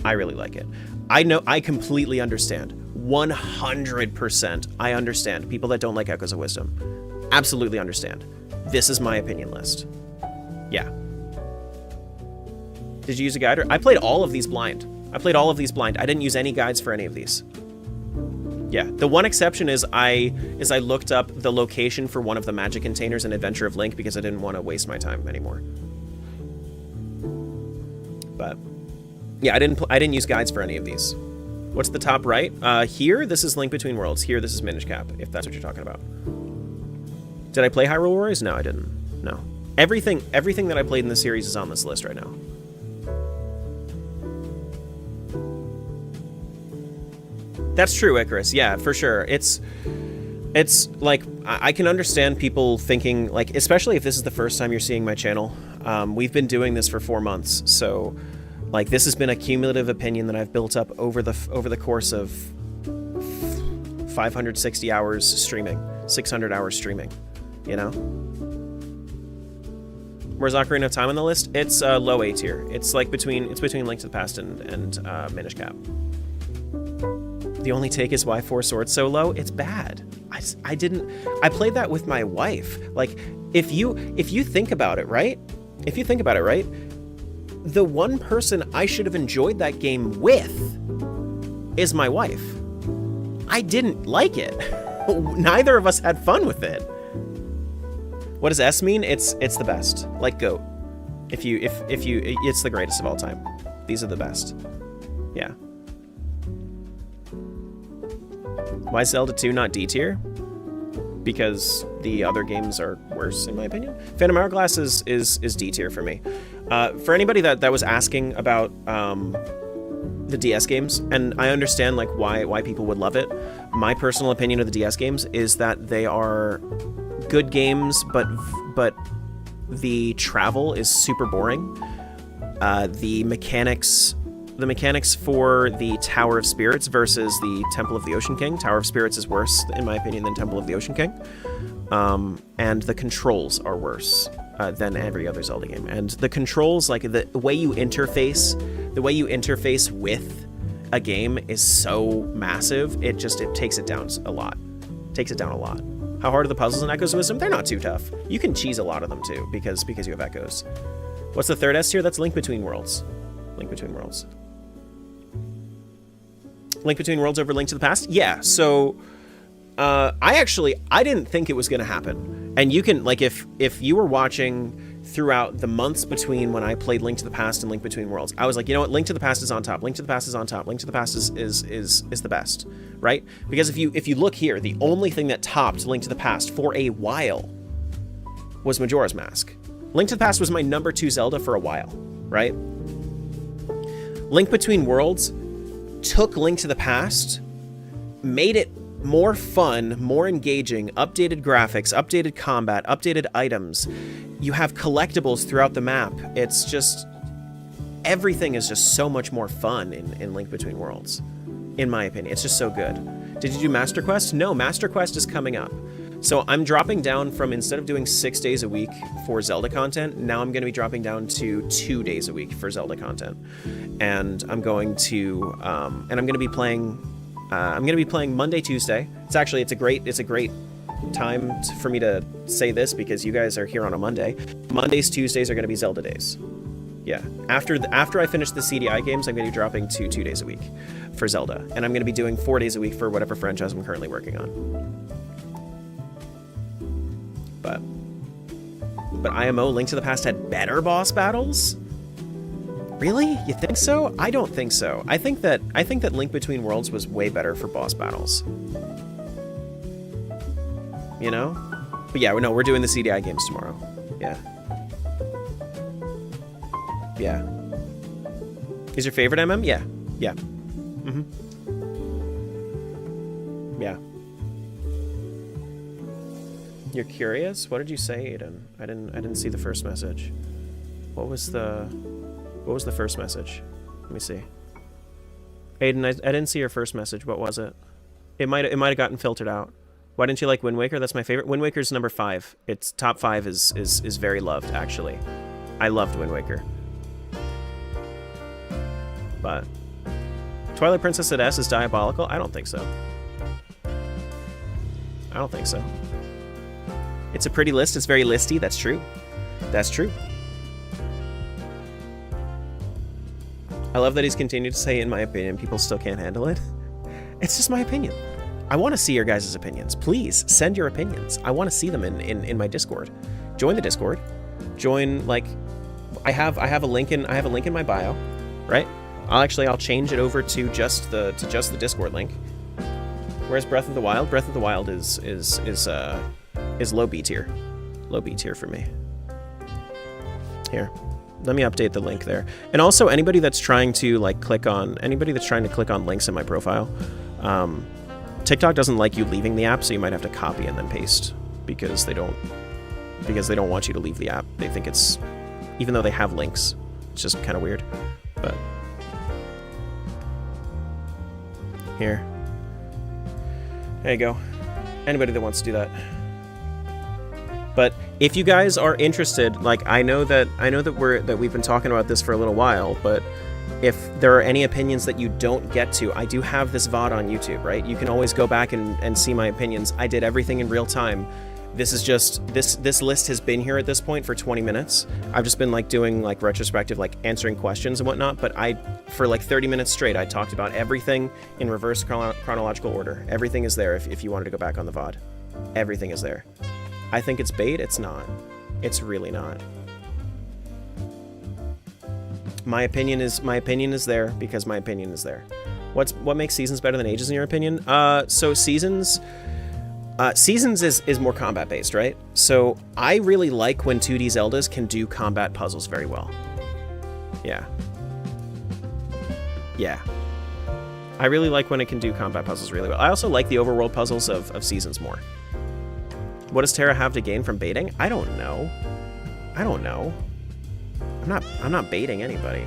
I really like it. I know, I completely understand. 100% I understand people that don't like Echoes of Wisdom. Absolutely understand. This is my opinion list. Yeah. Did you use a guide? I played all of these blind. I didn't use any guides for any of these. Yeah, the one exception is I looked up the location for one of the magic containers in Adventure of Link because I didn't want to waste my time anymore. But yeah, I didn't use guides for any of these. What's the top right? Here, this is Link Between Worlds. Here, this is Minish Cap, if that's what you're talking about. Did I play Hyrule Warriors? No, I didn't. No. Everything that I played in the series is on this list right now. That's true, Icarus. Yeah, for sure. It's like, I can understand people thinking, like, especially if this is the first time you're seeing my channel. We've been doing this for 4 months, so like this has been a cumulative opinion that I've built up over the course of 560 hours streaming, 600 hours streaming, you know? Where's Ocarina of Time on the list? It's low A tier. It's like between Link to the Past and Minish Cap. The only take is why 4 Swords so low. It's bad. I played that with my wife. Like, if you think about it, right? The one person I should have enjoyed that game with is my wife. I didn't like it. Neither of us had fun with it. What does S mean? It's the best. Like GOAT. If you it's the greatest of all time. These are the best. Yeah. Why Zelda 2 not D tier? Because the other games are worse, in my opinion. Phantom Hourglass is D tier for me. For anybody that was asking about the DS games, and I understand like why people would love it. My personal opinion of the DS games is that they are good games, but the travel is super boring. The mechanics for the Tower of Spirits versus the Temple of the Ocean King. Tower of Spirits is worse, in my opinion, than Temple of the Ocean King. And the controls are worse. than every other Zelda game. And the controls, like the way you interface with a game is so massive. It takes it down a lot. Takes it down a lot. How hard are the puzzles in Echoes of Wisdom? They're not too tough. You can cheese a lot of them too because you have echoes. What's the third S tier? That's Link Between Worlds. Link Between Worlds. Link Between Worlds over Link to the Past? Yeah, so I didn't think it was going to happen. And you can, like, if you were watching throughout the months between when I played Link to the Past and Link Between Worlds, I was like, you know what, Link to the Past is on top. Link to the Past is on top. Link to the Past is the best, right? Because if you look here, the only thing that topped Link to the Past for a while was Majora's Mask. Link to the Past was my number 2 Zelda for a while, right? Link Between Worlds took Link to the Past, made it more fun, more engaging, updated graphics, updated combat, updated items. You have collectibles throughout the map. It's just, everything is just so much more fun in Link Between Worlds, in my opinion. It's just so good. Did you do Master Quest? No, Master Quest is coming up. So I'm dropping down from, instead of doing 6 days a week for Zelda content, now I'm going to be dropping down to 2 days a week for Zelda content. And I'm going to be playing Monday, Tuesday. It's a great time for me to say this because you guys are here on a Monday. Mondays, Tuesdays are going to be Zelda days. Yeah. After I finish the CDI games, I'm going to be dropping 2 days a week for Zelda. And I'm going to be doing 4 days a week for whatever franchise I'm currently working on. But IMO Link to the Past had better boss battles? Really? You think so? I don't think so. I think that Link Between Worlds was way better for boss battles. You know? But yeah, no, we're doing the CDI games tomorrow. Yeah. Yeah. Is your favorite MM? Yeah. Yeah. Mm-hmm. Yeah. You're curious? What did you say, Aiden? I didn't see the first message. What was the first message? Let me see. Aiden, I didn't see your first message. What was it? It might have gotten filtered out. Why didn't you like Wind Waker? That's my favorite. Wind Waker's number 5. Its top 5 is very loved, actually. I loved Wind Waker. But Twilight Princess at S is diabolical? I don't think so. I don't think so. It's a pretty list. It's very listy. That's true. That's true. I love that he's continued to say, in my opinion, people still can't handle it. It's just my opinion. I want to see your guys' opinions. Please send your opinions. I want to see them in my Discord. Join the Discord. Join, like, I have a link in my bio, right? I'll change it over to just the Discord link. Whereas Breath of the Wild? Breath of the Wild is low B tier. Low B tier for me. Here. Let me update the link there. And also anybody that's trying to click on links in my profile, TikTok doesn't like you leaving the app, so you might have to copy and then paste because they don't want you to leave the app. They think it's, even though they have links, it's just kind of weird. But here. There you go. Anybody that wants to do that. But if you guys are interested, like I know that we've been talking about this for a little while, but if there are any opinions that you don't get to, I do have this VOD on YouTube, right? You can always go back and see my opinions. I did everything in real time. This is just, this list has been here at this point for 20 minutes. I've just been doing retrospective, answering questions and whatnot, but for 30 minutes straight, I talked about everything in reverse chronological order. Everything is there if you wanted to go back on the VOD. Everything is there. I think it's bait. It's not. It's really not. My opinion is there because my opinion is there. What makes Seasons better than Ages in your opinion? So Seasons is more combat based, right? So I really like when 2D Zeldas can do combat puzzles very well. Yeah. Yeah. I really like when it can do combat puzzles really well. I also like the overworld puzzles of Seasons more. What does Terra have to gain from baiting? I don't know. I don't know. I'm not baiting anybody.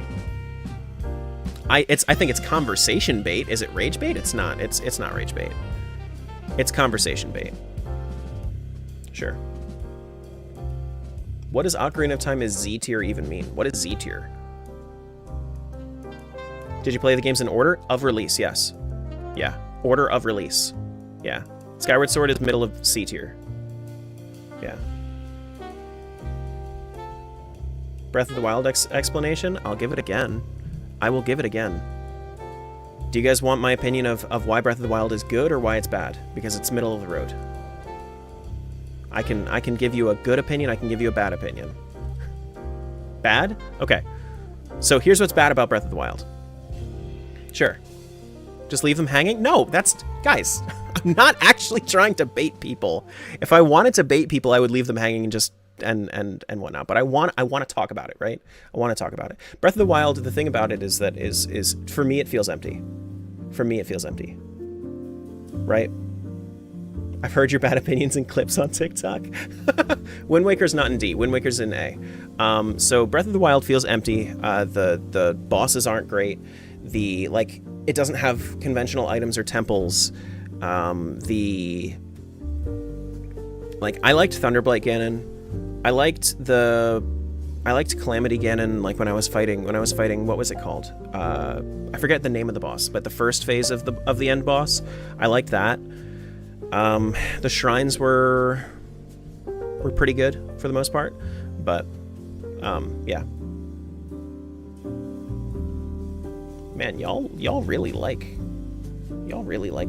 I think it's conversation bait. Is it rage bait? It's not. It's not rage bait. It's conversation bait. Sure. What does Ocarina of Time is Z tier even mean? What is Z tier? Did you play the games in order of release? Yes. Yeah. Order of release. Yeah. Skyward Sword is middle of C tier. Yeah. Breath of the Wild explanation? I'll give it again. I will give it again. Do you guys want my opinion of why Breath of the Wild is good or why it's bad? Because it's middle of the road. I can give you a good opinion, I can give you a bad opinion. Bad? Okay. So here's what's bad about Breath of the Wild. Sure. Just leave them hanging? No, that's... Guys, I'm not actually trying to bait people. If I wanted to bait people, I would leave them hanging and just... and whatnot. But I want to talk about it, right? I want to talk about it. Breath of the Wild, the thing about it is that is for me it feels empty. For me it feels empty. Right? I've heard your bad opinions in clips on TikTok. Wind Waker's not in D. Wind Waker's in A. So Breath of the Wild feels empty. The bosses aren't great. It doesn't have conventional items or temples. I liked Thunderblight Ganon. I liked Calamity Ganon, like when I was fighting, what was it called? I forget the name of the boss, but the first phase of the end boss. I liked that. The shrines were pretty good for the most part, but yeah. Man, y'all really like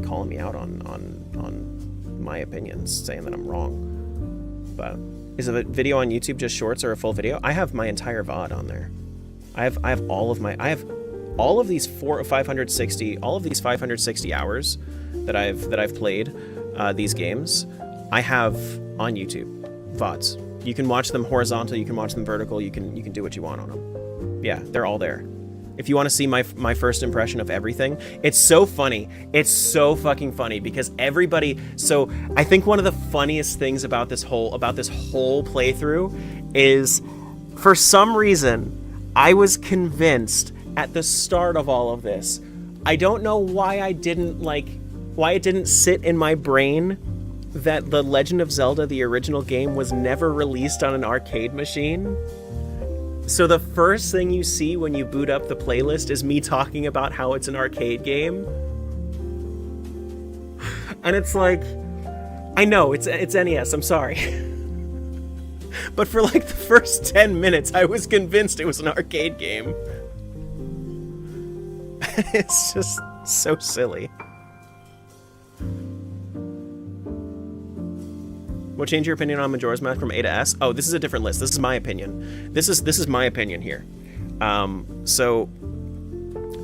calling me out on my opinions, saying that I'm wrong. But is a video on YouTube just shorts or a full video? I have my entire VOD on there. I have all of these 560 hours that I've played these games. I have on YouTube VODs. You can watch them horizontal, you can watch them vertical, you can do what you want on them. Yeah, they're all there. If you want to see my first impression of everything, it's so funny. It's so fucking funny because everybody. So I think one of the funniest things about this whole playthrough is, for some reason, I was convinced at the start of all of this. I don't know why it didn't sit in my brain that The Legend of Zelda, the original game, was never released on an arcade machine. So the first thing you see when you boot up the playlist is me talking about how it's an arcade game. And it's like, I know, it's NES, I'm sorry. But for like the first 10 minutes, I was convinced it was an arcade game. It's just so silly. What changed your opinion on Majora's Mask from A to S? Oh, this is a different list. This is my opinion. This is my opinion here. So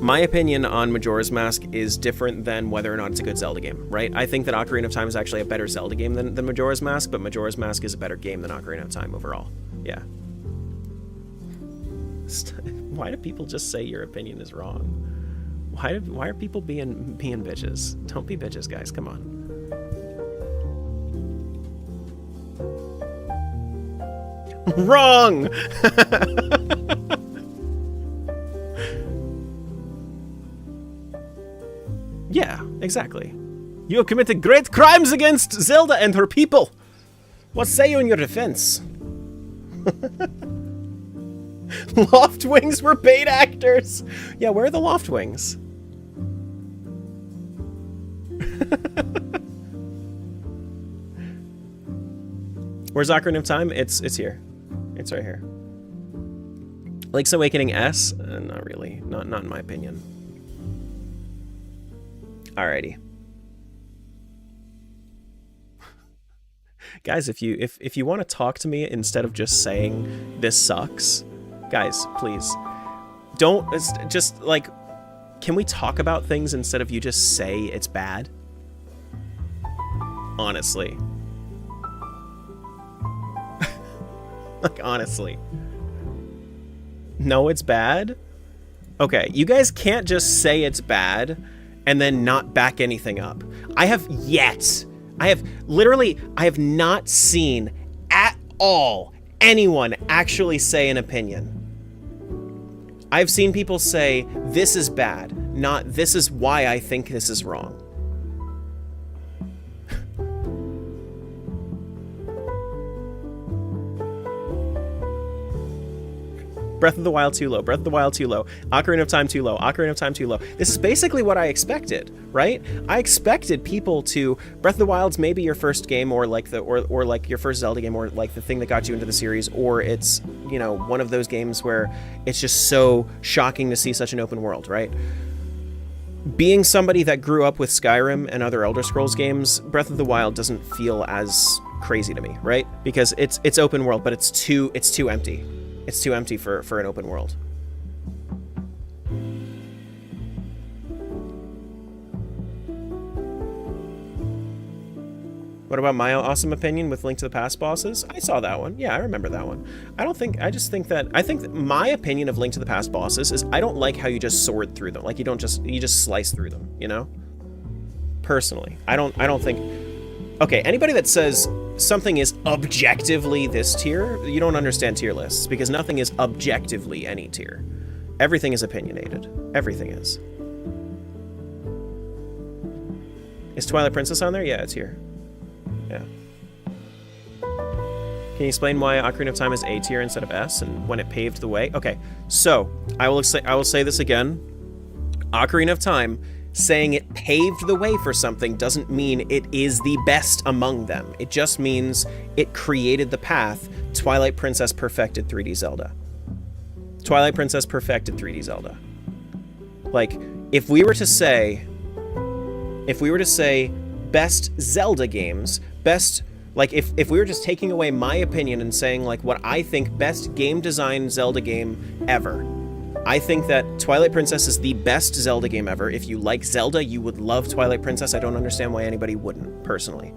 my opinion on Majora's Mask is different than whether or not it's a good Zelda game, right? I think that Ocarina of Time is actually a better Zelda game than Majora's Mask, but Majora's Mask is a better game than Ocarina of Time overall. Yeah. Why do people just say your opinion is wrong? Why are people being bitches? Don't be bitches, guys. Come on. Wrong! Yeah, exactly. You have committed great crimes against Zelda and her people. What say you in your defense? Loftwings were paid actors. Yeah, where are the Loftwings? Where's Ocarina of Time? It's here. It's right here. Link's Awakening S? Not really. Not in my opinion. Alrighty. Guys, if you want to talk to me instead of just saying this sucks, guys, please don't just like, can we talk about things instead of you just say it's bad? Honestly. Like, honestly. No, it's bad? Okay, you guys can't just say it's bad and then not back anything up. I have not seen at all anyone actually say an opinion. I've seen people say, this is bad, not this is why I think this is wrong. Breath of the Wild too low, Breath of the Wild too low, Ocarina of Time too low, Ocarina of Time too low. This is basically what I expected, right? I expected people to Breath of the Wild's maybe your first game, or like or like your first Zelda game, or like the thing that got you into the series, or it's, you know, one of those games where it's just so shocking to see such an open world, right? Being somebody that grew up with Skyrim and other Elder Scrolls games, Breath of the Wild doesn't feel as crazy to me, right? Because it's open world, but it's too empty. It's too empty for an open world. What about my awesome opinion with Link to the Past bosses? I saw that one. Yeah, I remember that one. I think that my opinion of Link to the Past bosses is I don't like how you just sword through them. Like you just slice through them, you know? Personally, I don't think. Okay, anybody that says something is objectively this tier, you don't understand tier lists, because nothing is objectively any tier. Everything is opinionated. Everything is. Is Twilight Princess on there? Yeah, it's here. Yeah. Can you explain why Ocarina of Time is A tier instead of S, and when it paved the way? Okay, so I will say this again. Ocarina of Time, saying it paved the way for something doesn't mean it is the best among them. It just means it created the path. Twilight Princess perfected 3D Zelda. Twilight Princess perfected 3D Zelda. Like, if we were to say best Zelda games, best, like if we were just taking away my opinion and saying like what I think best game design Zelda game ever, I think that Twilight Princess is the best Zelda game ever. If you like Zelda, you would love Twilight Princess. I don't understand why anybody wouldn't, personally.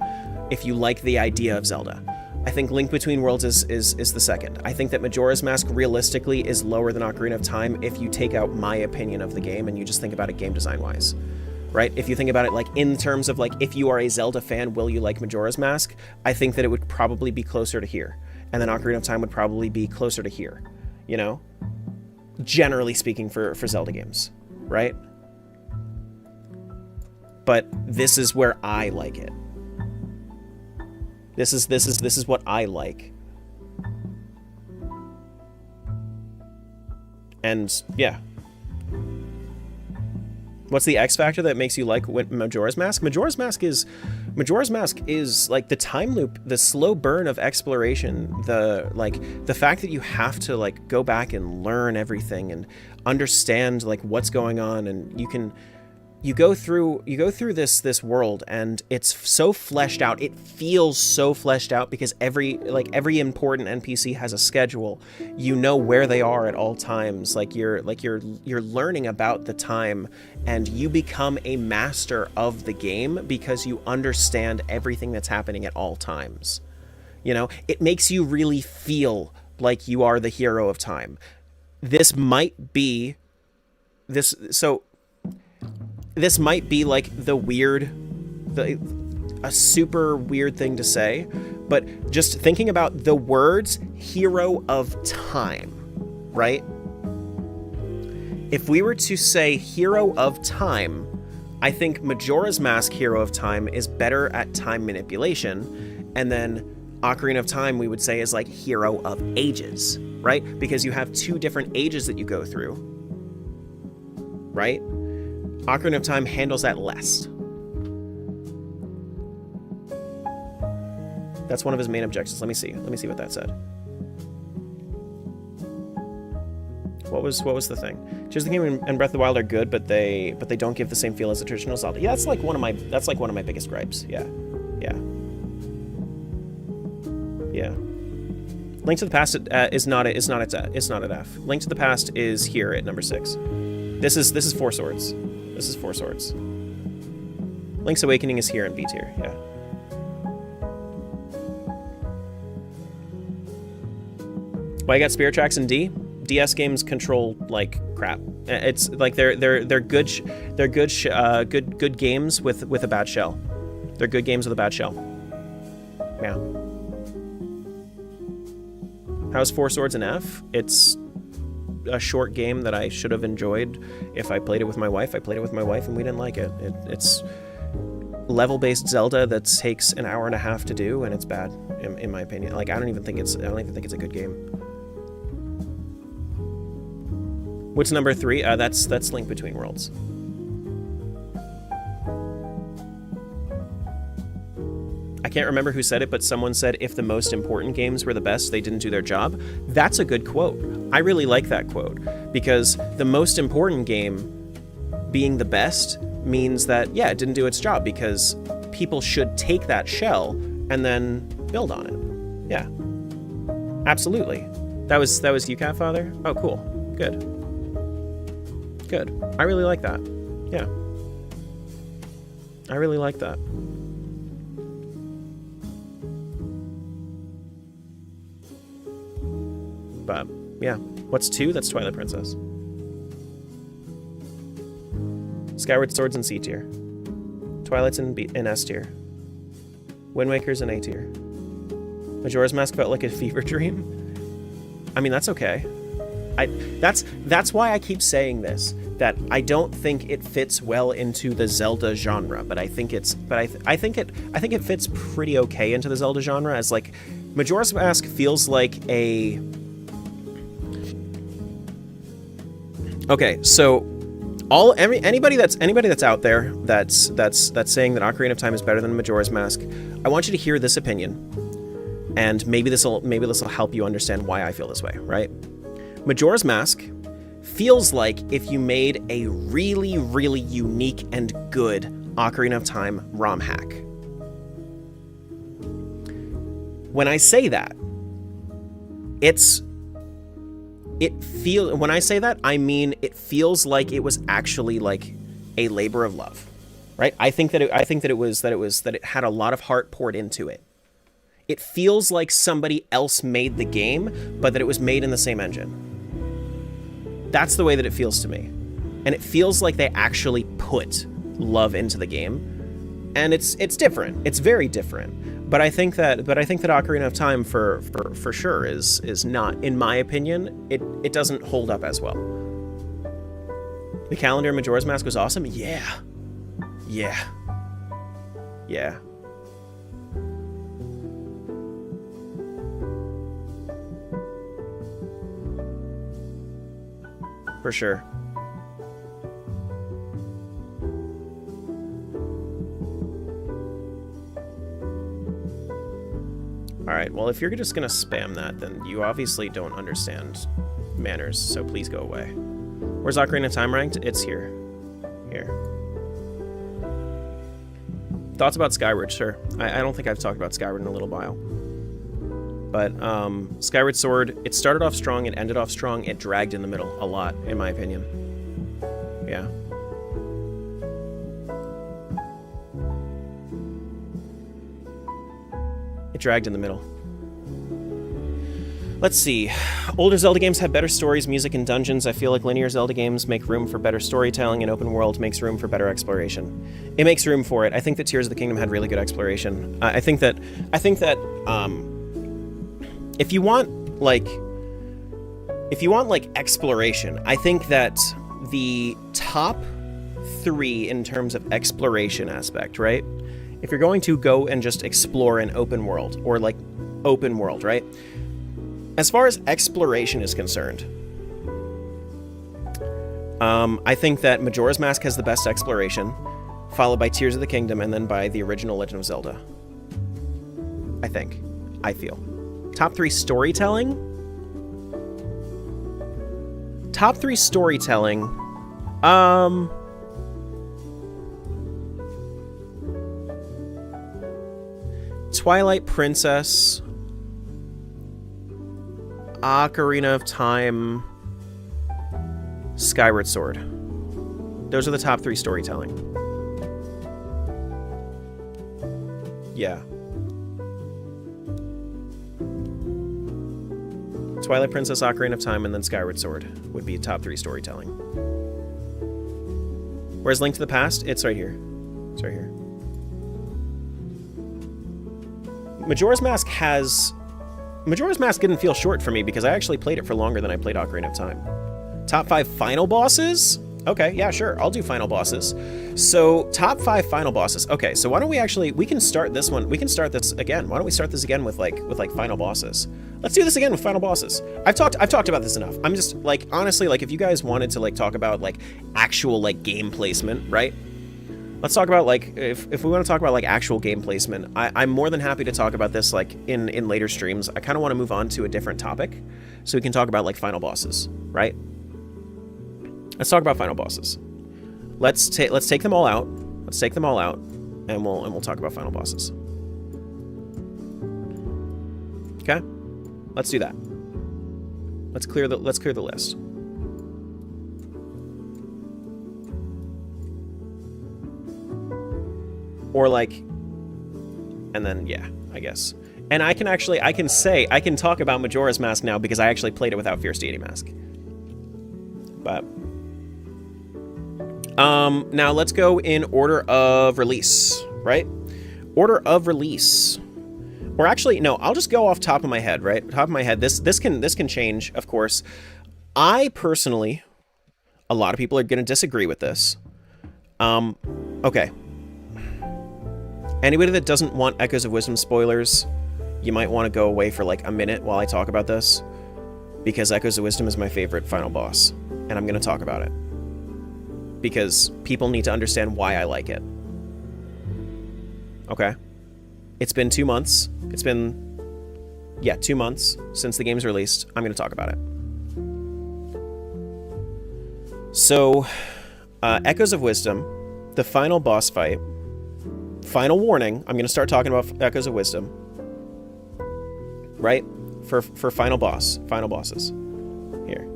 If you like the idea of Zelda. I think Link Between Worlds is the second. I think that Majora's Mask realistically is lower than Ocarina of Time if you take out my opinion of the game and you just think about it game design wise. Right? If you think about it like in terms of like, if you are a Zelda fan, will you like Majora's Mask? I think that it would probably be closer to here. And then Ocarina of Time would probably be closer to here. You know? Generally speaking for Zelda games. Right? But this is where I like it. This is what I like. And yeah. What's the X factor that makes you like Majora's Mask? Majora's Mask is like the time loop, the slow burn of exploration, the fact that you have to like go back and learn everything and understand like what's going on, and you go through this world and it's so fleshed out. It feels so fleshed out because every important NPC has a schedule. You know where they are at all times. You're learning about the time, and you become a master of the game because you understand everything that's happening at all times. You know, it makes you really feel like you are the hero of time. This might be like a super weird thing to say, but just thinking about the words hero of time, right? If we were to say hero of time, I think Majora's Mask hero of time is better at time manipulation, and then Ocarina of Time we would say is like hero of ages, right? Because you have two different ages that you go through, right? Ocarina of Time handles that less. That's one of his main objectives. Let me see what that said. What was the thing? Tears of the Kingdom and Breath of the Wild are good, but they don't give the same feel as the traditional Zelda. Yeah, that's like one of my biggest gripes. Yeah. Link to the Past is not at F. Link to the Past is here at number 6. This is Four Swords. This is Four Swords. Link's Awakening is here in B tier, yeah. Why I got Spirit Tracks in D? DS games control like crap. It's like they're good games with a bad shell. They're good games with a bad shell. Yeah. How's Four Swords in F? It's a short game that I should have enjoyed if I played it with my wife. I played it with my wife and we didn't like it. It's level-based Zelda that takes an hour and a half to do, and it's bad in my opinion. Like I don't even think it's a good game. What's number 3? That's Link Between Worlds. I can't remember who said it, but someone said if the most important games were the best, they didn't do their job. That's a good quote. I really like that quote, because the most important game being the best means that, yeah, it didn't do its job, because people should take that shell and then build on it. Yeah. Absolutely. That was you, Catfather? Oh, cool. Good. Good. I really like that. Yeah. I really like that. But, yeah. What's 2? That's Twilight Princess. Skyward Sword's in C tier. Twilight's in S tier. Wind Waker's in A tier. Majora's Mask felt like a fever dream. I mean, that's okay. That's why I keep saying this, that I don't think it fits well into the Zelda genre, but I think I think it fits pretty okay into the Zelda genre, as like Majora's Mask feels like a... Okay, so anybody that's out there that's saying that Ocarina of Time is better than Majora's Mask, I want you to hear this opinion, and maybe this will help you understand why I feel this way, right? Majora's Mask feels like if you made a really, really unique and good Ocarina of Time ROM hack. When I say that, when I say that, I mean it feels like it was actually like a labor of love, right? I think that it had a lot of heart poured into it. It feels like somebody else made the game, but that it was made in the same engine. That's the way that it feels to me. And it feels like they actually put love into the game. And it's different. It's very different. But I think that Ocarina of Time for sure is not, in my opinion, it doesn't hold up as well. The calendar in Majora's Mask was awesome? Yeah. Yeah. Yeah. For sure. Alright, well, if you're just gonna spam that, then you obviously don't understand manners, so please go away. Where's Ocarina of Time ranked? It's here. Here. Thoughts about Skyward? Sure. I don't think I've talked about Skyward in a little while. But Skyward Sword, it started off strong, it ended off strong, it dragged in the middle a lot, in my opinion. Yeah. It dragged in the middle. Let's see. Older Zelda games have better stories, music, and dungeons. I feel like linear Zelda games make room for better storytelling, and open world makes room for better exploration. It makes room for it. I think that Tears of the Kingdom had really good exploration. I think that if you want exploration, I think that the top 3 in terms of exploration aspect, right? If you're going to go and just explore an open world, or like open world, right? As far as exploration is concerned, I think that Majora's Mask has the best exploration, followed by Tears of the Kingdom, and then by the original Legend of Zelda. I feel. Top 3 storytelling? Top 3 storytelling. Twilight Princess, Ocarina of Time, Skyward Sword. Those are the top 3 storytelling. Yeah. Twilight Princess, Ocarina of Time, and then Skyward Sword would be top 3 storytelling. Where's Link to the Past? It's right here. It's right here. Majora's Mask didn't feel short for me because I actually played it for longer than I played Ocarina of Time. Top 5 final bosses? Okay, yeah, sure. I'll do final bosses. So top 5 final bosses. Okay, so why don't we can start this one. We can start this again. Why don't we start this again with like final bosses? Let's do this again with final bosses. I've talked about this enough. I'm just like, honestly, like if you guys wanted to like talk about like actual like game placement, right? Let's talk about like if we want to talk about like actual game placement, I'm more than happy to talk about this like in later streams. I kind of want to move on to a different topic so we can talk about like final bosses, right? Let's talk about final bosses. Let's take them all out. Let's take them all out, and we'll talk about final bosses. Okay, let's do that. Let's clear the list. Or like, and then yeah, I guess. And I can talk about Majora's Mask now because I actually played it without Fierce Deity Mask. But now let's go in order of release, right? Order of release. Or actually, no, I'll just go off top of my head, right? Top of my head. This can change, of course. I personally, a lot of people are going to disagree with this. Okay. Anybody that doesn't want Echoes of Wisdom spoilers, you might want to go away for like a minute while I talk about this, because Echoes of Wisdom is my favorite final boss, and I'm going to talk about it. Because people need to understand why I like it. Okay? It's been 2 months. It's been, yeah, 2 months since the game's released. I'm going to talk about it. So, Echoes of Wisdom, the final boss fight. Final warning, I'm going to start talking about Echoes of Wisdom. Right? For final bosses. Here.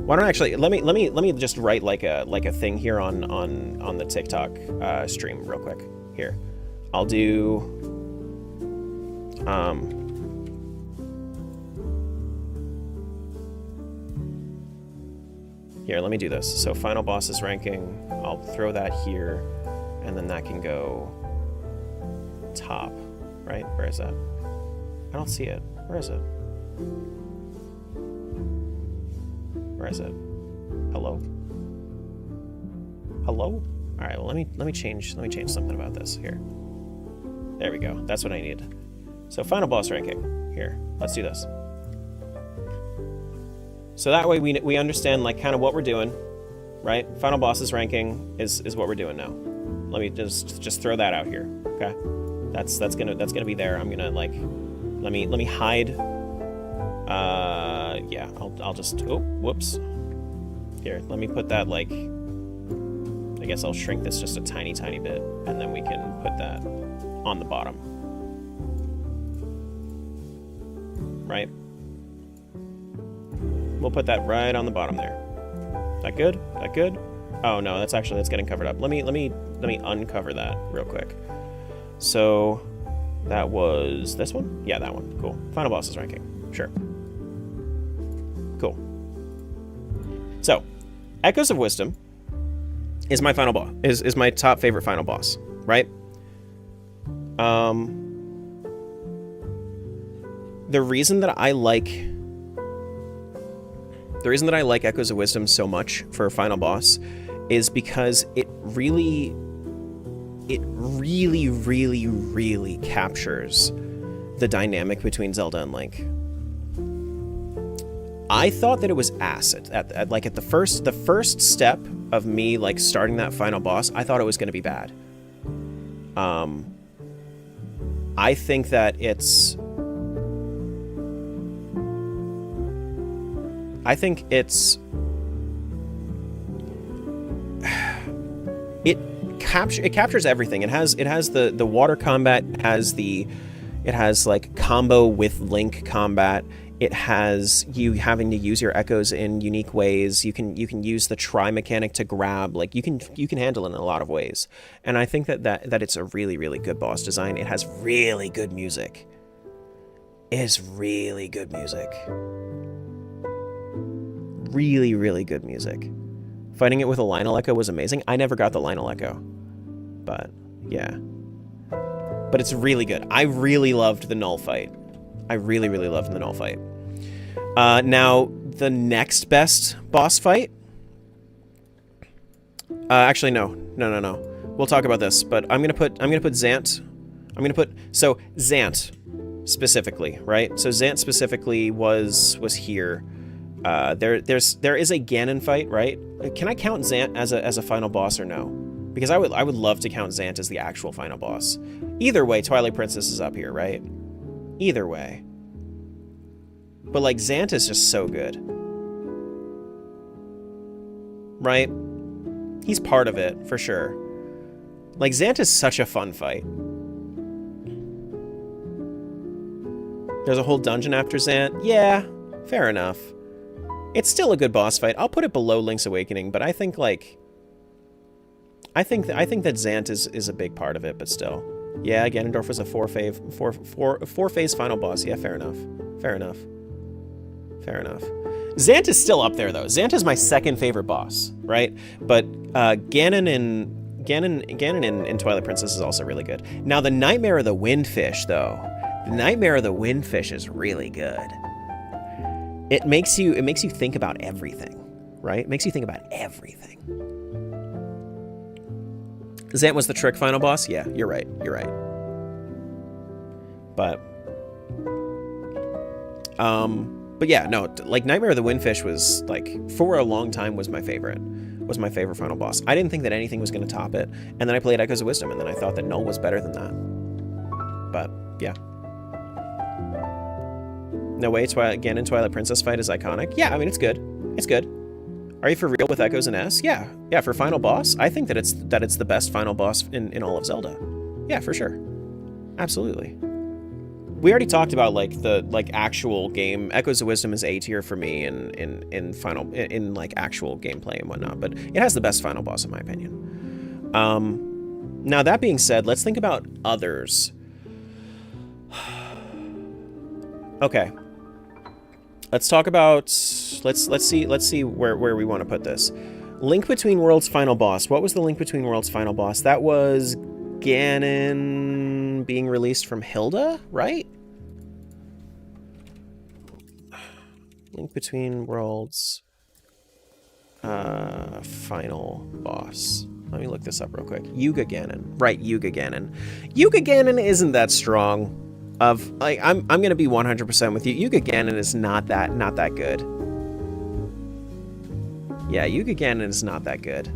Why don't actually let me just write like a thing here on the TikTok stream real quick. Here. I'll do here, let me do this. So final bosses ranking, I'll throw that here, and then that can go top, right? Where is that? I don't see it. Where is it? Where is it? Hello? Hello? All right, well, let me change something about this here. There we go. That's what I need. So final boss ranking. Here, let's do this. So that way we understand like kind of what we're doing, right? Final bosses ranking is what we're doing now. Let me just throw that out here. Okay, that's gonna be there. I'm gonna like let me hide. Yeah, I'll just, oh, whoops. Here, let me put that like, I guess I'll shrink this just a tiny bit, and then we can put that on the bottom. Right? We'll put that right on the bottom there. That good? That good? Oh no, that's getting covered up. Let me uncover that real quick. So that was this one? Yeah, that one. Cool. Final bosses ranking. Sure. Cool. So, Echoes of Wisdom is my final boss. Is my top favorite final boss, right? The reason that I like Echoes of Wisdom so much for a final boss is because it really captures the dynamic between Zelda and Link. I thought that it was ass at the first step of me like starting that final boss. I thought it was going to be bad. I think that it captures everything. It has the water combat, it has like combo with Link combat. It has you having to use your echoes in unique ways. You can use the try mechanic to grab. Like you can handle it in a lot of ways. And I think that it's a really good boss design. It has really good music. It has really good music. Really good music. Fighting it with a Lionel Echo was amazing. I never got the Lionel Echo, but yeah. But it's really good. I really loved the Null fight. I really loved the Null fight. Now, the next best boss fight... actually, no. We'll talk about this, but I'm gonna put Zant. So Zant specifically, right? So Zant specifically was here. There is a Ganon fight, right? Can I count Zant as a final boss or no? Because I would love to count Zant as the actual final boss. Either way, Twilight Princess is up here, right? Either way. But like Zant is just so good. Right? He's part of it, for sure. Like Zant is such a fun fight. There's a whole dungeon after Zant. Yeah, fair enough. It's still a good boss fight. I'll put it below Link's Awakening, but I think like I think that Zant is a big part of it, but still. Yeah, Ganondorf was a four phase final boss. Yeah, fair enough. Fair enough. Fair enough. Zant is still up there though. Zant is my second favorite boss, right? But Ganon in Twilight Princess is also really good. Now the Nightmare of the Windfish though. The Nightmare of the Windfish is really good. It makes you think about everything, right? It makes you think about everything. Zant was the trick final boss? Yeah, you're right. You're right. But yeah, no, like Nightmare of the Windfish was like for a long time was my favorite final boss. I didn't think that anything was going to top it, and then I played Echoes of Wisdom, and then I thought that Null was better than that. But yeah. No way, Ganon Twilight Princess fight is iconic. Yeah, I mean it's good. It's good. Are you for real with Echoes and S? Yeah, yeah. For final boss, I think that it's the best final boss in all of Zelda. Yeah, for sure. Absolutely. We already talked about like the actual game. Echoes of Wisdom is A tier for me in like actual gameplay and whatnot, but it has the best final boss in my opinion. Now that being said, let's think about others. Okay. Let's talk about let's see where we want to put this. Link Between Worlds final boss. What was the Link Between Worlds final boss? That was Ganon being released from Hilda, right? Link Between Worlds final boss. Let me look this up real quick. Yuga Ganon. Right, Yuga Ganon. Yuga Ganon isn't that strong. I'm gonna be 100% with you. Yuga Ganon is not that good. Yeah, Yuga Ganon is not that good.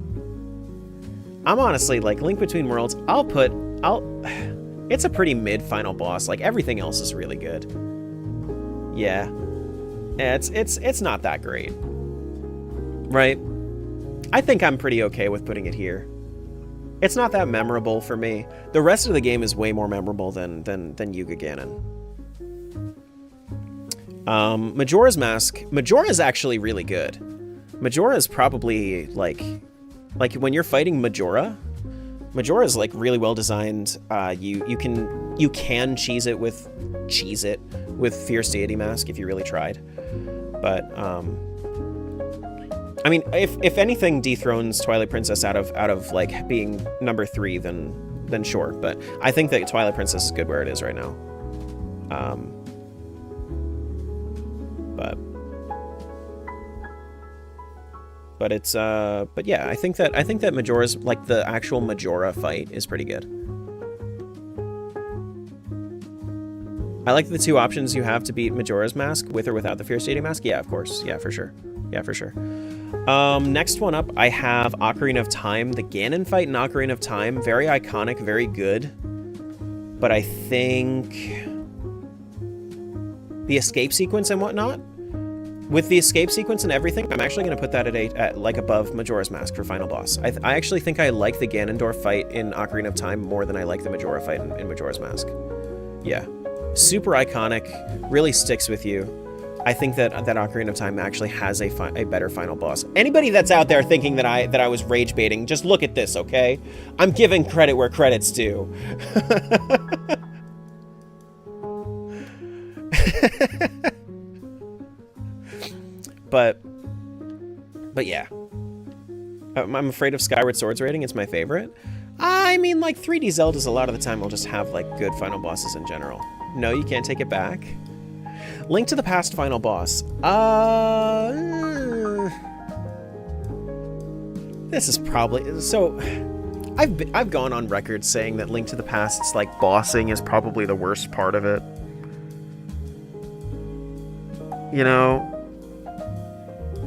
I'm honestly like Link Between Worlds. It's a pretty mid final boss. Like everything else is really good. Yeah, it's not that great, right? I think I'm pretty okay with putting it here. It's not that memorable for me. The rest of the game is way more memorable than Yuga Ganon. Majora's Mask. Majora is actually really good. Majora is probably like when you're fighting Majora is like really well designed. You can cheese it with Fierce Deity Mask if you really tried. But I mean, if anything dethrones Twilight Princess out of like being number 3, then sure. But I think that Twilight Princess is good where it is right now. But yeah, I think that Majora's like the actual Majora fight is pretty good. I like the 2 options you have to beat Majora's Mask with or without the Fierce Deity Mask. Yeah, of course. Yeah, for sure. Yeah, for sure. Next one up, I have Ocarina of Time. The Ganon fight in Ocarina of Time, very iconic, very good. But I think the escape sequence and whatnot, with the escape sequence and everything, I'm actually going to put that at like above Majora's Mask for final boss. I actually think I like the Ganondorf fight in Ocarina of Time more than I like the Majora fight in Majora's Mask. Yeah, super iconic, really sticks with you. I think that Ocarina of Time actually has a better final boss. Anybody that's out there thinking that I was rage baiting, just look at this, okay? I'm giving credit where credit's due. But yeah. I'm afraid of Skyward Sword's rating. It's my favorite. I mean, like 3D Zeldas a lot of the time will just have like good final bosses in general. No, you can't take it back. Link to the Past final boss. This is probably... So, I've gone on record saying that Link to the Past's like bossing is probably the worst part of it. You know,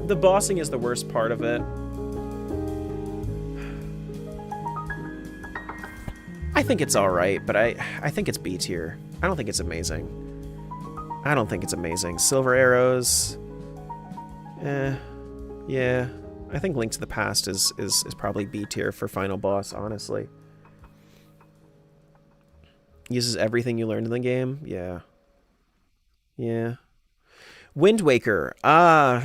the bossing is the worst part of it. I think it's alright, but I think it's B tier. I don't think it's amazing. I don't think it's amazing. Silver Arrows. Yeah. I think Link to the Past is probably B tier for final boss, honestly. Uses everything you learned in the game? Yeah. Yeah. Wind Waker. I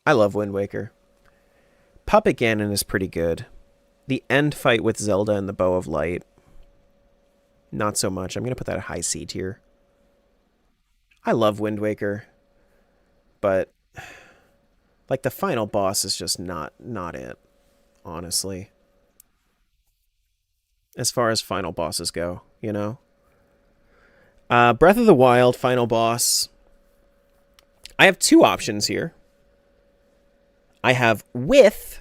love Wind Waker. Puppet Ganon is pretty good. The end fight with Zelda and the Bow of Light, not so much. I'm going to put that at high C tier. I love Wind Waker, but like the final boss is just not it, honestly. As far as final bosses go, you know? Breath of the Wild, final boss. I have two options here. I have with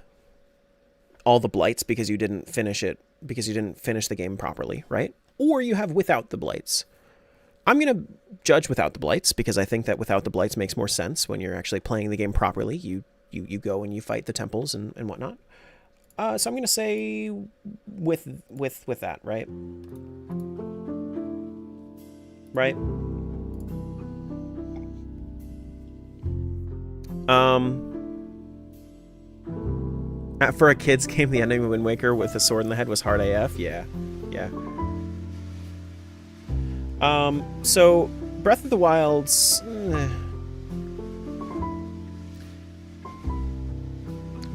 all the blights because you didn't finish it, because you didn't finish the game properly, right? Or you have without the blights. I'm going to judge without the blights because I think that without the blights makes more sense when you're actually playing the game properly. You go and you fight the temples and whatnot. So I'm going to say with that, right? Right? For a kid's game, the ending of Wind Waker with a sword in the head was hard AF. Yeah. So Breath of the Wild's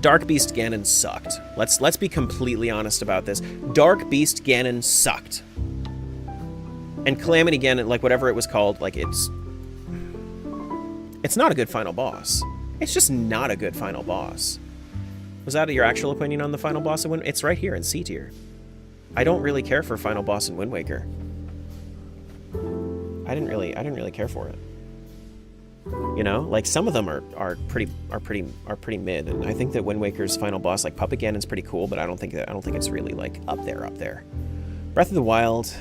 Dark Beast Ganon sucked. Let's be completely honest about this. Dark Beast Ganon sucked. And Calamity Ganon, like whatever it was called, like it's not a good final boss. It's just not a good final boss. Was that your actual opinion on the final boss of Wind? It's right here in C tier. I don't really care for final boss in Wind Waker. I didn't really care for it. You know, like some of them are pretty mid, and I think that Wind Waker's final boss, like Puppet Ganon's pretty cool, but I don't think it's really like up there. Breath of the Wild,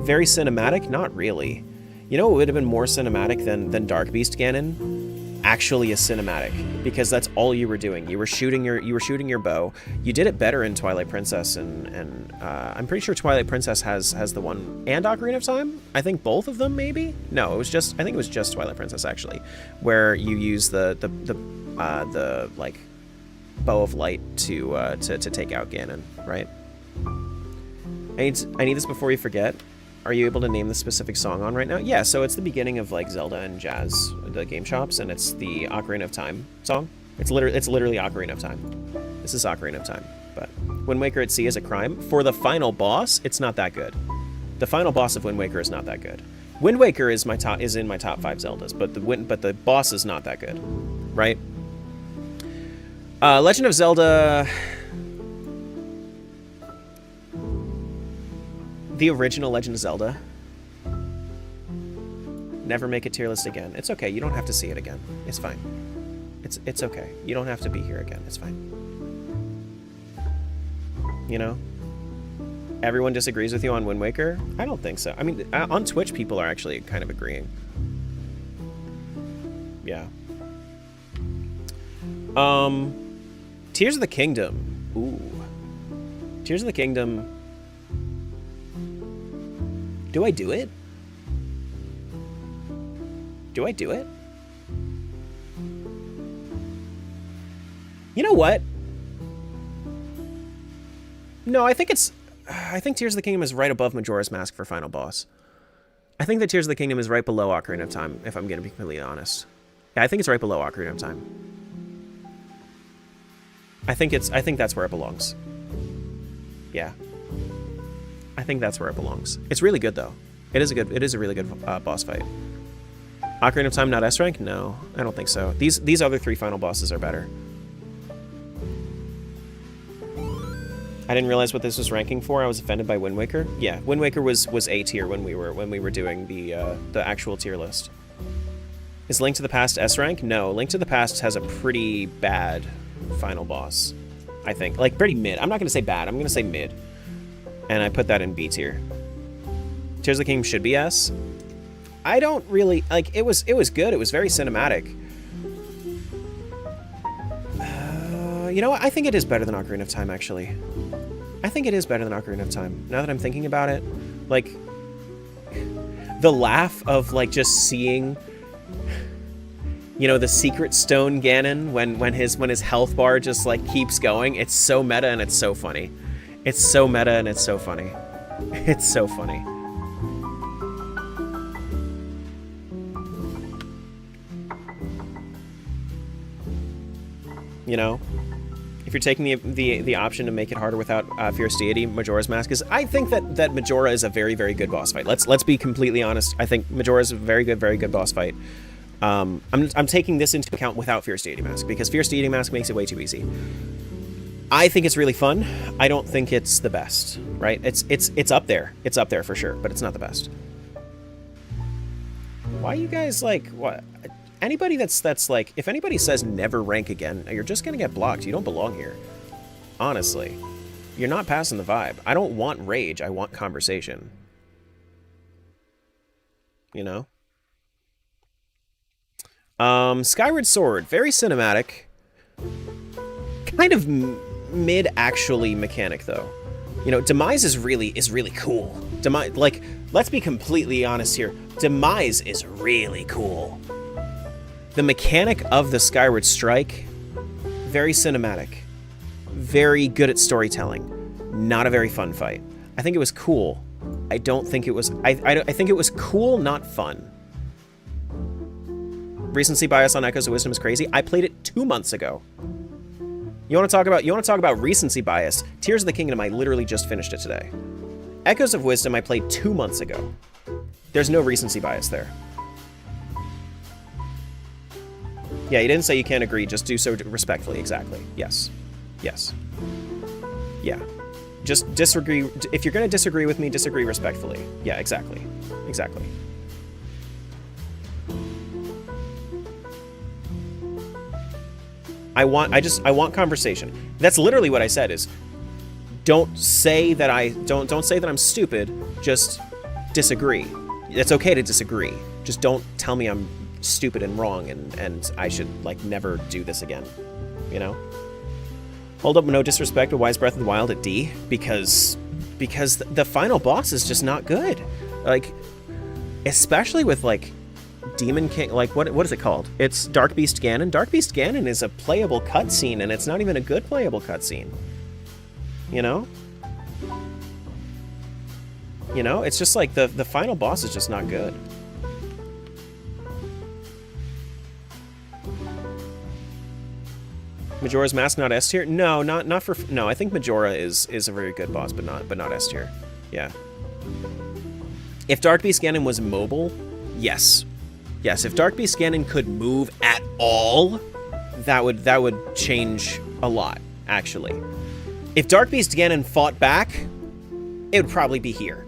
very cinematic, not really. You know what would have been more cinematic than Dark Beast Ganon? Actually a cinematic, because that's all you were doing. You were shooting your bow. You did it better in Twilight Princess, and I'm pretty sure Twilight Princess has the one, and Ocarina of Time. I think both of them, maybe. No, I think it was just Twilight Princess actually, where you use the like Bow of Light to take out Ganon, right? I need this before you forget. Are you able to name the specific song on right now? Yeah, so it's the beginning of like Zelda and Jazz, the game shops, and it's the Ocarina of Time song. It's literally Ocarina of Time. This is Ocarina of Time. But Wind Waker at Sea is a crime. For the final boss, it's not that good. The final boss of Wind Waker is not that good. Wind Waker is in my top 5 Zeldas, but the boss is not that good, right? Legend of Zelda. The original Legend of Zelda. Never make a tier list again. It's okay. You don't have to see it again. It's fine. It's okay. You don't have to be here again. It's fine. You know? Everyone disagrees with you on Wind Waker? I don't think so. I mean, on Twitch, people are actually kind of agreeing. Yeah. Tears of the Kingdom. Ooh. Tears of the Kingdom. Do I do it? Do I do it? You know what? No, I think Tears of the Kingdom is right above Majora's Mask for final boss. I think that Tears of the Kingdom is right below Ocarina of Time, if I'm going to be completely honest. Yeah, I think it's right below Ocarina of Time. I think that's where it belongs. Yeah. I think that's where it belongs. It's really good though. It is a really good boss fight. Ocarina of Time not S rank? No, I don't think so. These other 3 final bosses are better. I didn't realize what this was ranking for. I was offended by Wind Waker. Yeah, Wind Waker was A tier when we were doing the actual tier list. Is Link to the Past S rank? No, Link to the Past has a pretty bad final boss, I think. Like, pretty mid. I'm not going to say bad. I'm going to say mid. And I put that in B tier. Tears of the Kingdom should be S. I don't really... Like, it was good. It was very cinematic. You know what? I think it is better than Ocarina of Time, actually. I think it is better than Ocarina of Time. Now that I'm thinking about it, like, the laugh of, like, just seeing, you know, the Secret Stone Ganon when his health bar just, like, keeps going. It's so meta and it's so funny. It's so meta and it's so funny. It's so funny. You know? If you're taking the option to make it harder without Fierce Deity, Majora's Mask is... I think that Majora is a very, very good boss fight. Let's be completely honest. I think Majora is a very good boss fight. I'm taking this into account without Fierce Deity Mask, because Fierce Deity Mask makes it way too easy. I think it's really fun. I don't think it's the best, right? It's up there. It's up there for sure, but it's not the best. Why you guys, like, what... Anybody that's like, if anybody says never rank again, you're just gonna get blocked. You don't belong here. Honestly. You're not passing the vibe. I don't want rage, I want conversation. You know? Skyward Sword, very cinematic. Kind of mid actually mechanic though. You know, Demise is really cool. Demise, like, let's be completely honest here. Demise is really cool. The mechanic of the Skyward Strike, very cinematic, very good at storytelling, not a very fun fight. I think it was cool. I don't think it was... I think it was cool, not fun. Recency bias on Echoes of Wisdom is crazy. I played it 2 months ago. You want to talk about recency bias? Tears of the Kingdom, I literally just finished it today. Echoes of Wisdom, I played 2 months ago. There's no recency bias there. Yeah, you didn't say you can't agree, just do so respectfully. Exactly. Yes. Yes. Yeah. Just disagree. If you're going to disagree with me, disagree respectfully. Yeah, exactly. Exactly. I want conversation. That's literally what I said is, don't say that I'm stupid, just disagree. It's okay to disagree. Just don't tell me I'm stupid and wrong and I should, like, never do this again, you know? Hold up, no disrespect, but why is Breath of the Wild at D? Because the final boss is just not good. Like, especially with, like, Demon King, like, what is it called? It's Dark Beast Ganon. Dark Beast Ganon is a playable cutscene, and it's not even a good playable cutscene. You know? You know, it's just like the final boss is just not good. Majora's Mask not S tier? No, not for... No, I think Majora is a very good boss, but not S tier. Yeah. If Dark Beast Ganon was mobile, yes. Yes, if Dark Beast Ganon could move at all, that would change a lot, actually. If Dark Beast Ganon fought back, it would probably be here.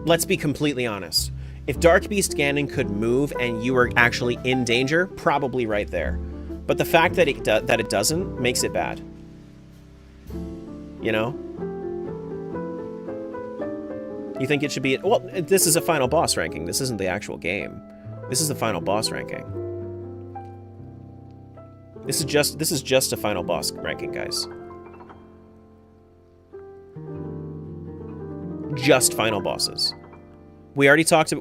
Let's be completely honest. If Dark Beast Ganon could move and you were actually in danger, probably right there. But the fact that it doesn't makes it bad. You know? You think it should be... Well, this is a final boss ranking. This isn't the actual game. This is the final boss ranking. This is just a final boss ranking, guys. Just final bosses. We already talked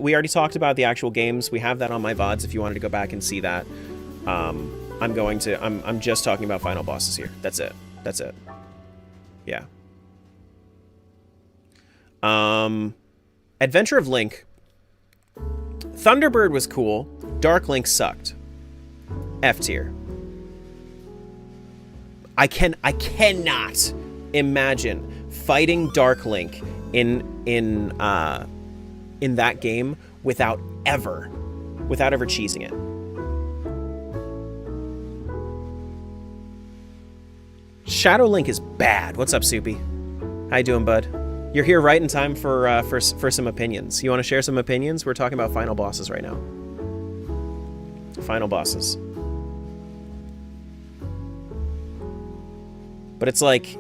about the actual games. We have that on my VODs if you wanted to go back and see that. I'm just talking about final bosses here. That's it. That's it. Yeah. Adventure of Link. Thunderbird was cool. Dark Link sucked. F tier. I cannot imagine fighting Dark Link in that game without ever cheesing it. Shadow Link is bad. What's up, Soupy? How you doing, bud? You're here right in time for some opinions. You want to share some opinions? We're talking about final bosses right now. Final bosses. But it's like,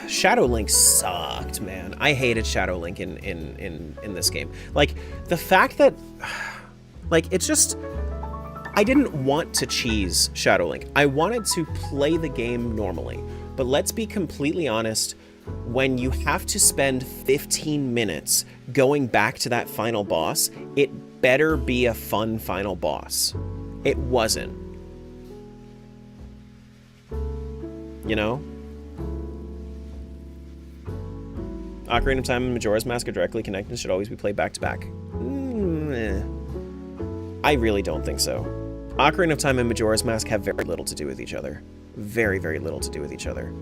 Shadow Link sucked, man. I hated Shadow Link in this game. Like, the fact that, like, it's just, I didn't want to cheese Shadow Link. I wanted to play the game normally. But let's be completely honest, when you have to spend 15 minutes going back to that final boss, it better be a fun final boss. It wasn't. You know? Ocarina of Time and Majora's Mask are directly connected and should always be played back to back. I really don't think so. Ocarina of Time and Majora's Mask have very little to do with each other. Very, very little to do with each other.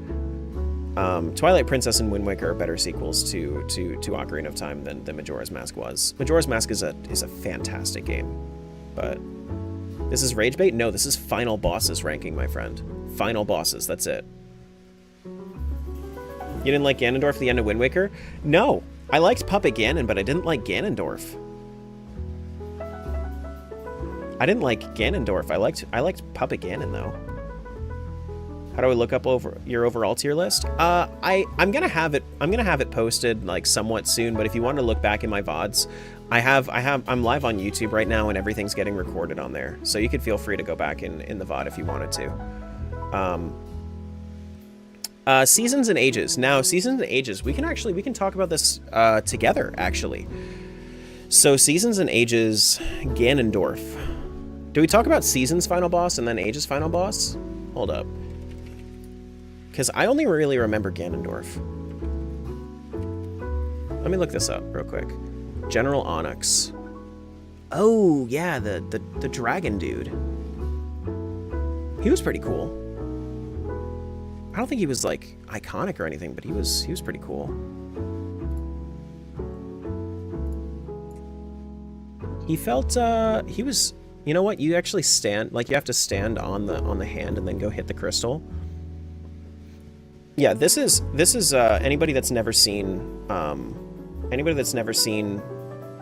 Twilight Princess and Wind Waker are better sequels to Ocarina of Time than Majora's Mask was. Majora's Mask is a fantastic game, but this is Rage Bait? No, this is Final Bosses ranking, my friend. Final Bosses, that's it. You didn't like Ganondorf at the end of Wind Waker? No, I liked Puppet Ganon, but I didn't like Ganondorf. I didn't like Ganondorf. I liked Puppet Ganon though. How do I look up your overall tier list? I'm gonna have it posted like somewhat soon, but if you want to look back in my VODs, I'm live on YouTube right now and everything's getting recorded on there. So you could feel free to go back in the VOD if you wanted to. Seasons and Ages. Now, Seasons and Ages, we can talk about this together, actually. So, Seasons and Ages, Ganondorf. Do we talk about Seasons final boss and then Ages final boss? Hold up. Because I only really remember Ganondorf. Let me look this up real quick. General Onyx. Oh, yeah, the dragon dude. He was pretty cool. I don't think he was like iconic or anything, but he was pretty cool. He felt he was, you know what? You actually stand, like you have to stand on the hand and then go hit the crystal. Yeah, this is anybody that's never seen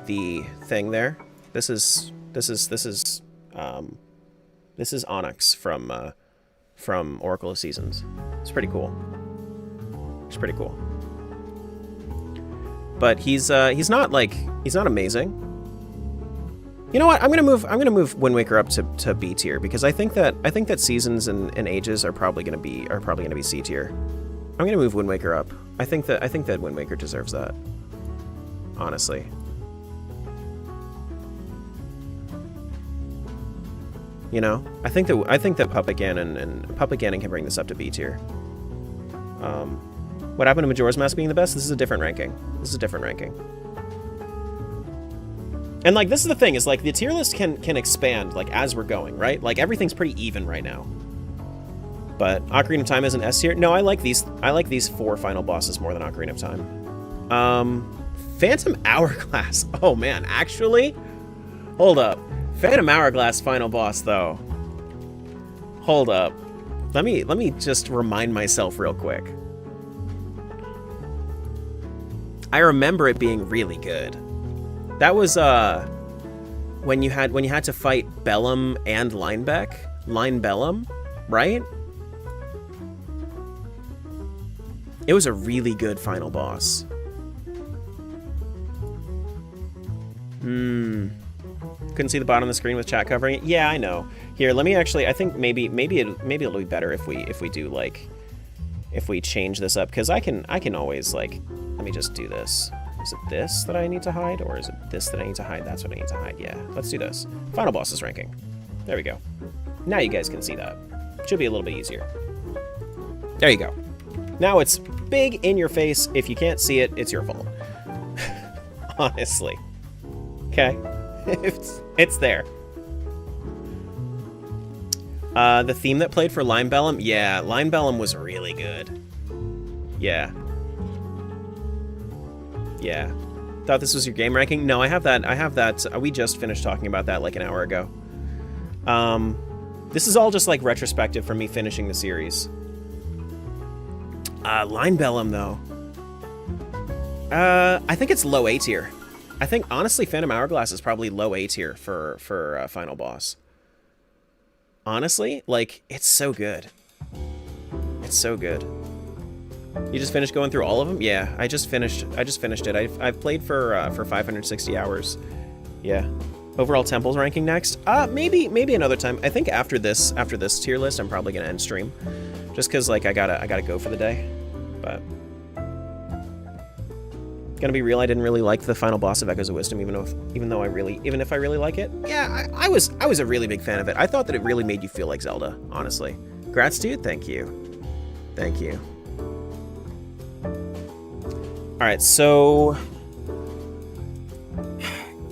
the thing there. This is Onyx from Oracle of Seasons. It's pretty cool. It's pretty cool. But he's not amazing. You know what? I'm gonna move Wind Waker up to B tier because I think that Seasons and Ages are probably gonna be C tier. I'm gonna move Wind Waker up. I think that Wind Waker deserves that. Honestly. You know, I think that Puppet Ganon can bring this up to B tier. What happened to Majora's Mask being the best? This is a different ranking. And like this is the thing is like the tier list can expand like as we're going, right? Like everything's pretty even right now. But Ocarina of Time is an S tier. No, I like these 4 final bosses more than Ocarina of Time. Phantom Hourglass. Oh man, actually, hold up. Phantom Hourglass final boss though. Hold up. Let me just remind myself real quick. I remember it being really good. That was when you had to fight Bellum and Line Bellum, right? It was a really good final boss. Couldn't see the bottom of the screen with chat covering it. Yeah, I know. Here, let me actually. I think maybe it'll be better if we do like if we change this up because I can always like. Let me just do this. Is it this that I need to hide or is it this that I need to hide? That's what I need to hide. Yeah, let's do this. Final bosses ranking. There we go. Now you guys can see that. Should be a little bit easier. There you go. Now it's big in your face. If you can't see it, it's your fault. Honestly. Okay. It's there. The theme that played for Line Bellum? Yeah, Line Bellum was really good. Yeah. Yeah. Thought this was your game ranking? No, I have that. We just finished talking about that like an hour ago. This is all just like retrospective for me finishing the series. Line Bellum, though. I think it's low A tier. I think, honestly, Phantom Hourglass is probably low A tier for Final Boss. Honestly, like, it's so good. It's so good. You just finished going through all of them? Yeah, I just finished it. I've played for 560 hours. Yeah. Overall temples ranking next? Maybe another time. I think after this tier list, I'm probably gonna end stream, just cause like I gotta go for the day. But gonna be real, I didn't really like the final boss of Echoes of Wisdom, even if I really like it. Yeah, I was a really big fan of it. I thought that it really made you feel like Zelda, honestly. Grats, dude. Thank you. Thank you. All right, so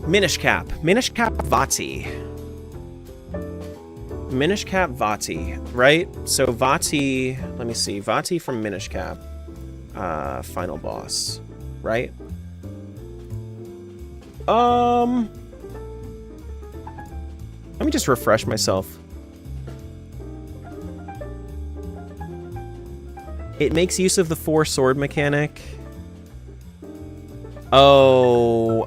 Minish Cap Vati, right? So Vati, let me see, Vati from Minish Cap, final boss, right? Let me just refresh myself. It makes use of the 4 sword mechanic. Oh,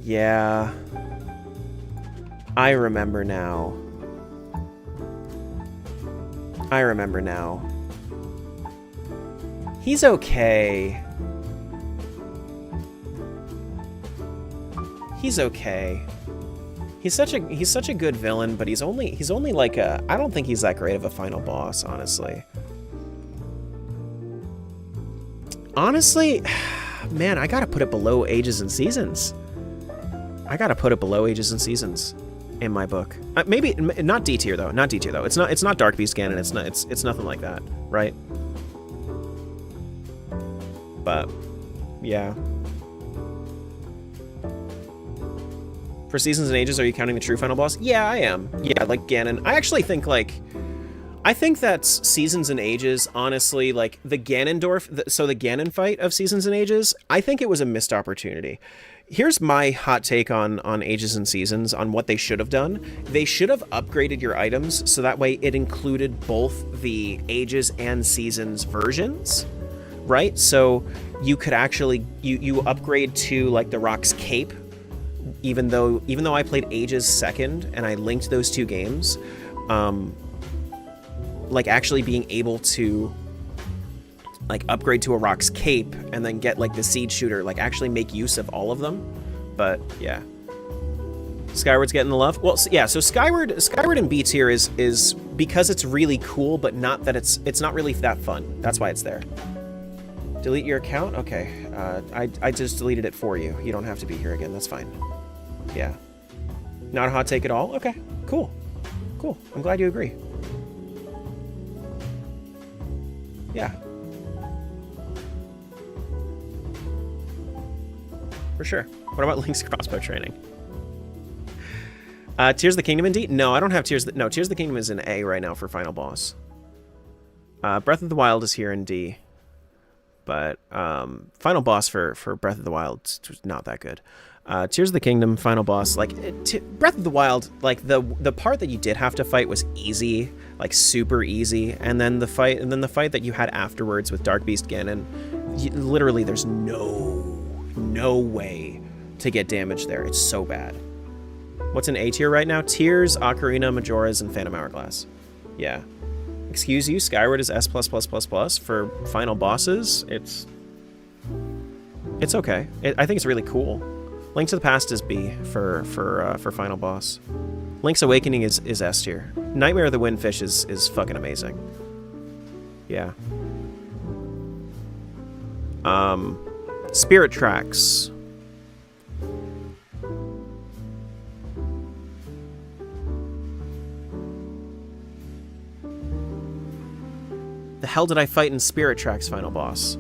yeah. I remember now. He's okay. He's such a good villain, but he's only like a, I don't think he's that great of a final boss, honestly. Honestly, man, I gotta put it below Ages and Seasons. In my book. Maybe not D tier though. Not D tier though. It's not Dark Beast Ganon. It's nothing like that, right? But yeah. For Seasons and Ages, are you counting the true final boss? Yeah, I am. Yeah, like Ganon. I think that Seasons and Ages, honestly, like the Ganondorf, so the Ganon fight of Seasons and Ages, I think it was a missed opportunity. Here's my hot take on Ages and Seasons, on what they should have done. They should have upgraded your items so that way it included both the Ages and Seasons versions, right? So you could actually, you upgrade to like the Rock's Cape, even though I played Ages second and I linked those two games, like actually being able to like upgrade to a Rock's Cape and then get like the Seed Shooter, like actually make use of all of them. But yeah, Skyward's getting the love. Well, yeah, so Skyward in B tier is because it's really cool, but not that it's not really that fun. That's why it's there. Delete your account? Okay, I just deleted it for you. You don't have to be here again, that's fine. Yeah. Not a hot take at all? Okay, cool. Cool, I'm glad you agree. Yeah. For sure. What about Link's crossbow training? Tears of the Kingdom in D? No, I don't have Tears of the Kingdom is in A right now for final boss. Breath of the Wild is here in D. But final boss for Breath of the Wild is not that good. Tears of the Kingdom, final boss, like Breath of the Wild, like the part that you did have to fight was easy, like super easy, and then the fight that you had afterwards with Dark Beast Ganon, literally there's no way to get damage there. It's so bad. What's in A tier right now? Tears, Ocarina, Majora's, and Phantom Hourglass. Yeah. Excuse you, Skyward is S++++. For final bosses, it's okay. I think it's really cool. Link to the Past is B for final boss. Link's Awakening is S tier. Nightmare of the Windfish is fucking amazing. Yeah. Spirit Tracks. The hell did I fight in Spirit Tracks final boss?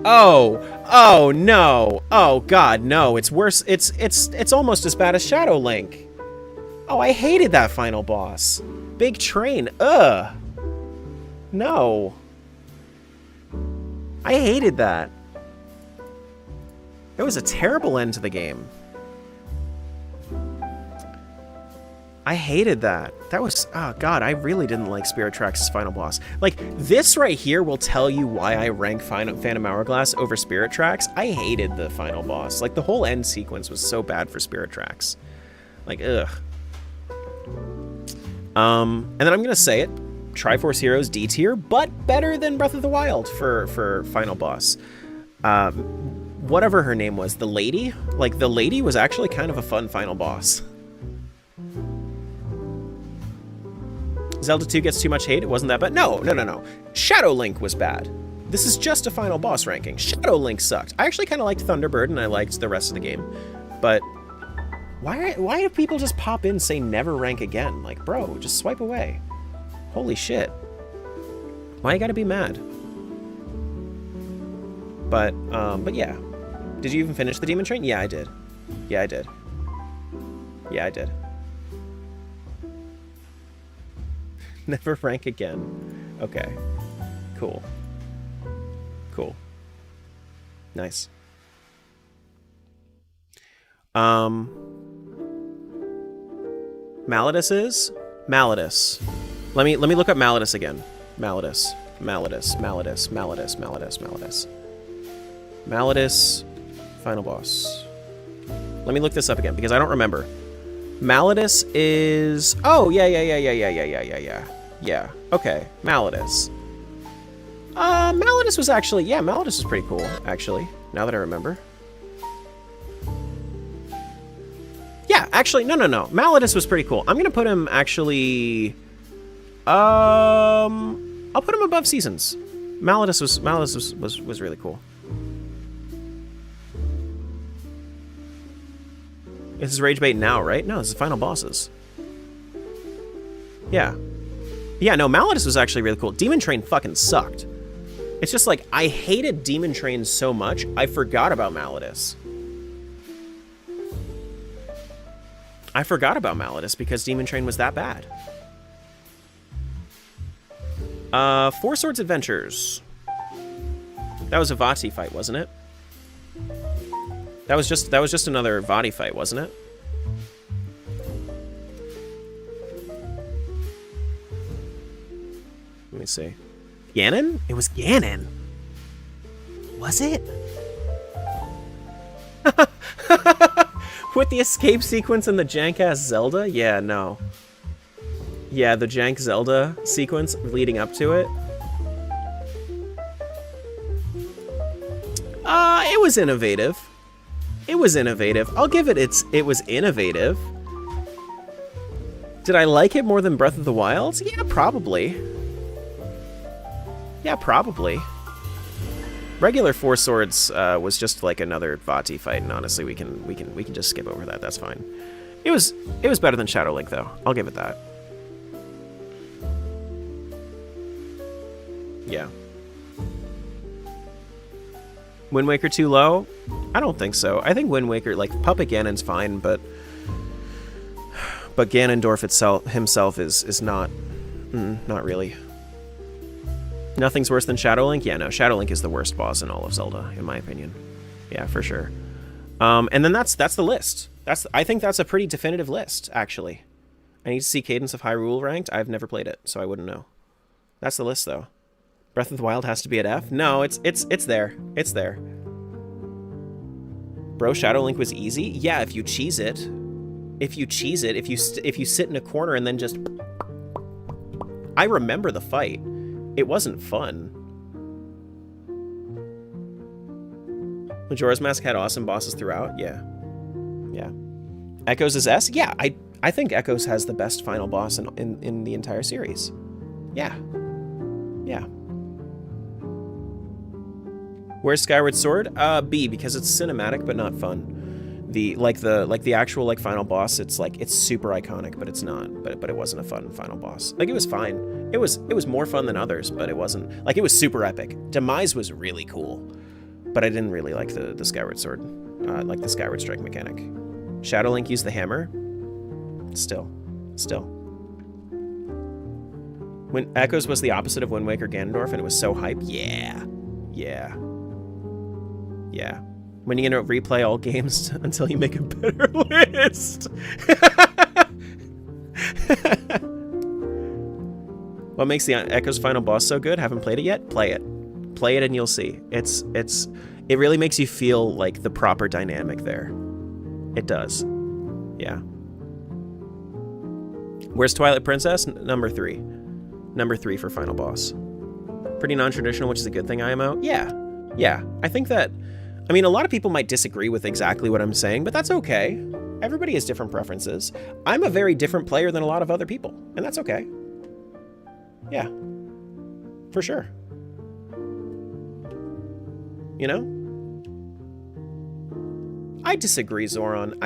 Oh no. Oh god, no. It's worse. It's almost as bad as Shadow Link. Oh, I hated that final boss. Big Train. Ugh. No. I hated that. It was a terrible end to the game. I hated that. That was, oh god, I really didn't like Spirit Tracks' final boss. Like, this right here will tell you why I rank Phantom Hourglass over Spirit Tracks. I hated the final boss. Like, the whole end sequence was so bad for Spirit Tracks. Like, ugh. And then I'm gonna say it. Triforce Heroes D tier, but better than Breath of the Wild for final boss. Whatever her name was, the lady? Like, the lady was actually kind of a fun final boss. Zelda 2 gets too much hate, it wasn't that bad. No. Shadow Link was bad. This is just a final boss ranking. Shadow Link sucked. I actually kind of liked Thunderbird, and I liked the rest of the game. But why do people just pop in and say never rank again? Like, bro, just swipe away. Holy shit. Why you gotta be mad? But yeah. Did you even finish the Demon Train? Yeah, I did. Yeah, I did. Yeah, I did. Never rank again. Okay. Cool. Cool. Nice. Malladus is? Malladus. Let me look up Malladus again. Malladus. Malladus. Final boss. Let me look this up again because I don't remember. Malladus is... Oh, yeah. Yeah, okay. Malladus. Malladus was actually... Yeah, Malladus was pretty cool, actually, now that I remember. Yeah, actually, no. Malladus was pretty cool. I'm gonna put him, actually... I'll put him above Seasons. Malladus was really cool. This is Rage Bait now, right? No, this is Final Bosses. Yeah. Yeah, no, Malladus was actually really cool. Demon Train fucking sucked. It's just like, I hated Demon Train so much, I forgot about Malladus. I forgot about Malladus because Demon Train was that bad. Four Swords Adventures. That was a Vati fight, wasn't it? That was just another Vati fight, wasn't it? Let me see. Ganon? It was Ganon. Was it? With the escape sequence and the jank-ass Zelda? Yeah, no. Yeah, the jank Zelda sequence leading up to it. It was innovative. It was innovative. I'll give it it was innovative. Did I like it more than Breath of the Wild? Yeah, probably. Yeah, probably. Regular Four Swords was just like another Vati fight, and honestly, we can just skip over that. That's fine. It was better than Shadow Link, though. I'll give it that. Yeah. Wind Waker too low? I don't think so. I think Wind Waker, like, Puppet Ganon's fine, but Ganondorf himself is not, not really. Nothing's worse than Shadow Link? Yeah, no, Shadow Link is the worst boss in all of Zelda, in my opinion. Yeah, for sure. And then that's the list. I think that's a pretty definitive list, actually. I need to see Cadence of Hyrule ranked. I've never played it, so I wouldn't know. That's the list, though. Breath of the Wild has to be at F? No, it's there. It's there. Bro, Shadow Link was easy? Yeah, if you cheese it. If you cheese it, if you sit in a corner and then just... I remember the fight. It wasn't fun. Majora's Mask had awesome bosses throughout? Yeah. Yeah. Echoes is S? Yeah, I think Echoes has the best final boss in the entire series. Yeah. Yeah. Where's Skyward Sword? B, because it's cinematic but not fun. The actual like final boss, it's super iconic, but it's not. But it wasn't a fun final boss. Like, it was fine. It was more fun than others, but it wasn't like, it was super epic. Demise was really cool, but I didn't really like the Skyward Sword, like the Skyward Strike mechanic. Shadow Link used the hammer. Still. When Echoes was the opposite of Wind Waker Ganondorf, and it was so hype. Yeah. When are you gonna replay all games until you make a better list? What makes the Echoes final boss so good? Haven't played it yet? Play it. Play it and you'll see. It really makes you feel like the proper dynamic there. It does. Yeah. Where's Twilight Princess? Number 3. Number 3 for final boss. Pretty non-traditional, which is a good thing, IMO. Yeah. Yeah. I think that... I mean, a lot of people might disagree with exactly what I'm saying, but that's okay. Everybody has different preferences. I'm a very different player than a lot of other people, and that's okay. Yeah. For sure. You know? I disagree, Zoran.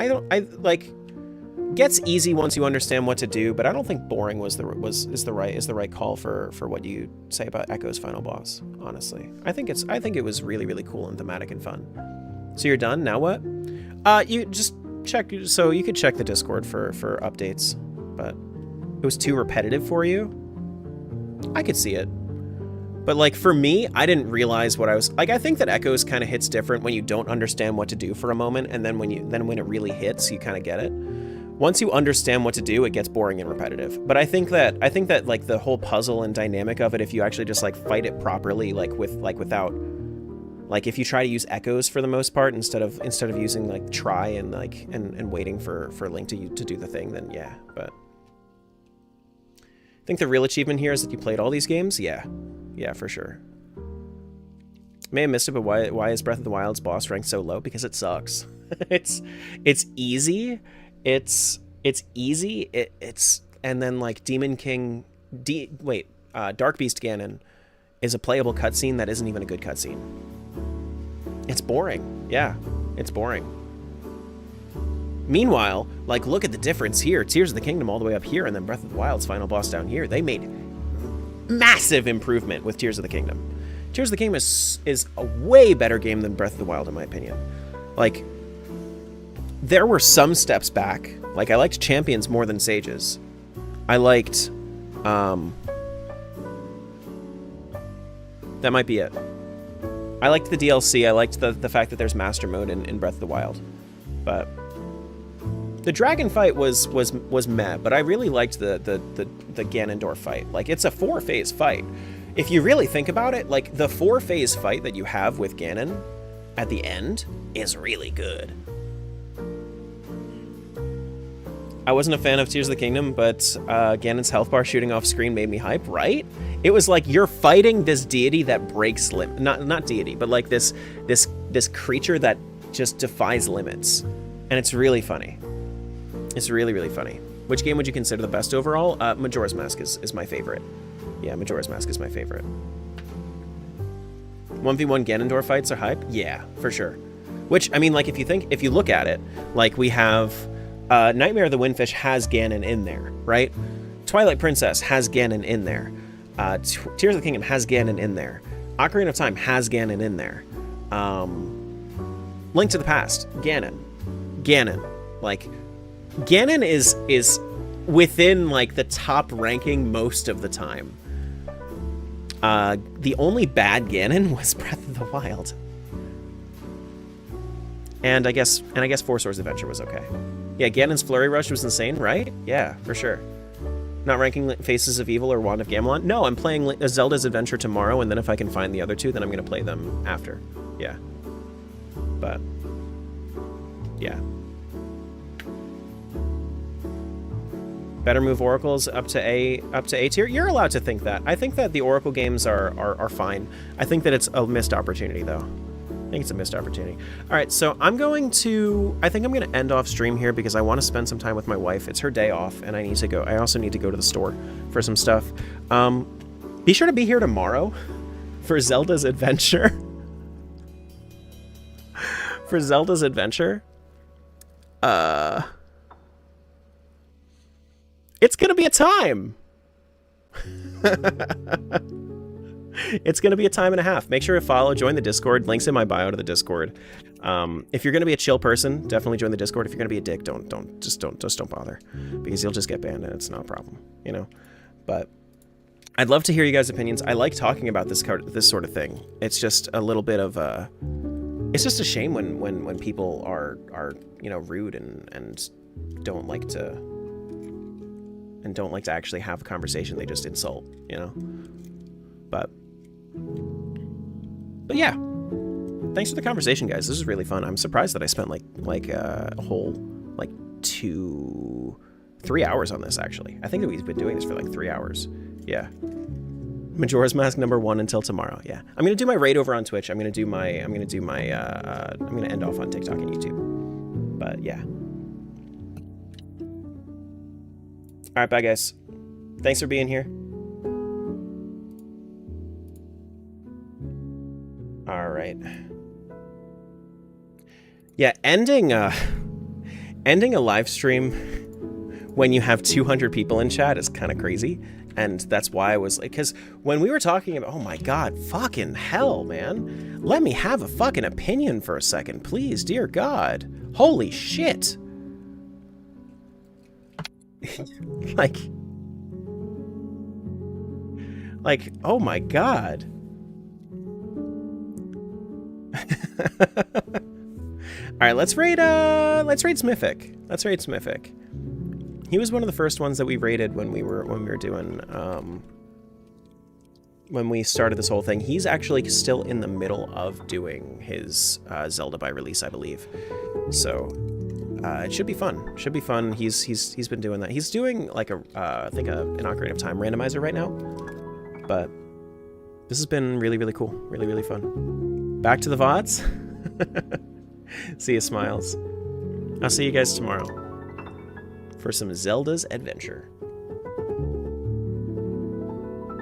Gets easy once you understand what to do, but I don't think boring is the right call for what you say about Echo's final boss, honestly. I think it was really, really cool and thematic and fun. So you're done? Now what? You just check, so you could check the Discord for updates, but it was too repetitive for you? I could see it. But like for me, I didn't realize what I was like. I think that Echoes kind of hits different when you don't understand what to do for a moment, and then when it really hits, you kind of get it. Once you understand what to do, it gets boring and repetitive. But I think that like the whole puzzle and dynamic of it, if you actually just like fight it properly, without if you try to use echoes for the most part instead of using like try and and waiting for Link to do the thing, then yeah. But I think the real achievement here is that you played all these games. Yeah, for sure. May have missed it, but why is Breath of the Wild's boss ranked so low? Because it sucks. it's easy. It's easy. It's and then like Demon King, Dark Beast Ganon is a playable cutscene that isn't even a good cutscene. It's boring. Yeah, it's boring. Meanwhile, like look at the difference here. Tears of the Kingdom all the way up here, and then Breath of the Wild's final boss down here. They made massive improvement with Tears of the Kingdom. Tears of the Kingdom is a way better game than Breath of the Wild in my opinion. Like, there were some steps back. Like, I liked Champions more than Sages. I liked, that might be it. I liked the DLC. I liked the fact that there's Master Mode in Breath of the Wild. But the dragon fight was meh, but I really liked the Ganondorf fight. Like, it's a 4-phase fight. If you really think about it, like, the 4-phase fight that you have with Ganon at the end is really good. I wasn't a fan of Tears of the Kingdom, but Ganon's health bar shooting off screen made me hype, right? It was like you're fighting this deity that breaks not deity, but like this creature that just defies limits. And it's really funny. It's really, really funny. Which game would you consider the best overall? Majora's Mask is my favorite. Yeah, Majora's Mask is my favorite. 1v1 Ganondorf fights are hype? Yeah, for sure. Which, I mean, like, if you look at it, like, we have Nightmare of the Windfish has Ganon in there, right? Twilight Princess has Ganon in there. Tears of the Kingdom has Ganon in there. Ocarina of Time has Ganon in there. Link to the Past, Ganon. Like, Ganon is within, like, the top ranking most of the time. The only bad Ganon was Breath of the Wild. And I guess Four Swords Adventure was okay. Yeah, Ganon's Flurry Rush was insane, right? Yeah, for sure. Not ranking Faces of Evil or Wand of Gamelon? No, I'm playing Zelda's Adventure tomorrow, and then if I can find the other two, then I'm going to play them after. Yeah. But, yeah. Better move Oracles up to A tier? You're allowed to think that. I think that the Oracle games are fine. I think that it's a missed opportunity, though. I think it's a missed opportunity. All right, so I think I'm going to end off stream here because I want to spend some time with my wife. It's her day off, and I also need to go to the store for some stuff. Be sure to be here tomorrow for Zelda's Adventure. For Zelda's Adventure. It's going to be a time. It's going to be a time and a half. Make sure to follow, join the Discord. Links in my bio to the Discord. If you're going to be a chill person, definitely join the Discord. If you're going to be a dick, don't bother, because you'll just get banned and it's not a problem, you know. But I'd love to hear you guys' opinions. I like talking about this sort of thing. It's just a little bit of a. It's just a shame when people are you know, rude and don't like to actually have a conversation. They just insult, you know. But yeah, thanks for the conversation, guys. This is really fun. I'm surprised that I spent like a whole like 3 hours on this, actually. I think that we've been doing this for like 3 hours. Yeah. Majora's Mask #1 until tomorrow. Yeah. I'm gonna do my raid over on Twitch. I'm gonna end off on TikTok and YouTube. But yeah. Alright, bye guys. Thanks for being here. Alright. Yeah, ending a live stream when you have 200 people in chat is kind of crazy. And that's why I was like, because when we were talking about, oh my god, fucking hell, man. Let me have a fucking opinion for a second, please, dear God. Holy shit. like, oh my god. Alright, let's raid Smithic. Let's raid Smithic. He was one of the first ones that we raided when we were doing when we started this whole thing. He's actually still in the middle of doing his Zelda by release, I believe. So it should be fun. Should be fun. He's been doing that. He's doing like I think an Ocarina of Time randomizer right now. But this has been really, really cool. Really, really fun. Back to the VODs. See you, Smiles. I'll see you guys tomorrow for some Zelda's Adventure.